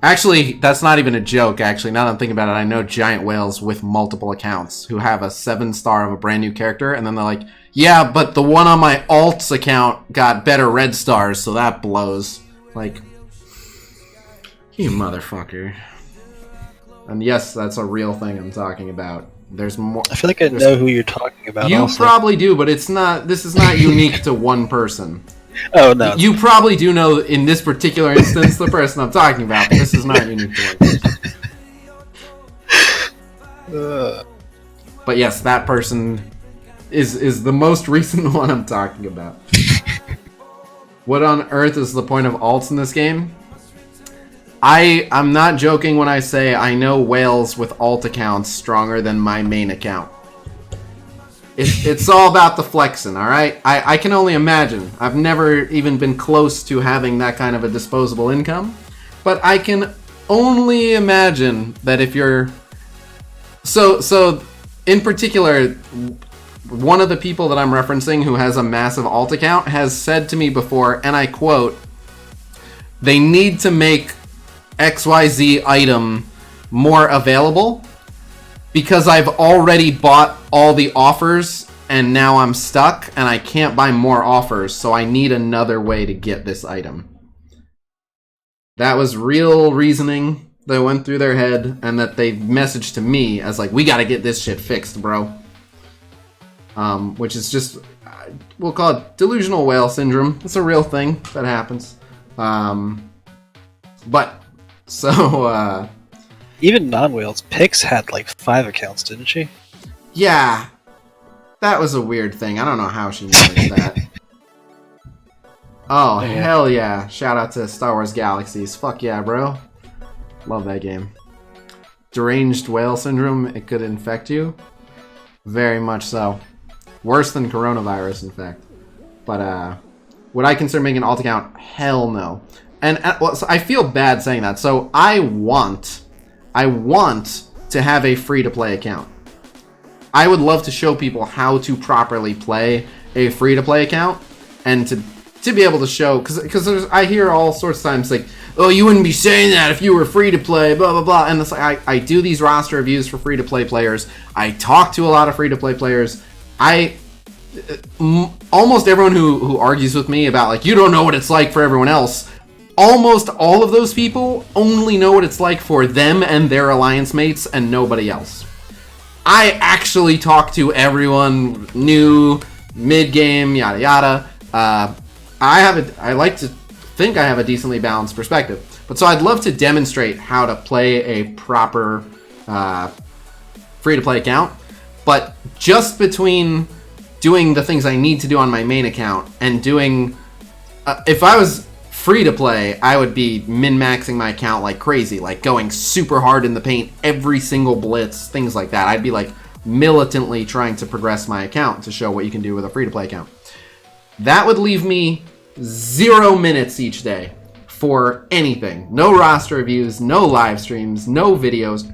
Actually, that's not even a joke, actually. Now that I'm thinking about it, I know giant whales with multiple accounts who have a 7-star of a brand new character, and then they're like, yeah, but the one on my alt's account got better red stars, so that blows. Like, you motherfucker. And yes, that's a real thing I'm talking about. There's more. I feel like I know who you're talking about. You also. probably do, but it's not. This is not unique to one person. Oh no! You probably do know in this particular instance the person I'm talking about. But this is not unique to one person. But yes, that person is the most recent one I'm talking about. What on earth is the point of alts in this game? I'm not joking when I say I know whales with alt accounts stronger than my main account. It's all about the flexing, alright? I can only imagine. I've never even been close to having that kind of a disposable income. But I can only imagine that if you're... So in particular, one of the people that I'm referencing who has a massive alt account has said to me before, and I quote, they need to make XYZ item more available because I've already bought all the offers and now I'm stuck and I can't buy more offers, so I need another way to get this item. That was real reasoning that went through their head and that they messaged to me as like, we gotta get this shit fixed, bro. Which is just, we'll call it delusional whale syndrome. It's a real thing that happens. But so, even non-whales, Pix had like 5 accounts, didn't she? Yeah, that was a weird thing. I don't know how she managed that. Oh, yeah. Hell yeah. Shout out to Star Wars Galaxies. Fuck yeah, bro. Love that game. Deranged whale syndrome, it could infect you. Very much so. Worse than coronavirus, in fact. But, would I consider making an alt account? Hell no. And well, so I feel bad saying that. So I want to have a free-to-play account. I would love to show people how to properly play a free-to-play account, and to be able to show, because I hear all sorts of times like, oh, you wouldn't be saying that if you were free-to-play, blah blah blah. And it's like, I do these roster reviews for free-to-play players. I talk to a lot of free-to-play players. Almost everyone who argues with me about like, you don't know what it's like for everyone else. Almost all of those people only know what it's like for them and their alliance mates and nobody else. I actually talk to everyone, new, mid-game, yada yada. I like to think I have a decently balanced perspective. But so I'd love to demonstrate how to play a proper free-to-play account. But just between doing the things I need to do on my main account and doing... if I was free-to-play, I would be min-maxing my account like crazy. Like going super hard in the paint, every single blitz, things like that. I'd be like militantly trying to progress my account to show what you can do with a free-to-play account. That would leave me 0 minutes each day for anything. No roster reviews, no live streams, no videos.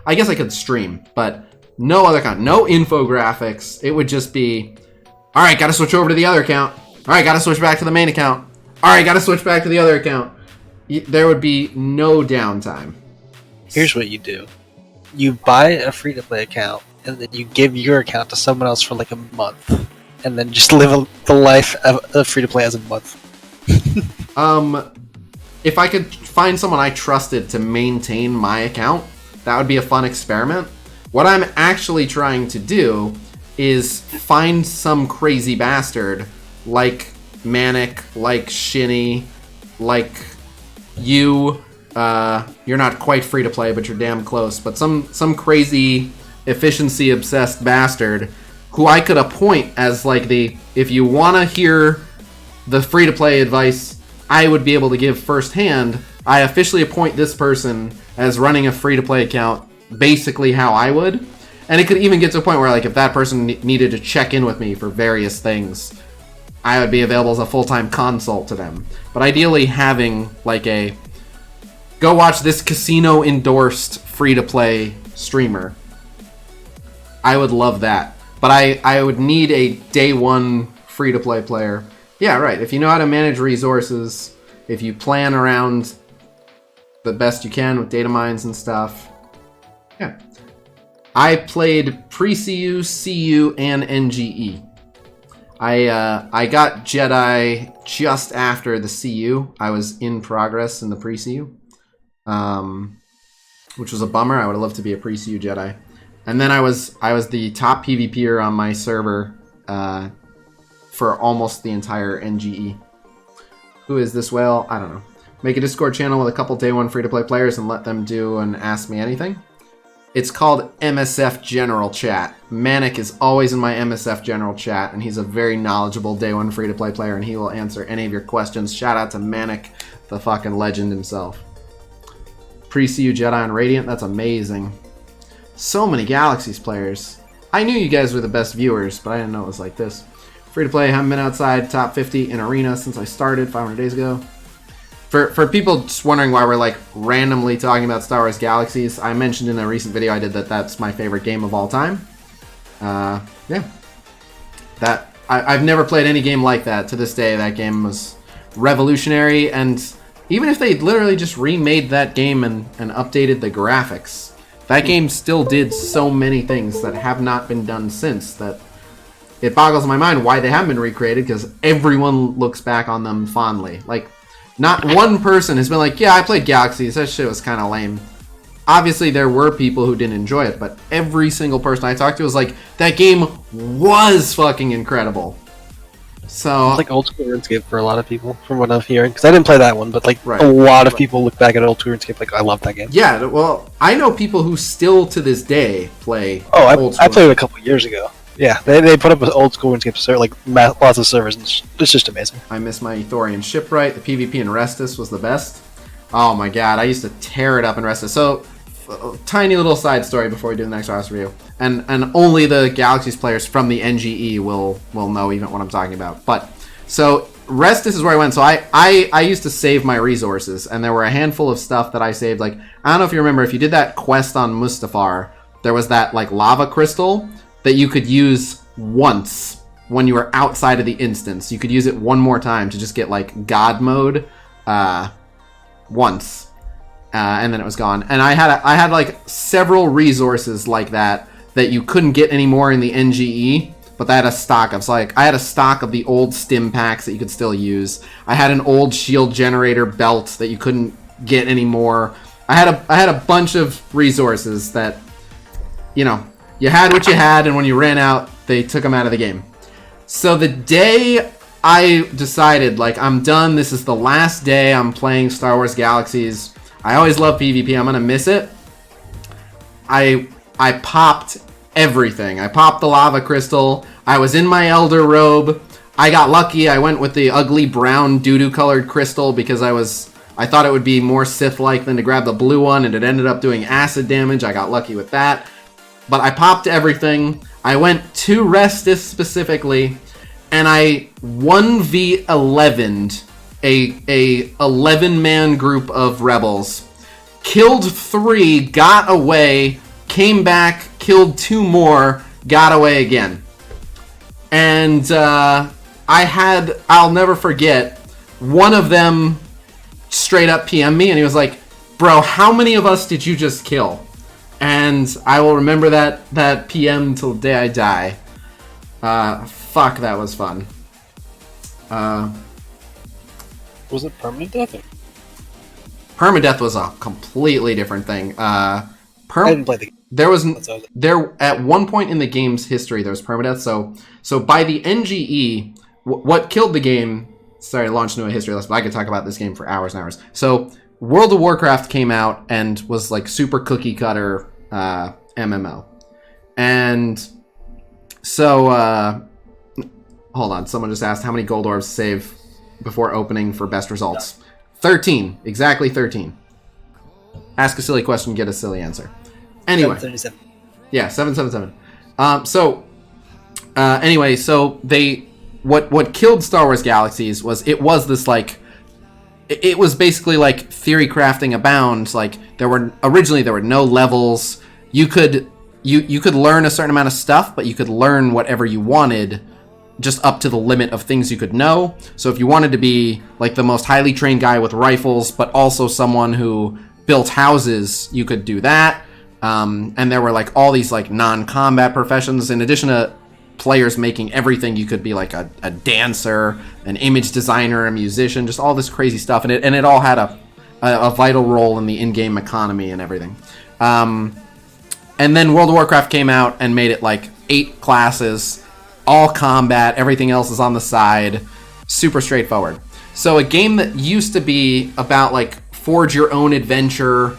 I guess I could stream, but no other content, no infographics. It would just be, all right, got to switch over to the other account. All right, got to switch back to the main account. All right, got to switch back to the other account. There would be no downtime. Here's what you do. You buy a free-to-play account, and then you give your account to someone else for like a month. And then just live the life of free-to-play as a month. If I could find someone I trusted to maintain my account, that would be a fun experiment. What I'm actually trying to do is find some crazy bastard like Manic, like Shinny, like you. You're not quite free to play, but you're damn close. But some crazy efficiency obsessed bastard who I could appoint as like if you want to hear the free to play advice I would be able to give firsthand, I officially appoint this person as running a free to play account basically how I would. And it could even get to a point where like if that person needed to check in with me for various things, I would be available as a full-time consult to them. But ideally having like a go watch this Khasino endorsed free to play streamer. I would love that. But I would need a day one free to play player. Yeah, right. If you know how to manage resources, if you plan around the best you can with data mines and stuff. Yeah. I played pre-CU, CU, and NGE. I got Jedi just after the CU. I was in progress in the pre-CU, which was a bummer. I would have loved to be a pre-CU Jedi. And then I was the top PvPer on my server for almost the entire NGE. Who is this whale? I don't know. Make a Discord channel with a couple day one free-to-play players and let them do and ask me anything. It's called MSF General Chat. Manic is always in my MSF General Chat, and he's a very knowledgeable day one free-to-play player, and he will answer any of your questions. Shout out to Manic, the fucking legend himself. Pre-CU Jedi on Radiant, that's amazing. So many Galaxies players. I knew you guys were the best viewers, but I didn't know it was like this. Free to play, haven't been outside top 50 in Arena since I started 500 days ago. For people just wondering why we're like randomly talking about Star Wars Galaxies, I mentioned in a recent video I did that that's my favorite game of all time. Yeah. I've never played any game like that to this day. That game was revolutionary, and even if they literally just remade that game and updated the graphics, that game still did so many things that have not been done since that it boggles my mind why they haven't been recreated, because everyone looks back on them fondly. Like, not one person has been like, yeah, I played Galaxies, that shit was kind of lame. Obviously, there were people who didn't enjoy it, but every single person I talked to was like, that game was fucking incredible. So it's like old school RuneScape for a lot of people, from what I'm hearing. Because I didn't play that one, but like right. a lot of people look back at old school RuneScape like, I love that game. Yeah, well, I know people who still to this day play old school. I played it a couple years ago. Yeah, they put up an old school RuneScape, like lots of servers, and it's just amazing. I miss my Ethorian shipwright. The PvP in Restus was the best. Oh my god, I used to tear it up in Restus. So, tiny little side story before we do the next house review. And only the Galaxies players from the NGE will know even what I'm talking about. But, so, Restus is where I went. So I used to save my resources, and there were a handful of stuff that I saved. Like, I don't know if you remember, if you did that quest on Mustafar, there was that, like, lava crystal that you could use once when you were outside of the instance. You could use it one more time to just get, like, God mode once. And then it was gone. And I had like several resources like that you couldn't get anymore in the NGE, but I had a stock of. So like I had a stock of the old stim packs that you could still use. I had an old shield generator belt that you couldn't get anymore. I had a bunch of resources that, you know, you had what you had, and when you ran out, they took them out of the game. So the day I decided, like, I'm done. This is the last day I'm playing Star Wars Galaxies. I always love PvP. I'm gonna miss it. I popped everything. I popped the lava crystal. I was in my elder robe. I got lucky. I went with the ugly brown doo-doo colored crystal because I thought it would be more Sith-like than to grab the blue one, and it ended up doing acid damage. I got lucky with that. But I popped everything. I went to Restus specifically, and I 1v11'd a 11-man group of rebels. Killed 3, got away, came back, killed 2 more, got away again. And I'll never forget, one of them straight up PM me, and he was like, bro, how many of us did you just kill? And I will remember that PM till the day I die. Fuck, that was fun. Was it permanent death? Permadeath was a completely different thing. I didn't play the game. There at one point in the game's history there was permadeath. So by the NGE, what killed the game? Sorry, launched into a history lesson, but I could talk about this game for hours and hours. So World of Warcraft came out and was like super cookie cutter MMO, and so hold on, someone just asked how many gold orbs to save before opening for best results. 13, exactly 13. Ask a silly question, get a silly answer. Anyway, 777. Yeah, 777. Anyway, so what killed Star Wars Galaxies was it was this like. It was basically like theory crafting abound. Like originally there were no levels. You could learn a certain amount of stuff, but you could learn whatever you wanted, just up to the limit of things you could know. So if you wanted to be like the most highly trained guy with rifles, but also someone who built houses, you could do that. And there were like all these like non-combat professions in addition to players making everything. You could be like a dancer, an image designer, a musician, just all this crazy stuff, and it all had a vital role in the in-game economy and everything. And then World of Warcraft came out and made it like 8 classes, all combat, everything else is on the side, super straightforward. So a game that used to be about like forge your own adventure,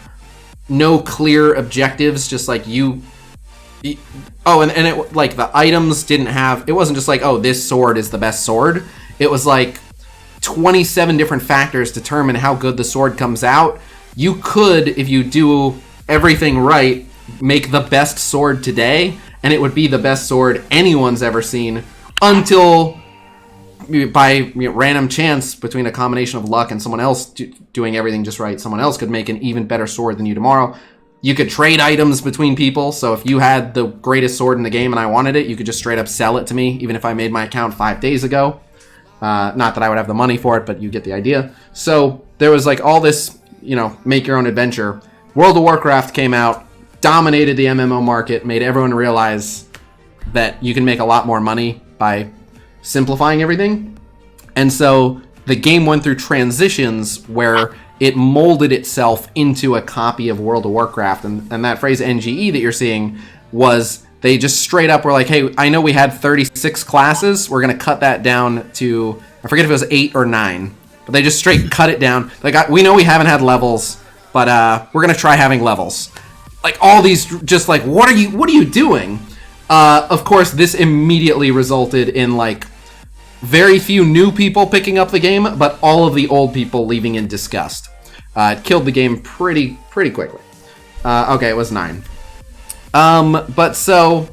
no clear objectives, just like you. Oh, and it like the items didn't have. It wasn't just like, oh, this sword is the best sword. It was like 27 different factors determine how good the sword comes out. You could, if you do everything right, make the best sword today, and it would be the best sword anyone's ever seen until, by random chance, between a combination of luck and someone else doing everything just right, someone else could make an even better sword than you tomorrow. You could trade items between people, so if you had the greatest sword in the game and I wanted it, you could just straight up sell it to me, even if I made my account 5 days ago. Not that I would have the money for it, but you get the idea. So there was like all this, make your own adventure. World of Warcraft came out, dominated the MMO market, made everyone realize that you can make a lot more money by simplifying everything. And so the game went through transitions where it molded itself into a copy of World of Warcraft. And that phrase NGE that you're seeing was they just straight up were like, hey, I know we had 36 classes. We're going to cut that down to, I forget if it was 8 or 9. But they just straight cut it down. Like, we know we haven't had levels, but we're going to try having levels. Like, all these just like, what are you doing? Of course, this immediately resulted in, like, very few new people picking up the game, but all of the old people leaving in disgust. It killed the game pretty quickly. Okay, it was 9. But so,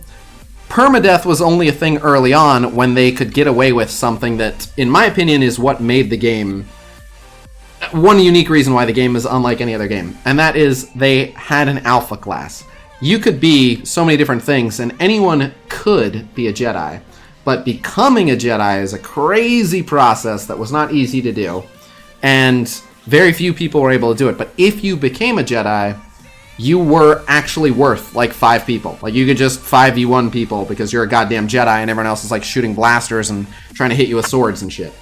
permadeath was only a thing early on when they could get away with something that, in my opinion, is what made the game one unique reason why the game is unlike any other game, and that is they had an alpha class. You could be so many different things, and anyone could be a Jedi. But becoming a Jedi is a crazy process that was not easy to do. And very few people were able to do it. But if you became a Jedi, you were actually worth like 5 people. Like you could just 5v1 people because you're a goddamn Jedi and everyone else is like shooting blasters and trying to hit you with swords and shit.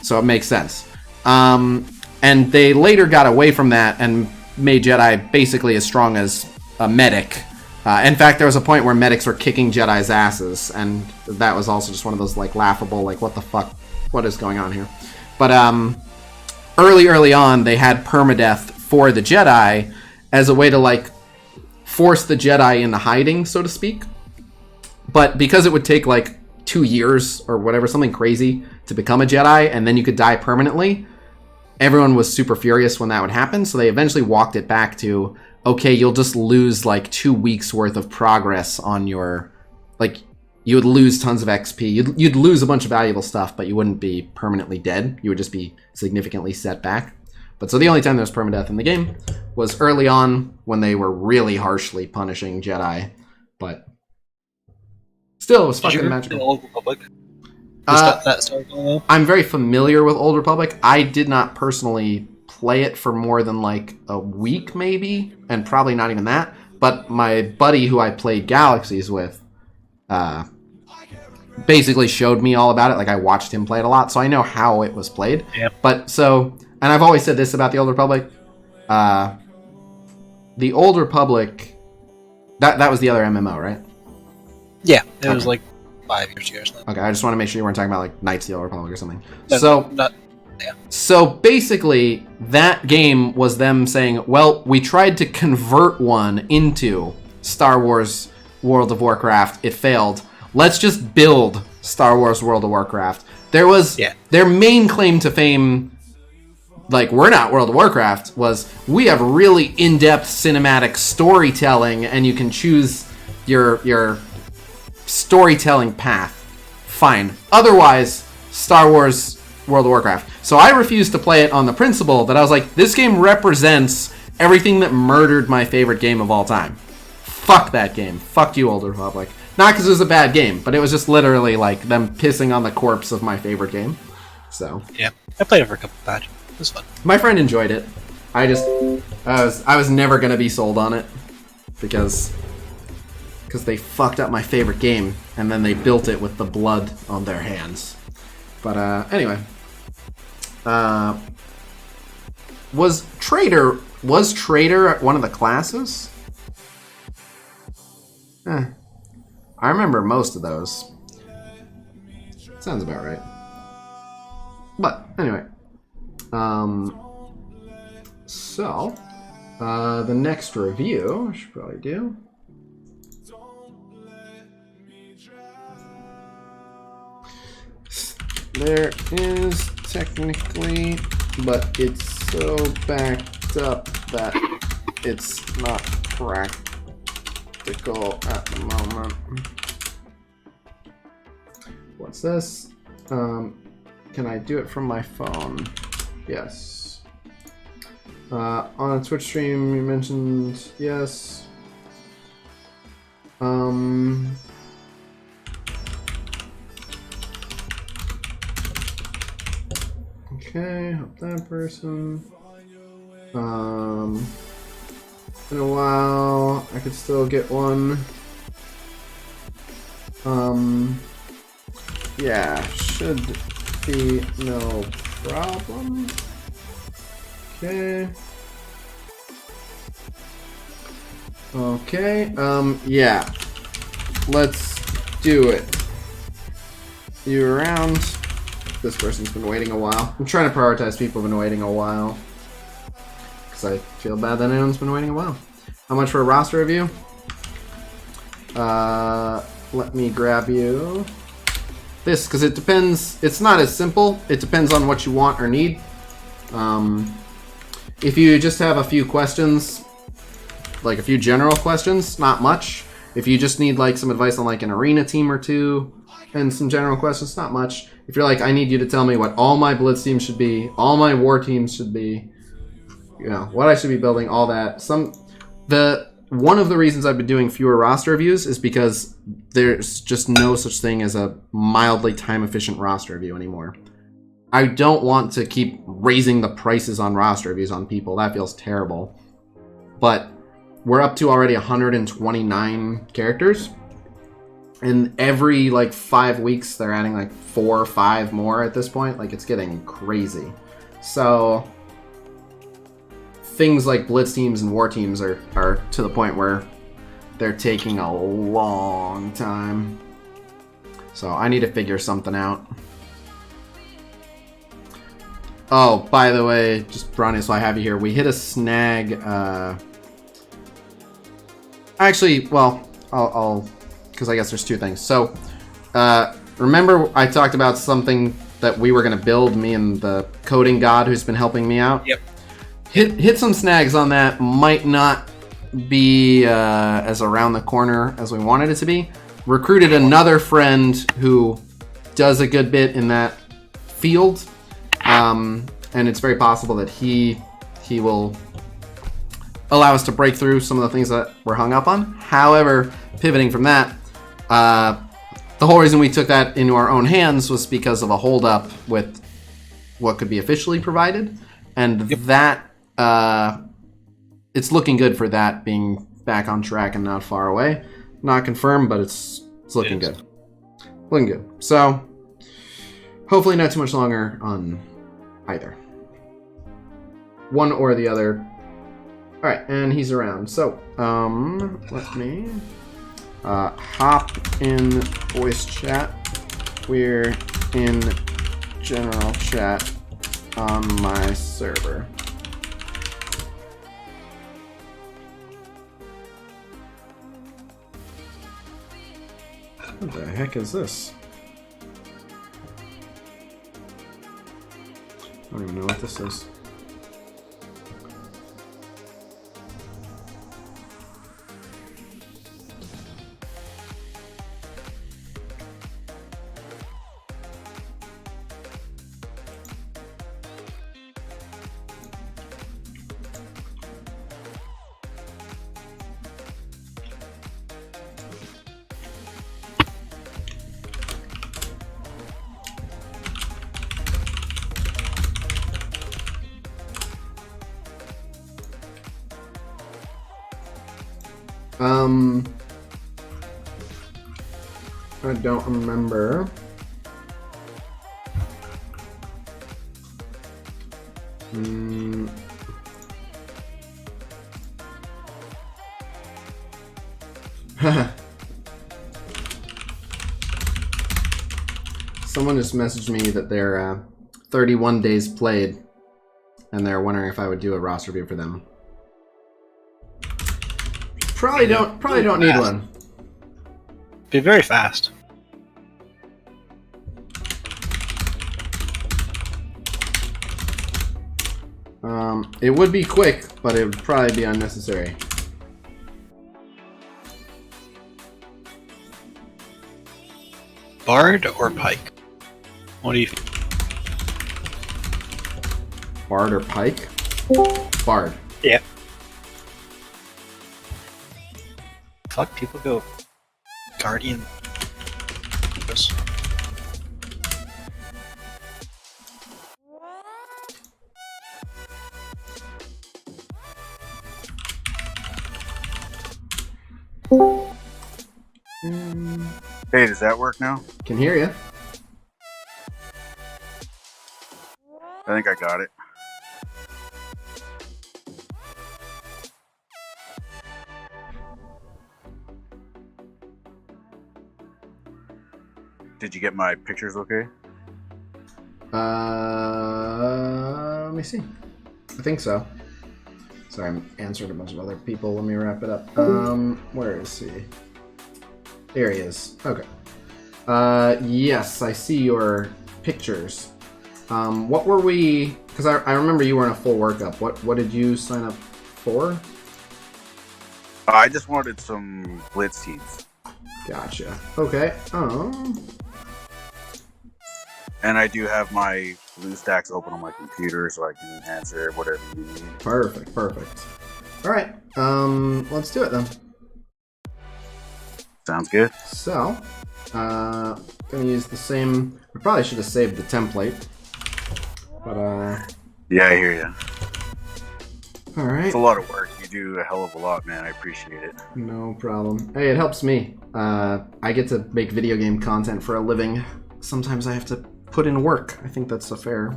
So it makes sense. And they later got away from that and made Jedi basically as strong as a medic In fact, there was a point where medics were kicking Jedi's asses, and that was also just one of those like laughable, like what the fuck, what is going on here? But early on, they had permadeath for the Jedi as a way to like force the Jedi into hiding, so to speak. But because it would take like 2 years or whatever, something crazy, to become a Jedi, and then you could die permanently, everyone was super furious when that would happen, so they eventually walked it back to, okay, you'll just lose like 2 weeks worth of progress on your, like, you would lose tons of XP. You'd lose a bunch of valuable stuff, but you wouldn't be permanently dead. You would just be significantly set back. But so the only time there was permadeath in the game was early on when they were really harshly punishing Jedi. But still, it was fucking magical. Old Republic? That started going on? I'm very familiar with Old Republic. I did not personally play it for more than like a week maybe, and probably not even that. But my buddy who I played Galaxies with basically showed me all about it. Like I watched him play it a lot, so I know how it was played. Yep. But so, and I've always said this about the Old Republic. The Old Republic, that was the other MMO, right? Yeah, it was like 5 years ago or something. Okay, I just want to make sure you weren't talking about like Knights of the Old Republic or something. No, So basically, that game was them saying, well, we tried to convert one into Star Wars World of Warcraft. It failed. Let's just build Star Wars World of Warcraft. There was their main claim to fame, like, we're not World of Warcraft, was we have really in-depth cinematic storytelling, and you can choose your storytelling path. Fine. Otherwise, Star Wars World of Warcraft. So I refused to play it on the principle that I was like, this game represents everything that murdered my favorite game of all time. Fuck that game. Fuck you, Old Republic. Not because it was a bad game, but it was just literally like them pissing on the corpse of my favorite game. So yeah, I played it for a couple of patches. It was fun. My friend enjoyed it. I was never gonna be sold on it because they fucked up my favorite game and then they built it with the blood on their hands. But anyway, was Trader one of the classes? I remember most of those. Sounds about right. But anyway, so the next review I should probably do. There is technically, but it's so backed up that it's not practical at the moment. What's this? Can I do it from my phone? Yes. On a Twitch stream, you mentioned yes. Okay, help that person. In a while, I could still get one. Yeah, should be no problem. Okay. Okay, yeah. Let's do it. You around? This person's been waiting a while. I'm trying to prioritize people who've been waiting a while. Because I feel bad that anyone's been waiting a while. How much for a roster review? Let me grab you this, because it depends. It's not as simple. It depends on what you want or need. If you just have a few questions, like a few general questions, not much. If you just need like some advice on like an arena team or two and some general questions, not much. If you're like, I need you to tell me what all my Blitz teams should be, all my war teams should be, you know, what I should be building, all that. One of the reasons I've been doing fewer roster reviews is because there's just no such thing as a mildly time-efficient roster review anymore. I don't want to keep raising the prices on roster reviews on people. That feels terrible. But we're up to already 129 characters. And every, like, 5 weeks, they're adding, like, 4 or 5 more at this point. Like, it's getting crazy. So things like Blitz teams and war teams are to the point where they're taking a long time. So I need to figure something out. Oh, by the way, just Bronny, so I have you here. We hit a snag. Actually, well, I'll because I guess there's two things. So, remember I talked about something that we were going to build, me and the coding god who's been helping me out? Yep. Hit some snags on that. Might not be as around the corner as we wanted it to be. Recruited another friend who does a good bit in that field. And it's very possible that he will allow us to break through some of the things that we're hung up on. However, pivoting from that, the whole reason we took that into our own hands was because of a holdup with what could be officially provided, and that it's looking good for that being back on track and not far away. Not confirmed, but it's looking good. Looking good. So hopefully not too much longer on either. One or the other. Alright, and he's around. So, let me hop in voice chat. We're in general chat on my server. What the heck is this? I don't even know what this is. I don't remember. Someone just messaged me that they're 31 days played, and they're wondering if I would do a roster review for them. Probably don't need one. Be very fast. It would be quick, but it would probably be unnecessary. Bard or Pike? What do you think? Bard or Pike? Bard. Yeah. Fuck, people go Guardian. Hey, does that work now? Can hear you. I think I got it. Did you get my pictures okay? Let me see. I think so. Sorry, I'm answering a bunch of other people. Let me wrap it up. Where is he? There he is. Okay. Yes, I see your pictures. What were we... Because I remember you were in a full workup. What did you sign up for? I just wanted some Blitz teams. Gotcha. Okay. And I do have my blue stacks open on my computer so I can enhance it, whatever you need. Perfect. Alright. Let's do it then. Sounds good. So, gonna use the same... I probably should have saved the template. But, yeah, I hear you. Alright. It's a lot of work. You do a hell of a lot, man. I appreciate it. No problem. Hey, it helps me. I get to make video game content for a living. Sometimes I have to put in work. I think that's a fair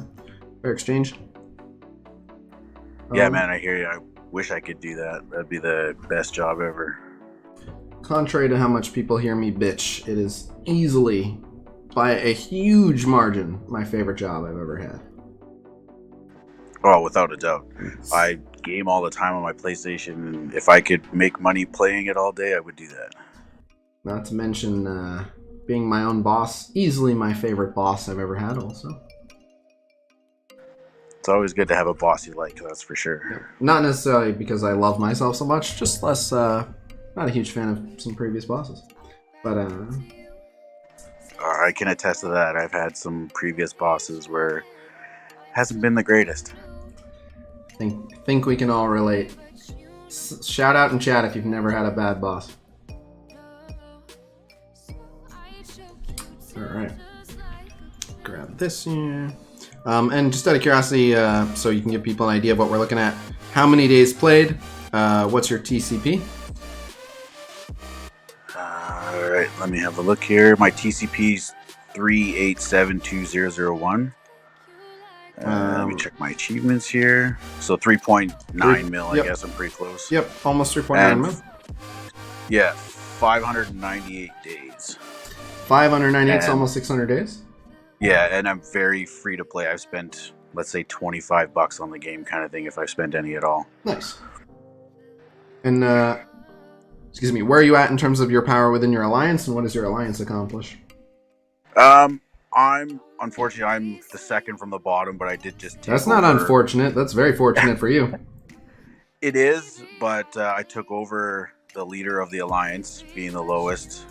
exchange. Yeah, man, I hear you. I wish I could do that. That'd be the best job ever. contrary to how much people hear me bitch, it is easily, by a huge margin, my favorite job I've ever had. Oh, without a doubt. I game all the time on my PlayStation, and if I could make money playing it all day, I would do that. Not to mention being my own boss, easily my favorite boss I've ever had also. It's always good to have a boss you like, that's for sure. Not necessarily because I love myself so much, just less, not a huge fan of some previous bosses. But, I can attest to that. I've had some previous bosses where it hasn't been the greatest. think we can all relate. Shout out in chat if you've never had a bad boss. Alright. Grab this here. And just out of curiosity, so you can give people an idea of what we're looking at. How many days played? What's your TCP? Alright, let me have a look here. My TCP's 3872001. Let me check my achievements here. So 3.9 mil, I guess. I'm pretty close. Yep, almost 3.9 mil. Yeah, 598 days. 598, almost 600 days? Yeah, and I'm very free to play. I've spent, let's say, $25 on the game kind of thing, if I've spent any at all. Nice. And, excuse me, where are you at in terms of your power within your alliance, and what does your alliance accomplish? Unfortunately, I'm the second from the bottom, but I did just take That's not over. Unfortunate. That's very fortunate for you. It is, but I took over the leader of the alliance, being the lowest.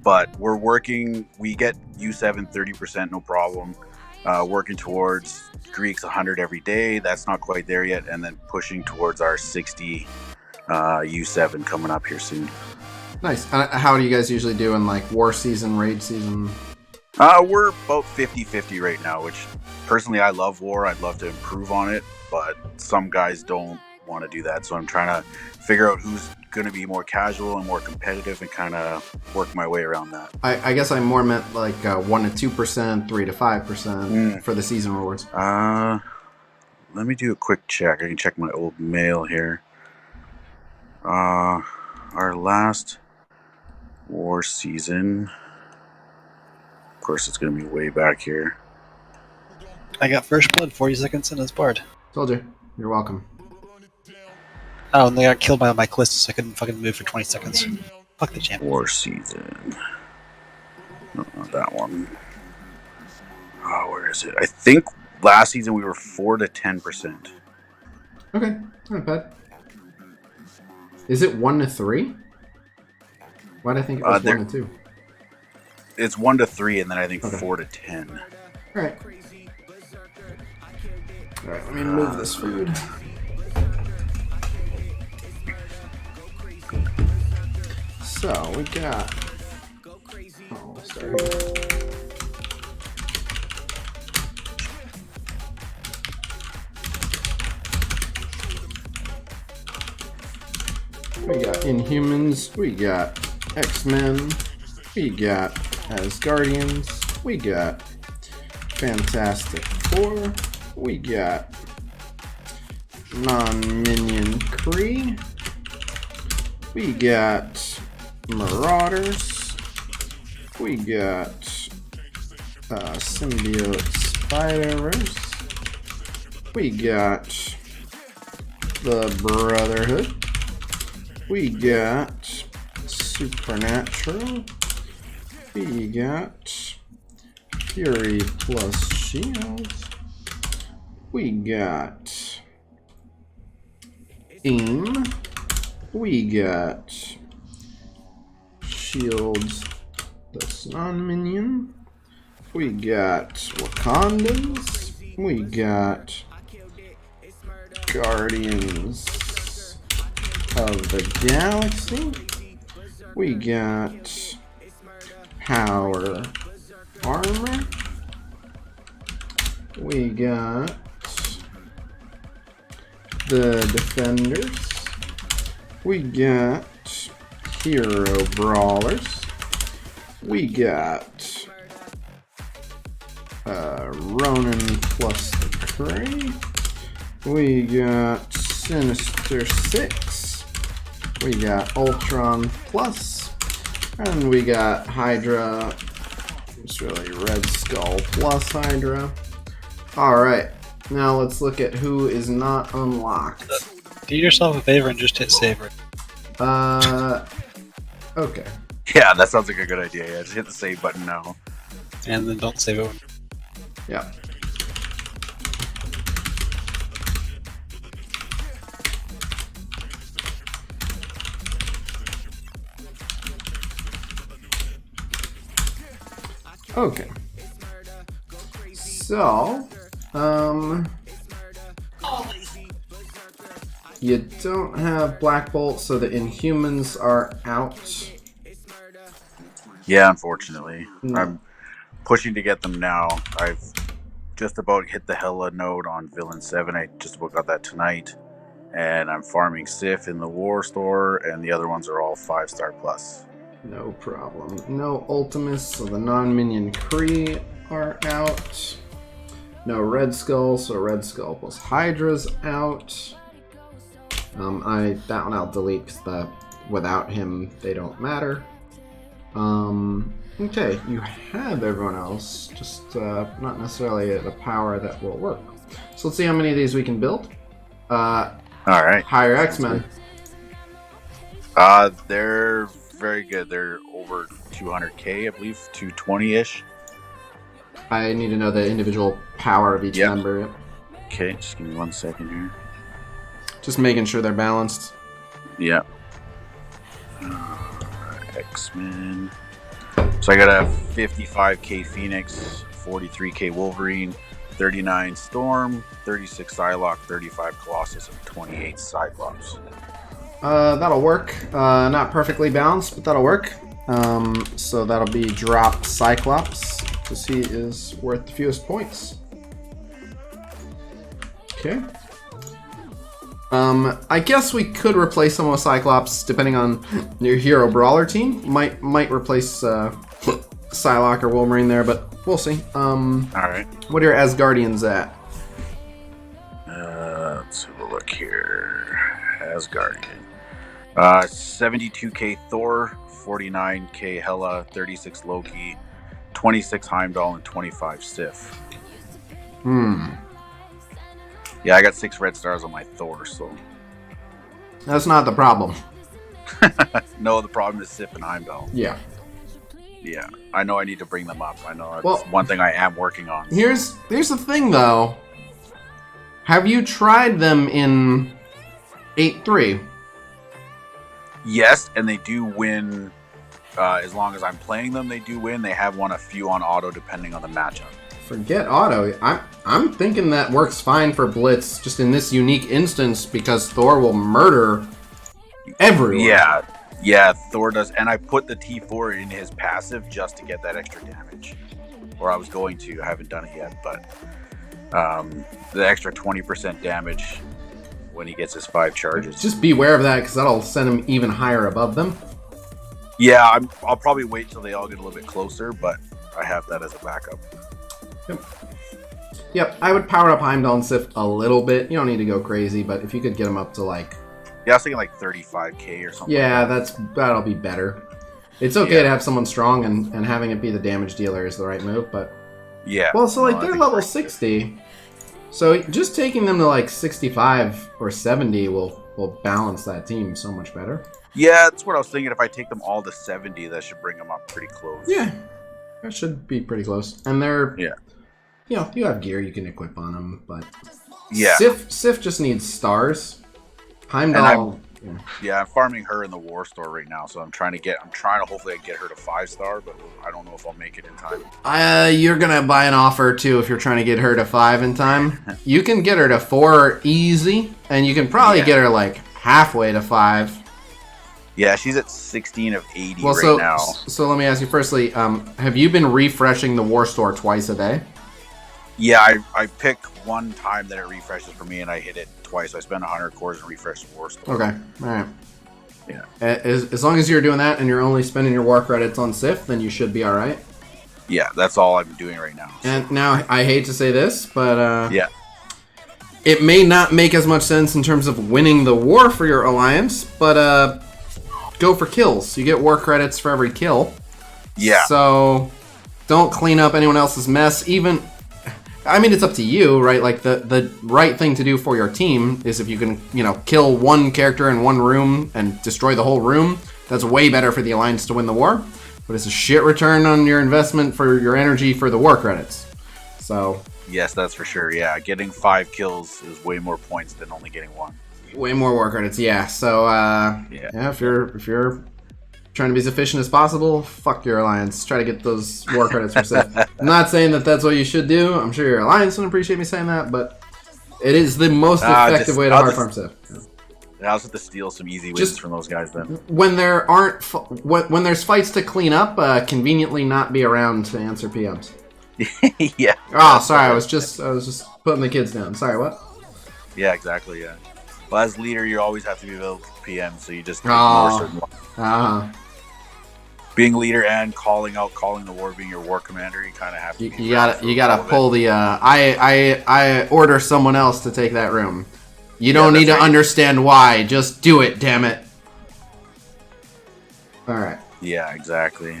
But we're working. We get U7 30%, no problem. Working towards Greeks 100 every day. That's not quite there yet, and then pushing towards our 60 U7 coming up here soon. Nice. How do you guys usually do in like war season, raid season? We're about 50-50 right now, which personally I love war. I'd love to improve on it, but some guys don't want to do that. So I'm trying to figure out who's going to be more casual and more competitive and kind of work my way around that. I guess I more meant like 1 to 2%, 3 to 5% for the season rewards. Let me do a quick check. I can check my old mail here. Our last war season... Of course, it's going to be way back here. I got first blood 40 seconds in as Bard. Told you. You're welcome. Oh, and they got killed by my Callistus, so I couldn't fucking move for 20 seconds. Fuck the champ. War season. No, not that one. Oh, where is it? I think last season we were 4 to 10%. Okay, not bad. Is it 1 to 3? Why did I think it was 1 to 2? It's 1 to 3, and then I think 4 to 10. Alright. Alright, let me move this food. So, we got... Oh, sorry. We got Inhumans, we got X-Men, we got Asgardians, we got Fantastic Four, we got non-minion Kree, we got Marauders, we got Symbiote Spider-Verse, we got the Brotherhood, we got Supernatural, we got Fury plus Shields, we got AIM, we got Shields that's non-minion, we got Wakandans, we got Guardians of the Galaxy, we got Power Armor, we got the Defenders, we got Hero Brawlers, we got Ronin plus the Kree, we got Sinister Six, We got Ultron Plus. And we got Hydra. It's really Red Skull plus Hydra. Alright. Now let's look at who is not unlocked. Do yourself a favor and just hit save. Okay. Yeah, that sounds like a good idea. Yeah, just hit the save button now. And then don't save it. Yeah. Okay. So, you don't have Black Bolt, so the Inhumans are out. Yeah, unfortunately. No. I'm pushing to get them now. I've just about hit the Hela node on Villain 7. I just about got that tonight. And I'm farming Sif in the War Store, and the other ones are all 5-star plus. No problem. No Ultimus, so the non-minion Kree are out. No Red Skull, so Red Skull plus Hydra's out. That one I'll delete because without him they don't matter. Okay, you have everyone else, just not necessarily at a power that will work. So let's see how many of these we can build. Alright. Hire X-Men. They're very good. They're over 200k, I believe, 220-ish. I need to know the individual power of each member. Yep. Okay, just give me 1 second here. Just making sure they're balanced. Yeah. X-Men. So I got a 55k Phoenix, 43k Wolverine, 39 Storm, 36 Psylocke, 35 Colossus, and 28 Cyclops. That'll work. Not perfectly balanced, but that'll work. So that'll be drop Cyclops, because he is worth the fewest points. Okay. I guess we could replace some with Cyclops, depending on your hero brawler team. Might replace Psylocke or Wolverine there, but we'll see. Alright. What are your Asgardians at? Let's have a look here. Asgardian. 72k Thor, 49k Hela, 36 Loki, 26 Heimdall, and 25 Sif. Yeah, I got 6 red stars on my Thor, so... That's not the problem. No, the problem is Sif and Heimdall. Yeah. Yeah, I know I need to bring them up. I know that's one thing I am working on. Here's the thing, though. Have you tried them in 8-3? Yes, and they do win. As long as I'm playing them, they do win. They have won a few on auto, depending on the matchup. Forget auto. I'm thinking that works fine for Blitz, just in this unique instance, because Thor will murder everyone. Yeah, Thor does. And I put the T4 in his passive just to get that extra damage. Or I was going to. I haven't done it yet, but the extra 20% damage when he gets his 5 charges. Just beware of that, because that'll send him even higher above them. Yeah, I'll probably wait till they all get a little bit closer, but I have that as a backup. Yep, I would power up Heimdall and Sif a little bit. You don't need to go crazy, but if you could get them up to like... Yeah, I was thinking like 35k or something. Yeah, that'll be better. It's okay to have someone strong, and having it be the damage dealer is the right move, but... Yeah. Well, so like they're level 60. So just taking them to like 65 or 70 will balance that team so much better. Yeah, that's what I was thinking. If I take them all to 70, that should bring them up pretty close. Yeah, that should be pretty close. And they're... Yeah. You know, you have gear you can equip on them, but... Yeah. Sif just needs stars. Heimdall... Yeah, I'm farming her in the War Store right now, so I'm trying to hopefully get her to 5-star, but I don't know if I'll make it in time. You're gonna buy an offer too if you're trying to get her to 5 in time. You can get her to 4 easy, and you can probably get her like halfway to 5. Yeah, she's at 16 of 80 right now. So let me ask you firstly, have you been refreshing the War Store twice a day? Yeah, I pick one time that it refreshes for me, and I hit it twice. I spend 100 cores and refresh the War Store. Okay, alright. Yeah. As long as you're doing that and you're only spending your war credits on Sif, then you should be alright. Yeah, that's all I'm doing right now. And now, I hate to say this, but yeah, it may not make as much sense in terms of winning the war for your alliance, but go for kills. You get war credits for every kill. Yeah. So don't clean up anyone else's mess. Even, I mean, it's up to you, right? Like the right thing to do for your team is if you can, kill one character in one room and destroy the whole room. That's way better for the Alliance to win the war. But it's a shit return on your investment for your energy for the war credits. So. Yes, that's for sure. Yeah, getting 5 kills is way more points than only getting 1. Way more war credits, yeah. So, yeah, if you're trying to be as efficient as possible, fuck your Alliance. Try to get those war credits for Sith. I'm not saying that that's what you should do. I'm sure your Alliance would appreciate me saying that, but it is the most effective way to hard farm Sith. I also have to steal some easy wins from those guys then. When there aren't, when there's fights to clean up, conveniently not be around to answer PMs. Yeah. Oh, sorry. I was just putting the kids down. Sorry, what? Yeah, exactly. Yeah. Well, as leader, you always have to be available for PM, so you just ignore certain ones. Being leader and calling the war, being your war commander, you kind of have to. You gotta pull the. I order someone else to take that room. You don't need to understand why. Just do it, damn it. All right. Yeah, exactly.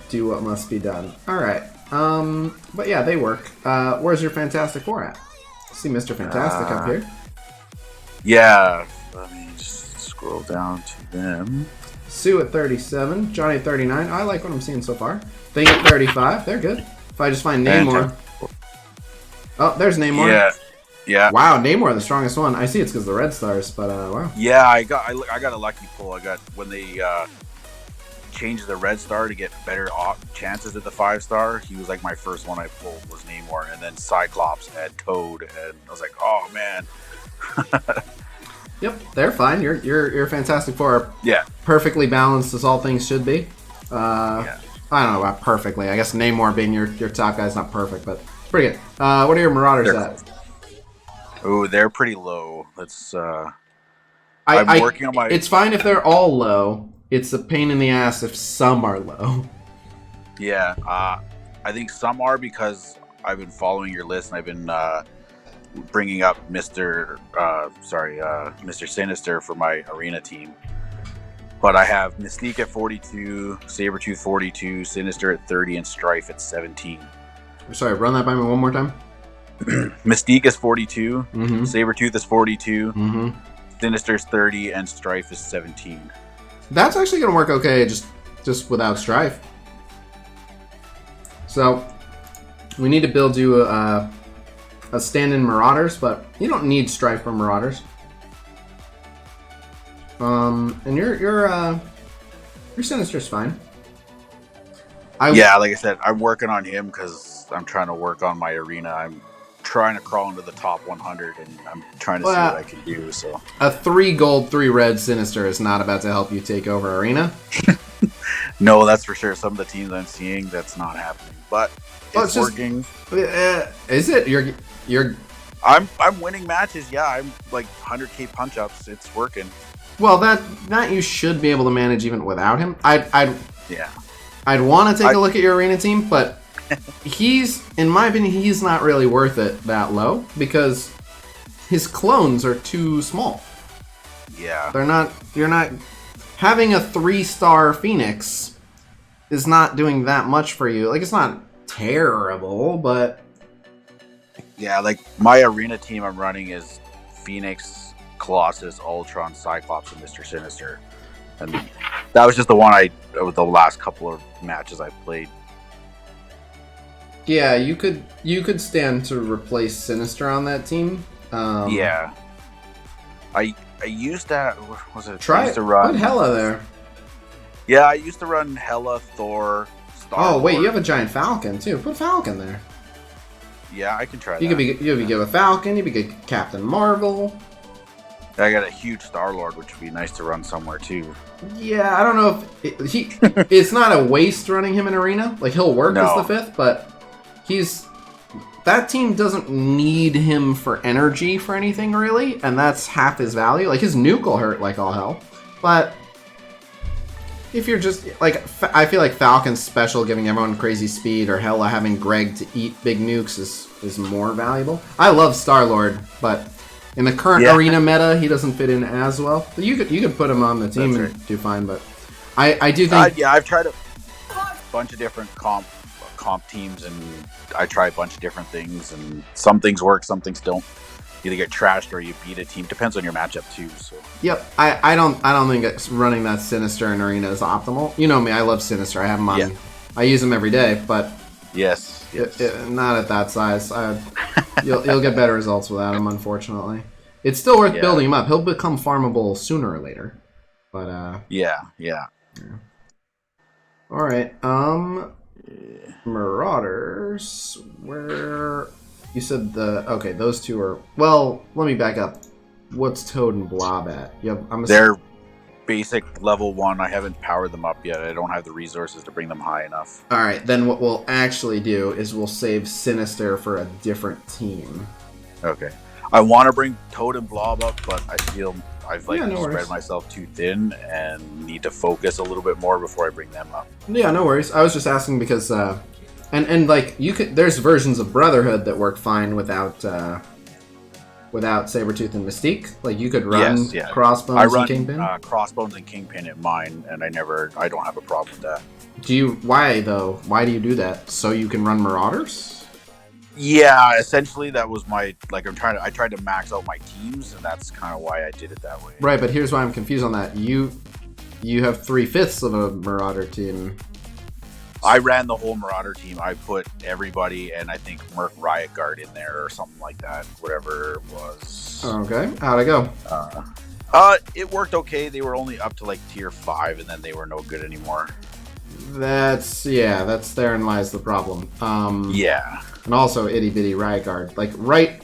Do what must be done. All right. But yeah, they work. Where's your Fantastic Four at? See Mr. Fantastic up here. Yeah, let me just scroll down to them. Sue at 37, Johnny at 39. I like what I'm seeing so far. Thing at 35. They're good. If I just find Namor. Oh, there's Namor. Yeah. Wow, Namor, the strongest one. I see it's because of the red stars, but wow. Yeah, I got a lucky pull. I got when they changed the red star to get better chances at the 5-star. He was like my first one I pulled was Namor, and then Cyclops and Toad, and I was like, oh man. Yep, they're fine. You're Fantastic Four. Yeah, perfectly balanced as all things should be. I don't know about perfectly. I guess Namor being your top guy is not perfect, but it's pretty good. What are your Marauders at? Oh, they're pretty low. Let's. I'm working on my. It's fine if they're all low. It's a pain in the ass if some are low. Yeah, I think some are because I've been following your list and I've been bringing up Mr. Sinister for my arena team. But I have Mystique at 42, Sabretooth 42, Sinister at 30, and Strife at 17. Sorry, run that by me one more time. Mystique is 42, mm-hmm. Sabretooth is 42, mm-hmm. Sinister's 30, and Strife is 17. That's actually going to work okay, just without Strife. So, we need to build you a stand-in Marauders, but you don't need Strife for Marauders. And your Sinister's fine. Like I said, I'm working on him because I'm trying to work on my arena. I'm trying to crawl into the top 100, and I'm trying to see what I can do. So a 3 gold, 3 red Sinister is not about to help you take over arena. No, that's for sure. Some of the teams I'm seeing, that's not happening, but it's working. Is it? You're. I'm winning matches. Yeah, I'm like 100k punch ups. It's working. Well, that you should be able to manage even without him. I'd want to take a look at your arena team, but in my opinion, he's not really worth it that low because his clones are too small. Yeah. You're not having a 3-star Phoenix is not doing that much for you. Like, it's not terrible, but yeah, like my arena team I'm running is Phoenix, Colossus, Ultron, Cyclops, and Mr. Sinister. And that was just the last couple of matches I played. Yeah, you could stand to replace Sinister on that team. Yeah. I used that. What was it? Try it. Put Hela there. Yeah, I used to run Hela, Thor, Star-Lord. Oh wait, you have a giant Falcon too. Put Falcon there. Yeah, I can try that. You could be good with Falcon. You could be good Captain Marvel. I got a huge Star-Lord, which would be nice to run somewhere too. Yeah, I don't know if it's not a waste running him in arena. Like he'll work as the 5th, but that team doesn't need him for energy for anything really, and that's half his value. Like his nuke will hurt like all hell, but if you're just like, I feel like Falcon's special, giving everyone crazy speed, or Hela having Greg to eat big nukes is more valuable. I love Star-Lord, but In the current Yeah. arena meta, he doesn't fit in as well. But you could put him on the team That's and do fine. But I do think yeah, I've tried a bunch of different comp teams, and I try a bunch of different things, and some things work, some things don't. You either get trashed or you beat a team. Depends on your matchup too. So Yep, I don't think it's running that Sinister in arena is optimal. You know me, I love Sinister. I have him on. Yeah. I use him every day, but yes. not at that size. You'll get better results without him, unfortunately. It's still worth building him up. He'll become farmable sooner or later. But yeah. All right. Marauders. Where you said okay? Those two are. Well, let me back up. What's Toad and Blob at? They're basic level 1. I haven't powered them up yet. I don't have the resources to bring them high enough. All right, then what we'll actually do is we'll save Sinister for a different team. Okay. I want to bring Toad and Blob up, but I feel I've spread worries. myself too thin and need to focus a little bit more before I bring them up. Yeah, no worries. I was just asking because, and like you could. There's versions of Brotherhood that work fine without Sabretooth and Mystique. Like you could run Crossbones I run, and Kingpin. Crossbones and Kingpin at mine, and I don't have a problem with that. Why though? Why do you do that? So you can run Marauders? Yeah, essentially that was my I tried to max out my teams, and that's kind of why I did it that way. Right, but here's why I'm confused on that. You have 3/5 of a Marauder team. I ran the whole Marauder team. I put everybody and I think Merc Riot Guard in there or something like that. Whatever it was. Okay, how'd it go? It worked okay. They were only up to like tier 5, and then they were no good anymore. That's therein lies the problem. Yeah. And also itty bitty Riot Guard. Like right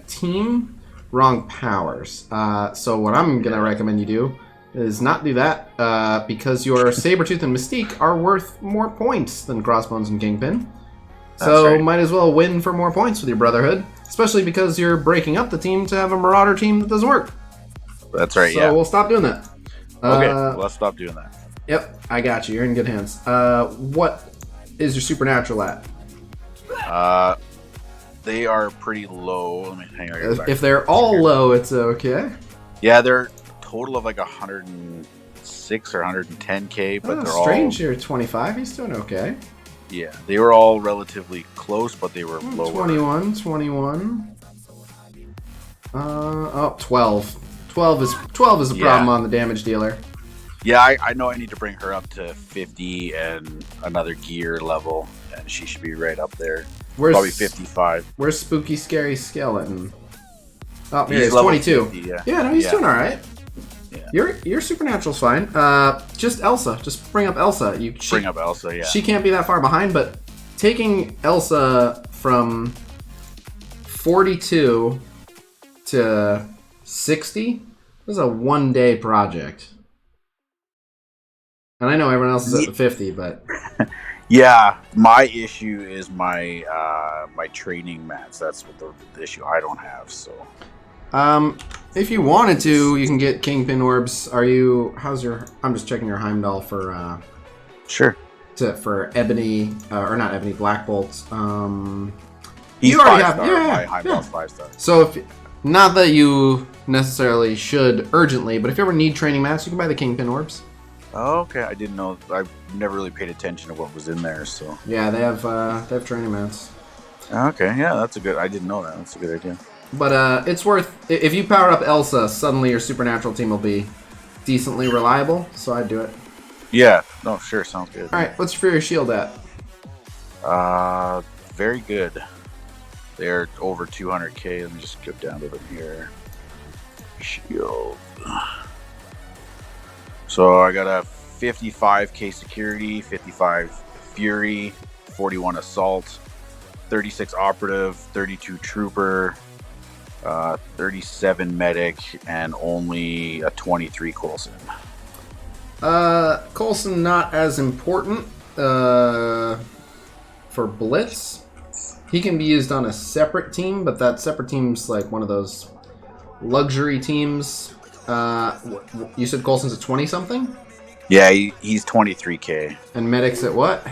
team, wrong powers. So what I'm gonna recommend you do is not do that, because your Sabretooth and Mystique are worth more points than Crossbones and Kingpin. So might as well win for more points with your Brotherhood, especially because you're breaking up the team to have a Marauder team that doesn't work. That's right, So we'll stop doing that. Okay, let's stop doing that. Yep, I got you. You're in good hands. What is your Supernatural at? They are pretty low. Let me hang on. If they're all low, it's okay. Yeah, they're total of like 106 or 110k, but they're strange. You're 25. He's doing okay. Yeah, they were all relatively close, but they were lower. 21. 12. 12 is a problem on the damage dealer. Yeah, I know I need to bring her up to 50 and another gear level, and she should be right up there. Probably 55. Where's Spooky Scary Skeleton? Oh, here he's he's 22. 50, yeah. No, he's doing all right. Yeah. Your Supernatural's fine. Just Elsa. Just bring up Elsa. Bring up Elsa, yeah. She can't be that far behind, but taking Elsa from 42 to 60 was a one-day project. And I know everyone else is at the 50, but... Yeah, my issue is my my training mats. That's what the issue I don't have, so... If you wanted to, you can get Kingpin Orbs. How's your... I'm just checking your Heimdall for... Sure. For Ebony, or not Ebony, Black Bolt. He's you already have... 5-star. My Heimdall's 5-star. So, not that you necessarily should urgently, but if you ever need training mats, you can buy the Kingpin Orbs. Oh, okay. I didn't know. I've never really paid attention to what was in there, so... Yeah, they have training mats. Okay, yeah, that's a good... I didn't know that. That's a good idea. But it's worth... If you power up Elsa, suddenly your Supernatural team will be decently reliable, so I'd do it. Yeah. No, sure. Sounds good. Alright, what's your Fury Shield at? Very good. They're over 200k. Let me just go down to them here. Shield. So I got a 55k security, 55 fury, 41 assault, 36 operative, 32 trooper, 37 medic, and only a 23 Coulson. Coulson not as important for Blitz. He can be used on a separate team, but that separate team's like one of those luxury teams. You said Coulson's at 20 something? Yeah, he's 23k. And Medic's at what?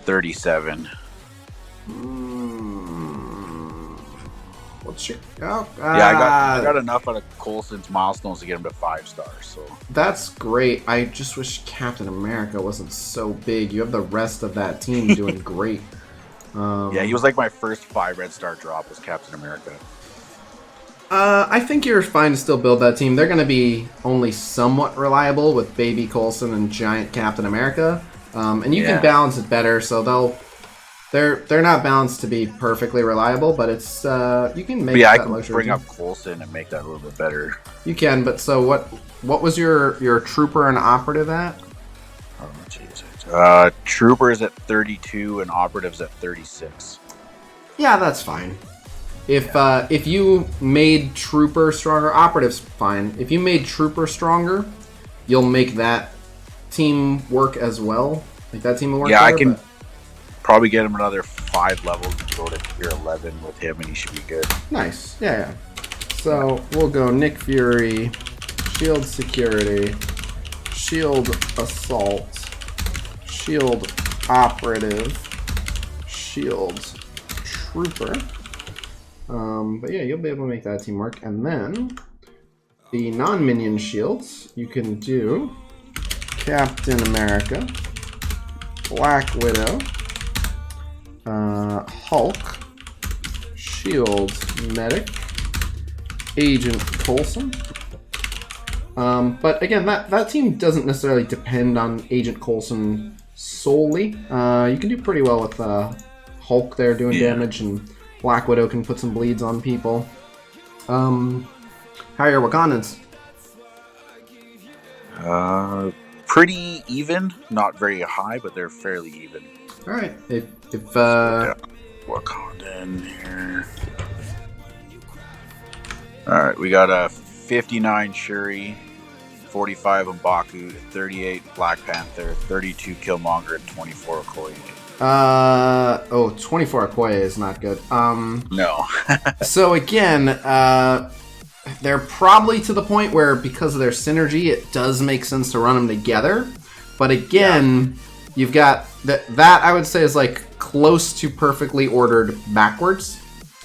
37. Sure. Oh, I got enough out of Coulson's milestones to get him to 5 stars. So that's great. I just wish Captain America wasn't so big. You have the rest of that team doing great. Yeah, he was like my first 5 red star drop was Captain America. I think you're fine to still build that team. They're going to be only somewhat reliable with Baby Coulson and Giant Captain America, and you can balance it better. So they're not balanced to be perfectly reliable, but it's you can make. Yeah, that I can luxury bring team. up Coulson and make that a little bit better. You can, but so what was your trooper and operative at? Oh Jesus! Troopers at 32 and operatives at 36. Yeah, that's fine. If you made Trooper stronger, Operative's fine. If you made Trooper stronger, you'll make that team work as well. Like that team will work. Yeah, better, I can probably get him another 5 levels to go to tier 11 with him, and he should be good. Nice. Yeah. So we'll go Nick Fury, Shield Security, Shield Assault, Shield Operative, Shield Trooper. But yeah, you'll be able to make that team work. And then the non-minion shields, you can do Captain America, Black Widow, Hulk, Shield Medic, Agent Coulson. But again, that team doesn't necessarily depend on Agent Coulson solely. You can do pretty well with Hulk there doing damage, and Black Widow can put some bleeds on people. How are your Wakandans? Pretty even. Not very high, but they're fairly even. Alright. If Wakandan here. Alright, we got a 59 Shuri, 45 M'Baku, 38 Black Panther, 32 Killmonger, and 24 Okoye. 24 Okoye is not good. No. So again, they're probably to the point where because of their synergy, it does make sense to run them together. But again, you've got that I would say is like close to perfectly ordered backwards.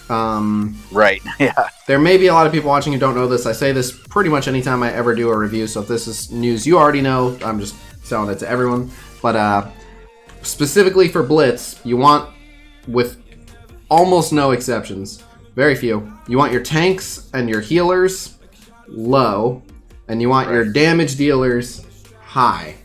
Right, yeah. There may be a lot of people watching who don't know this. I say this pretty much anytime I ever do a review, so if this is news you already know, I'm just telling it to everyone. But specifically for Blitz, you want, with almost no exceptions, very few, you want your tanks and your healers low, and you want your damage dealers high.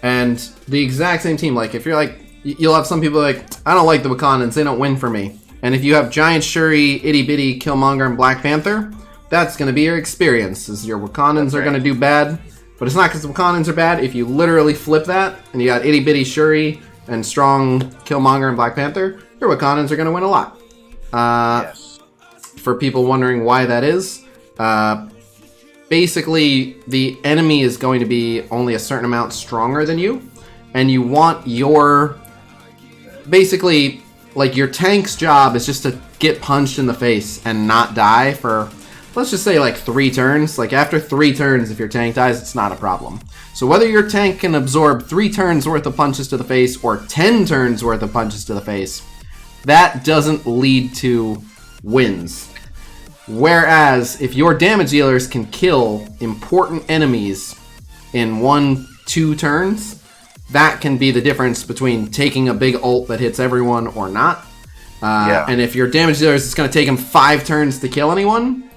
And the exact same team, like if you're like, you'll have some people like, I don't like the Wakandans, they don't win for me. And if you have Giant Shuri, Itty Bitty, Killmonger, and Black Panther, that's going to be your experience, is your Wakandans are going to do bad. But it's not because the Wakandans are bad. If you literally flip that, and you got Itty Bitty Shuri and strong Killmonger and Black Panther, your Wakandans are going to win a lot. For people wondering why that is, basically the enemy is going to be only a certain amount stronger than you, and you want your, basically, like your tank's job is just to get punched in the face and not die for, let's just say like 3 turns. Like after 3 turns, if your tank dies, it's not a problem. So whether your tank can absorb 3 turns worth of punches to the face or 10 turns worth of punches to the face, that doesn't lead to wins. Whereas if your damage dealers can kill important enemies in 1-2 turns, that can be the difference between taking a big ult that hits everyone or not. And if your damage dealers is going to take them 5 turns to kill anyone,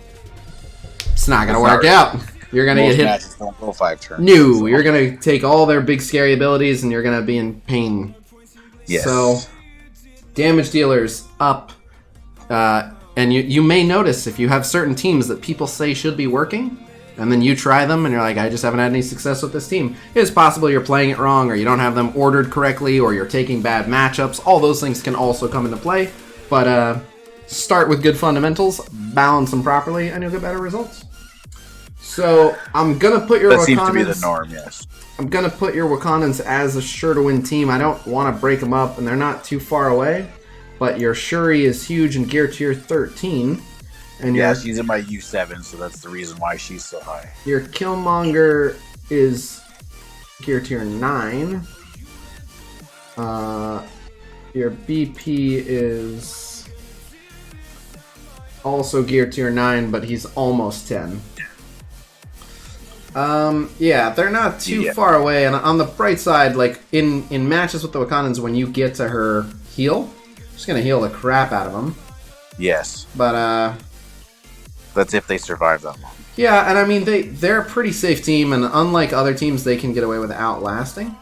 it's not going to work out. You're going to get hit. Matches don't go 5 turns. No, so. you're going to take all their big scary abilities and you're going to be in pain. Yes. So, damage dealers up. And you may notice if you have certain teams that people say should be working, and then you try them and you're like, I just haven't had any success with this team. It's possible you're playing it wrong, or you don't have them ordered correctly, or you're taking bad matchups. All those things can also come into play. But start with good fundamentals, balance them properly, and you'll get better results. So I'm going to put your That Wakandans... seems to be the norm, yes. I'm going to put your Wakandans as a sure-to-win team. I don't want to break them up, and they're not too far away. But your Shuri is huge in gear tier 13. And she's in my U7, so that's the reason why she's so high. Your Killmonger is gear tier 9. Your BP is also gear tier 9, but he's almost 10. Yeah, they're not too far away, and on the bright side, like, in matches with the Wakandans, when you get to her heal, she's gonna heal the crap out of them. Yes. But, that's if they survive that long. yeah, and I mean, they're a pretty safe team, and unlike other teams, they can get away with outlasting.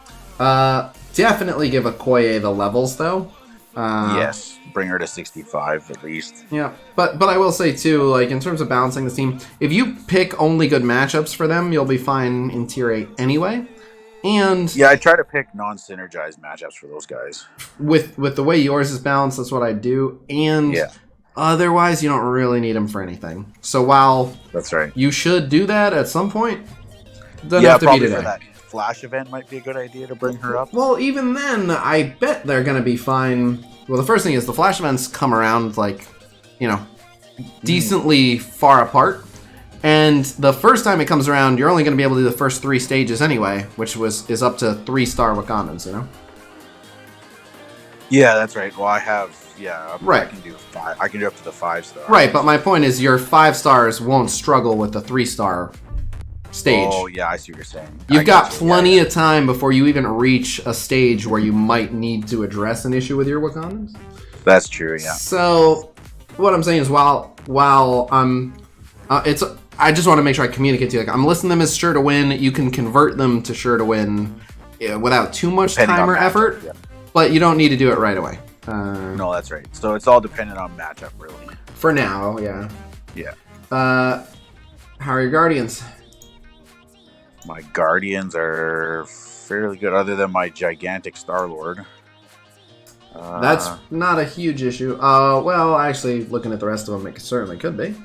Definitely give Okoye the levels, though. Yes, bring her to 65 at least. Yeah, but I will say, too, like, in terms of balancing the team, if you pick only good matchups for them, you'll be fine in Tier 8 anyway. And yeah, I try to pick non-synergized matchups for those guys. With the way yours is balanced, that's what I do. And otherwise, you don't really need them for anything. So while that's right, you should do that at some point, doesn't have to be today. For that Flash event might be a good idea to bring her up. Well, even then, I bet they're going to be fine. Well, the first thing is the Flash events come around, like, you know, decently far apart. And the first time it comes around, you're only going to be able to do the first 3 stages anyway, which is up to 3-star Wakandans, you know? Yeah, that's right. Well, I have, right. I can do 5. I can do up to the 5-star. Right, but my point is your 5 stars won't struggle with the 3-star stage. Oh, yeah, I see what you're saying. You've got plenty of time before you even reach a stage where you might need to address an issue with your Wakandans. That's true, yeah. So, what I'm saying is, while I'm, I just want to make sure I communicate to you. Like, I'm listing them as sure to win. You can convert them to sure to win without too much time or effort, but you don't need to do it right away. No, that's right. So it's all dependent on matchup, really. For now, yeah. Yeah. How are your Guardians? My Guardians are fairly good, other than my gigantic Star-Lord. That's not a huge issue. Well, actually, looking at the rest of them, it certainly could be.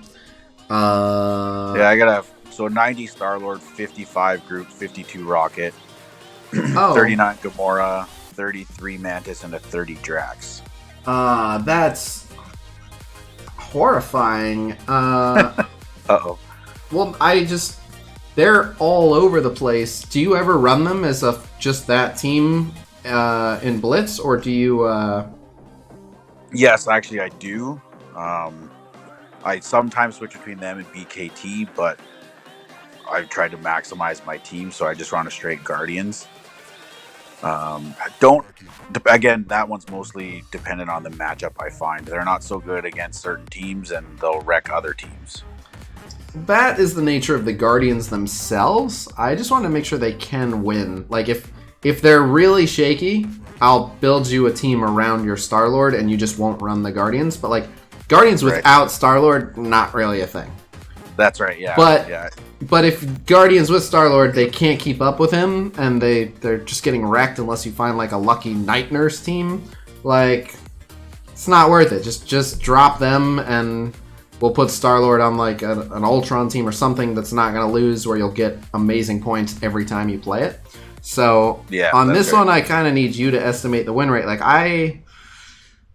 Yeah, I got 90 Star-Lord, 55 Groot, 52 Rocket, 39 Gamora, 33 Mantis, and a 30 Drax. That's horrifying. Uh-oh. Well, they're all over the place. Do you ever run them as just that team in Blitz, or do you... Yes, actually I do. I sometimes switch between them and BKT, but I've tried to maximize my team, so I just run a straight Guardians. Again, that one's mostly dependent on the matchup, I find. They're not so good against certain teams, and they'll wreck other teams. That is the nature of the Guardians themselves. I just want to make sure they can win. Like, if they're really shaky, I'll build you a team around your Star-Lord, and you just won't run the Guardians. But, like, Guardians without Star-Lord, not really a thing. That's right, yeah. But if Guardians with Star-Lord, they can't keep up with him, and they're just getting wrecked unless you find, like, a lucky Night Nurse team, like, it's not worth it. Just drop them, and we'll put Star-Lord on, like, an Ultron team or something that's not going to lose, where you'll get amazing points every time you play it. So, on this one, I kind of need you to estimate the win rate. Like,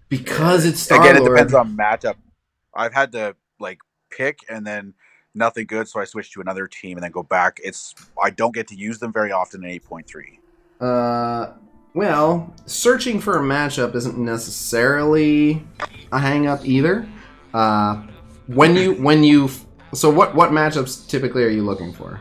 because it's Star-Lord... Again, it depends on matchup. I've had to, like, pick, and then nothing good, so I switch to another team and then go back. I don't get to use them very often in 8.3. Well, searching for a matchup isn't necessarily a hang-up either. So what matchups typically are you looking for?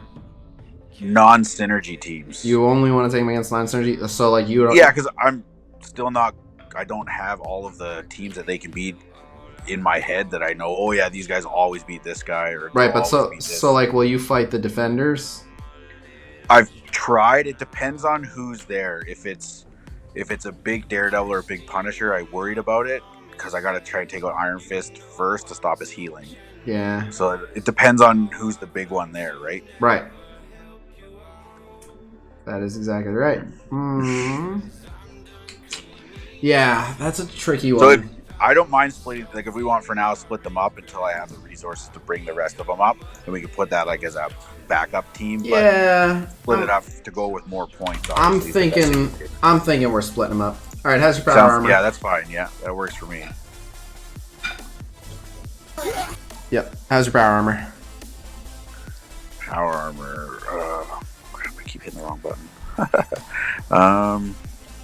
Non-synergy teams. You only want to take them against non-synergy? So, like, you don't... Yeah, because I'm still not... I don't have all of the teams that they can beat in my head that I know, oh yeah, these guys always beat this guy. Right, but so like, will you fight the defenders? I've tried. It depends on who's there. If it's a big Daredevil or a big Punisher, I worried about it, because I got to try and take out Iron Fist first to stop his healing. Yeah. So it depends on who's the big one there, right? Right. That is exactly right. Yeah, that's a tricky one. So I don't mind splitting, like, if we want for now, split them up until I have the resources to bring the rest of them up, and we can put that, like, as a backup team. Yeah. But split it up to go with more points. I'm thinking we're splitting them up. All right, how's your power armor? Yeah, that's fine. Yeah, that works for me. Yep. How's your power armor? Power armor. Crap, I keep hitting the wrong button.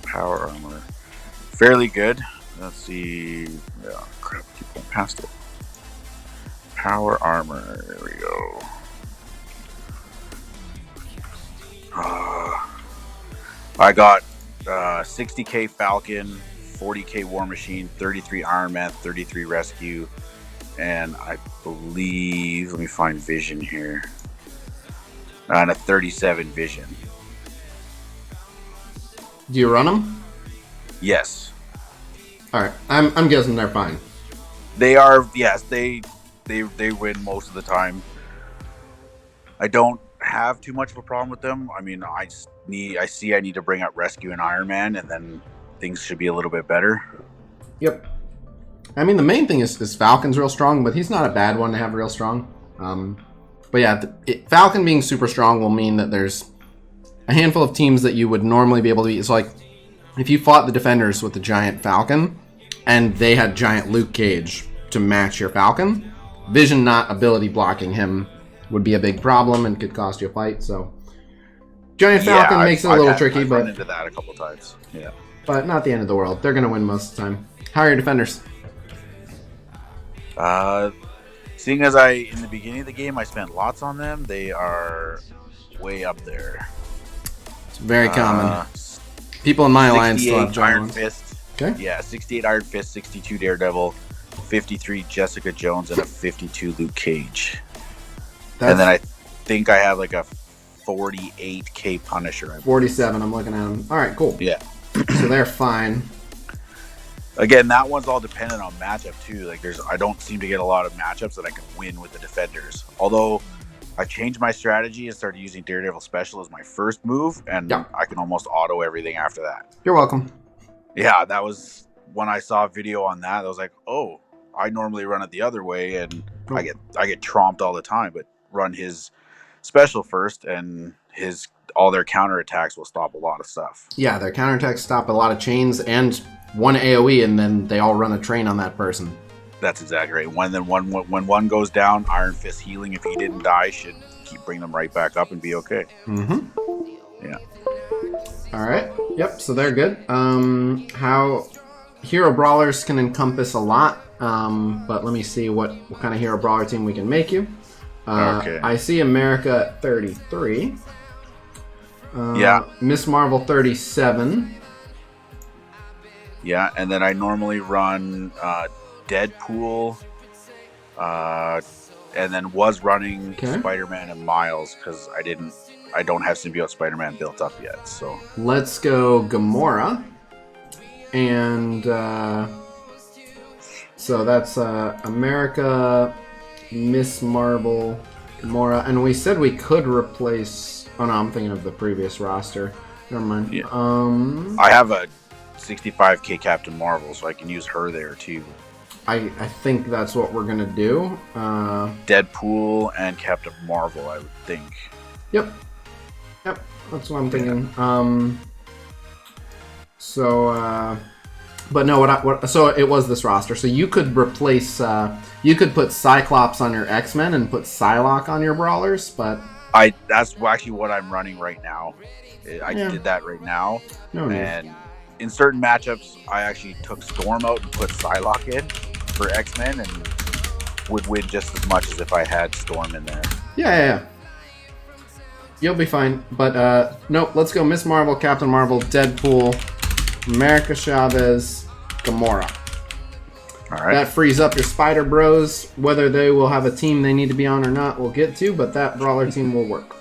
Power armor. Fairly good. Let's see. Yeah, crap, I keep going past it. Power armor. There we go. I got 60k Falcon, 40k War Machine, 33 Iron Man, 33 Rescue, and I believe, let me find Vision here, and a 37 Vision. Do you run them? Yes. All right. I'm guessing they're fine. They are. Yes, they win most of the time. I don't have too much of a problem with them. I mean, I need to bring up Rescue and Iron Man, and then things should be a little bit better. Yep. I mean, the main thing is Falcon's real strong, but he's not a bad one to have real strong. But yeah, Falcon being super strong will mean that there's a handful of teams that you would normally be able to beat. It's like if you fought the Defenders with the giant Falcon, and they had giant Luke Cage to match your Falcon, Vision not ability blocking him would be a big problem and could cost you a fight. So giant Falcon makes it a little tricky, I've but run into that a couple times. Yeah, but not the end of the world. They're going to win most of the time. How are your Defenders? Seeing as in the beginning of the game, I spent lots on them, they are way up there. It's very common. People in my alliance still have giant ones. Fist. Okay. Yeah, 68 Iron Fist, 62 Daredevil, 53 Jessica Jones, and a 52 Luke Cage. And then I think I have like a 48k Punisher. 47, I'm looking at them. All right, cool. Yeah. So they're fine. Again, that one's all dependent on matchup too. Like I don't seem to get a lot of matchups that I can win with the Defenders. Although I changed my strategy and started using Daredevil Special as my first move, and I can almost auto everything after that. You're welcome. Yeah, that was when I saw a video on that. I was like, oh, I normally run it the other way, and I get tromped all the time. But run his special first, and all their counterattacks will stop a lot of stuff. Yeah, their counterattacks stop a lot of chains and one AoE, and then they all run a train on that person. That's exactly right. When one goes down, Iron Fist healing, if he didn't die, should bring them right back up and be okay. Mm-hmm. Yeah. All right. Yep. So they're good. How hero brawlers can encompass a lot, but let me see what kind of hero brawler team we can make you. Okay. I see America at 33. Yeah. Miss Marvel 37. Yeah, and then I normally run Deadpool, and then was running Spider-Man and Miles because I don't have Symbiote Spider-Man built up yet. So let's go Gamora, and so that's America, Miss Marvel, Gamora, and we said we could replace. Oh no, I'm thinking of the previous roster. Never mind. Yeah. I have a 65k Captain Marvel, so I can use her there too. I think that's what we're gonna do. Deadpool and Captain Marvel, I would think. Yep, that's what I'm thinking. But no, so it was this roster. So you could replace, you could put Cyclops on your X-Men and put Psylocke on your brawlers, but that's actually what I'm running right now. I did that right now, and in certain matchups, I actually took Storm out and put Psylocke in for X-Men, and would win just as much as if I had Storm in there. Yeah. You'll be fine. But nope, let's go Miss Marvel, Captain Marvel, Deadpool, America Chavez, Gamora. All right. That frees up your Spider Bros. Whether they will have a team they need to be on or not, we'll get to, but that brawler team will work.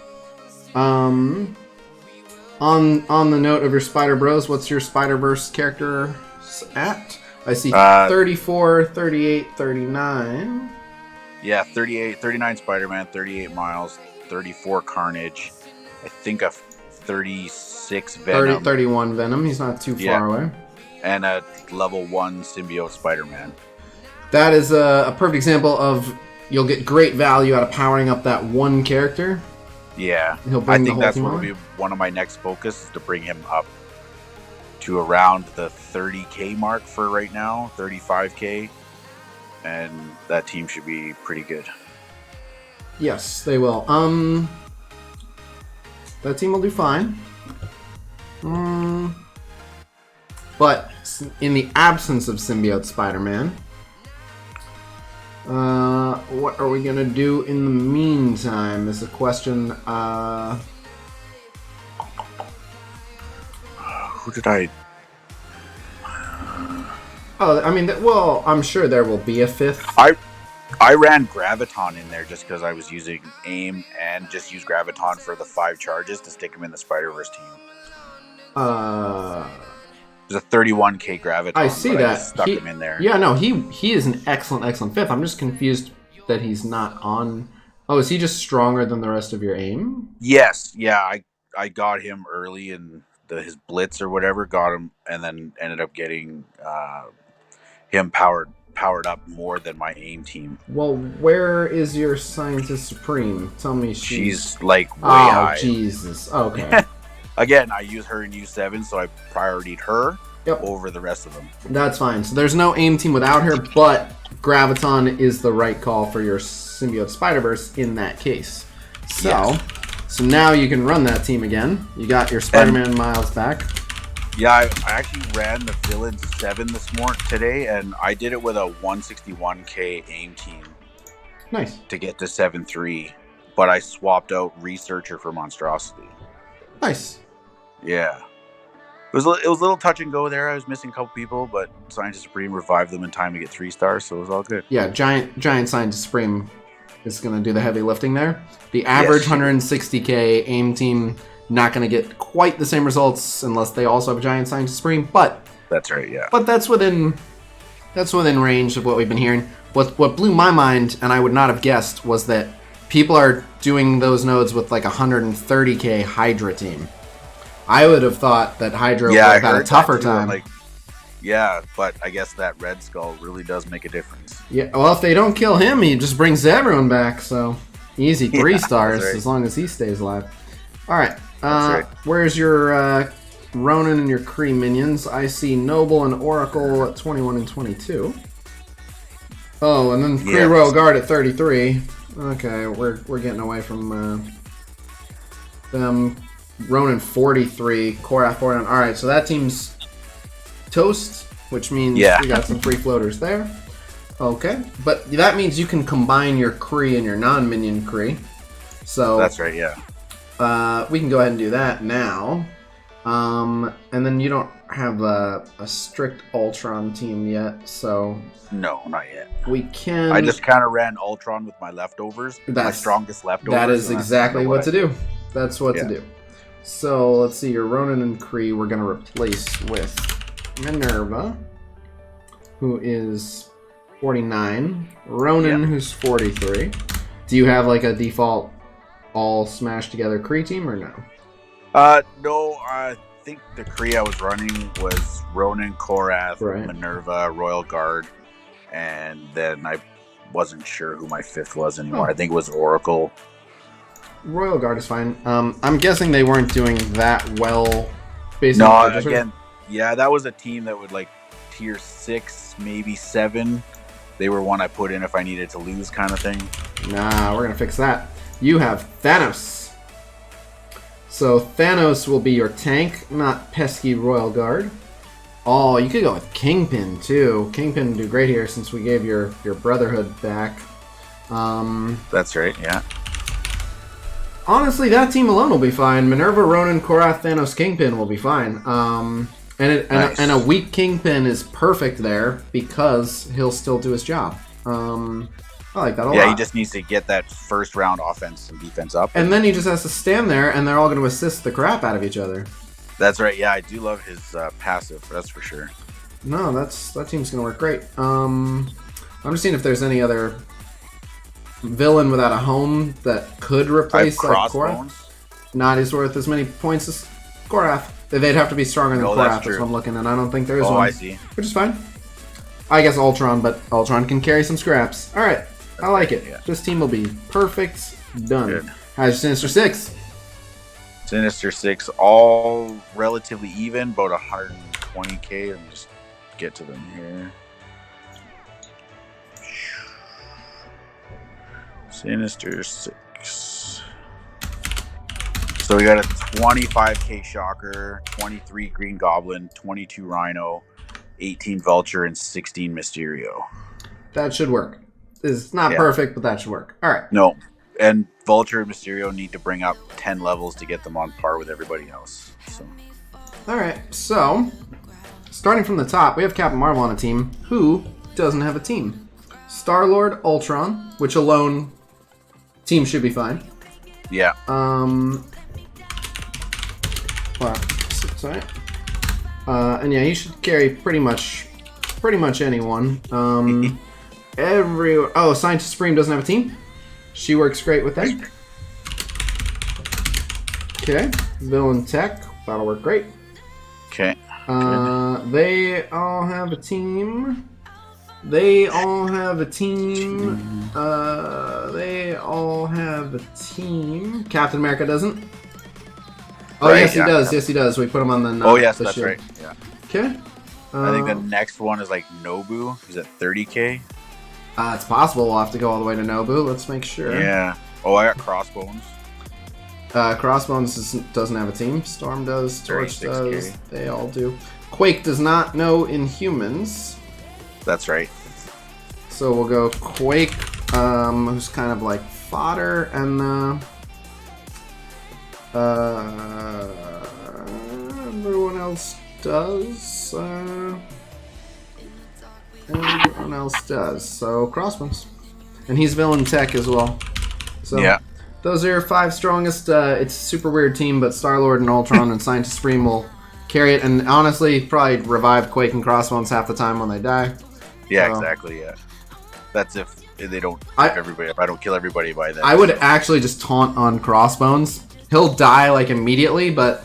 On the note of your Spider Bros, what's your Spider-Verse character at? I see 34, 38, 39. Yeah, 39 Spider-Man, 38 Miles, 34 Carnage, I think a 36 Venom. 31 Venom, he's not too far away. And a level 1 Symbiote Spider-Man. That is a perfect example of you'll get great value out of powering up that one character. Yeah, I think that's what will be one of my next focus, is to bring him up to around the 30k mark for right now, 35k, and that team should be pretty good. Yes, they will. That team will do fine. But in the absence of Symbiote Spider-Man, What are we gonna do in the meantime? Is a question. Who did I? Oh, I mean, well, I'm sure there will be a fifth. I ran Graviton in there just because I was using aim and just use Graviton for the 5 charges to stick him in the Spider-Verse team. There's a 31k Graviton. I see that. I just stuck him in there. Yeah, no, he is an excellent fifth. I'm just confused that he's not on. Oh, is he just stronger than the rest of your aim? Yes, yeah, I got him early in his Blitz or whatever, got him, and then ended up getting him powered up more than my aim team. Well, where is your Scientist Supreme? Tell me she's like way high. Oh, Jesus. Okay. Again, I use her in U7, so I prioritied her over the rest of them. That's fine. So there's no aim team without her, but Graviton is the right call for your Symbiote Spider-Verse in that case. So now you can run that team again. You got your Spider-Man Miles back. Yeah, I actually ran the Villain 7 today, and I did it with a 161k aim team. Nice. To get to 7-3, but I swapped out Researcher for Monstrosity. Nice. Yeah. It was a little touch and go there. I was missing a couple people, but Scientist Supreme revived them in time to get 3 stars, so it was all good. Yeah, Giant Scientist Supreme is going to do the heavy lifting there. The average 160k aim team not going to get quite the same results unless they also have a Giant Scientist Supreme, but that's right, yeah. But that's within range of what we've been hearing. What blew my mind, and I would not have guessed, was that people are doing those nodes with like 130k Hydra team. I would have thought that Hydra would have had a tougher time. Yeah, but I guess that Red Skull really does make a difference. Yeah, well, if they don't kill him, he just brings everyone back, so easy 3 stars right. as long as he stays alive. All right, where's your Ronin and your Kree minions? I see Noble and Oracle at 21 and 22. Oh, and then Kree Royal Guard at 33. Okay, we're getting away from them. Ronin 43, Korath 49. All right, so that team's toast, which means we got some free floaters there. Okay, but that means you can combine your Kree and your non-minion Kree. So that's right, yeah. We can go ahead and do that now. And then you don't have a strict Ultron team yet, so... No, not yet. We can... I just kind of ran Ultron with my leftovers. My strongest leftovers. That is exactly what to do. That's what to do. So, let's see. Your Ronin and Kree we're going to replace with Minerva, who is 49. Ronin, who's 43. Do you have, like, a default all smashed together Kree team, or no? No, I think the Kree I was running was Ronin, Korath, Minerva, Royal Guard, and then I wasn't sure who my 5th was anymore. I think it was Oracle. Royal Guard is fine. I'm guessing they weren't doing that well. No, again, that was a team that would like tier 6, maybe 7. They were one I put in if I needed to lose kind of thing. Nah, we're going to fix that. You have Thanos. So Thanos will be your tank, not pesky Royal Guard. Oh, you could go with Kingpin too. Kingpin would do great here since we gave your Brotherhood back. That's right, yeah. Honestly, that team alone will be fine. Minerva, Ronin, Korath, Thanos, Kingpin will be fine. And a weak Kingpin is perfect there because he'll still do his job. I like that a lot. Yeah, he just needs to get that first round offense and defense up. And then he just has to stand there, and they're all going to assist the crap out of each other. That's right. Yeah, I do love his passive. That's for sure. No, that team's going to work great. I'm just seeing if there's any other villain without a home that could replace Korath. Not as worth as many points as Korath. They'd have to be stronger than Korath. That's what I'm looking, and I don't think there is one. I see. Which is fine. I guess Ultron, but Ultron can carry some scraps. All right. I like it. Yeah. This team will be perfect. Done. Good. How's Sinister 6? Sinister 6, all relatively even, about 120k. Let me just get to them here. Sinister 6. So we got a 25k Shocker, 23 Green Goblin, 22 Rhino, 18 Vulture, and 16 Mysterio. That should work. is not Yeah. perfect, but that should work. All right. No. And Vulture and Mysterio need to bring up 10 levels to get them on par with everybody else. So. All right. So, starting from the top, we have Captain Marvel on a team. Who doesn't have a team? Star-Lord, Ultron, which alone, team should be fine. Yeah. Wow. Sorry. And yeah, he should carry pretty much anyone. Scientist Supreme doesn't have a team. She works great with them. Okay. Villain Tech, that'll work great. Okay. They all have a team. They all have a team. Captain America doesn't. Oh, Right, yes, yeah. he does. Yes, he does. We put him on the. Oh, yes, the that's shield. right. Yeah. Okay. I think the next one is like Nobu. He's at 30k. It's possible we'll have to go all the way to Nobu. Let's make sure. Yeah. Oh, I got Crossbones. Crossbones doesn't have a team. Storm does. Torch 36K. does. They all do. Quake does not know Inhumans. That's right. So we'll go Quake, who's kind of like fodder, and everyone else does. Everyone else does. So Crossbones, and he's villain tech as well. So Yeah. those are your 5 strongest. It's a super weird team, but Star-Lord and Ultron and Scientist Supreme will carry it, and honestly, probably revive Quake and Crossbones half the time when they die. Yeah, So- exactly. Yeah. That's if they don't kill everybody. If I don't kill everybody by then. I would actually just taunt on Crossbones. He'll die like immediately, but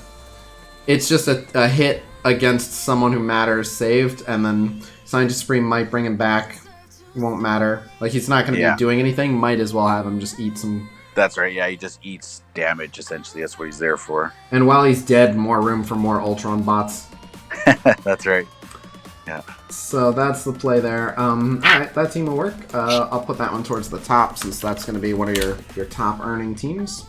it's just a hit against someone who matters saved, and then Scientist Supreme might bring him back. It won't matter. Like, he's not going to be doing anything. Might as well have him just eat some. That's right. Yeah, he just eats damage. Essentially, that's what he's there for. And while he's dead, more room for more Ultron bots. That's right. Yeah. So that's the play there. Alright, that team will work. I'll put that one towards the top, since that's going to be one of your top earning teams.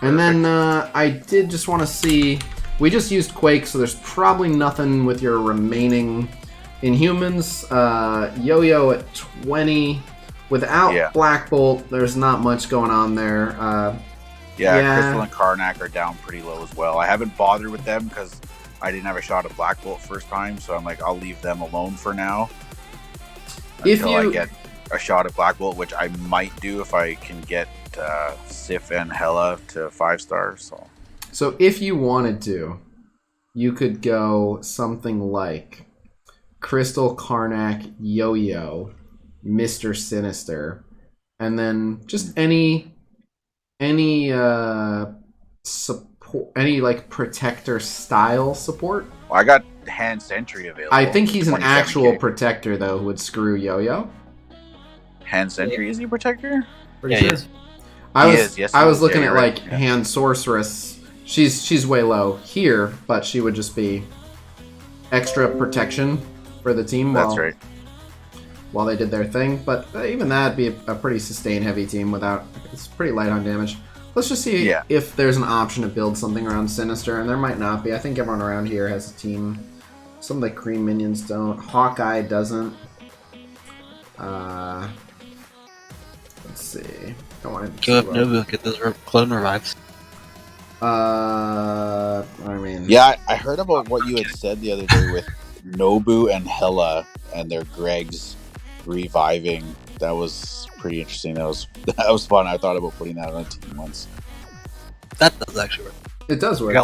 And then I did just want to see... We just used Quake, so there's probably nothing with your remaining Inhumans. Yo-Yo at 20. Without Black Bolt, there's not much going on there. Crystal and Karnak are down pretty low as well. I haven't bothered with them because I didn't have a shot at Black Bolt first time, so I'm like, I'll leave them alone for now until I get a shot at Black Bolt, which I might do if I can get Sif and Hela to 5 stars. So if you wanted to, you could go something like Crystal, Karnak, Yo-Yo, Mr. Sinister, and then just any support, any like protector style support. Well, I got Hand Sentry available. I think he's an 27K. actual protector though, who would screw Yo-Yo. Hand Sentry, is he a protector? Pretty sure. I was looking at like Hand Sorceress. She's way low here, but she would just be extra protection for the team. That's right. While they did their thing, but even that'd be a pretty sustain heavy team without. It's pretty light on damage. Let's just see if there's an option to build something around Sinister, and there might not be. I think everyone around here has a team. Some of the Cream minions don't. Hawkeye doesn't. Let's see. Don't want to Go up Nobu, get those clone revives. I mean... Yeah, I heard about what you had said the other day with Nobu and Hela and their Gregs reviving. That was pretty interesting. That was fun. I thought about putting that on a team once. That does actually work. It does work.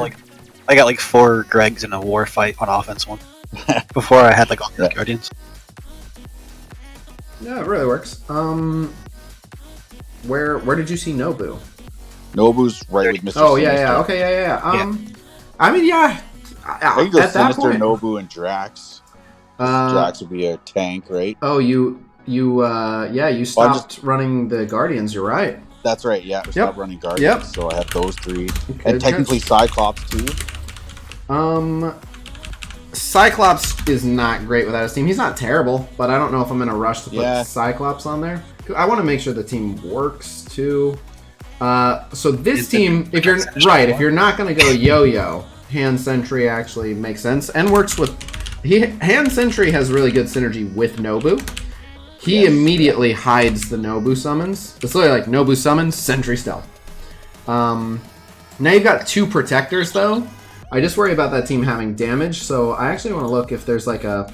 I got like 4 Gregs in a war fight on offense one. Before I had like all the Guardians. Yeah, it really works. Where did you see Nobu? Nobu's right with Mr. Oh, Sinister. yeah. Okay, yeah. I mean, yeah. I think the at that Sinister, point, Nobu, and Drax. Drax would be a tank, right? Oh, you stopped running the Guardians. You're right. That's right. Yeah, stopped running Guardians. So I have those 3, and technically Cyclops too. Cyclops is not great without his team. He's not terrible, but I don't know if I'm in a rush to put Cyclops on there. I want to make sure the team works too. So this team, if you're not going to go Yo-Yo, Hand Sentry actually makes sense and works with. Hand Sentry has really good synergy with Nobu. he immediately hides the Nobu summons. It's literally like Nobu summons, Sentry Stealth. Now you've got 2 protectors though. I just worry about that team having damage, so I actually want to look if there's like a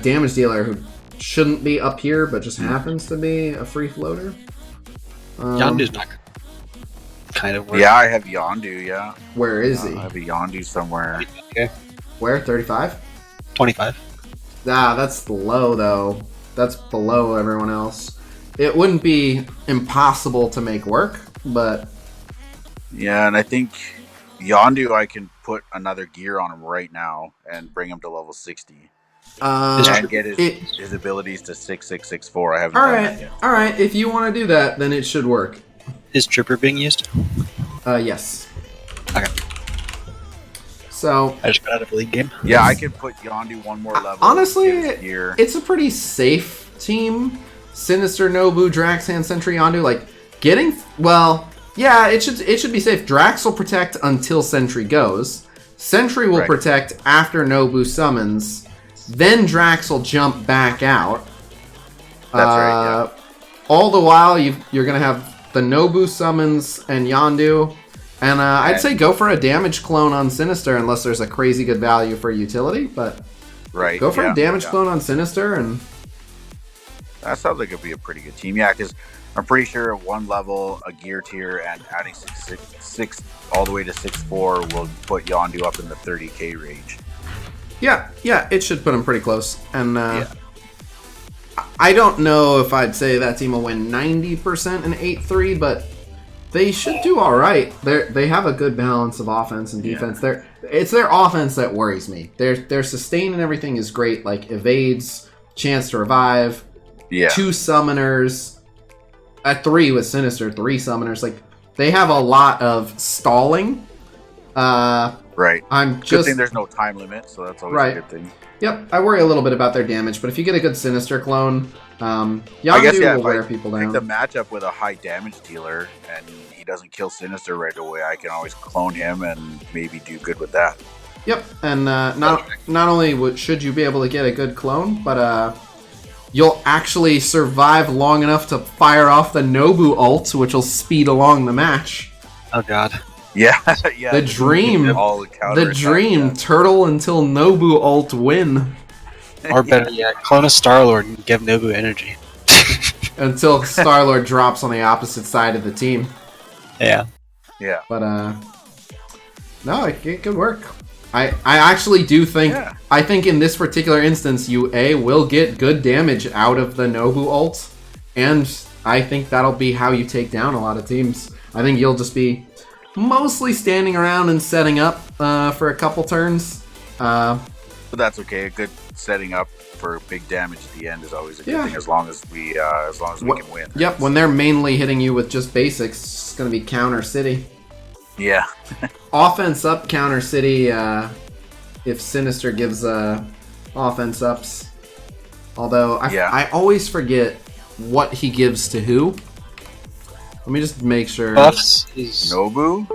damage dealer who shouldn't be up here but just happens to be a free floater. Yondu's not kind of work. Yeah, I have Yondu, yeah. Where is he? I have a Yondu somewhere. Okay. Where? 35? 25. Ah, that's low though. That's below everyone else. It wouldn't be impossible to make work, but Yeah, and I think Yondu, I can put another gear on him right now and bring him to level 60. And get his abilities to 6664. I haven't done that yet. Alright, if you want to do that, then it should work. Is Trooper being used? Yes. Okay. So I just got out of a league game. Yeah, I can put Yondu one more level. honestly, get his gear. it's a pretty safe team. Sinister, Nobu, Drax, Hand Sentry, Yondu. Like, getting... Well, yeah, it should be safe. Drax will protect until Sentry goes. Sentry will protect after Nobu summons. Then Drax will jump back out. That's right, yeah. All the while, you're going to have the Nobu summons and Yondu. And I'd say go for a damage clone on Sinister unless there's a crazy good value for utility. But go for a damage clone on Sinister. And that sounds like it'd be a pretty good team. Yeah, because I'm pretty sure at 1 level, a gear tier, and adding 6 all the way to 6-4 will put Yondu up in the 30k range. Yeah, it should put him pretty close. And I don't know if I'd say that team will win 90% in 8-3, but they should do all right. They have a good balance of offense and defense. It's their offense that worries me. Their sustain and everything is great, like evades, chance to revive, 2 summoners, at 3 with Sinister, 3 summoners. Like, they have a lot of stalling. Right. I'm Good just thing there's no time limit, so that's always a good thing. Yep, I worry a little bit about their damage, but if you get a good Sinister clone, Yondu will wear people down. If I pick the matchup with a high damage dealer and he doesn't kill Sinister right away, I can always clone him and maybe do good with that. Yep, and not only should you be able to get a good clone, but you'll actually survive long enough to fire off the Nobu ult, which will speed along the match. Oh god. Yeah. The dream. Turtle until Nobu ult win. Or better yet, clone a Star-Lord and give Nobu energy. Until Star-Lord drops on the opposite side of the team. Yeah. Yeah. But no, it could work. I actually do think I think in this particular instance you will get good damage out of the Nobu ult, and I think that'll be how you take down a lot of teams. I think you'll just be mostly standing around and setting up for a couple turns. But that's okay. A good setting up for big damage at the end is always a good thing, as long as we can win. Yep, when they're mainly hitting you with just basics, it's going to be counter city. Yeah. Offense up, counter city, if Sinister gives offense ups. Although, I always forget what he gives to who. Let me just make sure. Buffs is Nobu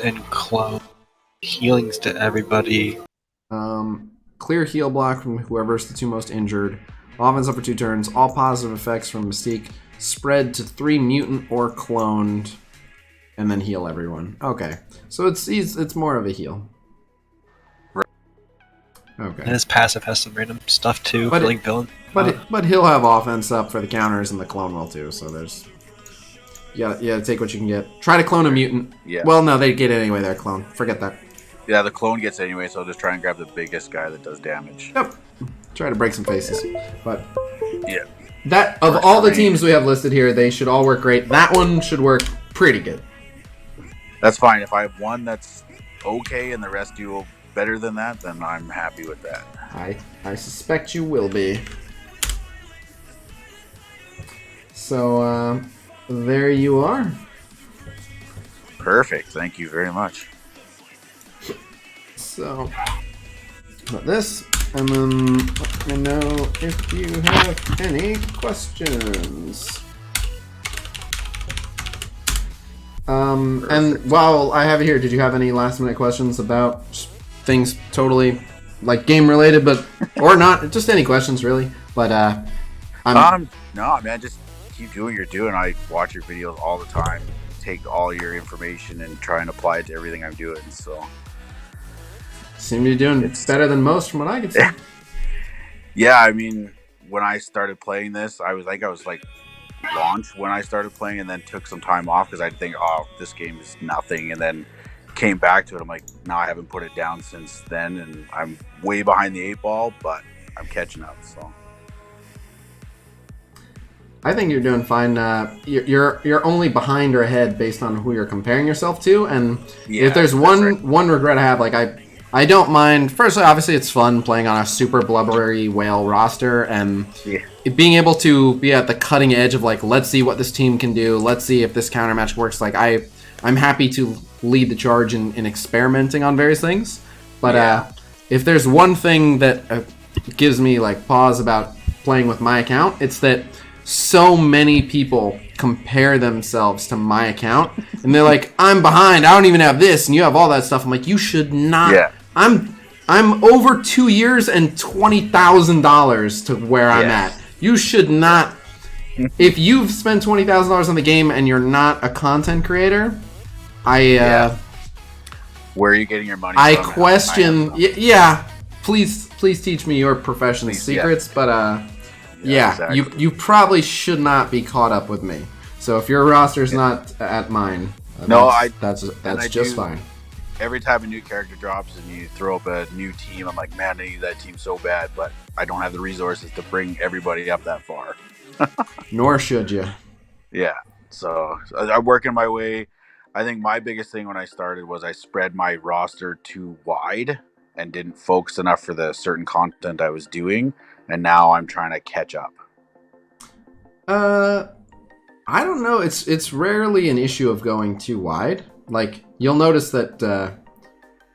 and clone. Healings to everybody. Clear heal block from whoever's the 2 most injured. Offense up for 2 turns. All positive effects from Mystique spread to 3 mutant or cloned. And then heal everyone. Okay, so it's more of a heal. Okay. And his passive has some random stuff too, but killing villain. But he'll have offense up for the counters, and the clone will too. So there's you gotta take what you can get. Try to clone a mutant. Yeah. Well, no, they get it anyway. Their clone. Forget that. Yeah, the clone gets it anyway, so I'll just try and grab the biggest guy that does damage. Yep. Try to break some faces, but yeah. That of all the teams we have listed here, they should all work great. That one should work pretty good. That's fine. If I have one that's okay and the rest do better than that, then I'm happy with that. I suspect you will be. So, there you are. Perfect. Thank you very much. So, got this, and then let me know if you have any questions. And while I have it here, did you have any last minute questions about things totally like game related, but or not, just any questions really. But no, man, just keep doing what you're doing. I watch your videos all the time, take all your information and try and apply it to everything I'm doing. So seem to be doing better than most from what I can see. Yeah, I mean, when I started playing this, I was like launched when I started playing, and then took some time off because I'd think, oh, this game is nothing, and then came back to it. I'm like, no, I haven't put it down since then, and I'm way behind the 8 ball, but I'm catching up. So I think you're doing fine. You're only behind or ahead based on who you're comparing yourself to, and if there's one regret I have, like I don't mind. Firstly, obviously, it's fun playing on a super blubbery whale roster, and being able to be at the cutting edge of like, let's see what this team can do. Let's see if this counter match works. Like I'm happy to lead the charge in experimenting on various things. But if there's one thing that gives me like pause about playing with my account, it's that so many people compare themselves to my account, and they're like, I'm behind. I don't even have this, and you have all that stuff. I'm like, you should not. Yeah. I'm over 2 years and $20,000 to where I'm at. You should not. If you've spent $20,000 on the game and you're not a content creator, where are you getting your money? I question. Please teach me your professional secrets. But exactly. You probably should not be caught up with me. So if your roster's not at mine, that's just fine. Every time a new character drops and you throw up a new team, I'm like, man, I need that team so bad, but I don't have the resources to bring everybody up that far. Nor should you. Yeah, so I'm working my way. I think my biggest thing when I started was I spread my roster too wide and didn't focus enough for the certain content I was doing, and now I'm trying to catch up. I don't know. It's rarely an issue of going too wide. Like, you'll notice that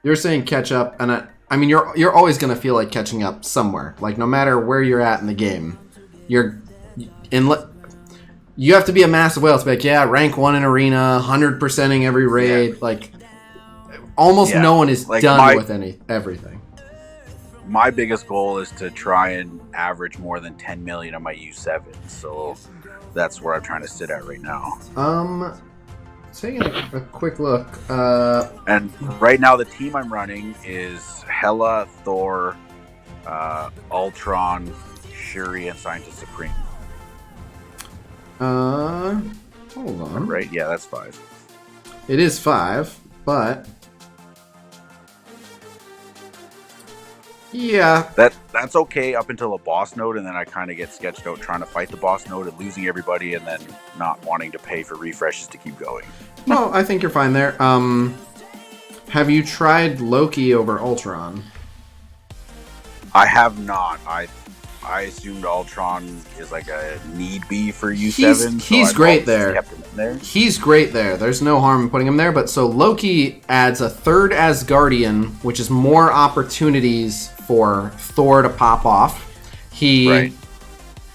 you're saying catch up, and I mean, you're always going to feel like catching up somewhere. Like, no matter where you're at in the game, you have to be a massive whale to be like, rank 1 in arena, 100%ing every raid. Yeah. Like, almost no one is like done with everything. My biggest goal is to try and average more than 10 million on my U7, so that's where I'm trying to sit at right now. Taking a quick look. And right now the team I'm running is Hela, Thor, Ultron, Shuri, and Scientist Supreme. Hold on. Right? Yeah, that's 5. It is 5, but yeah, that's okay up until a boss node, and then I kind of get sketched out trying to fight the boss node and losing everybody, and then not wanting to pay for refreshes to keep going. No, I think you're fine there. Have you tried Loki over Ultron? I have not. I assumed Ultron is like a need be for U7. He's great there. Kept him in there. He's great there. There's no harm in putting him there. But so Loki adds a third Asgardian, which is more opportunities for Thor to pop off. He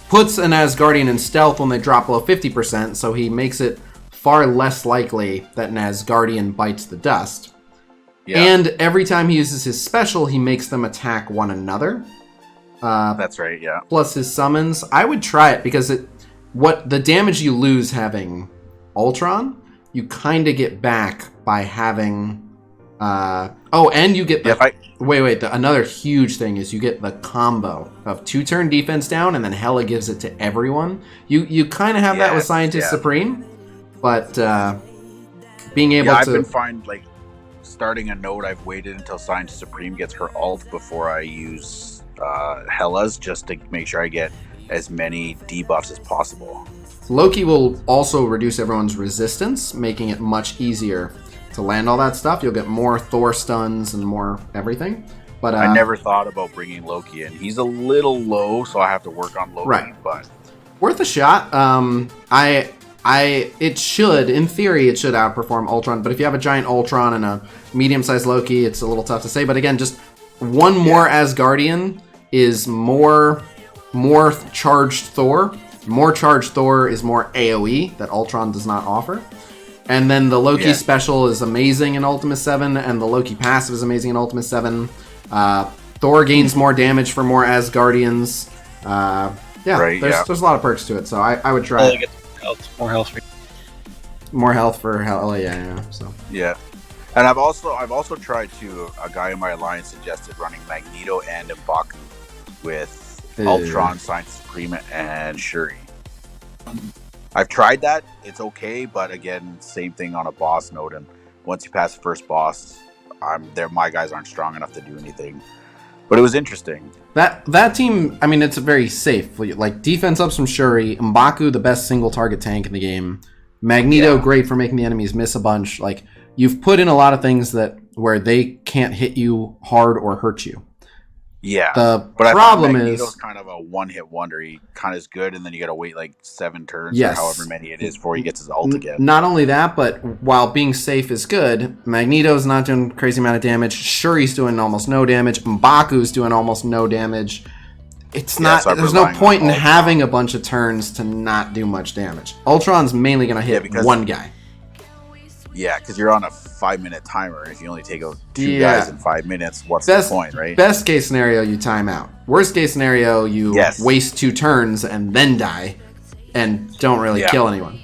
puts an Asgardian in stealth when they drop below 50%, so he makes it far less likely that an Asgardian bites the dust. Yeah. And every time he uses his special, he makes them attack one another. That's right, yeah. Plus his summons. I would try it because the damage you lose having Ultron, you kind of get back by having... and you get the... another huge thing is you get the combo of 2-turn defense down, and then Hela gives it to everyone. You kind of have that with Scientist Supreme, but being able to... I've been fine, like, starting a node, I've waited until Scientist Supreme gets her ult before I use... Hela's, just to make sure I get as many debuffs as possible. Loki will also reduce everyone's resistance, making it much easier to land all that stuff. You'll get more Thor stuns and more everything. But I never thought about bringing Loki in. He's a little low, so I have to work on Loki. Right. But worth a shot. It should, in theory, it should outperform Ultron. But if you have a giant Ultron and a medium-sized Loki, it's a little tough to say. But again, just one more Asgardian is more charged Thor. More charged Thor is more AoE that Ultron does not offer. And then the Loki special is amazing in Ultimate 7, and the Loki passive is amazing in Ultimate 7. Thor gains more damage for more Asgardians. There's a lot of perks to it, so I would try it. More health. More health for Hela, yeah. So yeah. And I've also tried to. A guy in my alliance suggested running Magneto and M'Baku with Ultron, Science Supreme, and Shuri. I've tried that. It's okay, but again, same thing on a boss node. And once you pass the first boss, my guys aren't strong enough to do anything. But it was interesting. That team, I mean, it's very safe. Like defense ups from Shuri, M'Baku, the best single target tank in the game. Magneto, great for making the enemies miss a bunch. Like, you've put in a lot of things where they can't hit you hard or hurt you. Yeah. But problem Magneto's kind of a one-hit wonder. He kind of is good, and then you got to wait like 7 turns or however many it is before he gets his ult again. Not only that, but while being safe is good, Magneto's not doing a crazy amount of damage. Shuri's doing almost no damage. M'Baku's doing almost no damage. It's not. There's no point in having a bunch of turns to not do much damage. Ultron's mainly going to hit one guy. Yeah, because you're on a 5-minute timer. If you only take out 2 guys in 5 minutes, what's the point, right? Best case scenario, you time out. Worst case scenario, you waste 2 turns and then die and don't really kill anyone.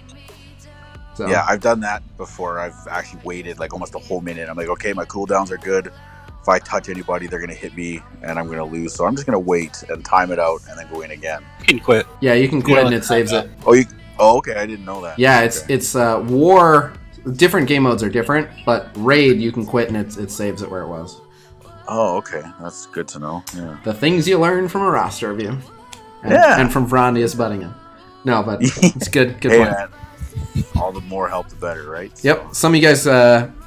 So. Yeah, I've done that before. I've actually waited like almost a whole minute. I'm like, okay, my cooldowns are good. If I touch anybody, they're going to hit me and I'm going to lose. So I'm just going to wait and time it out and then go in again. You can quit. Yeah, you can quit and it saves it. Oh, okay. I didn't know that. Yeah, it's War. Different game modes are different, but Raid, you can quit and it saves it where it was. Oh, okay. That's good to know. Yeah. The things you learn from a roster review. And from Vrondius Buddingham. No, but it's good. Good point. Man. All the more help, the better, right? So. Yep. Some of you guys,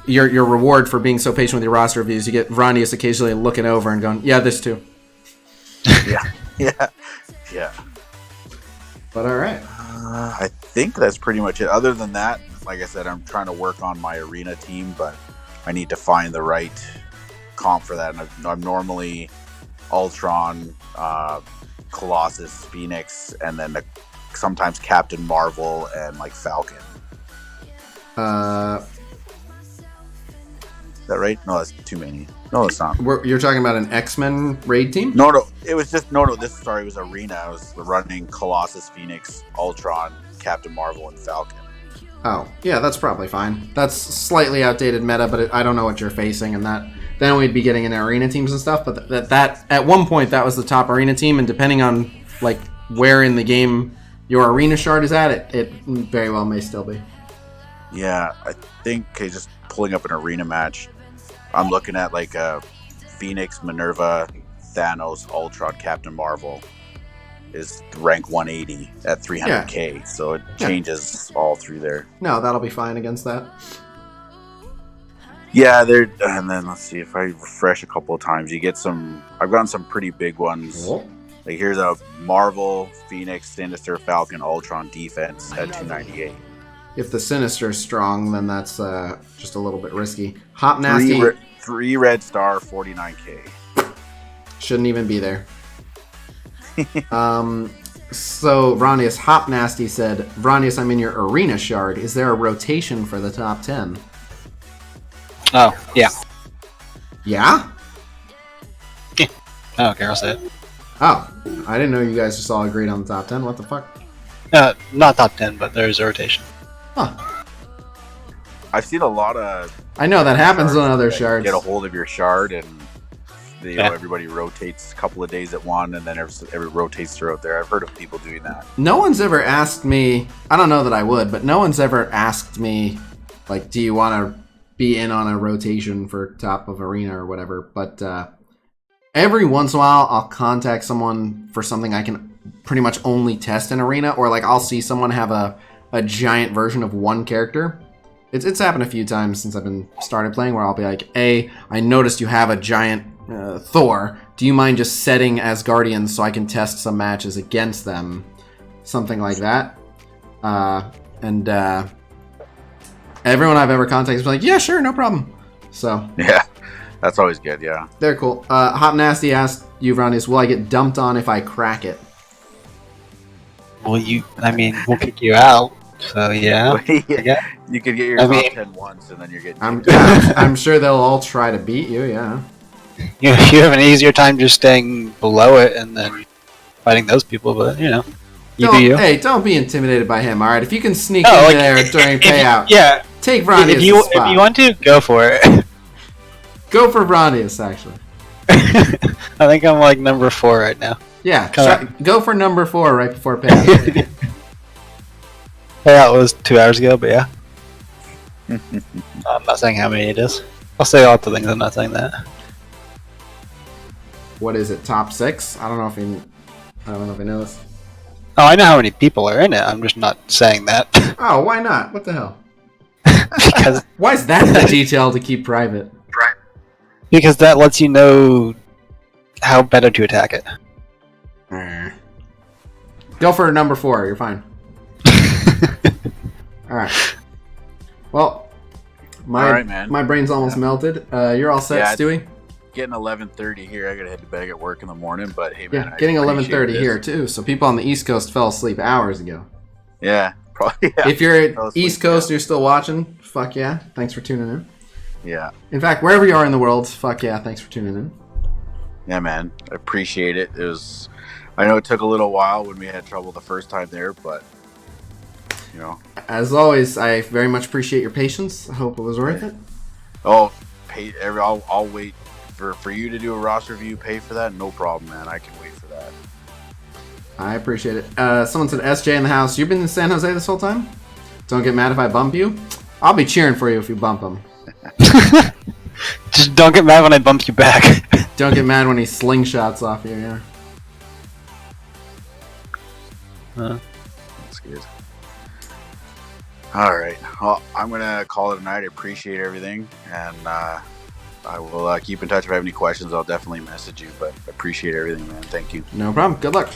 your reward for being so patient with your roster reviews, you get Vrondius occasionally looking over and going, yeah, this too. Yeah. But all right. I think that's pretty much it. Other than that, like I said, I'm trying to work on my arena team, but I need to find the right comp for that. And I'm normally Ultron, Colossus, Phoenix, and then sometimes Captain Marvel and like Falcon. Is that right? No, that's too many. No, it's not. You're talking about an X-Men raid team? No. It was just it was arena. I was running Colossus, Phoenix, Ultron, Captain Marvel, and Falcon. Oh, yeah, that's probably fine. That's slightly outdated meta, but I don't know what you're facing, and then we'd be getting into arena teams and stuff. But that at one point that was the top arena team, and depending on like where in the game your arena shard is at, it very well may still be. Yeah, I think just pulling up an arena match, I'm looking at like Phoenix, Minerva, Thanos, Ultron, Captain Marvel is rank 180 at 300k, so it changes all through there. No, that'll be fine against that. Yeah, and then let's see if I refresh a couple of times. You get some. I've gotten some pretty big ones. Cool. Like here's a Marvel, Phoenix, Sinister, Falcon, Ultron defense at 298. If the Sinister is strong, then that's just a little bit risky. Hop Nasty. 3 red star, 49k. Shouldn't even be there. So Vrondius Hop Nasty said, Vrondius, I'm in your arena shard. Is there a rotation for the top 10? Oh, yeah. Yeah? Yeah. I don't care, I'll say it. Oh, I didn't know you guys just all agreed on the top 10. What the fuck? Not top 10, but there's a rotation. Huh. I've seen a lot of... I know, that happens on other shards. Get a hold of your shard and everybody rotates a couple of days at one, and then every rotates throughout there. I've heard of people doing that. No one's ever asked me, I don't know that I would, but no one's ever asked me, like, do you want to be in on a rotation for top of arena or whatever, but every once in a while I'll contact someone for something I can pretty much only test in arena, or like I'll see someone have a giant version of one character. It's happened a few times since I've been started playing, where I'll be like, hey, I noticed you have a giant Thor. Do you mind just setting Asgardians so I can test some matches against them? Something like that. And everyone I've ever contacted is like, yeah, sure, no problem. So yeah, that's always good. Yeah, they're cool. Hop Nasty asked you, Vrondius, will I get dumped on if I crack it? Well, we'll kick you out. So yeah, you could get your top 10 once, and then you're getting. I'm sure they'll all try to beat you. Yeah. you have an easier time just staying below it and then fighting those people. But you know, you do you. Hey, don't be intimidated by him. All right, if you can sneak No, in like, there during payout, yeah. take Vrondius. If you want to, go for it. Go for Vrondius, actually. I think I'm like number 4 right now. Yeah, go for number 4 right before payout. Payout was 2 hours ago, but yeah. I'm not saying how many it is. I'll say lots of things. I'm not saying that. What is it? Top 6? I don't know if you know this. Oh, I know how many people are in it. I'm just not saying that. Oh, why not? What the hell? Because why is that the detail to keep private? Because that lets you know how better to attack it. Go for number 4. You're fine. All right. Well, my brain's almost melted. You're all set, Stewie? Getting 11:30 here. I gotta head to bed. I got work in the morning, but hey, man, getting 11:30 here too. So people on the East Coast fell asleep hours ago. Yeah, probably. Yeah. If you're at East Coast and you're still watching, fuck yeah! Thanks for tuning in. Yeah. In fact, wherever you are in the world, fuck yeah! Thanks for tuning in. Yeah, man, I appreciate it. I know it took a little while when we had trouble the first time there, but you know. As always, I very much appreciate your patience. I hope it was worth it. Oh, I'll wait for you to do a roster review. Pay for that, no problem, man. I can wait for that. I appreciate it. Someone said, SJ in the house, you've been in San Jose this whole time? Don't get mad if I bump you. I'll be cheering for you if you bump him. Just don't get mad when I bump you back. Don't get mad when he slingshots off you, yeah. That's good. All right. Well, I'm going to call it a night. I appreciate everything. And I will keep in touch. If I have any questions, I'll definitely message you. But I appreciate everything, man. Thank you. No problem. Good luck.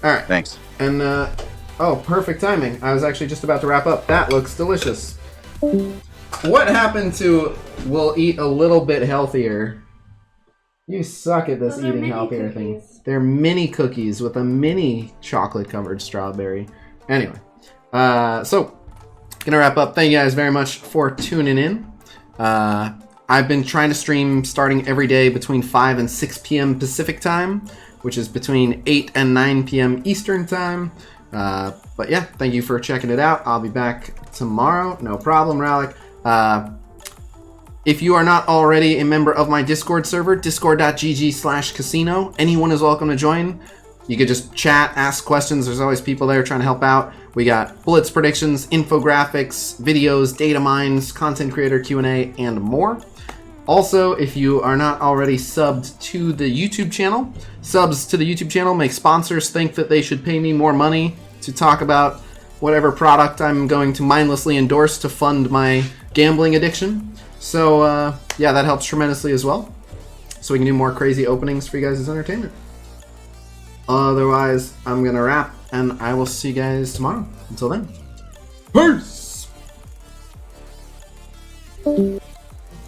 All right. Thanks. And, oh, perfect timing. I was actually just about to wrap up. That looks delicious. What happened to we'll eat a little bit healthier? You suck at this eating healthier thing. They're mini cookies with a mini chocolate-covered strawberry. Anyway, so gonna wrap up. Thank you guys very much for tuning in. I've been trying to stream starting every day between 5 and 6 p.m. Pacific time, which is between 8 and 9 p.m. Eastern time. But yeah, thank you for checking it out. I'll be back tomorrow. No problem, Rallick. If you are not already a member of my Discord server, discord.gg/Khasino, anyone is welcome to join. You could just chat, ask questions. There's always people there trying to help out. We got Blitz predictions, infographics, videos, data mines, content creator Q&A, and more. Also, if you are not already subbed to the YouTube channel, subs to the YouTube channel make sponsors think that they should pay me more money to talk about whatever product I'm going to mindlessly endorse to fund my gambling addiction. So, yeah, that helps tremendously as well. So we can do more crazy openings for you guys' entertainment. Otherwise, I'm going to wrap, and I will see you guys tomorrow. Until then, peace!